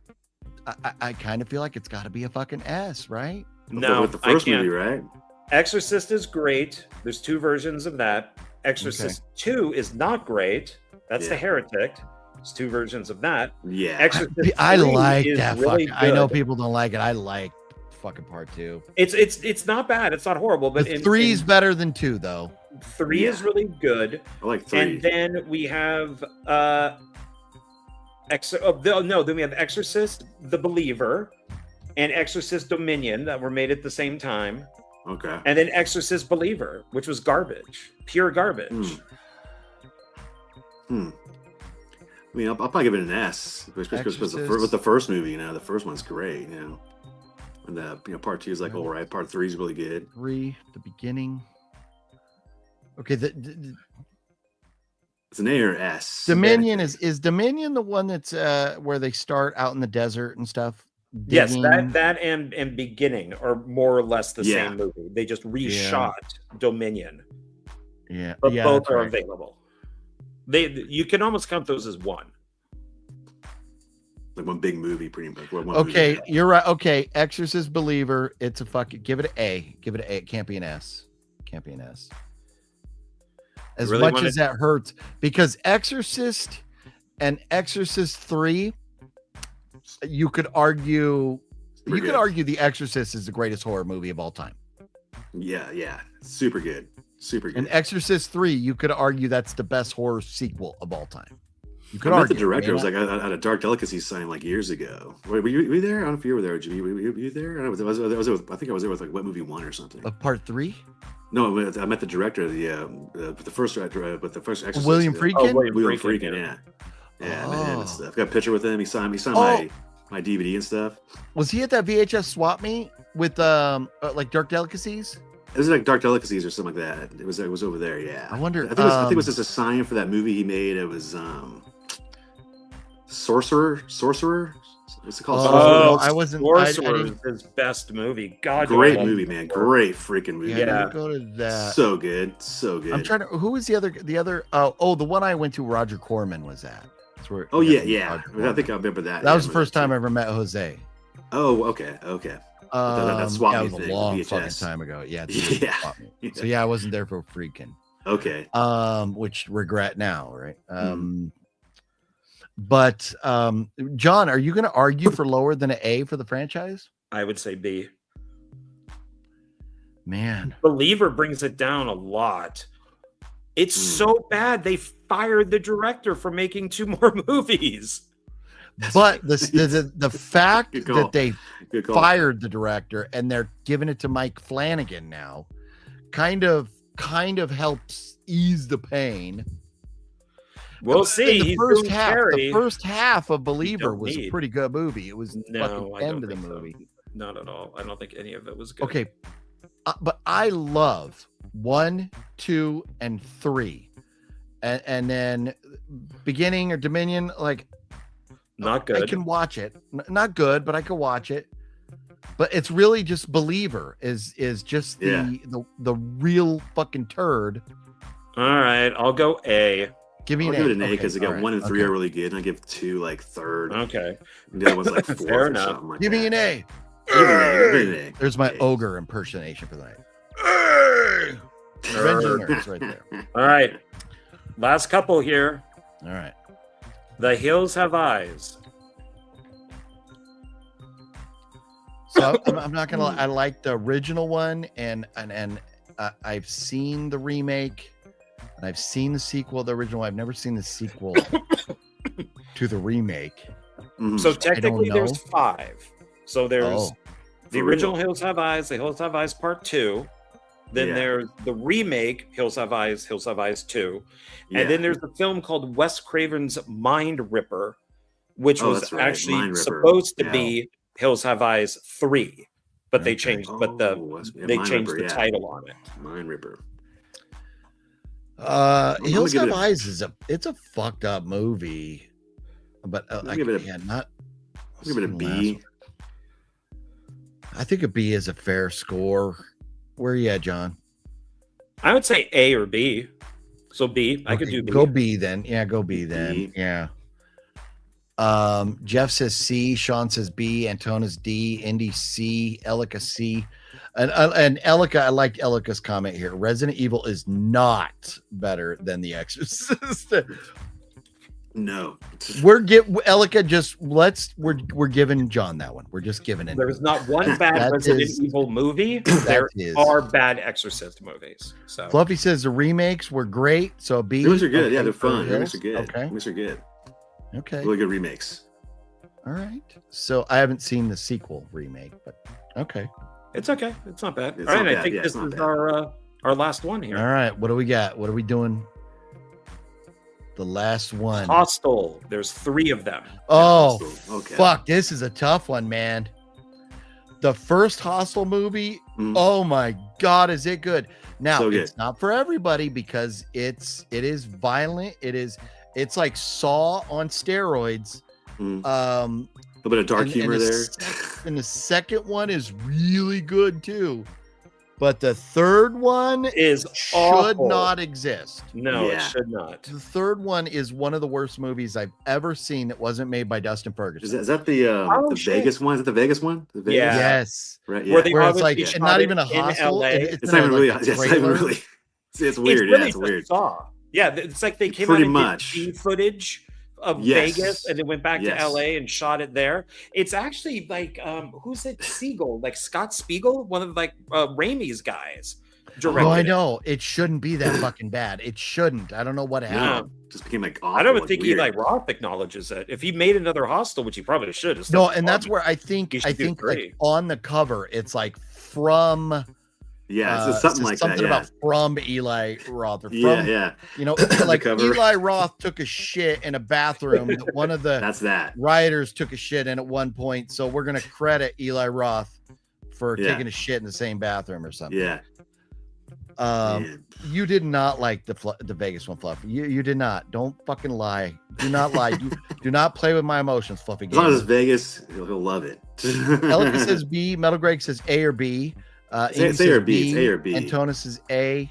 Speaker 1: I kind of feel like it's got to be a fucking S, right?
Speaker 2: No,
Speaker 11: with the first movie, right?
Speaker 2: Exorcist is great. There's 2 versions of that. Exorcist 2 is not great. That's the Heretic. There's 2 versions of that.
Speaker 11: Yeah.
Speaker 2: Exorcist
Speaker 1: I like
Speaker 2: is
Speaker 1: that.
Speaker 2: really
Speaker 1: I know
Speaker 2: good.
Speaker 1: people don't like it. I like fucking part 2.
Speaker 2: It's not bad. It's not horrible. But
Speaker 1: 3's better than 2, though.
Speaker 2: 3 is really good.
Speaker 11: I like 3.
Speaker 2: And then we have then we have Exorcist the Believer and Exorcist Dominion that were made at the same time.
Speaker 11: Okay.
Speaker 2: And then Exorcist Believer, which was garbage. Pure garbage.
Speaker 11: I mean, I'll probably give it an S, especially with the first movie. The first one's great. And the part 2 is like all right. Part 3 is really good.
Speaker 1: 3, the beginning. Okay,
Speaker 11: It's an A or S.
Speaker 1: Dominion is Dominion the one that's where they start out in the desert and stuff.
Speaker 2: Yes, that and Beginning are more or less the same movie. They just reshot Dominion.
Speaker 1: Yeah,
Speaker 2: but both are available. You can almost count those as one.
Speaker 11: Like one big movie, pretty much.
Speaker 1: Okay, you're right. Okay, Exorcist Believer. It's a fucking give it an A. Give it an A. It can't be an S. Can't be an S. As really much as that hurts, because Exorcist and Exorcist 3, you could argue The Exorcist is the greatest horror movie of all time.
Speaker 11: Yeah. Super good. Super good.
Speaker 1: And Exorcist 3, you could argue that's the best horror sequel of all time. You could
Speaker 11: I met
Speaker 1: argue.
Speaker 11: the director. It was like at a Dark Delicacy signing like years ago. Were you there? I don't know if you were there, Jimmy. Were you there? I think I was there with like Wet Movie 1 or something.
Speaker 1: Of part 3?
Speaker 11: No, I met the director of the first director, but the first Exorcist.
Speaker 1: William Friedkin?
Speaker 11: William Friedkin, yeah. I met him and stuff. Got a picture with him. He signed my DVD and stuff.
Speaker 1: Was he at that VHS swap meet with like Dark Delicacies?
Speaker 11: It was like Dark Delicacies or something like that. It was over there, yeah.
Speaker 1: I wonder.
Speaker 11: I think it was just a sign for that movie he made. It was Sorcerer. What's it called?
Speaker 1: I wasn't.
Speaker 2: Sorcerer is his best movie. God,
Speaker 11: great movie, man. Great freaking movie.
Speaker 1: Yeah, go to that.
Speaker 11: So good. I'm
Speaker 1: trying to. Who was the other? The one I went to. Roger Corman was at. That's where.
Speaker 11: Yeah. I think I remember that.
Speaker 1: That was the first time I ever met Jose.
Speaker 11: Oh, okay. That swap
Speaker 1: it was a long fucking time ago. Yeah. So I wasn't there for Freakin'.
Speaker 11: Okay.
Speaker 1: Which regret now, right? But John, are you going to argue for lower than an A for the franchise?
Speaker 2: I would say B.
Speaker 1: Man,
Speaker 2: Believer brings it down a lot. It's so bad they fired the director for making 2 more movies.
Speaker 1: But the fact that they fired the director and they're giving it to Mike Flanagan now kind of helps ease the pain.
Speaker 2: We'll see.
Speaker 1: The first half of Believer was a pretty good movie. It was the end of the movie.
Speaker 2: So. Not at all. I don't think any of it was good.
Speaker 1: Okay, but I love 1, 2, and 3, and then Beginning or Dominion. Like,
Speaker 2: not good.
Speaker 1: I can watch it. Not good, but I can watch it. But it's really just Believer is just the real fucking turd.
Speaker 2: All right, I'll go A.
Speaker 1: Give me
Speaker 11: I'll
Speaker 1: an
Speaker 11: give it an A because I got 1 and 3 are really good, and I give 2 like third.
Speaker 2: Okay.
Speaker 11: And the other one's like 4
Speaker 2: Fair
Speaker 11: or
Speaker 2: enough.
Speaker 11: something like
Speaker 1: Give me an A.
Speaker 11: Give me an A.
Speaker 1: There's my ogre impersonation for the night. Revenge of the Nerds right there.
Speaker 2: All right. Last couple here.
Speaker 1: All right.
Speaker 2: The Hills Have Eyes.
Speaker 1: So I'm not gonna. I like the original one, and I've seen the remake, and I've seen the sequel. The original. I've never seen the sequel to the remake.
Speaker 2: So technically, there's 5. So there's the original Hills Have Eyes, the Hills Have Eyes Part 2. Then there's the remake, Hills Have Eyes 2. And then there's a film called Wes Craven's Mind Ripper, which was actually supposed to be Hills Have Eyes 3. But they changed the title on it.
Speaker 11: Mind Ripper.
Speaker 1: Hills Have Eyes it's a fucked up movie. But
Speaker 11: give it a B.
Speaker 1: I think a B is a fair score. Where are you at, John?
Speaker 2: I would say A or B. So B. I could do B.
Speaker 1: Go B then. Yeah, go B then. B. Yeah. Jeff says C. Sean says B. Antona's D. Indy C. Elika C. And Elika, I liked Elika's comment here. Resident Evil is not better than The Exorcist.
Speaker 11: No,
Speaker 1: we're giving John that one. We're just giving it.
Speaker 2: There's not one bad Resident Evil movie. There are bad Exorcist movies. So
Speaker 1: Fluffy says the remakes were great. So B.
Speaker 11: Remakes are good.
Speaker 1: Okay,
Speaker 11: Yeah, they're fun. Remakes are good.
Speaker 1: Okay.
Speaker 11: Remakes are good.
Speaker 1: Okay.
Speaker 11: Really good remakes.
Speaker 1: All right. So I haven't seen the sequel remake, but okay.
Speaker 2: It's okay. It's not bad.
Speaker 11: It's
Speaker 2: All right.
Speaker 11: not
Speaker 2: I
Speaker 11: bad.
Speaker 2: think
Speaker 11: Yeah,
Speaker 2: this
Speaker 11: it's not
Speaker 2: is
Speaker 11: bad.
Speaker 2: our last one here.
Speaker 1: All right. What do we got? What are we doing? The last one.
Speaker 2: Hostel. There's 3 of them.
Speaker 1: Oh,
Speaker 11: okay.
Speaker 1: Fuck. This is a tough one, man. The first Hostel movie. Oh my God, is it good? Now
Speaker 11: So good.
Speaker 1: it's not for everybody because it is violent. It's like Saw on steroids.
Speaker 11: A little bit of dark humor there.
Speaker 1: And the second one is really good too. But the third one
Speaker 2: is
Speaker 1: should
Speaker 2: awful.
Speaker 1: not exist.
Speaker 2: No, it should not.
Speaker 1: The third one is one of the worst movies I've ever seen that wasn't made by Dustin Ferguson.
Speaker 11: Is that the Vegas one? Is it the Vegas one? The Vegas?
Speaker 2: Yeah.
Speaker 1: Yes.
Speaker 11: Right.
Speaker 2: Where
Speaker 11: Yeah.
Speaker 1: Where it's like
Speaker 2: obviously
Speaker 1: not
Speaker 2: shot
Speaker 1: even a
Speaker 2: it in
Speaker 1: hostel.
Speaker 2: LA.
Speaker 11: It's not even really.
Speaker 1: like a
Speaker 11: It's not even
Speaker 1: trailer.
Speaker 11: really. It's weird.
Speaker 2: It's
Speaker 11: Yeah,
Speaker 2: really
Speaker 11: it's weird.
Speaker 2: Saw. Yeah, it's like they came
Speaker 11: Pretty
Speaker 2: out and
Speaker 11: much.
Speaker 2: did footage of
Speaker 11: Yes.
Speaker 2: Vegas and then went back
Speaker 11: Yes.
Speaker 2: to LA and shot it there. It's actually like who's it? Siegel, like Scott Spiegel, one of like Raimi's guys.
Speaker 1: Oh, I know. It shouldn't be that fucking bad. It shouldn't. I don't know what happened.
Speaker 11: No, just became like awful.
Speaker 2: I don't even
Speaker 11: and
Speaker 2: think
Speaker 11: weird.
Speaker 2: Eli Roth acknowledges it. If he made another Hostel, which he probably should, it's
Speaker 1: No,
Speaker 2: still
Speaker 1: and that's
Speaker 2: fun.
Speaker 1: where I think
Speaker 2: He should do
Speaker 1: like
Speaker 2: 3.
Speaker 1: on the cover, it's like from
Speaker 11: Yeah, it's something like
Speaker 1: something
Speaker 11: that. Yeah.
Speaker 1: about from Eli Roth or from
Speaker 11: Yeah.
Speaker 1: you know,
Speaker 11: The
Speaker 1: like
Speaker 11: cover.
Speaker 1: Eli Roth took a shit in a bathroom that one of the
Speaker 11: That's that.
Speaker 1: writers took a shit in at one point. So we're gonna credit Eli Roth for
Speaker 11: Yeah.
Speaker 1: taking a shit in the same bathroom or something.
Speaker 11: Yeah. Man.
Speaker 1: You did not like the Vegas one, Fluffy. You did not. Don't fucking lie. Do not lie. Do not play with my emotions, Fluffy.
Speaker 11: As long as
Speaker 1: Gamer.
Speaker 11: it's Vegas, he'll love it.
Speaker 1: Elliot says B. Metal Greg says A or B.
Speaker 11: It's
Speaker 1: Amy
Speaker 11: A
Speaker 1: says
Speaker 11: or B. It's A or B.
Speaker 1: Antonis says A.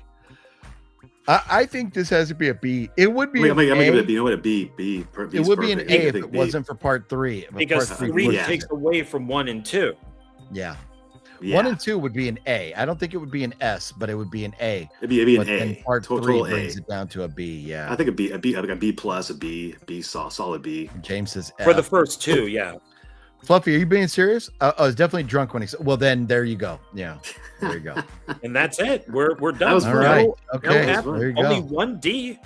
Speaker 1: I think this has to be a B. It would be.
Speaker 11: I'm gonna give it
Speaker 1: A.
Speaker 11: a B. You know what? A B. B.
Speaker 1: It would be an A if it wasn't for part 3. But
Speaker 2: because
Speaker 1: part
Speaker 2: 3
Speaker 11: yeah.
Speaker 2: takes away from 1 and 2.
Speaker 1: Yeah.
Speaker 11: Yeah.
Speaker 1: 1 and 2 would be an A. I don't think it would be an S, but it would be an A.
Speaker 11: It'd be
Speaker 1: But
Speaker 11: an
Speaker 1: then
Speaker 11: A.
Speaker 1: part 3
Speaker 11: Total
Speaker 1: brings
Speaker 11: A.
Speaker 1: it down to a B. Yeah.
Speaker 11: I think like a B plus, a B, solid B.
Speaker 1: James says F.
Speaker 2: For the first 2, yeah.
Speaker 1: Fluffy, are you being serious? I was definitely drunk when he said. Well, then there you go. Yeah, there you go.
Speaker 2: And that's it. We're done.
Speaker 11: That was
Speaker 1: All
Speaker 11: fun.
Speaker 1: right.
Speaker 2: No
Speaker 1: Okay.
Speaker 2: F,
Speaker 1: There you
Speaker 2: only
Speaker 1: go.
Speaker 2: 1 D.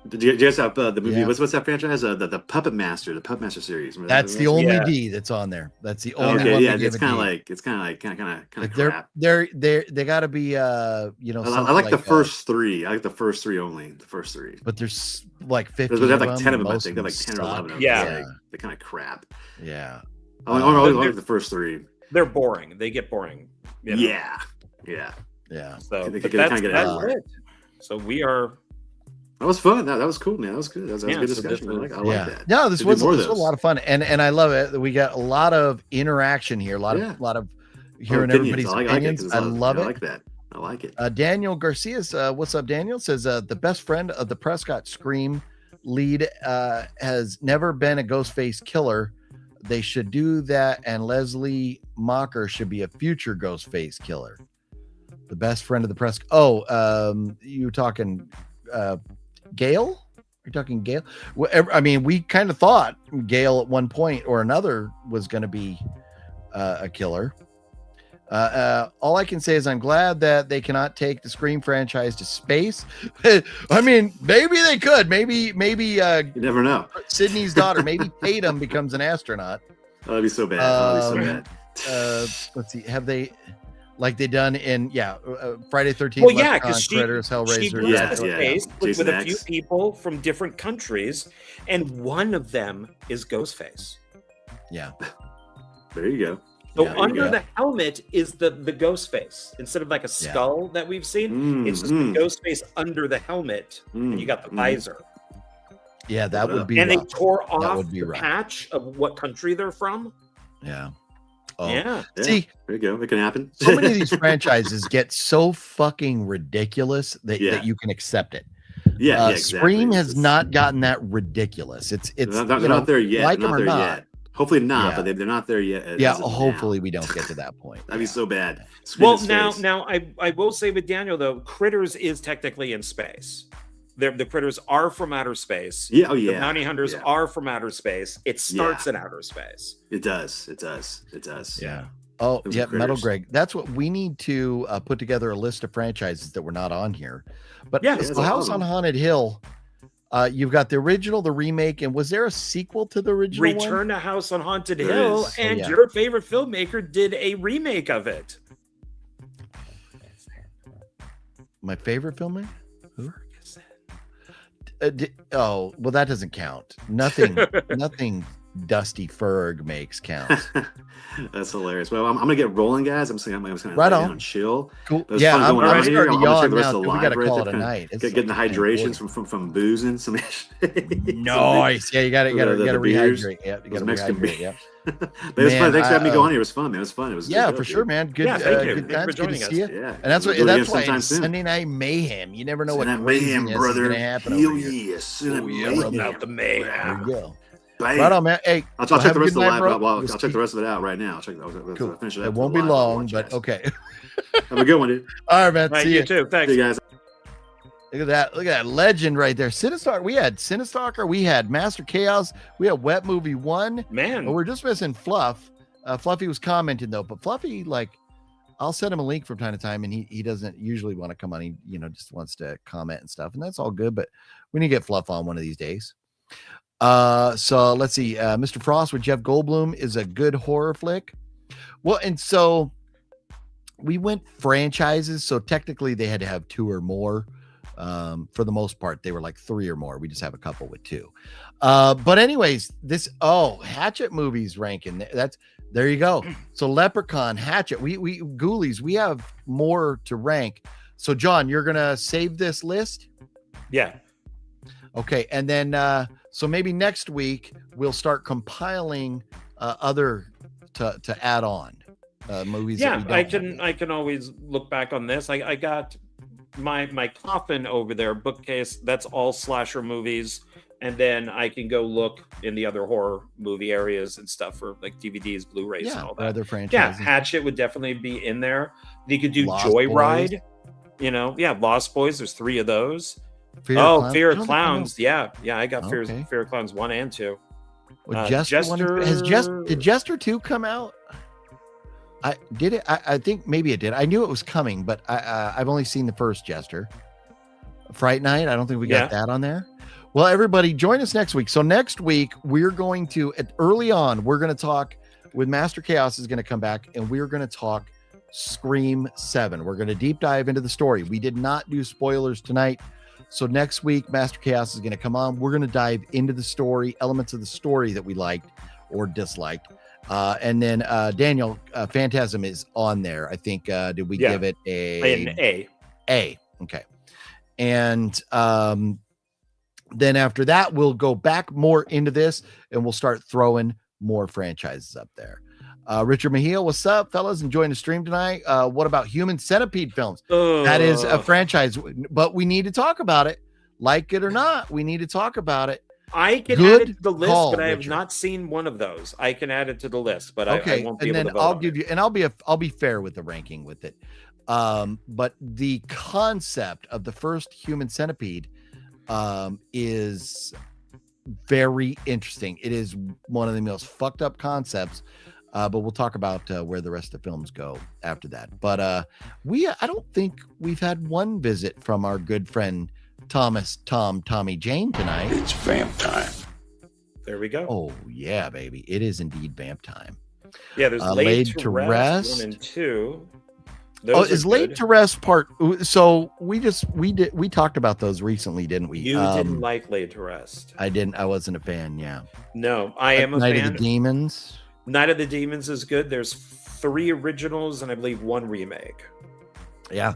Speaker 11: Did you guys have the movie?
Speaker 1: Yeah.
Speaker 11: What's that franchise? The Puppet Master, the Puppet Master series. Remember
Speaker 1: That's
Speaker 11: that
Speaker 1: the
Speaker 11: movie?
Speaker 1: only
Speaker 2: Yeah.
Speaker 1: D that's on there. That's the only
Speaker 11: Okay,
Speaker 1: one.
Speaker 11: yeah,
Speaker 1: they give
Speaker 11: it's
Speaker 1: a
Speaker 11: kind
Speaker 1: D.
Speaker 11: of kind of
Speaker 1: Like
Speaker 11: crap.
Speaker 1: they got to be you know.
Speaker 11: I like the
Speaker 1: something
Speaker 11: first 3. I like the first 3 only. The first 3.
Speaker 1: but there's like 50.
Speaker 11: They have
Speaker 1: of
Speaker 11: like 10 of them. I
Speaker 1: most
Speaker 11: think they have like 10 or
Speaker 1: suck.
Speaker 11: 11 of them.
Speaker 2: Yeah.
Speaker 11: Like, they're kind of crap.
Speaker 1: Yeah.
Speaker 11: I only like the first 3.
Speaker 2: They're boring. They get boring. you know?
Speaker 11: Yeah. Yeah.
Speaker 1: Yeah.
Speaker 2: So
Speaker 11: They
Speaker 2: but
Speaker 11: kinda
Speaker 2: that's,
Speaker 11: get
Speaker 2: that's
Speaker 11: out.
Speaker 2: it. So we are.
Speaker 11: That was fun. That was cool, man. That was good. That was a
Speaker 2: Yeah,
Speaker 11: good
Speaker 2: so
Speaker 11: discussion.
Speaker 2: this
Speaker 11: I
Speaker 2: is-
Speaker 11: like that.
Speaker 1: No, this
Speaker 11: Should do
Speaker 1: was
Speaker 11: more of
Speaker 1: a
Speaker 11: those.
Speaker 1: lot of fun, and I love it. We got a lot of interaction here. A lot of hearing everybody's opinions. I love it.
Speaker 11: I like that. I like it.
Speaker 1: Daniel Garcia's what's up, Daniel? Says the best friend of the Prescott Scream lead has never been a Ghostface killer. They should do that, and Leslie Mocker should be a future Ghostface killer. The best friend of the Prescott. Oh, you talking Gail? You're talking Gail? I mean, we kind of thought Gail at one point or another was going to be a killer. All I can say is I'm glad that they cannot take the Scream franchise to space. I mean, maybe they could. Maybe
Speaker 11: You never know.
Speaker 1: Sydney's daughter, maybe Tatum becomes an astronaut.
Speaker 11: Oh, that'd be so bad. That'd be so bad.
Speaker 1: Let's see. Have they, like they done in Friday 13th?
Speaker 2: Well, yeah, because
Speaker 1: Critters,
Speaker 2: she
Speaker 1: Hellraiser.
Speaker 2: goes
Speaker 11: Yeah,
Speaker 2: to space with
Speaker 11: Jason
Speaker 2: a few
Speaker 11: X.
Speaker 2: people from different countries, and one of them is Ghostface.
Speaker 1: Yeah.
Speaker 11: There you go.
Speaker 2: So
Speaker 1: Yeah, there you
Speaker 2: under
Speaker 1: go.
Speaker 2: the helmet is the ghost face instead of like a skull that we've seen. It's just the ghost face under the helmet, and you got the visor.
Speaker 1: Yeah, that would be.
Speaker 2: And
Speaker 1: rough.
Speaker 2: they tore
Speaker 1: That
Speaker 2: off
Speaker 1: would be
Speaker 2: the
Speaker 1: rough.
Speaker 2: patch of what country they're from.
Speaker 1: Yeah. Oh.
Speaker 2: Yeah.
Speaker 1: See,
Speaker 11: there you go. It can happen.
Speaker 1: so many of these franchises get so fucking ridiculous that you can accept it.
Speaker 11: Yeah,
Speaker 1: Scream has not gotten that ridiculous. It's
Speaker 11: they're not there yet.
Speaker 1: Like
Speaker 11: They're
Speaker 1: them
Speaker 11: not
Speaker 1: or
Speaker 11: there
Speaker 1: not.
Speaker 11: yet. Hopefully not,
Speaker 1: Yeah.
Speaker 11: but they're not there yet.
Speaker 1: Yeah,
Speaker 11: as of
Speaker 1: hopefully
Speaker 11: now.
Speaker 1: we don't get to that point.
Speaker 11: That'd be so bad.
Speaker 2: Well,
Speaker 11: Scream in
Speaker 2: now
Speaker 11: space.
Speaker 2: I will say with Daniel though, Critters is technically in space. The Critters are from outer space.
Speaker 11: Yeah, oh yeah.
Speaker 2: The bounty hunters are from outer space. It starts in outer space.
Speaker 11: It does.
Speaker 1: Yeah. Oh,
Speaker 11: Those
Speaker 1: yeah,
Speaker 11: are
Speaker 1: Metal
Speaker 11: Critters.
Speaker 1: Greg. That's what we need to put together a list of franchises that were not on here. But
Speaker 2: Yeah,
Speaker 1: so
Speaker 11: there's a lot
Speaker 1: House
Speaker 11: of
Speaker 1: on
Speaker 11: them.
Speaker 1: Haunted Hill, you've got the original, the remake, and was there a sequel to the original one?
Speaker 2: Return to House on Haunted
Speaker 11: There
Speaker 2: Hill,
Speaker 11: is.
Speaker 2: and
Speaker 1: yeah.
Speaker 2: your favorite filmmaker did a remake of it.
Speaker 1: My favorite filmmaker? Who? Oh, well, that doesn't count. Nothing Dusty Ferg makes counts.
Speaker 11: That's hilarious. Well, I'm gonna get rolling, guys. I'm just gonna
Speaker 1: Right
Speaker 11: lay
Speaker 1: on.
Speaker 11: down and chill.
Speaker 1: Cool.
Speaker 11: It was
Speaker 1: Yeah,
Speaker 11: fun
Speaker 1: I'm
Speaker 11: going out here.
Speaker 1: starting
Speaker 11: I'm
Speaker 1: to
Speaker 11: gonna check
Speaker 1: yawn
Speaker 11: the rest
Speaker 1: now.
Speaker 11: of the
Speaker 1: We
Speaker 11: live
Speaker 1: gotta
Speaker 11: right
Speaker 1: call
Speaker 11: there.
Speaker 1: it a night. It's
Speaker 11: Getting the
Speaker 1: like
Speaker 11: hydrations from boozing some.
Speaker 1: Nice. Yeah, you gotta
Speaker 11: the beers.
Speaker 1: rehydrate. Yeah, you
Speaker 11: Those
Speaker 1: gotta
Speaker 11: Mexican
Speaker 1: rehydrate.
Speaker 11: beers.
Speaker 1: Yeah.
Speaker 11: But it was
Speaker 1: Man,
Speaker 11: fun. Thanks for having me
Speaker 1: I,
Speaker 11: go on here. It was fun, man. It was fun. It was
Speaker 1: Yeah,
Speaker 11: good,
Speaker 1: for
Speaker 11: dude.
Speaker 1: sure, man. Good,
Speaker 2: Yeah, thank you.
Speaker 1: good
Speaker 2: Thank you
Speaker 1: times.
Speaker 2: for
Speaker 1: Good to
Speaker 2: joining
Speaker 1: see you.
Speaker 2: us.
Speaker 11: Yeah.
Speaker 1: And that's
Speaker 11: We'll
Speaker 1: what.
Speaker 11: do it again
Speaker 1: That's why
Speaker 11: sometime
Speaker 1: it's
Speaker 11: soon.
Speaker 1: Sunday Night Mayhem. You never know what
Speaker 11: Cinnamon
Speaker 1: craziness
Speaker 11: Mayhem, brother.
Speaker 1: is gonna happen
Speaker 11: Hell
Speaker 1: over here.
Speaker 11: yeah, Cinnamon
Speaker 1: yeah,
Speaker 11: Mayhem.
Speaker 1: brother.
Speaker 2: Out the Mayhem.
Speaker 1: There you go.
Speaker 11: Bam.
Speaker 1: Right on, man. Hey,
Speaker 11: I'll
Speaker 1: well,
Speaker 11: check
Speaker 1: have
Speaker 11: the
Speaker 1: a
Speaker 11: rest
Speaker 1: good
Speaker 11: of the
Speaker 1: night,
Speaker 11: live.
Speaker 1: bro.
Speaker 11: I'll
Speaker 1: We'll
Speaker 11: check the rest of it out right now.
Speaker 1: Cool.
Speaker 11: Finish it
Speaker 1: It
Speaker 11: up.
Speaker 1: won't be long, but okay.
Speaker 11: Have a good one, dude.
Speaker 1: All right, man.
Speaker 2: Right,
Speaker 1: See
Speaker 2: you
Speaker 1: you.
Speaker 2: too. Thanks.
Speaker 11: See you guys.
Speaker 1: Look at that. Look at that legend right there. Cinestalker. We had Cinestalker. We had Master Chaos. We had Wet Movie 1.
Speaker 2: Man.
Speaker 1: But we're just missing Fluff. Fluffy was commenting though, but Fluffy, like, I'll send him a link from time to time, and he doesn't usually want to come on. He just wants to comment and stuff, and that's all good. But we need to get Fluff on one of these days. So let's see. Mr. Frost with Jeff Goldblum is a good horror flick. Well, and so we went franchises, so technically they had to have 2 or more. For the most part, they were like 3 or more. We just have a couple with 2. But anyways, Hatchet movies ranking. There you go. So Leprechaun, Hatchet, we Ghoulies, we have more to rank. So John, you're gonna save this list.
Speaker 2: Yeah.
Speaker 1: Okay, and then so maybe next week we'll start compiling other to add on movies.
Speaker 2: Yeah,
Speaker 1: that we don't
Speaker 2: I can always look back on this. I got my coffin over there, bookcase. That's all slasher movies, and then I can go look in the other horror movie areas and stuff for like DVDs, Blu-rays, and all that.
Speaker 1: Other franchises.
Speaker 2: Yeah, Hatchet would definitely be in there. You could do
Speaker 1: Lost
Speaker 2: Joyride. Lost Boys. There's 3 of those.
Speaker 1: Fear of Clowns.
Speaker 2: Fear
Speaker 1: I
Speaker 2: of
Speaker 1: don't
Speaker 2: Clowns. Yeah, I got
Speaker 1: Okay.
Speaker 2: Fear of Clowns 1 and 2.
Speaker 1: Well, did Jester 2 come out? I did it. I think maybe it did. I knew it was coming, but I've only seen the first Jester. Fright Night. I don't think we got that on there. Well, everybody, join us next week. So next week we're going to early on. We're going to talk with Master Chaos is going to come back, and we're going to talk Scream 7. We're going to deep dive into the story. We did not do spoilers tonight. So next week, Master Chaos is going to come on. We're going to dive into the story, elements of the story that we liked or disliked. And then Daniel, Phantasm is on there. I think, did we give it
Speaker 2: an A?
Speaker 1: A. Okay. And then after that, we'll go back more into this and we'll start throwing more franchises up there. Richard Mejia, what's up, fellas? Enjoying the stream tonight. What about Human Centipede films? That is a franchise, but we need to talk about it. Like it or not, we need to talk about it.
Speaker 2: I can add it to the list, but I have not seen one of those. I can add it to the list, but I won't be able to vote.
Speaker 1: I'll give you, and I'll be fair with the ranking with it. But the concept of the first Human Centipede is very interesting. It is one of the most fucked up concepts. But we'll talk about where the rest of the films go after that. But I don't think we've had one visit from our good friend Tommy Jane tonight.
Speaker 12: It's vamp time.
Speaker 2: There we go.
Speaker 1: Oh yeah, baby, it is indeed vamp time.
Speaker 2: Yeah, there's Laid to Rest 1 and 2. Those
Speaker 1: is Laid to Rest part? So we talked about those recently, didn't we?
Speaker 2: You didn't like Laid to Rest.
Speaker 1: I didn't. I wasn't a fan. Yeah.
Speaker 2: No, I am a fan.
Speaker 1: Night of the Demons.
Speaker 2: Night of the Demons is good. There's 3 originals and I believe 1 remake.
Speaker 1: Yeah.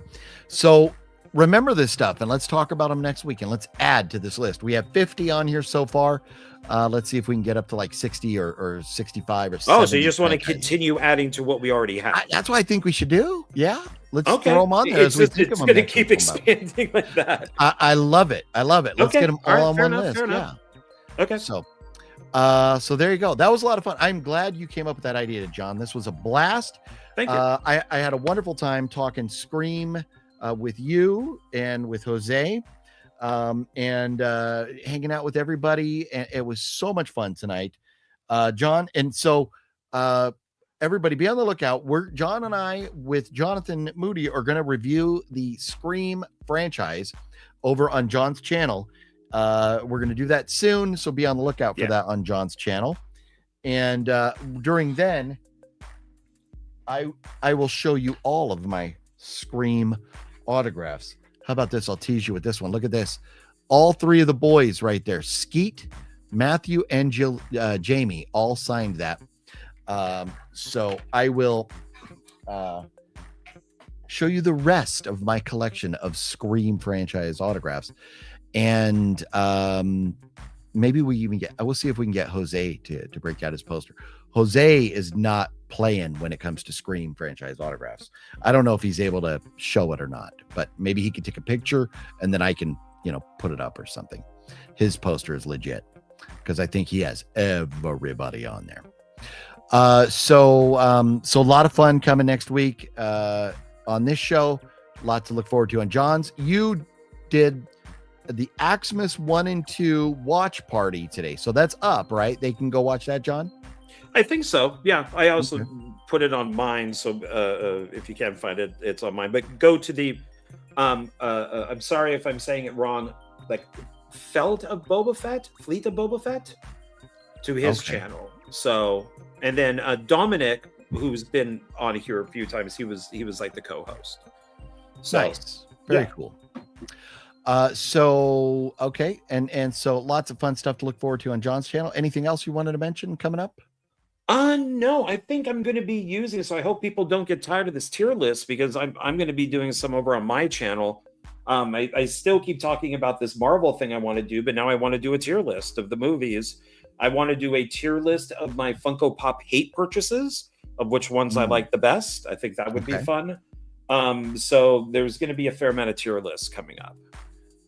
Speaker 1: So remember this stuff and let's talk about them next week and let's add to this list. We have 50 on here so far. Let's see if we can get up to like 60 or 65 or 70.
Speaker 2: Oh, so you just want to continue adding to what we already have?
Speaker 1: That's what I think we should do. Yeah. Let's throw them on there.
Speaker 2: It's going to keep expanding like that.
Speaker 1: I love it. Let's get them all on one list.
Speaker 2: Fair enough. Okay.
Speaker 1: So, So there you go. That was a lot of fun. I'm glad you came up with that idea, John. This was a blast.
Speaker 2: Thank you.
Speaker 1: I had a wonderful time talking Scream with you and with Jose, and hanging out with everybody. And it was so much fun tonight, John. And so everybody be on the lookout. John and I with Jonathan Moody are going to review the Scream franchise over on John's channel. We're going to do that soon, so be on the lookout for that on John's channel. And during then, I will show you all of my Scream autographs. How about this? I'll tease you with this one. Look at this. All three of the boys right there, Skeet, Matthew, and Jamie, all signed that. So I will show you the rest of my collection of Scream franchise autographs. And maybe we'll see if we can get Jose to break out his poster. Jose is not playing when it comes to Scream franchise autographs. I don't know if he's able to show it or not, but maybe he could take a picture and then I can, put it up or something. His poster is legit because I think he has everybody on there. So a lot of fun coming next week on this show. A lot to look forward to on John's. You did the Axmas 1 and 2 watch party today, so that's up, right? They can go watch that, John.
Speaker 2: I think so. Yeah, I also put it on mine, so if you can't find it, it's on mine. But go to the I'm sorry if I'm saying it wrong, like Fleet of Boba Fett to his channel. So, and then Dominic, who's been on here a few times, he was like the co-host. So,
Speaker 1: nice, very cool. So okay, and so lots of fun stuff to look forward to on John's channel. Anything else you wanted to mention coming up?
Speaker 2: No, I think I'm going to be using, so I hope people don't get tired of this tier list because I'm going to be doing some over on my channel. I still keep talking about this Marvel thing I want to do, but now I want to do a tier list of the movies. I want to do a tier list of my Funko Pop hate purchases, of which ones I like the best. I think that would be fun. So there's going to be a fair amount of tier lists coming up.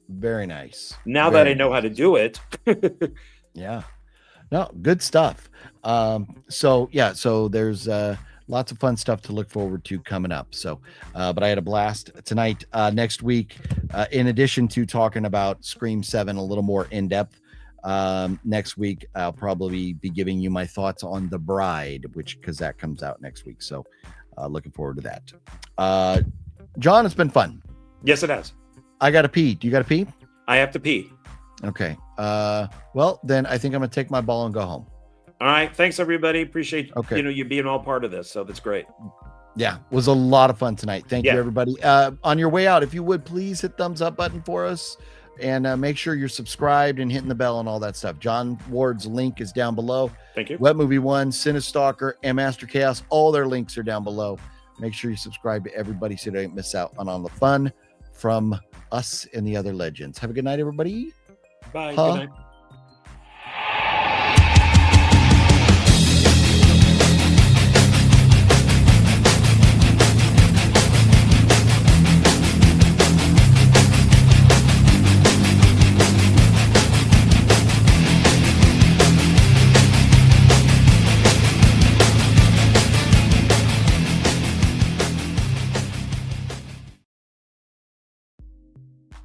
Speaker 1: Very nice.
Speaker 2: Now that I know how to do it.
Speaker 1: Yeah. No, good stuff. So there's lots of fun stuff to look forward to coming up. So, but I had a blast tonight. Next week, in addition to talking about Scream 7 a little more in depth, next week I'll probably be giving you my thoughts on The Bride, because that comes out next week. So, looking forward to that. John, it's been fun.
Speaker 2: Yes, it has.
Speaker 1: I gotta pee. Do you gotta pee?
Speaker 2: I have to pee.
Speaker 1: Okay. Well, then I think I'm gonna take my ball and go home.
Speaker 2: All right. Thanks, everybody. Appreciate you being all part of this. So that's great.
Speaker 1: Yeah, it was a lot of fun tonight. Thank you, everybody. On your way out, if you would please hit thumbs up button for us, and make sure you're subscribed and hitting the bell and all that stuff. John Ward's link is down below.
Speaker 2: Thank you.
Speaker 1: Wet Movie 1, Cinestalker, and Master Chaos, all their links are down below. Make sure you subscribe to everybody so you don't miss out on all the fun from us and the other legends. Have a good night, everybody.
Speaker 2: Bye. Good night.